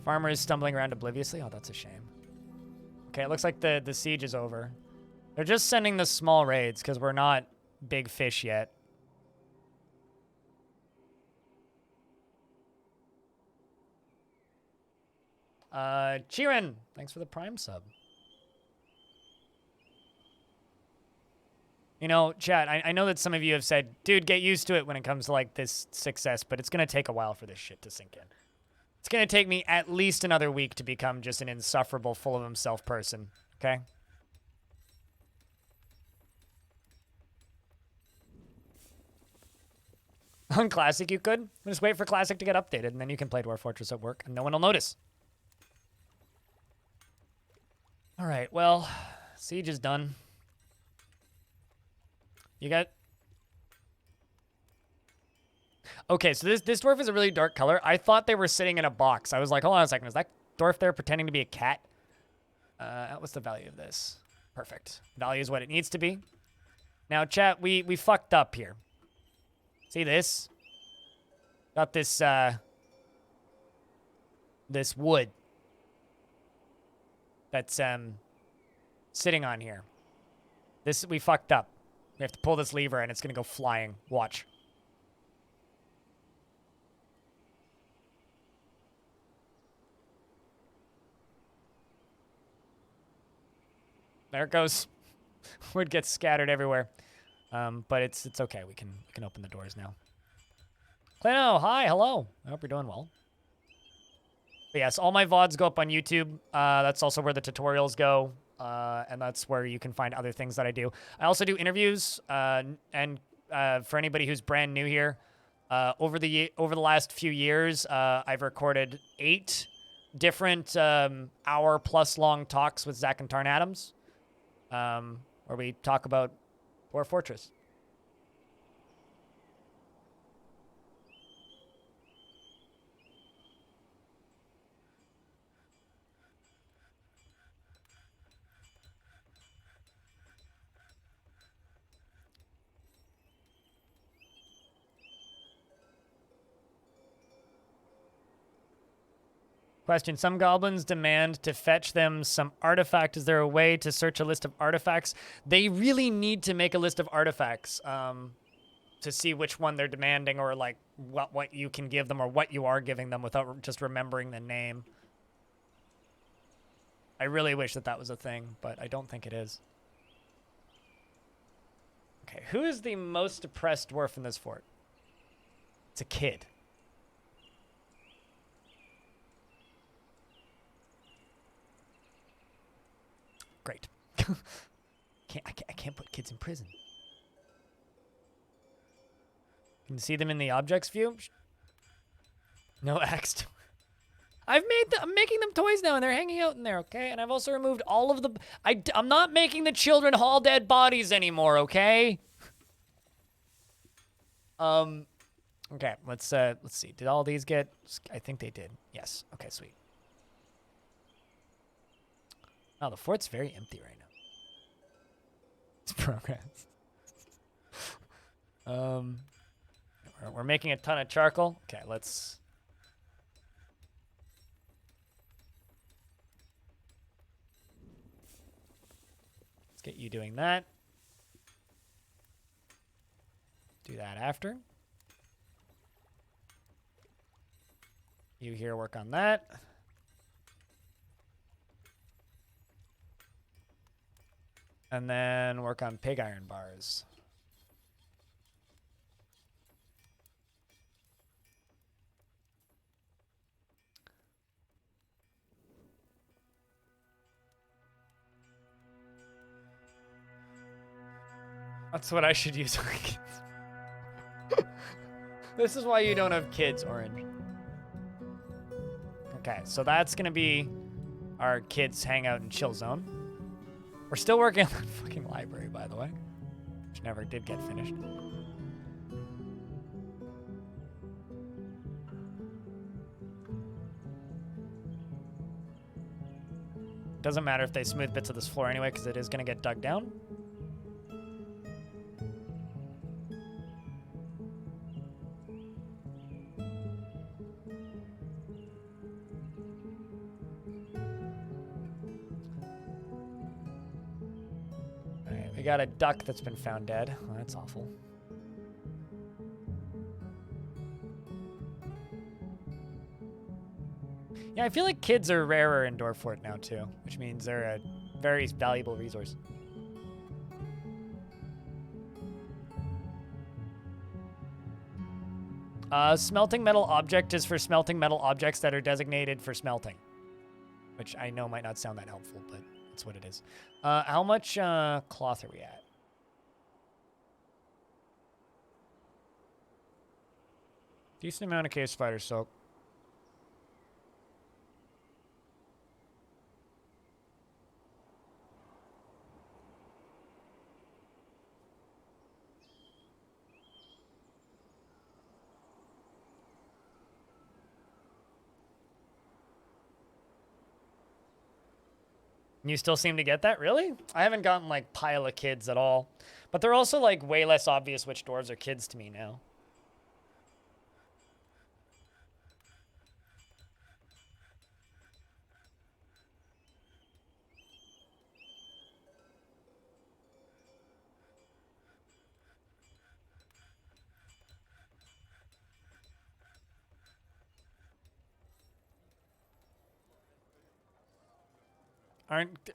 Farmer is stumbling around obliviously. Oh, that's a shame. Okay, it looks like the siege is over. They're just sending the small raids because we're not big fish yet. Chirin, thanks for the Prime sub. You know, chat, I know that some of you have said, dude, get used to it when it comes to, like, this success, but it's going to take a while for this shit to sink in. It's going to take me at least another week to become just an insufferable, full of himself person, okay? On Classic, you could. Just wait for Classic to get updated, and then you can play Dwarf Fortress at work, and no one will notice. All right, well, siege is done. You got... Okay, so this dwarf is a really dark color. I thought they were sitting in a box. I was like, hold on a second. Is that dwarf there pretending to be a cat? What's the value of this? Perfect. Value is what it needs to be. Now, chat, we fucked up here. See this? Got this, this wood that's, sitting on here. This, we fucked up. We have to pull this lever and it's gonna go flying. Watch. There it goes. Wood gets scattered everywhere. But it's okay. We can open the doors now. Clino, hi, hello. I hope you're doing well. But yes, all my VODs go up on YouTube. That's also where the tutorials go. And that's where you can find other things that I do. I also do interviews. And for anybody who's brand new here, over the last few years, I've recorded 8 different hour-plus long talks with Zach and Tarn Adams, where we talk about Dwarf Fortress. Question, some goblins demand to fetch them some artifact. Is there a way to search a list of artifacts? They really need to make a list of artifacts to see which one they're demanding, or like what you can give them or what you are giving them without just remembering the name. I really wish that was a thing, but I don't think it is. Okay, who is the most depressed dwarf in this fort? It's a kid. Great. I can't put kids in prison. Can you see them in the objects view? No axe. I'm making them toys now, and they're hanging out in there, okay? And I've also removed all of the... I'm not making the children haul dead bodies anymore, okay? Okay, let's see. Did all these get... I think they did. Yes. Okay, sweet. Oh, the fort's very empty right now. It's progress. We're making a ton of charcoal. Okay, let's get you doing that. Do that after. You here work on that. And then work on pig iron bars. That's what I should use on kids. This is why you don't have kids, Orange. Okay, so that's gonna be our kids hangout and chill zone. We're still working on that fucking library, by the way, which never did get finished. Doesn't matter if they smooth bits of this floor anyway, because it is going to get dug down. We got a duck that's been found dead. Well, that's awful. Yeah, I feel like kids are rarer in Dwarf Fort now too, which means they're a very valuable resource. Smelting metal object is for smelting metal objects that are designated for smelting, which I know might not sound that helpful, but that's what it is. How much cloth are we at? Decent amount of cave spider soap. You still seem to get that? Really? I haven't gotten, like, pile of kids at all. But they're also, like, way less obvious which dwarves are kids to me now.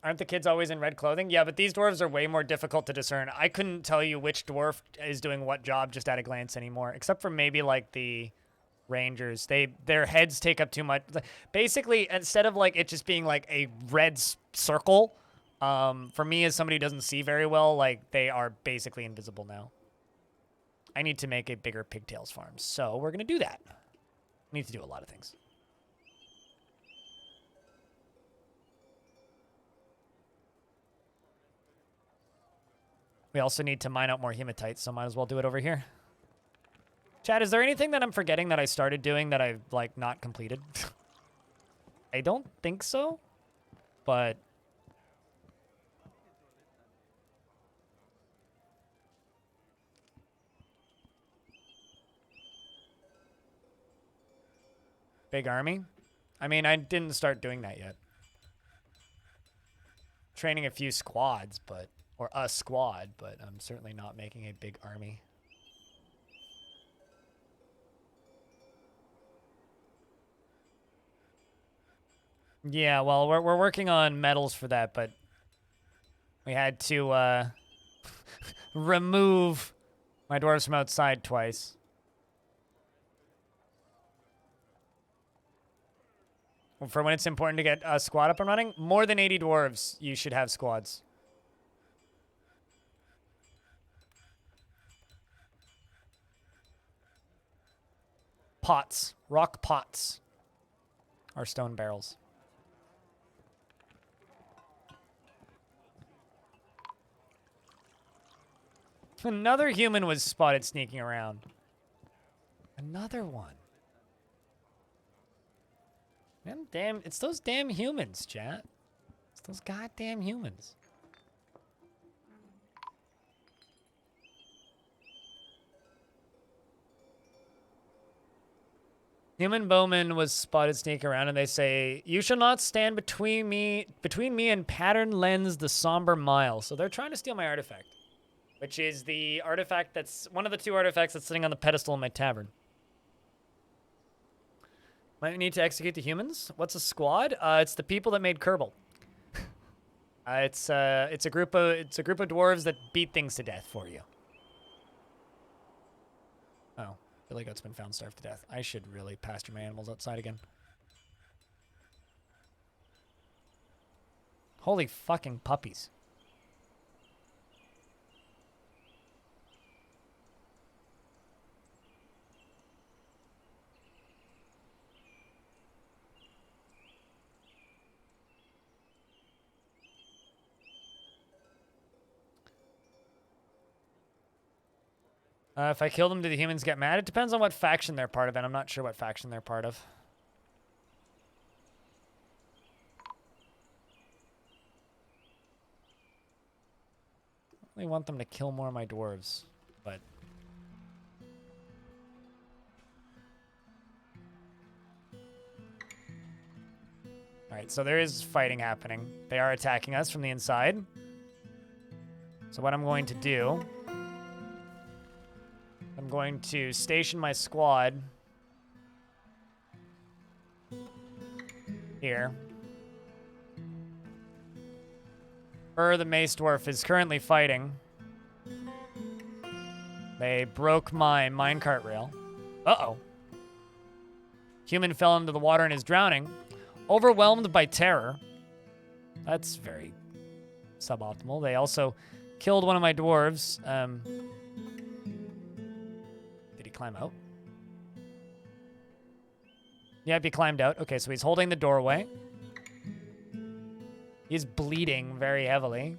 Aren't the kids always in red clothing? Yeah, but these dwarves are way more difficult to discern. I couldn't tell you which dwarf is doing what job just at a glance anymore, except for maybe like the rangers. Their heads take up too much. Basically, instead of like it just being like a red circle, for me as somebody who doesn't see very well, like they are basically invisible now. I need to make a bigger pigtails farm, so we're gonna do that. I need to do a lot of things. We also need to mine out more hematite, so might as well do it over here. Chad, is there anything that I'm forgetting that I started doing that I've, like, not completed? I don't think so, but... Big army? I mean, I didn't start doing that yet. Training a few squads, but... Or a squad, but I'm certainly not making a big army. Yeah, well, we're working on metals for that, but we had to remove my dwarves from outside twice. For when it's important to get a squad up and running, more than 80 dwarves, you should have squads. Pots. Rock pots. Or stone barrels. Another human was spotted sneaking around. Another one. Man, damn, it's those damn humans, chat. It's those goddamn humans. Human bowman was spotted sneaking around, and they say, "You shall not stand between me and pattern lens the somber mile." So they're trying to steal my artifact, which is the artifact that's one of the two artifacts that's sitting on the pedestal in my tavern. Might need to execute the humans. What's a squad? It's the people that made Kerbal. It's a group of dwarves that beat things to death for you. Oh. Billy Goat's been found starved to death. I should really pasture my animals outside again. Holy fucking puppies. If I kill them, do the humans get mad? It depends on what faction they're part of, and I'm not sure what faction they're part of. I really want them to kill more of my dwarves, but... Alright, so there is fighting happening. They are attacking us from the inside. So what I'm going to do... I'm going to station my squad here. The Mace Dwarf is currently fighting. They broke my minecart rail. Uh-oh. Human fell into the water and is drowning. Overwhelmed by terror. That's very suboptimal. They also killed one of my dwarves. Did he climb out? Yep, he climbed out. Okay, so he's holding the doorway. He's bleeding very heavily.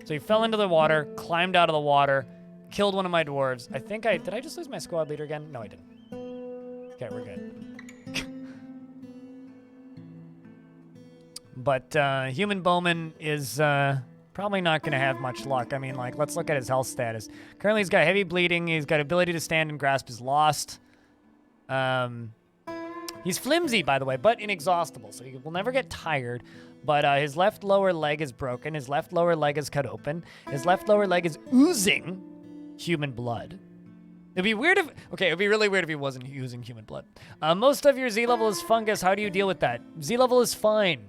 So he fell into the water, climbed out of the water, killed one of my dwarves. Did I just lose my squad leader again? No, I didn't. Okay, we're good. But Human Bowman is probably not going to have much luck. I mean, like, let's look at his health status. Currently, he's got heavy bleeding. He's got ability to stand and grasp is lost. He's flimsy, by the way, but inexhaustible, so he will never get tired. But his left lower leg is broken. His left lower leg is cut open. His left lower leg is oozing human blood. It'd be weird if... Okay, it'd be really weird if he wasn't using human blood. Most of your Z level is fungus. How do you deal with that? Z level is fine.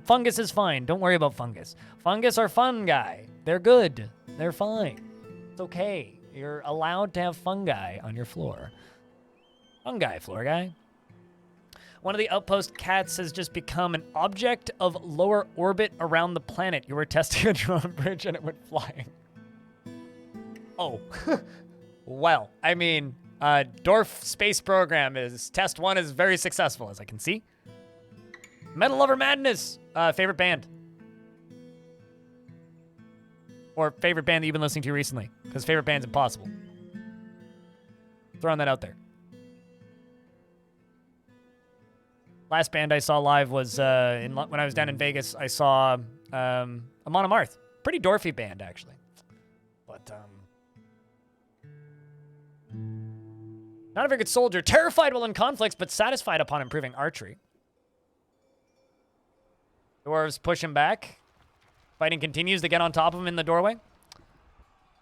Fungus is fine. Don't worry about fungus. Fungus are fungi. They're good. They're fine. It's okay. You're allowed to have fungi on your floor. Fungi, floor guy. One of the outpost cats has just become an object of lower orbit around the planet. You were testing a drone bridge and it went flying. Oh. Well, I mean, Dwarf Space Program test 1 is very successful, as I can see. Metal Lover Madness, favorite band. Or favorite band that you've been listening to recently, because favorite band's impossible. Throwing that out there. Last band I saw live was when I was down in Vegas. I saw Amon Amarth. Pretty dwarfy band, actually. But, not a very good soldier. Terrified while in conflicts, but satisfied upon improving archery. Dwarves push him back. Fighting continues to get on top of him in the doorway.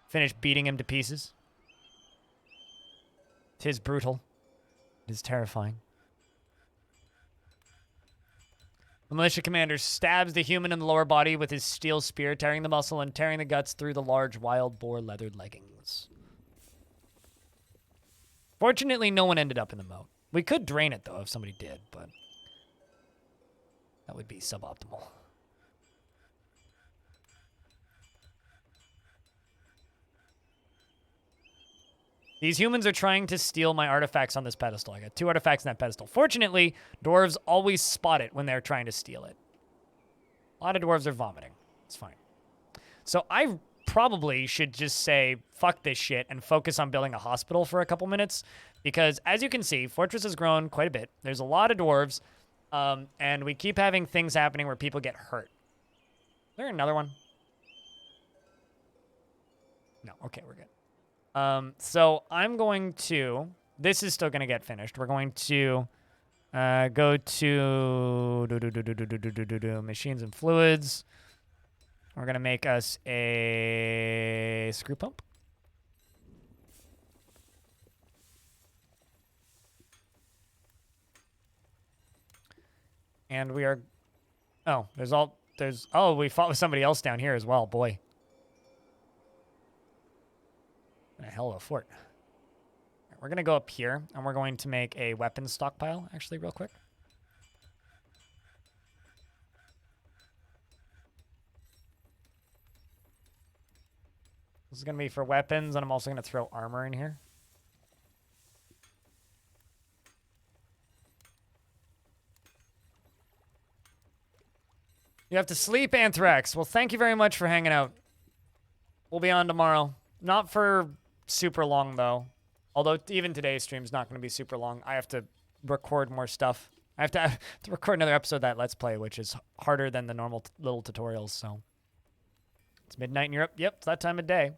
Finish beating him to pieces. 'Tis brutal. It is terrifying. The militia commander stabs the human in the lower body with his steel spear, tearing the muscle and tearing the guts through the large wild boar leathered leggings. Fortunately, no one ended up in the moat. We could drain it, though, if somebody did, but that would be suboptimal. These humans are trying to steal my artifacts on this pedestal. I got 2 artifacts on that pedestal. Fortunately, dwarves always spot it when they're trying to steal it. A lot of dwarves are vomiting. It's fine. So I probably should just say, fuck this shit, and focus on building a hospital for a couple minutes. Because, as you can see, Fortress has grown quite a bit. There's a lot of dwarves, and we keep having things happening where people get hurt. Is there another one? No. Okay, we're good. So I'm going to, this is still going to get finished. We're going to go to machines and fluids. We're going to make us a screw pump. And we are, oh, oh, we fought with somebody else down here as well, boy. A hell of a fort. We're going to go up here, and we're going to make a weapons stockpile, actually, real quick. This is going to be for weapons, and I'm also going to throw armor in here. You have to sleep, Anthrax. Well, thank you very much for hanging out. We'll be on tomorrow. Not for super long, though. Although even today's stream's not going to be super long. I have to record more stuff. I have to record another episode of that Let's Play, which is harder than the normal little tutorials, so. It's midnight in Europe. Yep, it's that time of day.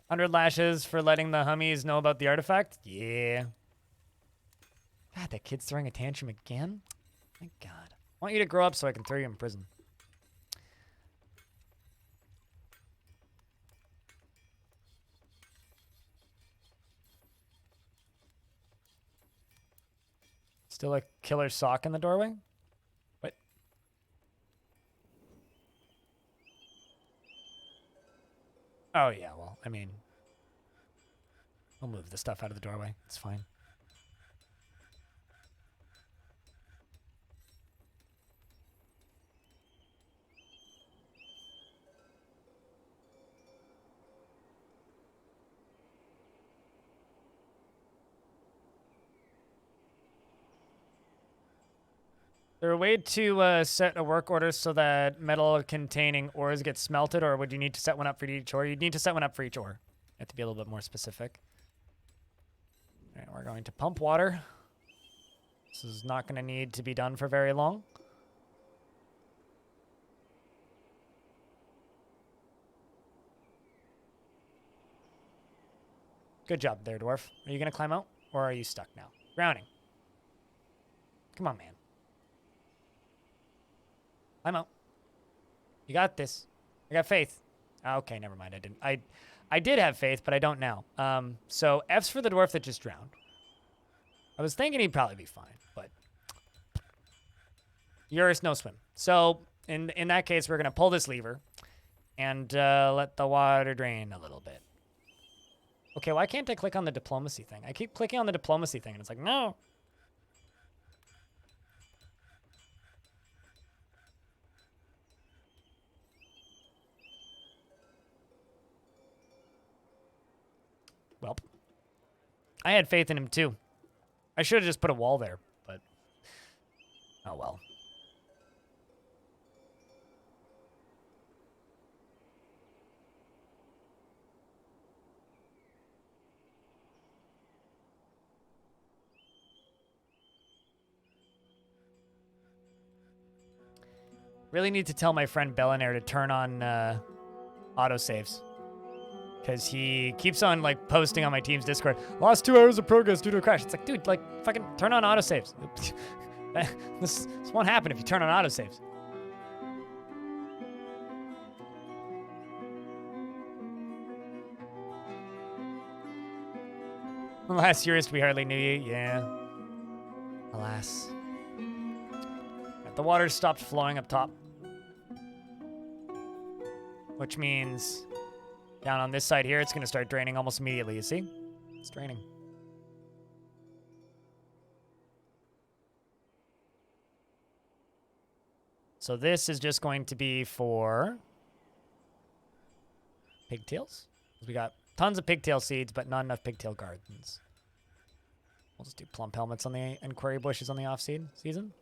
100 lashes for letting the Hummies know about the artifact? Yeah. God, that kid's throwing a tantrum again? My God. I want you to grow up so I can throw you in prison. Still a killer sock in the doorway? What? Oh, yeah, well, I mean, I'll move the stuff out of the doorway. It's fine. Is there a way to set a work order so that metal containing ores get smelted, or would you need to set one up for each ore? You'd need to set one up for each ore. You have to be a little bit more specific. All right, we're going to pump water. This is not going to need to be done for very long. Good job there, Dwarf. Are you going to climb out, or are you stuck now? Drowning. Come on, man. Climb out. You got this. I got faith. Okay, never mind. I didn't. I did have faith, but I don't now. So F's for the dwarf that just drowned. I was thinking he'd probably be fine, but Eurus no swim. So in that case, we're gonna pull this lever and let the water drain a little bit. Okay, why can't I click on the diplomacy thing? I keep clicking on the diplomacy thing, and it's like, no. Well, I had faith in him too. I should have just put a wall there, but oh well. Really need to tell my friend Bellinair to turn on autosaves. Because he keeps on, like, posting on my team's Discord, lost 2 hours of progress due to a crash. It's like, dude, like, fucking turn on autosaves. This won't happen if you turn on autosaves. Last yearist, we hardly knew you. Yeah. Alas. The water stopped flowing up top. Which means down on this side here, it's going to start draining almost immediately, you see? It's draining. So this is just going to be for pigtails. We got tons of pigtail seeds, but not enough pigtail gardens. We'll just do plump helmets on the and quarry bushes on the off-seed season.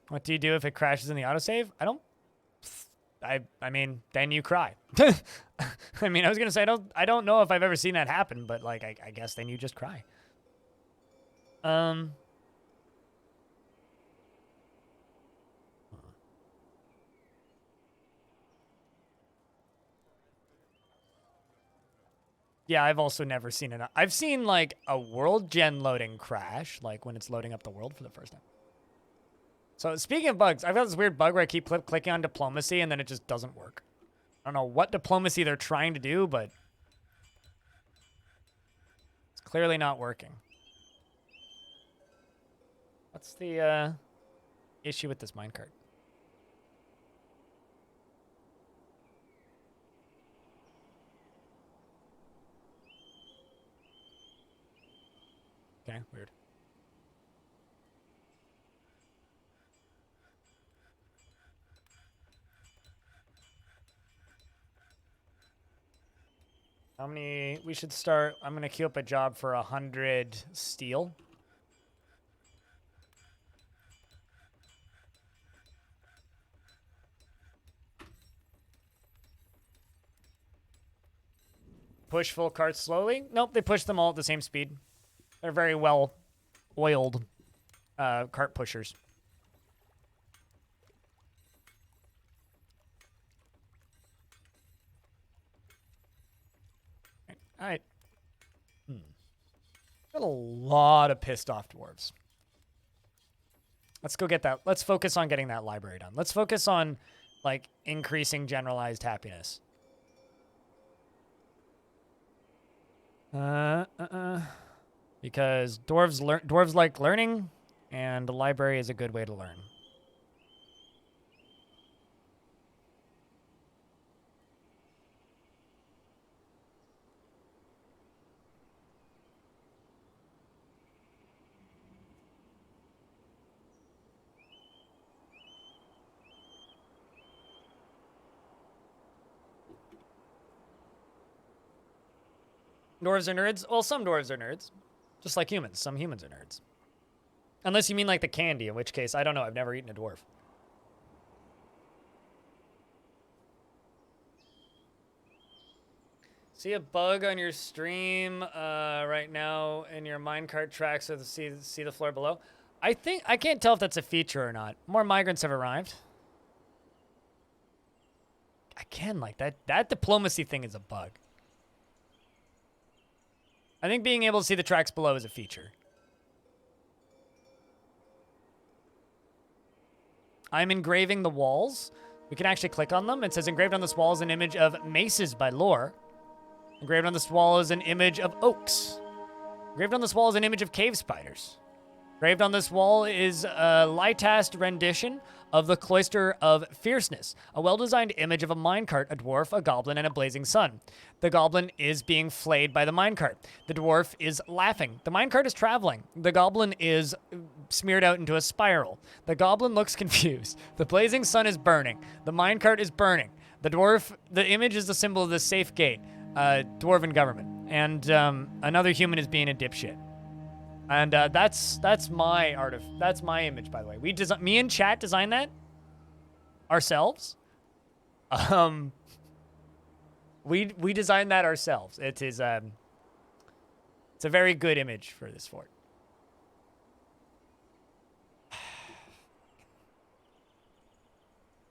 What do you do if it crashes in the autosave? I mean, then you cry. I mean, I was gonna say I don't know if I've ever seen that happen, but like I guess then you just cry. Yeah, I've also never seen it. I've seen like a world gen loading crash, like when it's loading up the world for the first time. So speaking of bugs, I've got this weird bug where I keep clicking on diplomacy and then it just doesn't work. I don't know what diplomacy they're trying to do, but it's clearly not working. What's the issue with this minecart? Okay, weird. How many? We should start. I'm going to queue up a job for 100 steel. Push full carts slowly? Nope, they push them all at the same speed. They're very well oiled. cart pushers. All right. Got a lot of pissed off dwarves. Let's go get that. Let's focus on getting that library done. Let's focus on, like, increasing generalized happiness. Because dwarves like learning, and the library is a good way to learn. Dwarves are nerds? Well, some dwarves are nerds. Just like humans. Some humans are nerds. Unless you mean like the candy, in which case, I don't know. I've never eaten a dwarf. See a bug on your stream right now in your minecart tracks or see the floor below? I can't tell if that's a feature or not. More migrants have arrived. Again, like that diplomacy thing is a bug. I think being able to see the tracks below is a feature. I'm engraving the walls. We can actually click on them. It says engraved on this wall is an image of maces by Lore. Engraved on this wall is an image of oaks. Engraved on this wall is an image of cave spiders. Engraved on this wall is a lightast rendition of the Cloister of Fierceness, a well-designed image of a minecart, a dwarf, a goblin, and a blazing sun. The goblin is being flayed by the minecart. The dwarf is laughing. The minecart is traveling. The goblin is smeared out into a spiral. The goblin looks confused. The blazing sun is burning. The minecart is burning. The image is the symbol of the safe gate, dwarven government. And another human is being a dipshit. And that's my that's my image, by the way. Me and chat designed that ourselves. We designed that ourselves. It is it's a very good image for this fort.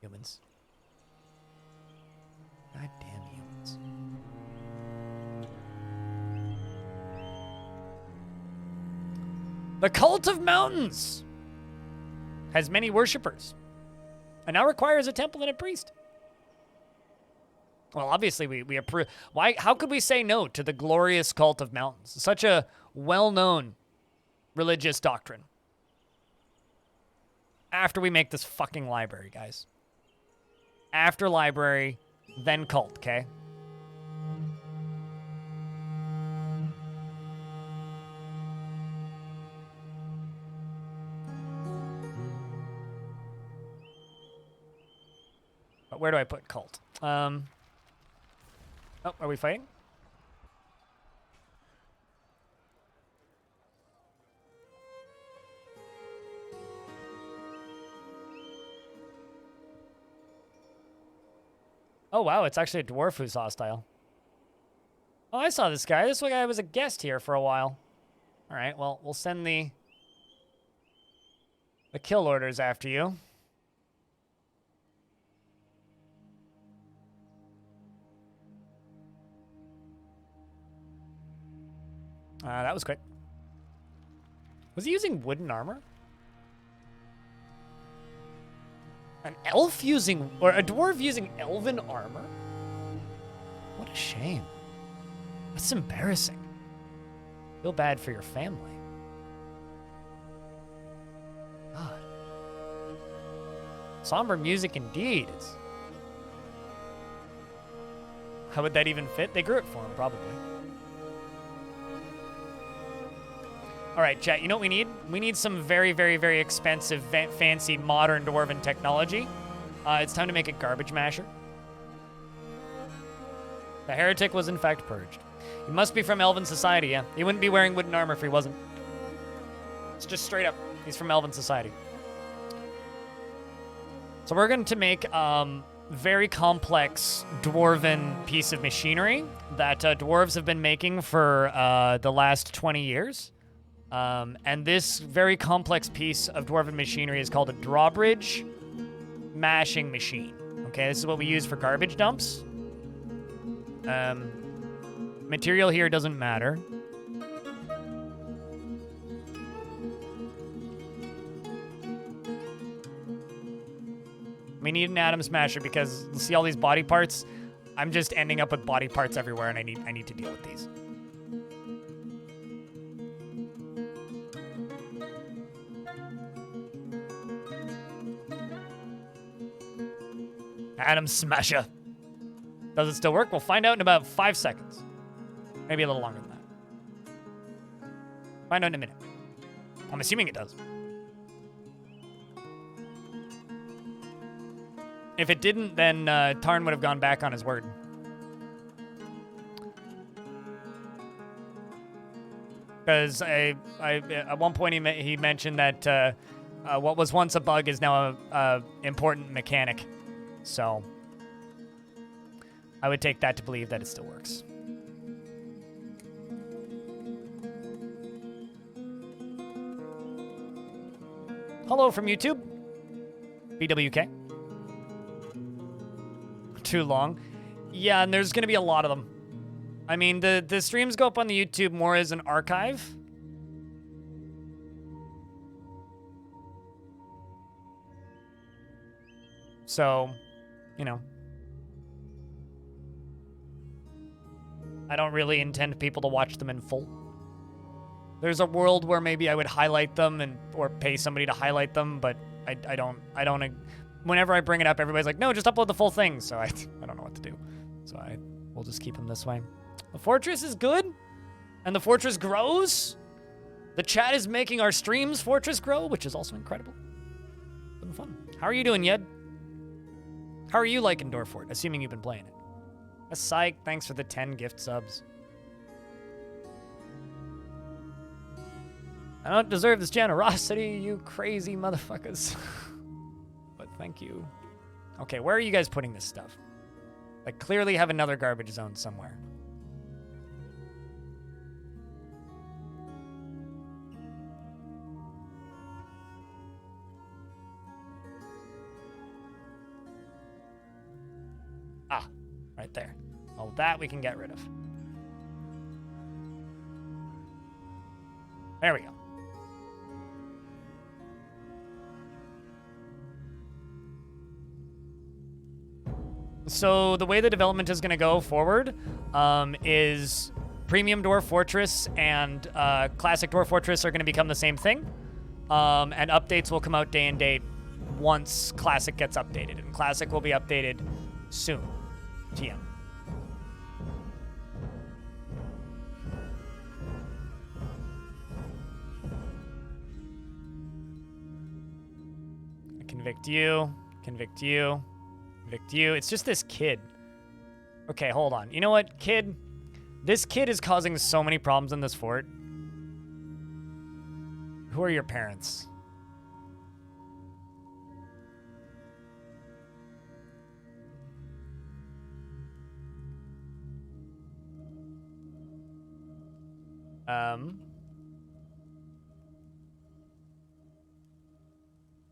Humans. Goddamn humans. The Cult of Mountains has many worshippers and now requires a temple and a priest. Well, obviously we approve. How could we say no to the glorious Cult of Mountains? Such a well-known religious doctrine. After we make this fucking library, guys. After library, then cult, okay? Where do I put cult? Oh, are we fighting? Oh, wow, it's actually a dwarf who's hostile. Oh, I saw this guy. This guy was a guest here for a while. All right, well, we'll send the kill orders after you. That was quick. Was he using wooden armor? An elf using, or a dwarf using elven armor? What a shame. That's embarrassing. Feel bad for your family. God. Somber music indeed. How would that even fit? They grew it for him, probably. All right, chat, you know what we need? We need some very, very, very expensive, fancy, modern dwarven technology. It's time to make a garbage masher. The heretic was, in fact, purged. He must be from Elven Society, yeah. He wouldn't be wearing wooden armor if he wasn't. It's just straight up. He's from Elven Society. So we're going to make very complex dwarven piece of machinery that dwarves have been making for the last 20 years. And this very complex piece of dwarven machinery is called a drawbridge mashing machine. Okay, this is what we use for garbage dumps. Material here doesn't matter. We need an atom smasher because see all these body parts? I'm just ending up with body parts everywhere, and I need to deal with these. Atom smasher. Does it still work? We'll find out in about 5 seconds. Maybe a little longer than that. Find out in a minute. I'm assuming it does. If it didn't, then Tarn would have gone back on his word. Because at one point he mentioned that what was once a bug is now a important mechanic. So I would take that to believe that it still works. Hello from YouTube. BWK. Too long. Yeah, and there's going to be a lot of them. I mean, the streams go up on the YouTube more as an archive. So, you know. I don't really intend people to watch them in full. There's a world where maybe I would highlight them or pay somebody to highlight them, but I don't whenever I bring it up, everybody's like, no, just upload the full thing. So I don't know what to do. So we'll just keep them this way. The fortress is good, and the fortress grows. The chat is making our streams fortress grow, which is also incredible. It's been fun. How are you doing, Yed? How are you liking Dwarf Fort, assuming you've been playing it? A psych, thanks for the 10 gift subs. I don't deserve this generosity, you crazy motherfuckers. But thank you. Okay, where are you guys putting this stuff? Like, clearly have another garbage zone somewhere. Ah, right there. Well, that we can get rid of. There we go. So the way the development is going to go forward is Premium Dwarf Fortress and Classic Dwarf Fortress are going to become the same thing. And updates will come out day and date once Classic gets updated. And Classic will be updated soon. TM. Convict you. Convict you. Convict you. It's just this kid. Okay, hold on. You know what, kid? This kid is causing so many problems in this fort. Who are your parents?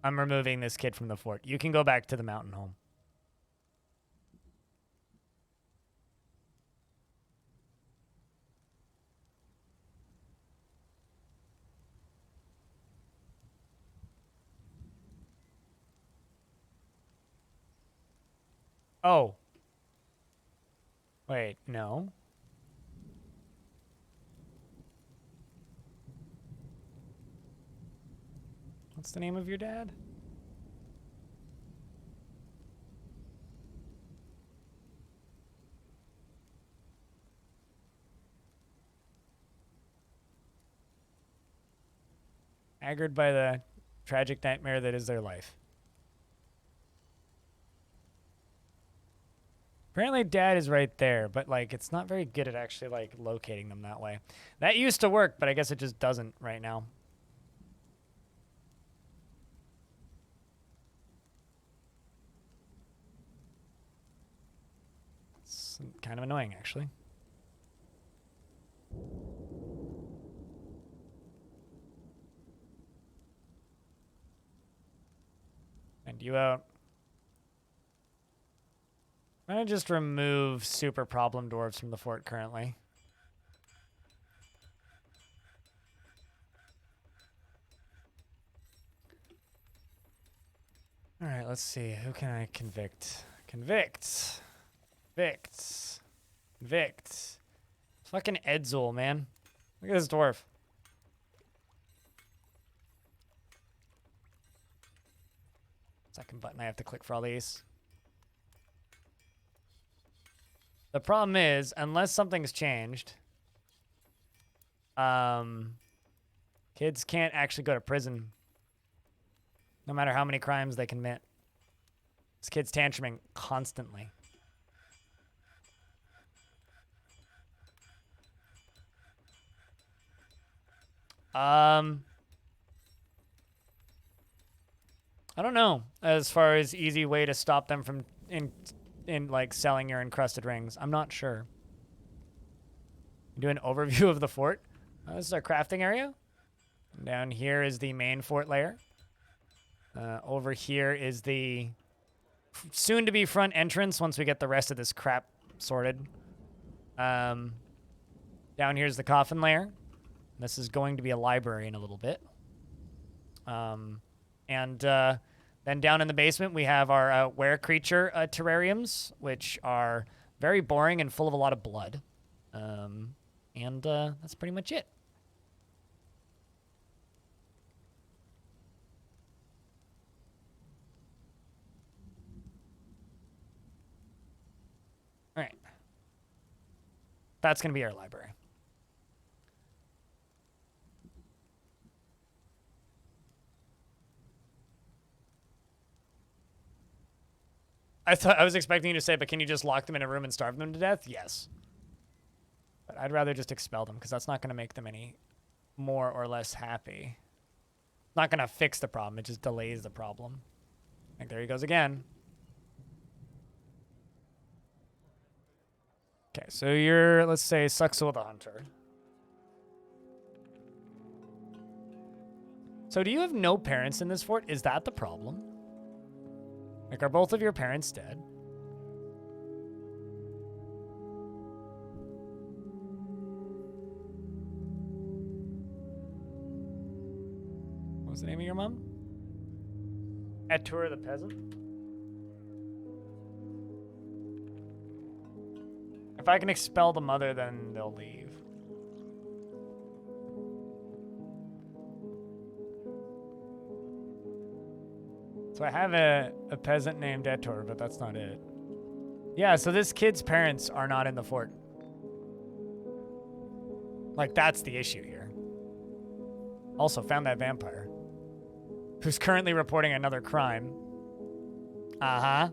I'm removing this kid from the fort. You can go back to the mountain home. Oh. Wait, no. What's the name of your dad? Angered by the tragic nightmare that is their life. Apparently dad is right there, but like it's not very good at actually like locating them that way. That used to work, but I guess it just doesn't right now. It's kind of annoying actually. you out. I'm gonna just remove super problem dwarves from the fort currently. All right, let's see. Who can I convict? Convict. Convict. Convict. Fucking Edzul, man. Look at this dwarf. Second button I have to click for all these. The problem is, unless something's changed, kids can't actually go to prison. No matter how many crimes they commit. This kid's tantruming constantly. I don't know as far as easy way to stop them from in like selling your encrusted rings. I'm not sure. Do an overview of the fort. This is our crafting area. Down here is the main fort layer. Over here is the soon-to-be front entrance once we get the rest of this crap sorted. Down here's the coffin layer. This is going to be a library in a little bit. Then down in the basement, we have our were-creature terrariums, which are very boring and full of a lot of blood. That's pretty much it. All right. That's going to be our library. I was expecting you to say, but can you just lock them in a room and starve them to death? Yes. But I'd rather just expel them, because that's not going to make them any more or less happy. Not going to fix the problem. It just delays the problem. Like, there he goes again. Okay, so you're, let's say, Suxul the Hunter. So do you have no parents in this fort? Is that the problem? Like, are both of your parents dead? What was the name of your mom? Etur the peasant? If I can expel the mother, then they'll leave. So I have a peasant named Etor, but that's not it. Yeah, so this kid's parents are not in the fort. Like, that's the issue here. Also, found that vampire. Who's currently reporting another crime. Uh-huh.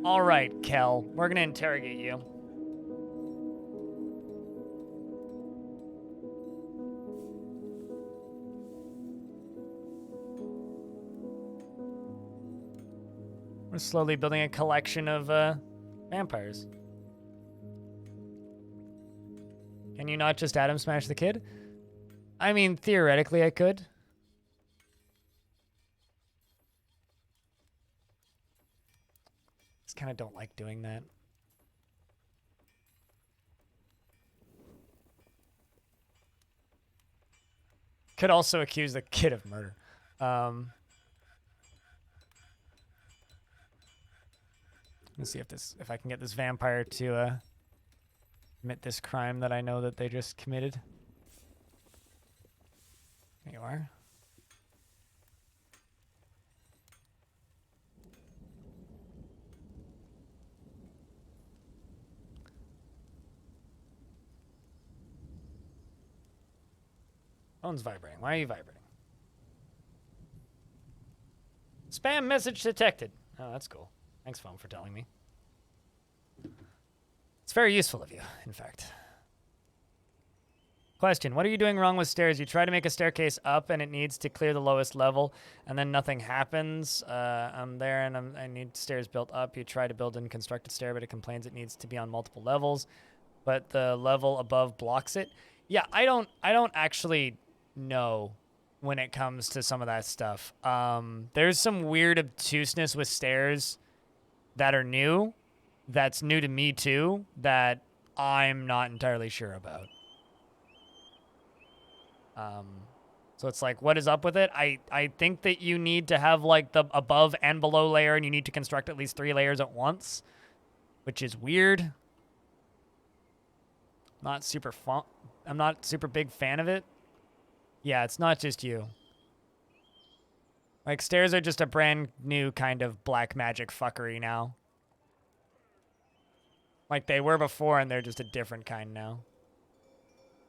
All right, Kel. We're gonna interrogate you. We're slowly building a collection of vampires. Can you not just Adam Smash the kid? I mean, theoretically I could. Just kind of don't like doing that. Could also accuse the kid of murder. Let's see if I can get this vampire to commit this crime that I know that they just committed. There you are. Phone's vibrating. Why are you vibrating? Spam message detected. Oh, that's cool. Thanks, phone, for telling me. It's very useful of you, in fact. Question, what are you doing wrong with stairs? You try to make a staircase up and it needs to clear the lowest level and then nothing happens. I'm there and I need stairs built up. You try to build a constructed stair, but it complains it needs to be on multiple levels, but the level above blocks it. Yeah, I don't actually know when it comes to some of that stuff. There's some weird obtuseness with stairs that are new. That's new to me too. That I'm not entirely sure about. So it's like, what is up with it? I think that you need to have like the above and below layer, and you need to construct at least 3 layers at once, which is weird. Not super fun. I'm not super big fan of it. Yeah, it's not just you. Like, stairs are just a brand new kind of black magic fuckery now. Like they were before, and they're just a different kind now.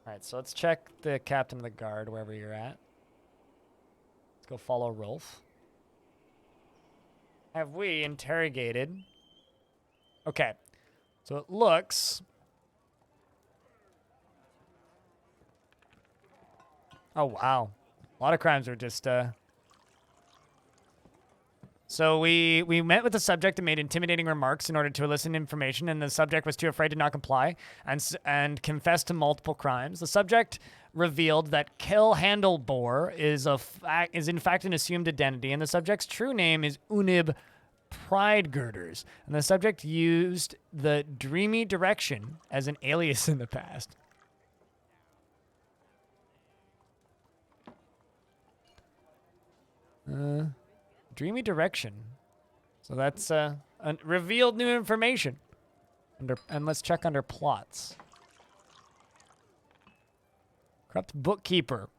Alright, so let's check the captain of the guard, wherever you're at. Let's go follow Rolf. Have we interrogated? Okay. So it looks... Oh, wow. A lot of crimes were just, So we met with the subject and made intimidating remarks in order to elicit information, and the subject was too afraid to not comply and confessed to multiple crimes. The subject revealed that Kel Handlebore is in fact an assumed identity, and the subject's true name is Unib Pridegirders, and the subject used the Dreamy Direction as an alias in the past. Dreamy Direction. So that's revealed new information. And let's check under plots. Corrupt bookkeeper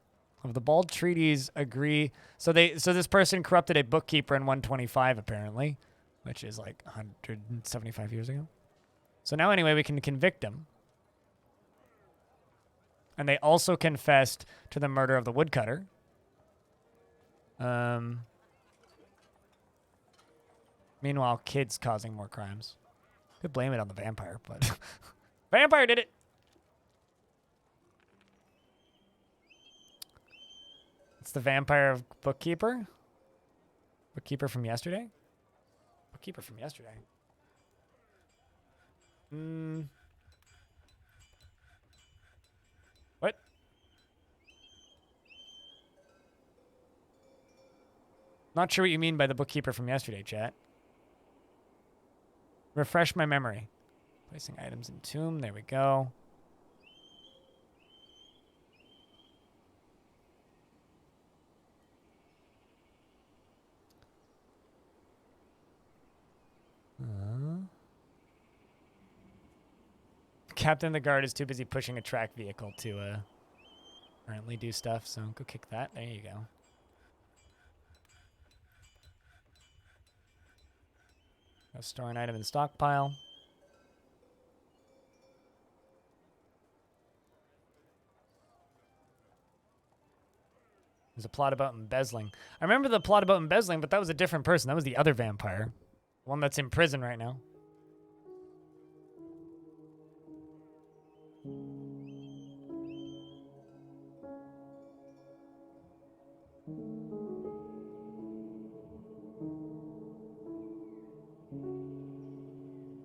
of the Bald Treaties agree. So this person corrupted a bookkeeper in 125 apparently, which is like 175 years ago. So now anyway we can convict him. And they also confessed to the murder of the woodcutter. Meanwhile, kids causing more crimes. Could blame it on the vampire, but vampire did it. It's the vampire of bookkeeper. Bookkeeper from yesterday. Bookkeeper from yesterday. What? Not sure what you mean by the bookkeeper from yesterday, chat. Refresh my memory. Placing items in tomb. There we go. Captain of the guard is too busy pushing a track vehicle to currently do stuff, so go kick that. There you go. Go store an item in the stockpile. There's a plot about embezzling. I remember the plot about embezzling, but that was a different person. That was the other vampire. The one that's in prison right now.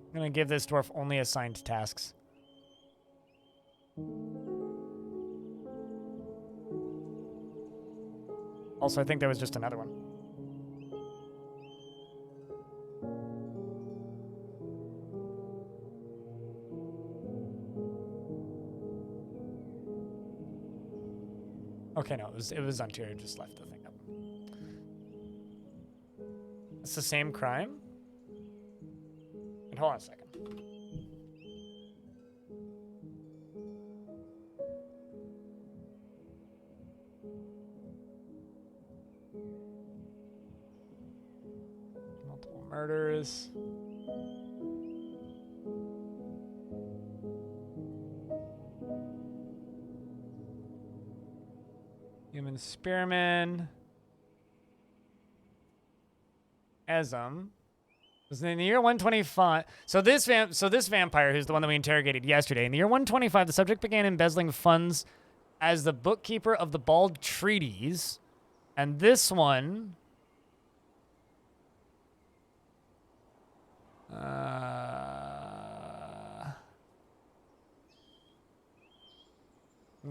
I'm gonna give this dwarf only assigned tasks. Also, I think there was just another one. Okay, no, it was Ontario just left the thing up. It's the same crime? And hold on a second. Multiple murders. Human spearman. Esm. Was in the year 125. So this vampire, who's the one that we interrogated yesterday, in the year 125, the subject began embezzling funds as the bookkeeper of the Bald Treaties, and this one,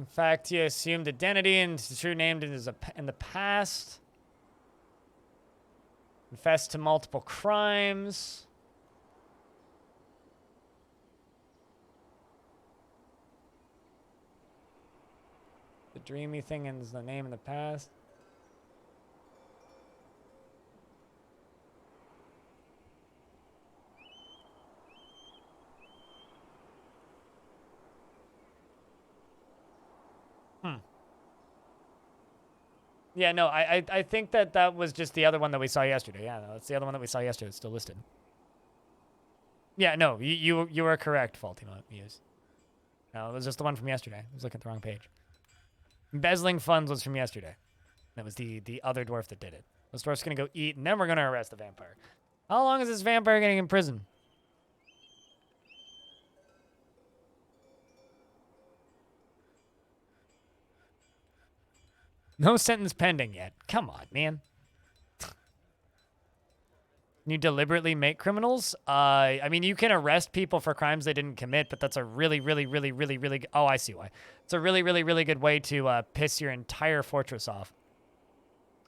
In fact, he assumed identity and his true name in the past. Confessed to multiple crimes. The dreamy thing is the name in the past. Yeah, no, I think that was just the other one that we saw yesterday. Yeah, no, that's the other one that we saw yesterday. It's still listed. Yeah, no, you were correct, Faulty Muse. No, it was just the one from yesterday. I was looking at the wrong page. Embezzling funds was from yesterday. That was the other dwarf that did it. This dwarf's gonna go eat, and then we're gonna arrest the vampire. How long is this vampire getting in prison? No sentence pending yet. Come on, man. You deliberately make criminals? I mean, you can arrest people for crimes they didn't commit, but that's a really, really, really, really, really... Oh, I see why. It's a really, really, really good way to piss your entire fortress off.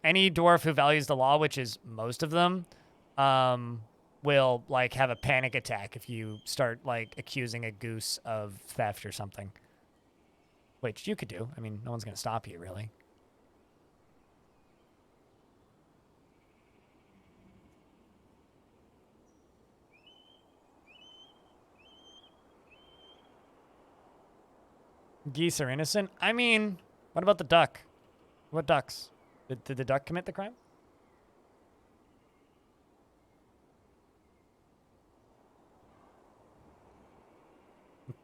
Any dwarf who values the law, which is most of them, will, like, have a panic attack if you start, like, accusing a goose of theft or something. Which you could do. I mean, no one's going to stop you, really. Geese are innocent? I mean, what about the duck? What ducks? Did the duck commit the crime?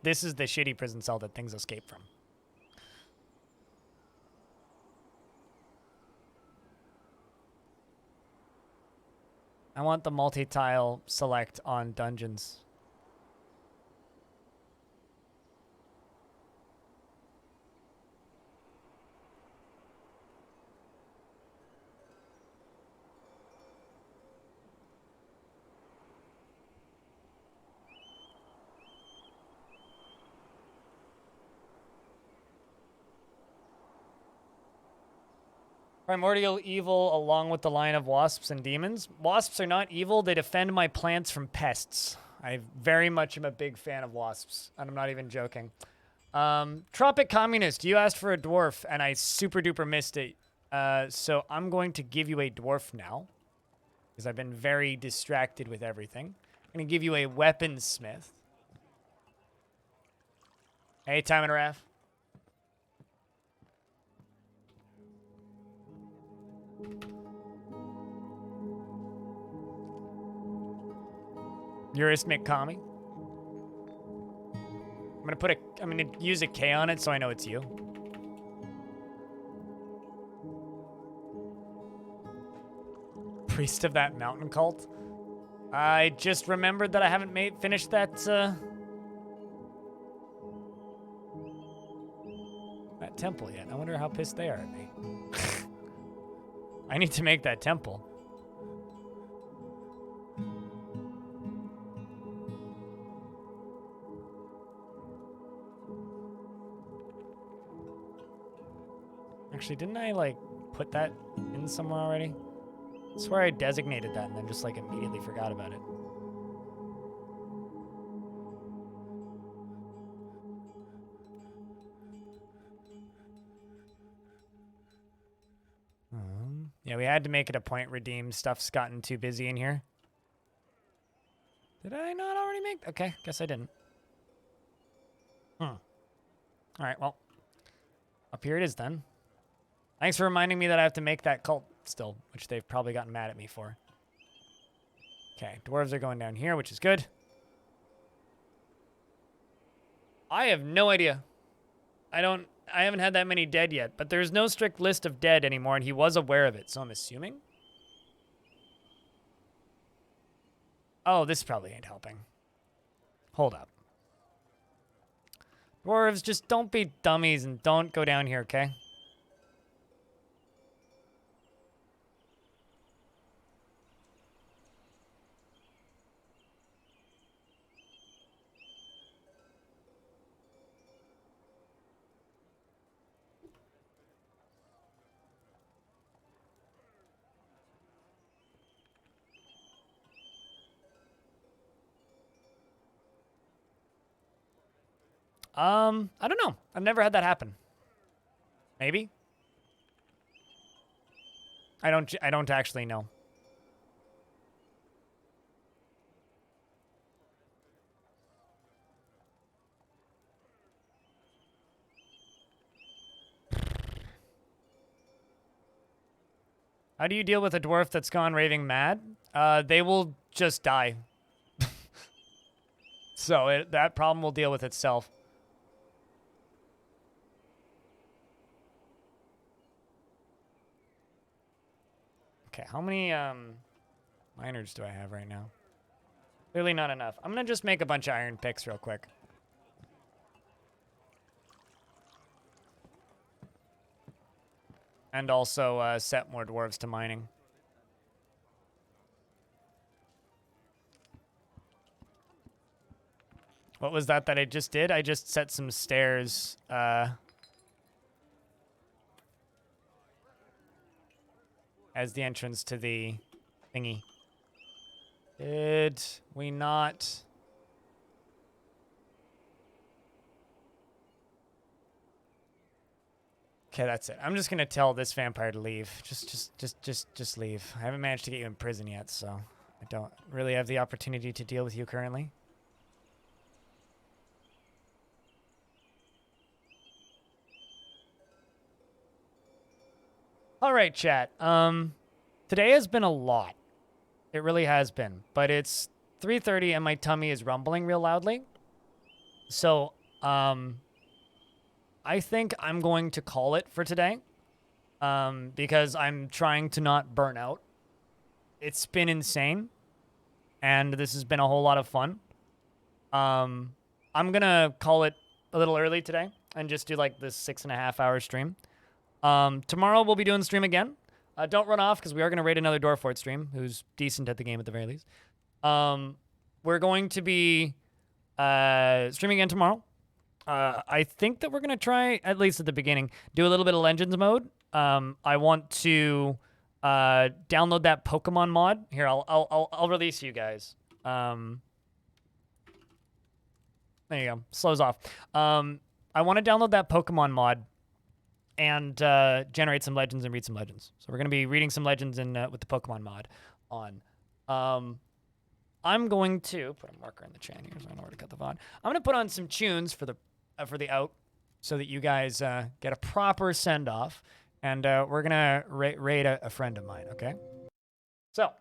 This is the shitty prison cell that things escape from. I want the multi-tile select on dungeons. Primordial evil along with the line of wasps and demons. Wasps are not evil. They defend my plants from pests. I very much am a big fan of wasps, and I'm not even joking. Tropic Communist, you asked for a dwarf, and I super duper missed it. So I'm going to give you a dwarf now, because I've been very distracted with everything. I'm going to give you a weaponsmith. Hey, Time and Raph. Eurysmic Kami. I'm gonna use a K on it so I know it's you. Priest of that mountain cult. I just remembered that I haven't finished that that temple yet. I wonder how pissed they are at me. I need to make that temple. Actually, didn't I, like, put that in somewhere already? I swear I designated that and then just, like, immediately forgot about it. Yeah, we had to make it a point redeem. Stuff's gotten too busy in here. Did I not already make... Okay, guess I didn't. All right, well. Up here it is then. Thanks for reminding me that I have to make that cult still, which they've probably gotten mad at me for. Okay, dwarves are going down here, which is good. I have no idea. I haven't had that many dead yet, but there's no strict list of dead anymore, and he was aware of it, so I'm assuming. Oh, this probably ain't helping. Hold up. Dwarves, just don't be dummies and don't go down here, okay? I don't know. I've never had that happen. Maybe. I don't actually know. How do you deal with a dwarf that's gone raving mad? They will just die. So that problem will deal with itself. Okay, how many miners do I have right now? Clearly not enough. I'm gonna just make a bunch of iron picks real quick. And also set more dwarves to mining. What was that I just did? I just set some stairs as the entrance to the thingy. Did we not? Okay, that's it. I'm just gonna tell this vampire to leave. Just leave. I haven't managed to get you in prison yet, so I don't really have the opportunity to deal with you currently. All right, chat. Today has been a lot. It really has been, but it's 3:30 and my tummy is rumbling real loudly. So, I think I'm going to call it for today. Because I'm trying to not burn out. It's been insane, and this has been a whole lot of fun. I'm gonna call it a little early today and just do like this 6.5-hour stream. Tomorrow we'll be doing the stream again. Don't run off because we are gonna raid another Dwarf Fortress stream who's decent at the game at the very least. We're going to be streaming again tomorrow. I think that we're gonna try, at least at the beginning, do a little bit of Legends mode. I want to download that Pokemon mod. Here, I'll release you guys. There you go. Slows off. I want to download that Pokemon mod and generate some legends and read some legends. So we're gonna be reading some legends in with the Pokemon mod on. I'm going to put a marker in the chat here so I know where to cut the VOD. I'm gonna put on some tunes for the out so that you guys get a proper send off. And we're going to raid a friend of mine, okay? So,